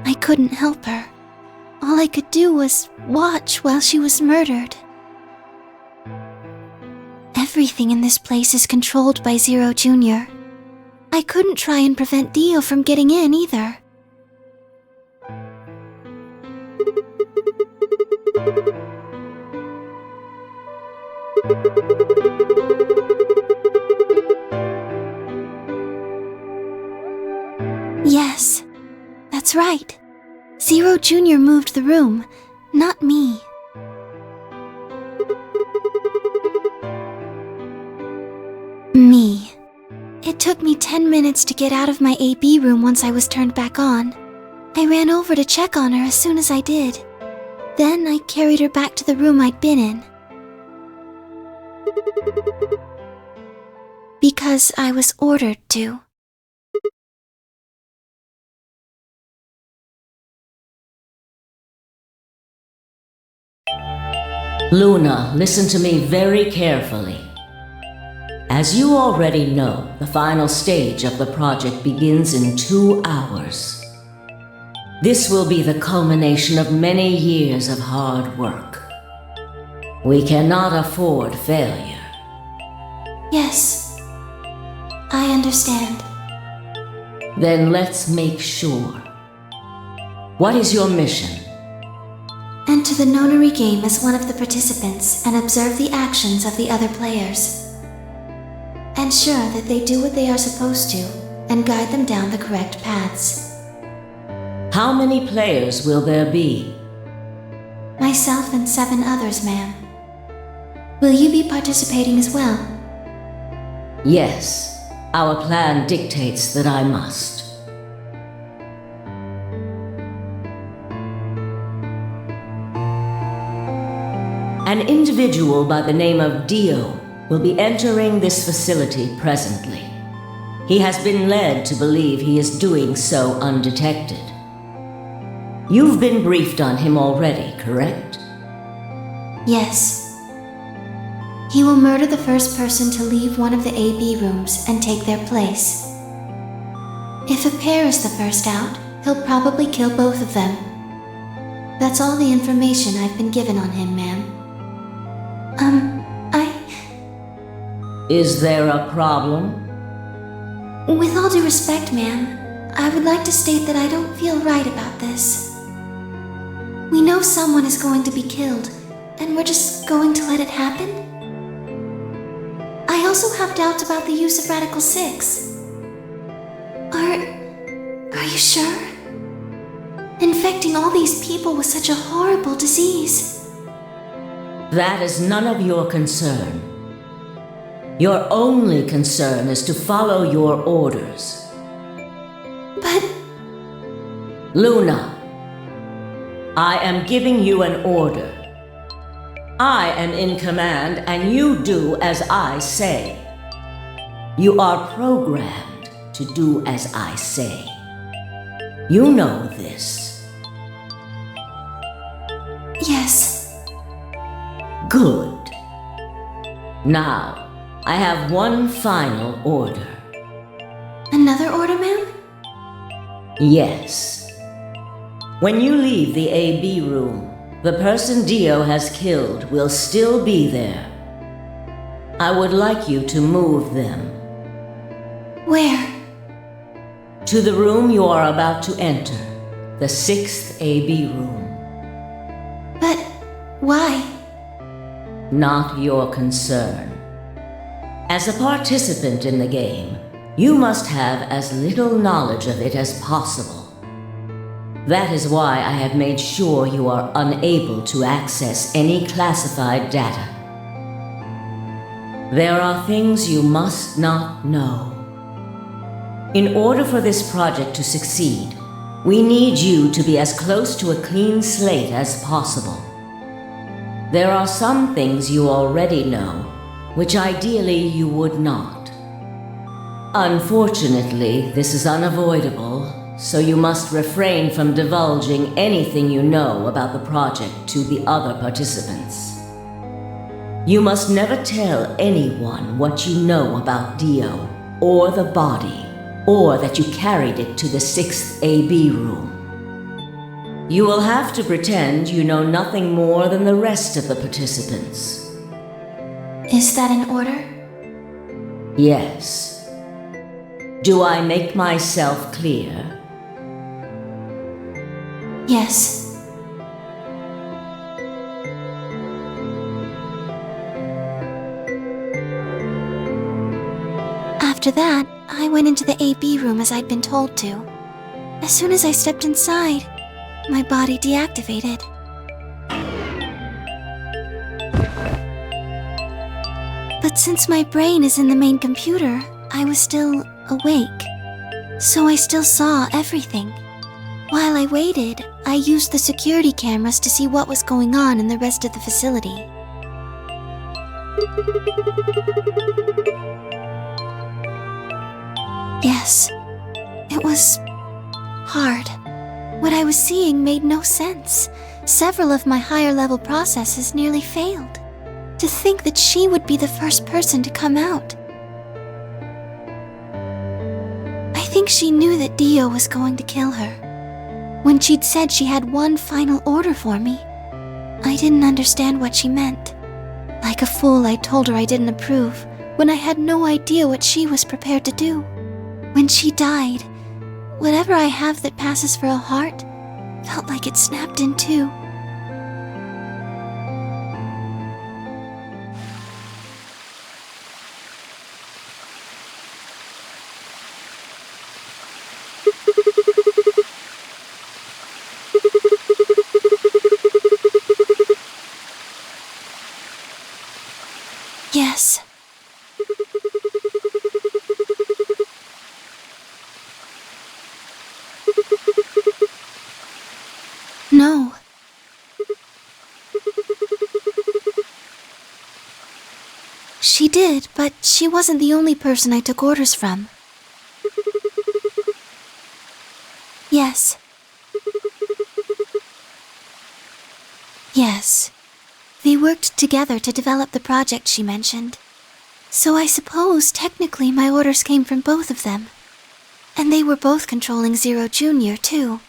I couldn't help her. All I could do was watch while she was murdered. Everything in this place is controlled by Zero Jr. I couldn't try and prevent Dio from getting in either. Yes, that's right. Zero Jr. moved the room, not me. Me. It took me 10 minutes to get out of my AB room once I was turned back on. I ran over to check on her as soon as I did. Then I carried her back to the room I'd been in. Because I was ordered to. Luna, listen to me very carefully. As you already know, the final stage of the project begins in 2 hours. This will be the culmination of many years of hard work. We cannot afford failure. Yes, I understand. Then let's make sure. What is your mission? Enter the nonary game as one of the participants and observe the actions of the other players. Ensure that they do what they are supposed to and guide them down the correct paths. How many players will there be? Myself and 7 others, ma'am. Will you be participating as well? Yes, our plan dictates that I must. An individual by the name of Dio will be entering this facility presently. He has been led to believe he is doing so undetected. You've been briefed on him already, correct? Yes. He will murder the first person to leave one of the AB rooms and take their place. If a pair is the first out, he'll probably kill both of them. That's all the information I've been given on him, ma'am. Is there a problem? With all due respect, ma'am, I would like to state that I don't feel right about this. We know someone is going to be killed, and we're just going to let it happen? I also have doubts about the use of Radical 6. Are you sure? Infecting all these people with such a horrible disease. That is none of your concern. Your only concern is to follow your orders. But Luna, I am giving you an order. I am in command and you do as I say. You are programmed to do as I say. You know this. yes, Good. Now, I have one final order. another order, ma'am? Yes. When you leave the AB room, the person Dio has killed will still be there. I would like you to move them Where? to the room you are about to enter, the 6th AB room. But why? Not your concern. As a participant in the game, you must have as little knowledge of it as possible. That is why I have made sure you are unable to access any classified data. There are things you must not know. In order for this project to succeed, we need you to be as close to a clean slate as possible. There are some things you already know, which ideally you would not. Unfortunately, this is unavoidable, so you must refrain from divulging anything you know about the project to the other participants. You must never tell anyone what you know about Dio, or the body, or that you carried it to the 6th AB room. You will have to pretend you know nothing more than the rest of the participants. Is that an order? Yes. Do I make myself clear? Yes. After that, I went into the AB room as I'd been told to. As soon as I stepped inside, my body deactivated. But since my brain is in the main computer, I was still awake. So I still saw everything. While I waited, I used the security cameras to see what was going on in the rest of the facility. Yes, it was hard. What I was seeing made no sense. Several of my higher level processes nearly failed. To think that she would be the first person to come out. I think she knew that Dio was going to kill her. When she'd said she had one final order for me, I didn't understand what she meant. Like a fool, I told her I didn't approve, when I had no idea what she was prepared to do. When she died, whatever I have that passes for a heart felt like it snapped in two. Yes. No. She did, but she wasn't the only person I took orders from. Yes. Yes. They worked together to develop the project she mentioned. So I suppose technically my orders came from both of them. And they were both controlling Zero Jr. too.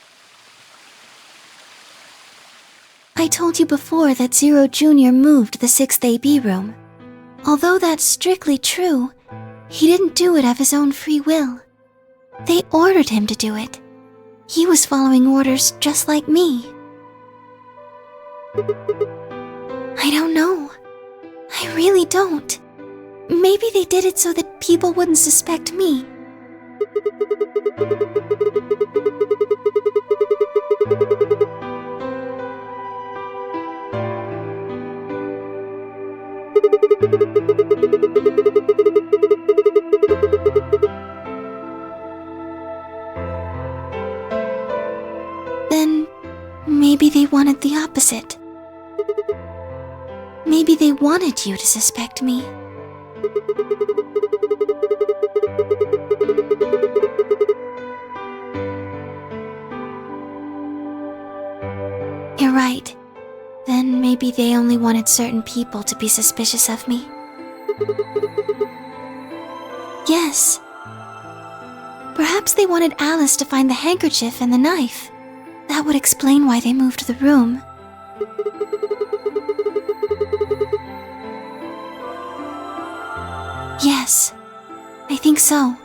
I told you before that Zero Jr. moved the 6th AB room. Although that's strictly true, he didn't do it of his own free will. They ordered him to do it. He was following orders just like me. I don't know. I really don't. Maybe they did it so that people wouldn't suspect me. Then maybe they wanted the opposite. Maybe they wanted you to suspect me. You're right. Then maybe they only wanted certain people to be suspicious of me. Yes. Perhaps they wanted Alice to find the handkerchief and the knife. That would explain why they moved the room. Yes, I think so.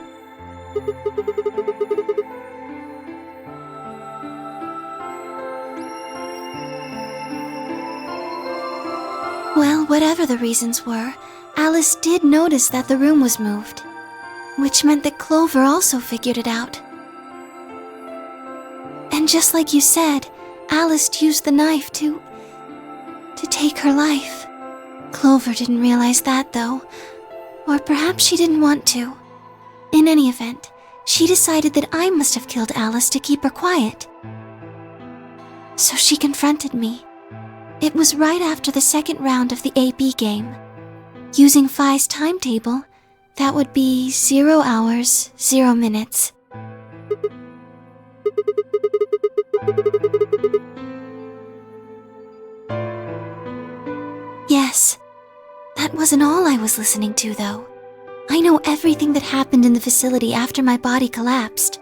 Well, whatever the reasons were, Alice did notice that the room was moved, which meant that Clover also figured it out. And just like you said, Alice used the knife to take her life. Clover didn't realize that, though. Or perhaps she didn't want to. In any event, she decided that I must have killed Alice to keep her quiet. So she confronted me. It was right after the second round of the AB game. Using Phi's timetable, that would be 0 hours, 0 minutes. Yes. That wasn't all I was listening to, though. I know everything that happened in the facility after my body collapsed.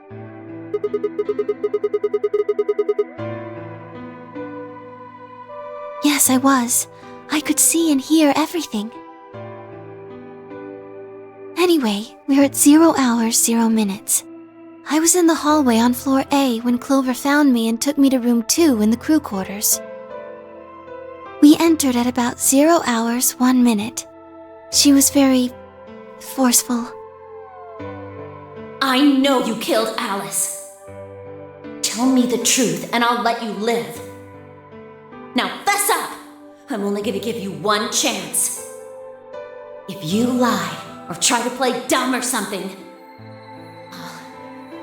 Yes, I was. I could see and hear everything. Anyway, we're at 0 hours, 0 minutes. I was in the hallway on floor A when Clover found me and took me to room 2 in the crew quarters. We entered at about 0 hours, 1 minute. She was very forceful. I know you killed Alice. Tell me the truth and I'll let you live. Now fess up! I'm only gonna give you one chance. If you lie or try to play dumb or something,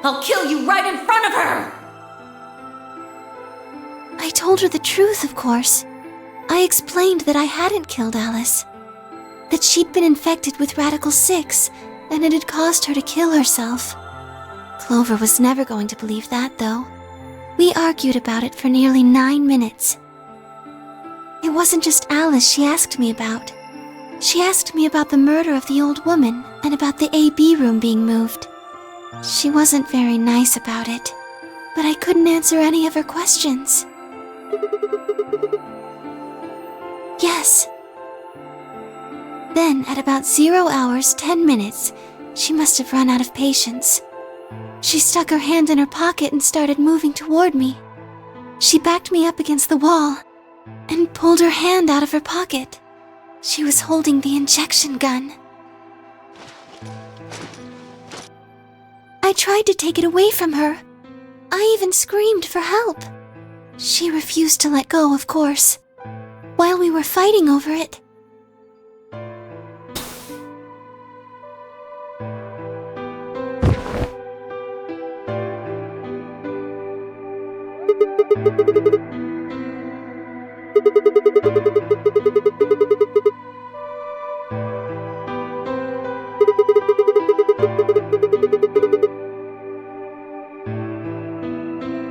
I'll kill you right in front of her! I told her the truth, of course. I explained that I hadn't killed Alice, that she'd been infected with Radical 6, and it had caused her to kill herself. Clover was never going to believe that, though. We argued about it for nearly 9 minutes. It wasn't just Alice she asked me about. She asked me about the murder of the old woman and about the AB room being moved. She wasn't very nice about it, but I couldn't answer any of her questions. Yes. Then, at about 0 hours, 10 minutes, she must have run out of patience. She stuck her hand in her pocket and started moving toward me. She backed me up against the wall and pulled her hand out of her pocket. She was holding the injection gun. I tried to take it away from her. I even screamed for help. She refused to let go, of course. While we were fighting over it,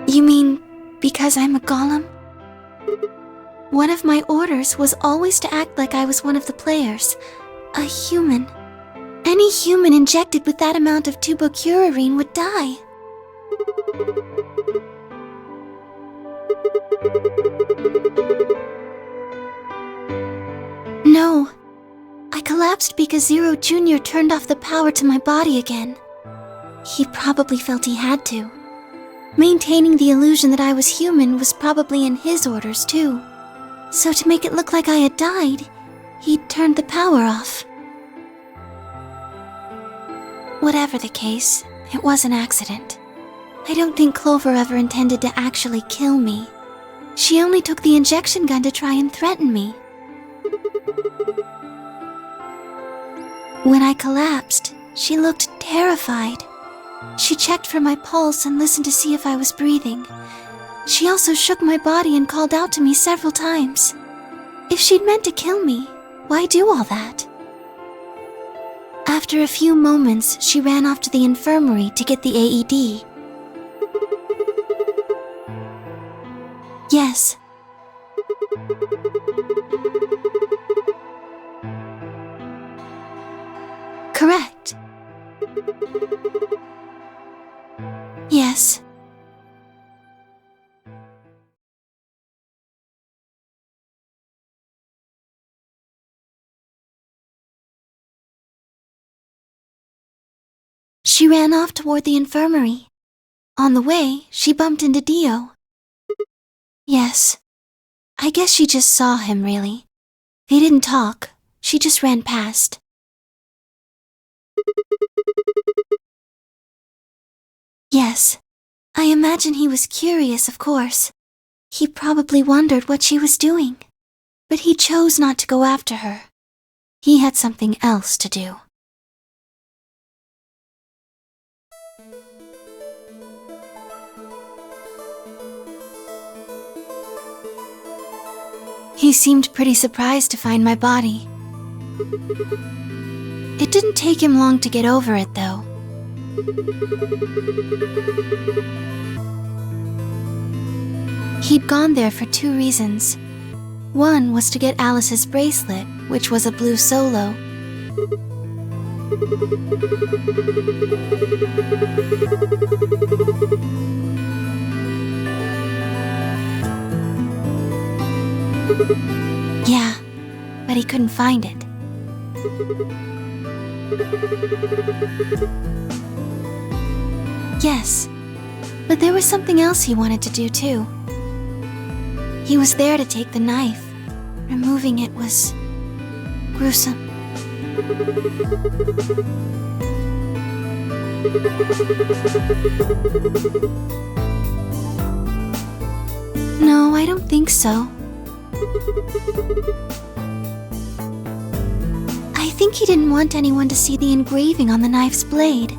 You mean because I'm a golem? One of my orders was always to act like I was one of the players, a human. Any human injected with that amount of tubocurarine would die. No. I collapsed because Zero Jr. turned off the power to my body again. He probably felt he had to. Maintaining the illusion that I was human was probably in his orders, too. So to make it look like I had died, he turned the power off. Whatever the case, it was an accident. I don't think Clover ever intended to actually kill me. She only took the injection gun to try and threaten me. When I collapsed, she looked terrified. She checked for my pulse and listened to see if I was breathing. She also shook my body and called out to me several times. If she'd meant to kill me, why do all that? After a few moments, she ran off to the infirmary to get the AED. Yes. Correct. Yes. She ran off toward the infirmary. On the way, she bumped into Dio. Yes. I guess she just saw him, really. They didn't talk. She just ran past. Yes. I imagine he was curious, of course. He probably wondered what she was doing. But he chose not to go after her. He had something else to do. He seemed pretty surprised to find my body. It didn't take him long to get over it, though. He'd gone there for 2 reasons. One was to get Alice's bracelet, which was a blue solo. Yeah, but he couldn't find it. Yes, but there was something else he wanted to do too. He was there to take the knife. Removing it was gruesome. No, I don't think so. I think he didn't want anyone to see the engraving on the knife's blade.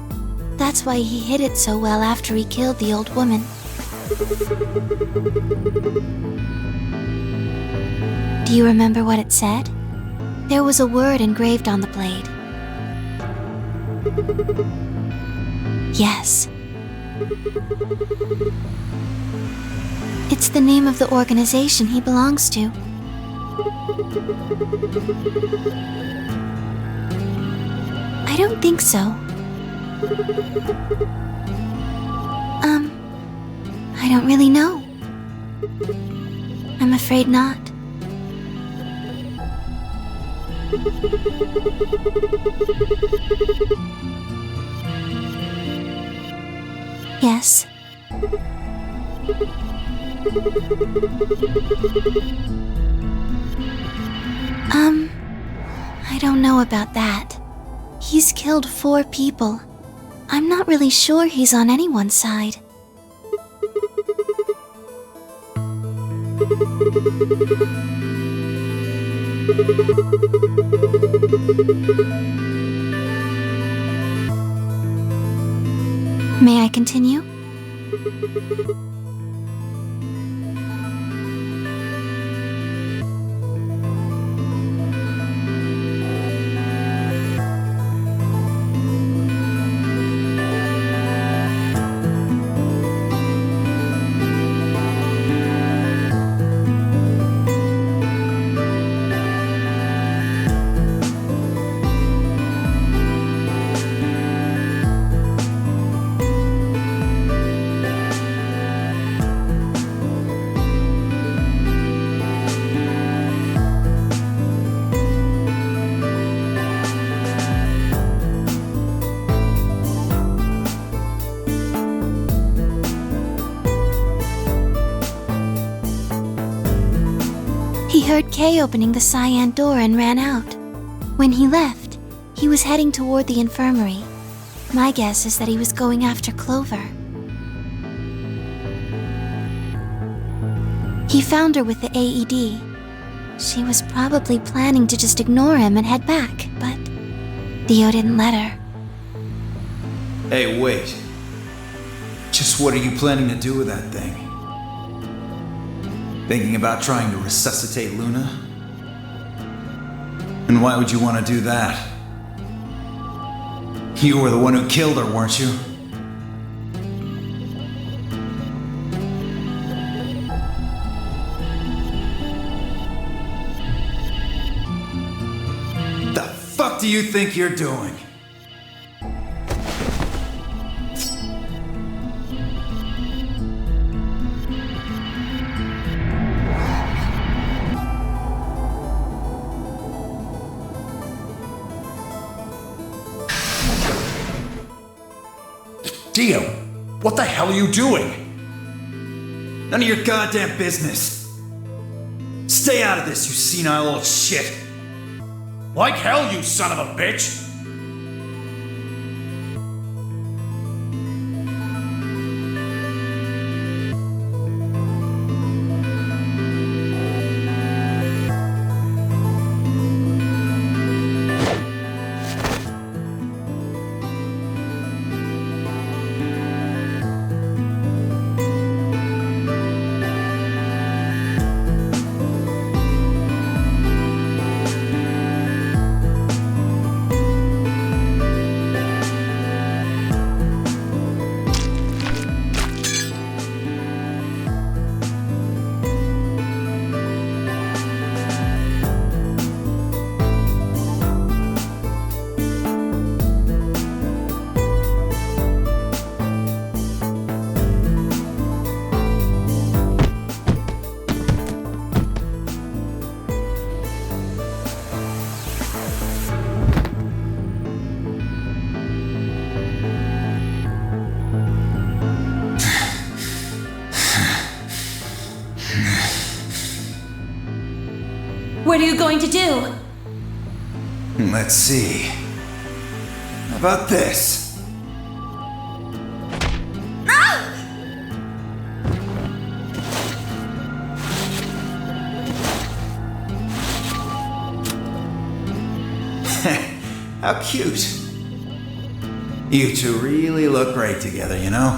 That's why he hid it so well after he killed the old woman. Do you remember what it said? There was a word engraved on the blade. Yes. It's the name of the organization he belongs to. I don't think so. I don't really know. I'm afraid not. Yes. I don't know about that. He's killed 4 people. I'm not really sure he's on anyone's side. May I continue? He heard Kay opening the cyan door and ran out. When he left, he was heading toward the infirmary. My guess is that he was going after Clover. He found her with the AED. She was probably planning to just ignore him and head back, but Dio didn't let her. Hey, wait. Just what are you planning to do with that thing? Thinking about trying to resuscitate Luna? And why would you want to do that? You were the one who killed her, weren't you? The fuck do you think you're doing? Dio, what the hell are you doing? None of your goddamn business. Stay out of this, you senile old shit. Like hell, you son of a bitch! What are you going to do? Let's see. How about this? How cute. You two really look great together, you know?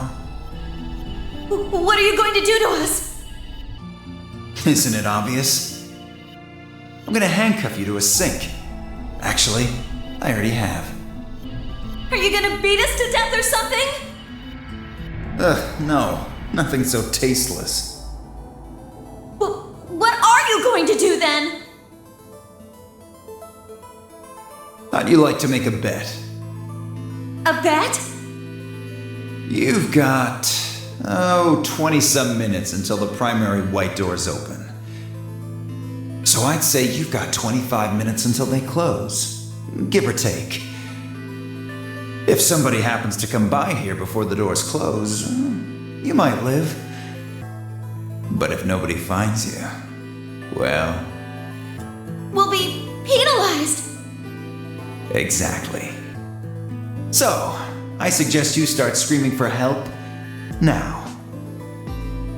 What are you going to do to us? Isn't it obvious? I'm gonna handcuff you to a sink. Actually, I already have. Are you gonna beat us to death or something? No. Nothing so tasteless. What are you going to do then? How'd you like to make a bet? A bet? You've got, 20-some minutes until the primary white doors open. So I'd say you've got 25 minutes until they close, give or take. If somebody happens to come by here before the doors close, you might live. But if nobody finds you, well... We'll be penalized. Exactly. So, I suggest you start screaming for help now.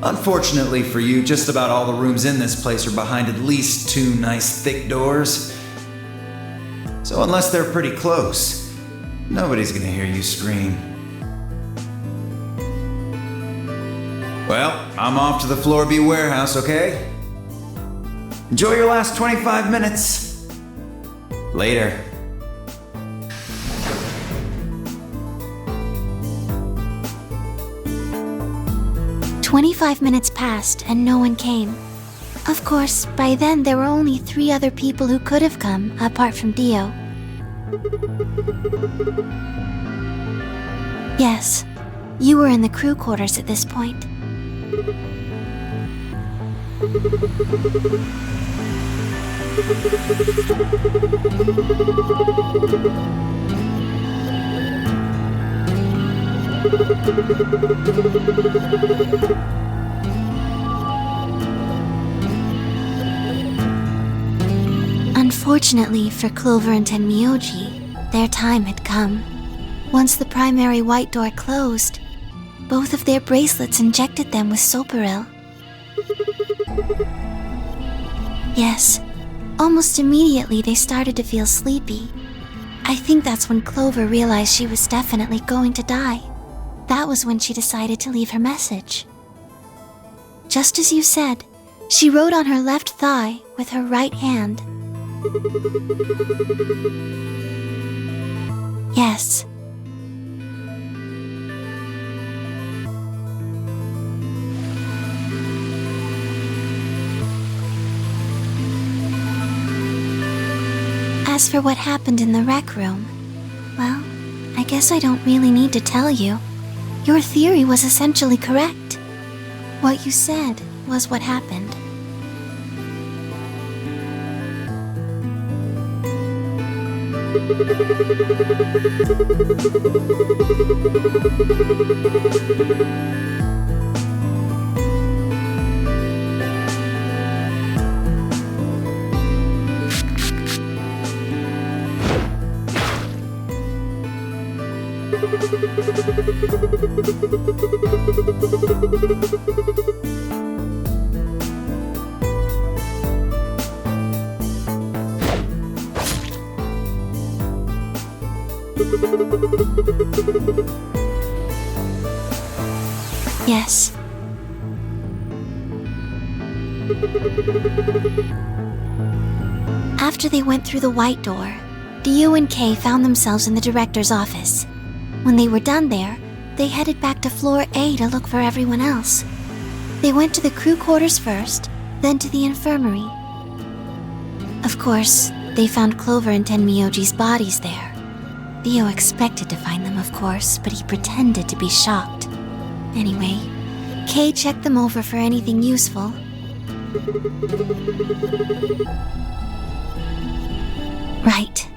Unfortunately for you, just about all the rooms in this place are behind at least 2 nice thick doors. So unless they're pretty close, nobody's gonna hear you scream. Well, I'm off to the Floor B warehouse, okay? Enjoy your last 25 minutes. Later. 25 minutes passed and no one came. Of course, by then there were only 3 other people who could have come, apart from Dio. Yes, you were in the crew quarters at this point. Unfortunately for Cloverant and Miyoji, their time had come. Once the primary white door closed, both of their bracelets injected them with Soparil. Yes, almost immediately they started to feel sleepy. I think that's when Clover realized she was definitely going to die. That was when she decided to leave her message. Just as you said, she wrote on her left thigh with her right hand. Yes. As for what happened in the rec room, well, I guess I don't really need to tell you. Your theory was essentially correct. What you said was what happened. Yes. After they went through the white door, Dio and Kay found themselves in the director's office. When they were done there, they headed back to floor A to look for everyone else. They went to the crew quarters first, then to the infirmary. Of course, they found Clover and Tenmyoji's bodies there. Dio expected to find them, of course, but he pretended to be shocked. Anyway, Kay checked them over for anything useful. Right.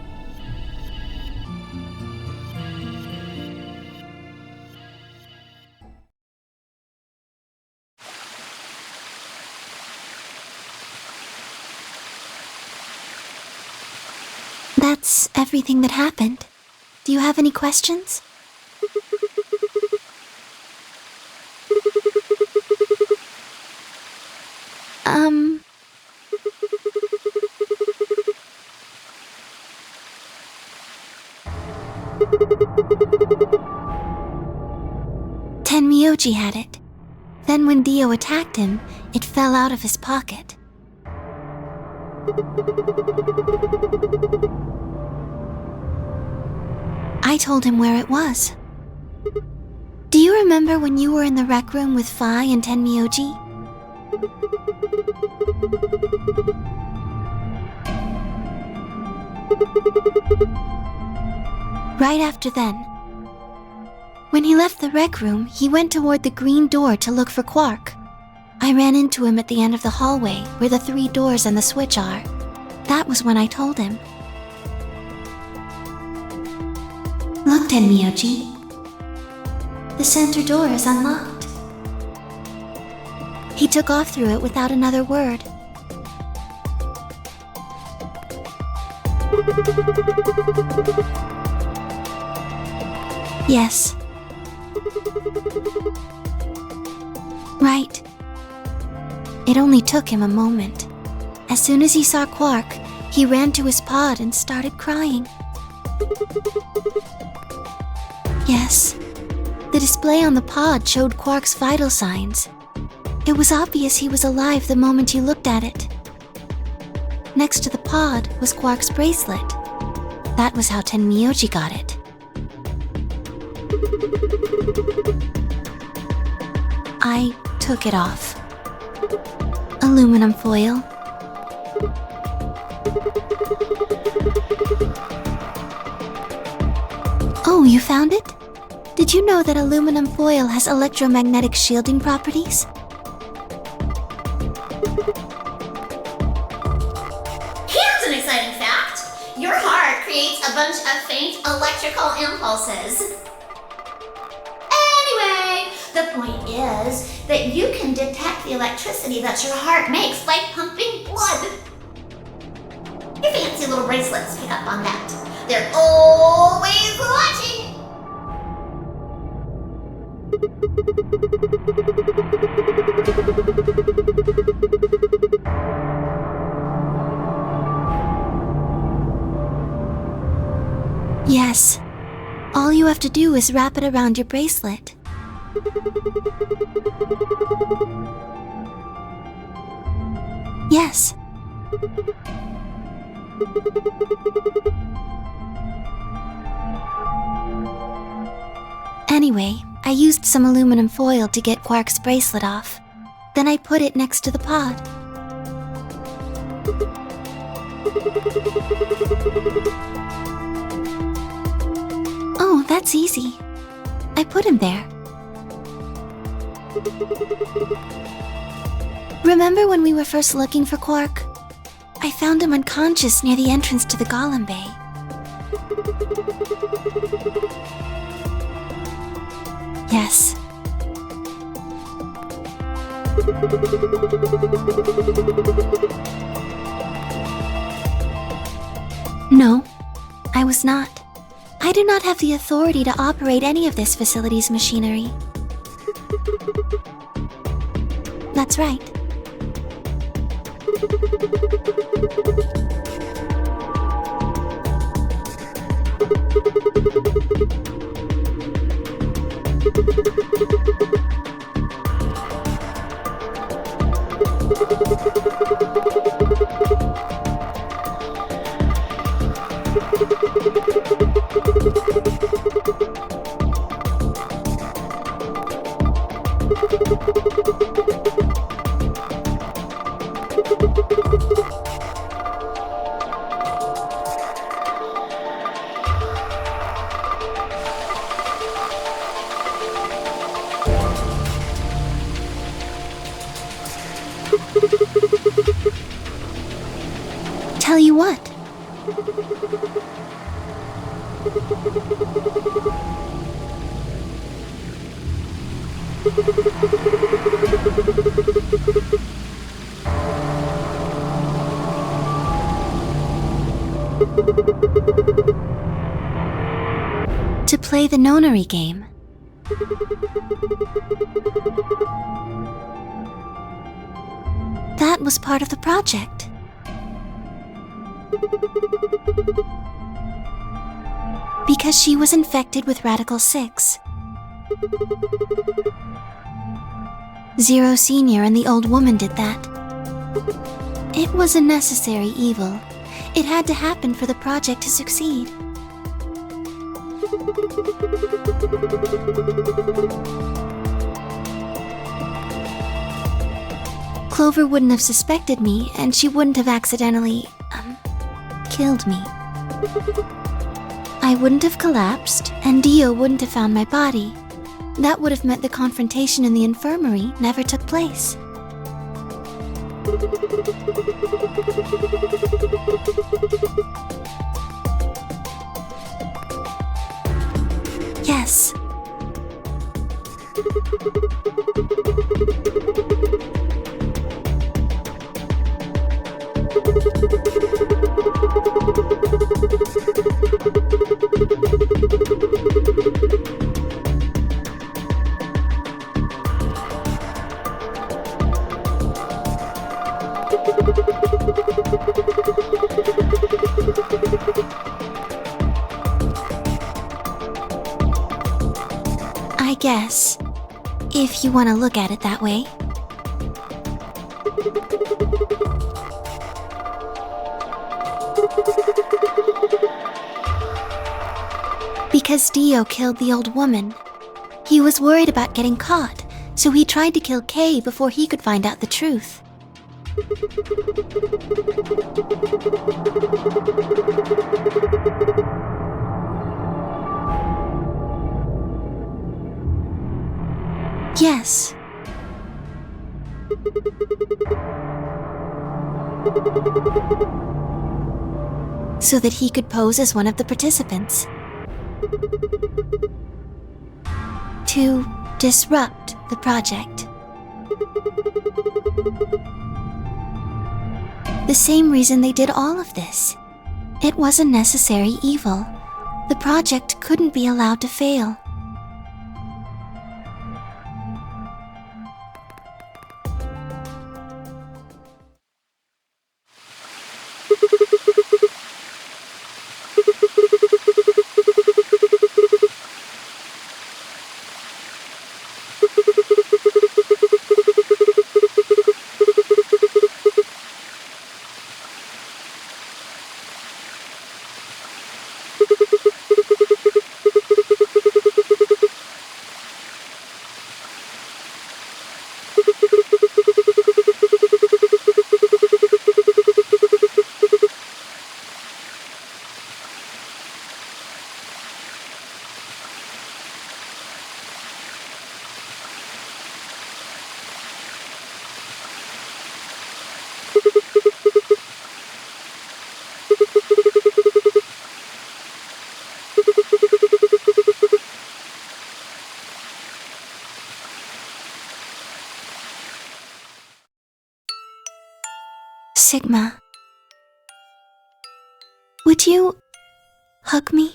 That's everything that happened. Do you have any questions? Tenmyoji had it. Then when Dio attacked him, it fell out of his pocket. I told him where it was. Do you remember when you were in the rec room with Phi and Tenmyoji? Right after then. When he left the rec room, he went toward the green door to look for Quark. I ran into him at the end of the hallway where the 3 doors and the switch are. That was when I told him. Look, Tenmyoji. The center door is unlocked. He took off through it without another word. Yes. Right. It only took him a moment. As soon as he saw Quark, he ran to his pod and started crying. Yes. The display on the pod showed Quark's vital signs. It was obvious he was alive the moment you looked at it. Next to the pod was Quark's bracelet. That was how Tenmyoji got it. I took it off. Aluminum foil. Oh, you found it? Did you know that aluminum foil has electromagnetic shielding properties? Here's an exciting fact. Your heart creates a bunch of faint electrical impulses. Anyway, the point is that you can detect the electricity that your heart makes by pumping blood. Your fancy little bracelets pick up on that. They're always watching. Yes. All you have to do is wrap it around your bracelet. Yes. Anyway, I used some aluminum foil to get Quark's bracelet off. Then I put it next to the pod. Oh, that's easy. I put him there. Remember when we were first looking for Quark? I found him unconscious near the entrance to the Gaulem Bay. Yes. No, I was not. I do not have the authority to operate any of this facility's machinery. That's right. Tell you what. To play the nonary game. That was part of the project. Because she was infected with Radical 6. Zero Senior and the old woman did that. It was a necessary evil. It had to happen for the project to succeed. Clover wouldn't have suspected me, and she wouldn't have accidentally, killed me. I wouldn't have collapsed, and Dio wouldn't have found my body. That would have meant the confrontation in the infirmary never took place. Yes. I guess, if you want to look at it that way. Because Dio killed the old woman. He was worried about getting caught, so he tried to kill Kay before he could find out the truth. Yes. So that he could pose as one of the participants. To disrupt the project. The same reason they did all of this. It was a necessary evil. The project couldn't be allowed to fail. Sigma, would you hug me?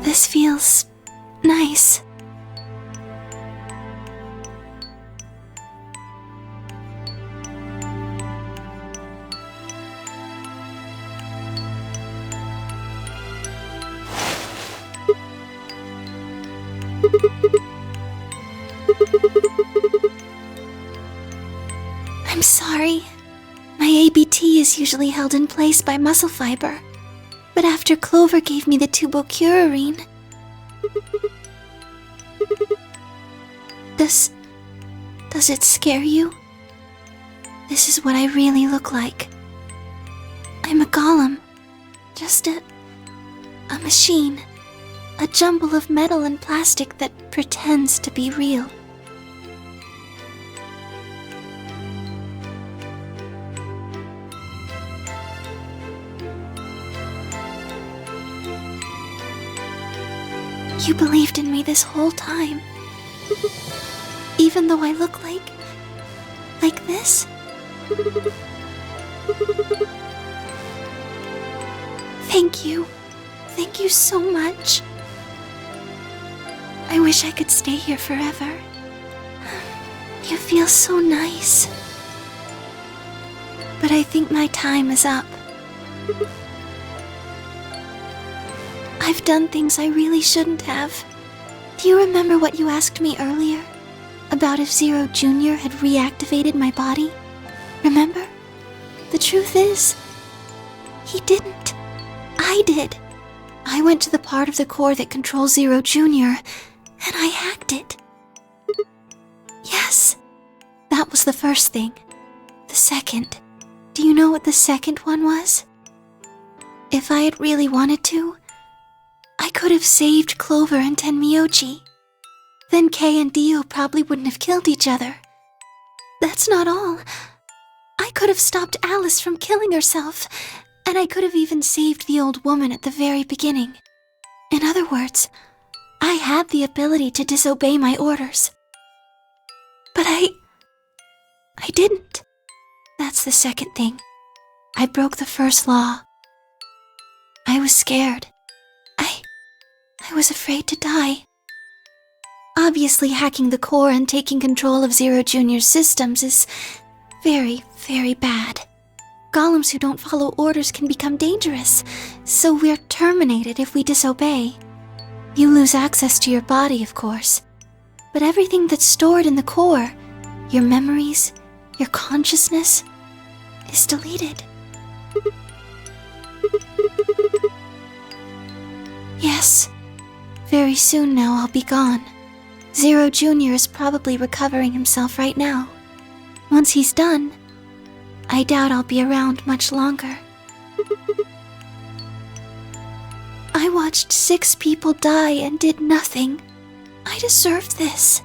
This feels nice. I'm sorry. My ABT is usually held in place by muscle fiber. But after Clover gave me the tubocurarine... Does it scare you? This is what I really look like. I'm a golem. Just a machine. A jumble of metal and plastic that pretends to be real. You believed in me this whole time. Even though I look like this? Thank you. Thank you so much. I wish I could stay here forever. You feel so nice. But I think my time is up. I've done things I really shouldn't have. Do you remember what you asked me earlier? About if Zero Jr. had reactivated my body? Remember? The truth is, he didn't. I did. I went to the part of the core that controls Zero Jr., and I hacked it. Yes, that was the first thing. The second. Do you know what the second one was? If I had really wanted to, I could have saved Clover and Tenmyoji. Then Kei and Dio probably wouldn't have killed each other. That's not all. I could have stopped Alice from killing herself, and I could have even saved the old woman at the very beginning. In other words, I had the ability to disobey my orders. But I didn't. That's the second thing. I broke the first law. I was scared. I was afraid to die. Obviously, hacking the core and taking control of Zero Jr.'s systems is very, very bad. Golems who don't follow orders can become dangerous, so we're terminated if we disobey. You lose access to your body, of course, but everything that's stored in the core, your memories, your consciousness, is deleted. Yes. Very soon now I'll be gone. Zero Jr. is probably recovering himself right now. Once he's done, I doubt I'll be around much longer. I watched 6 people die and did nothing. I deserve this.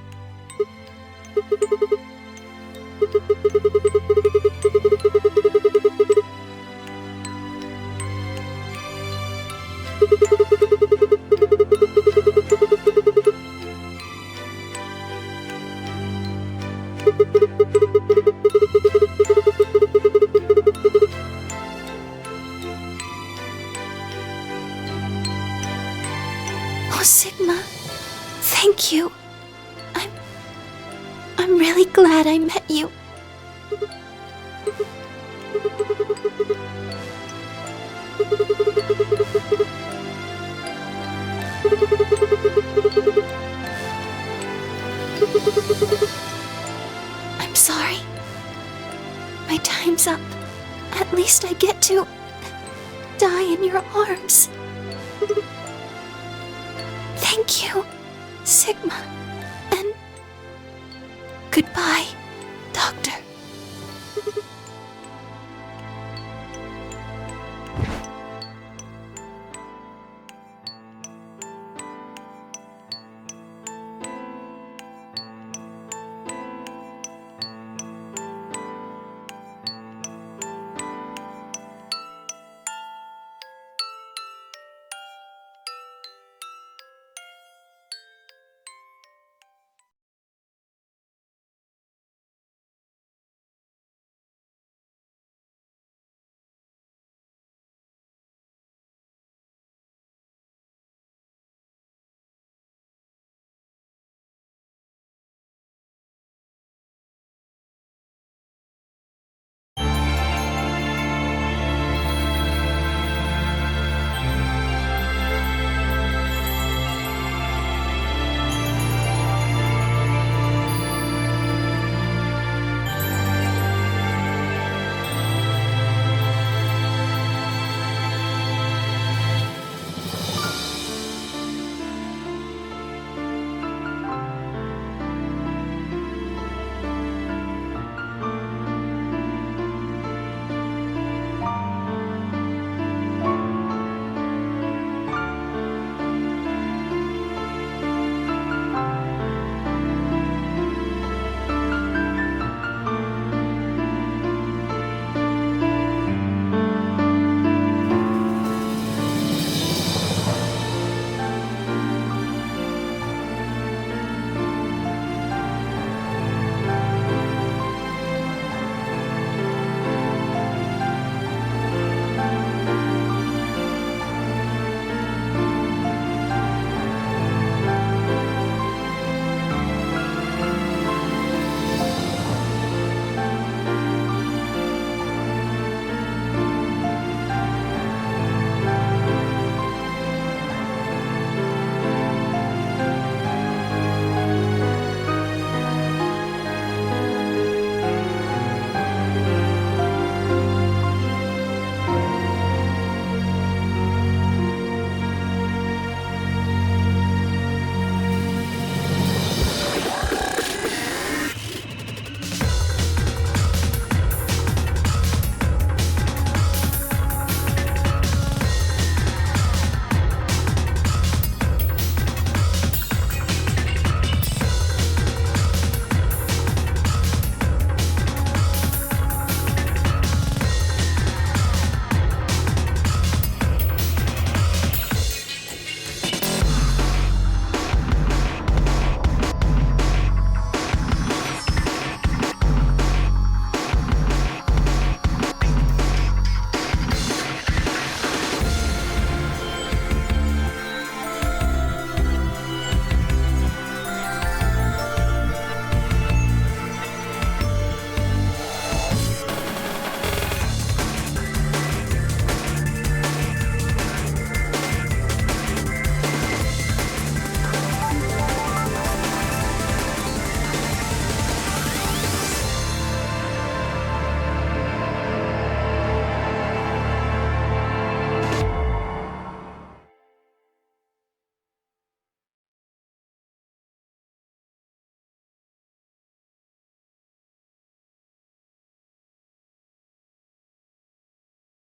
glad I met you. I'm sorry. My time's up. At least I get to die in your arms. Thank you, Sigma. And goodbye, Doctor.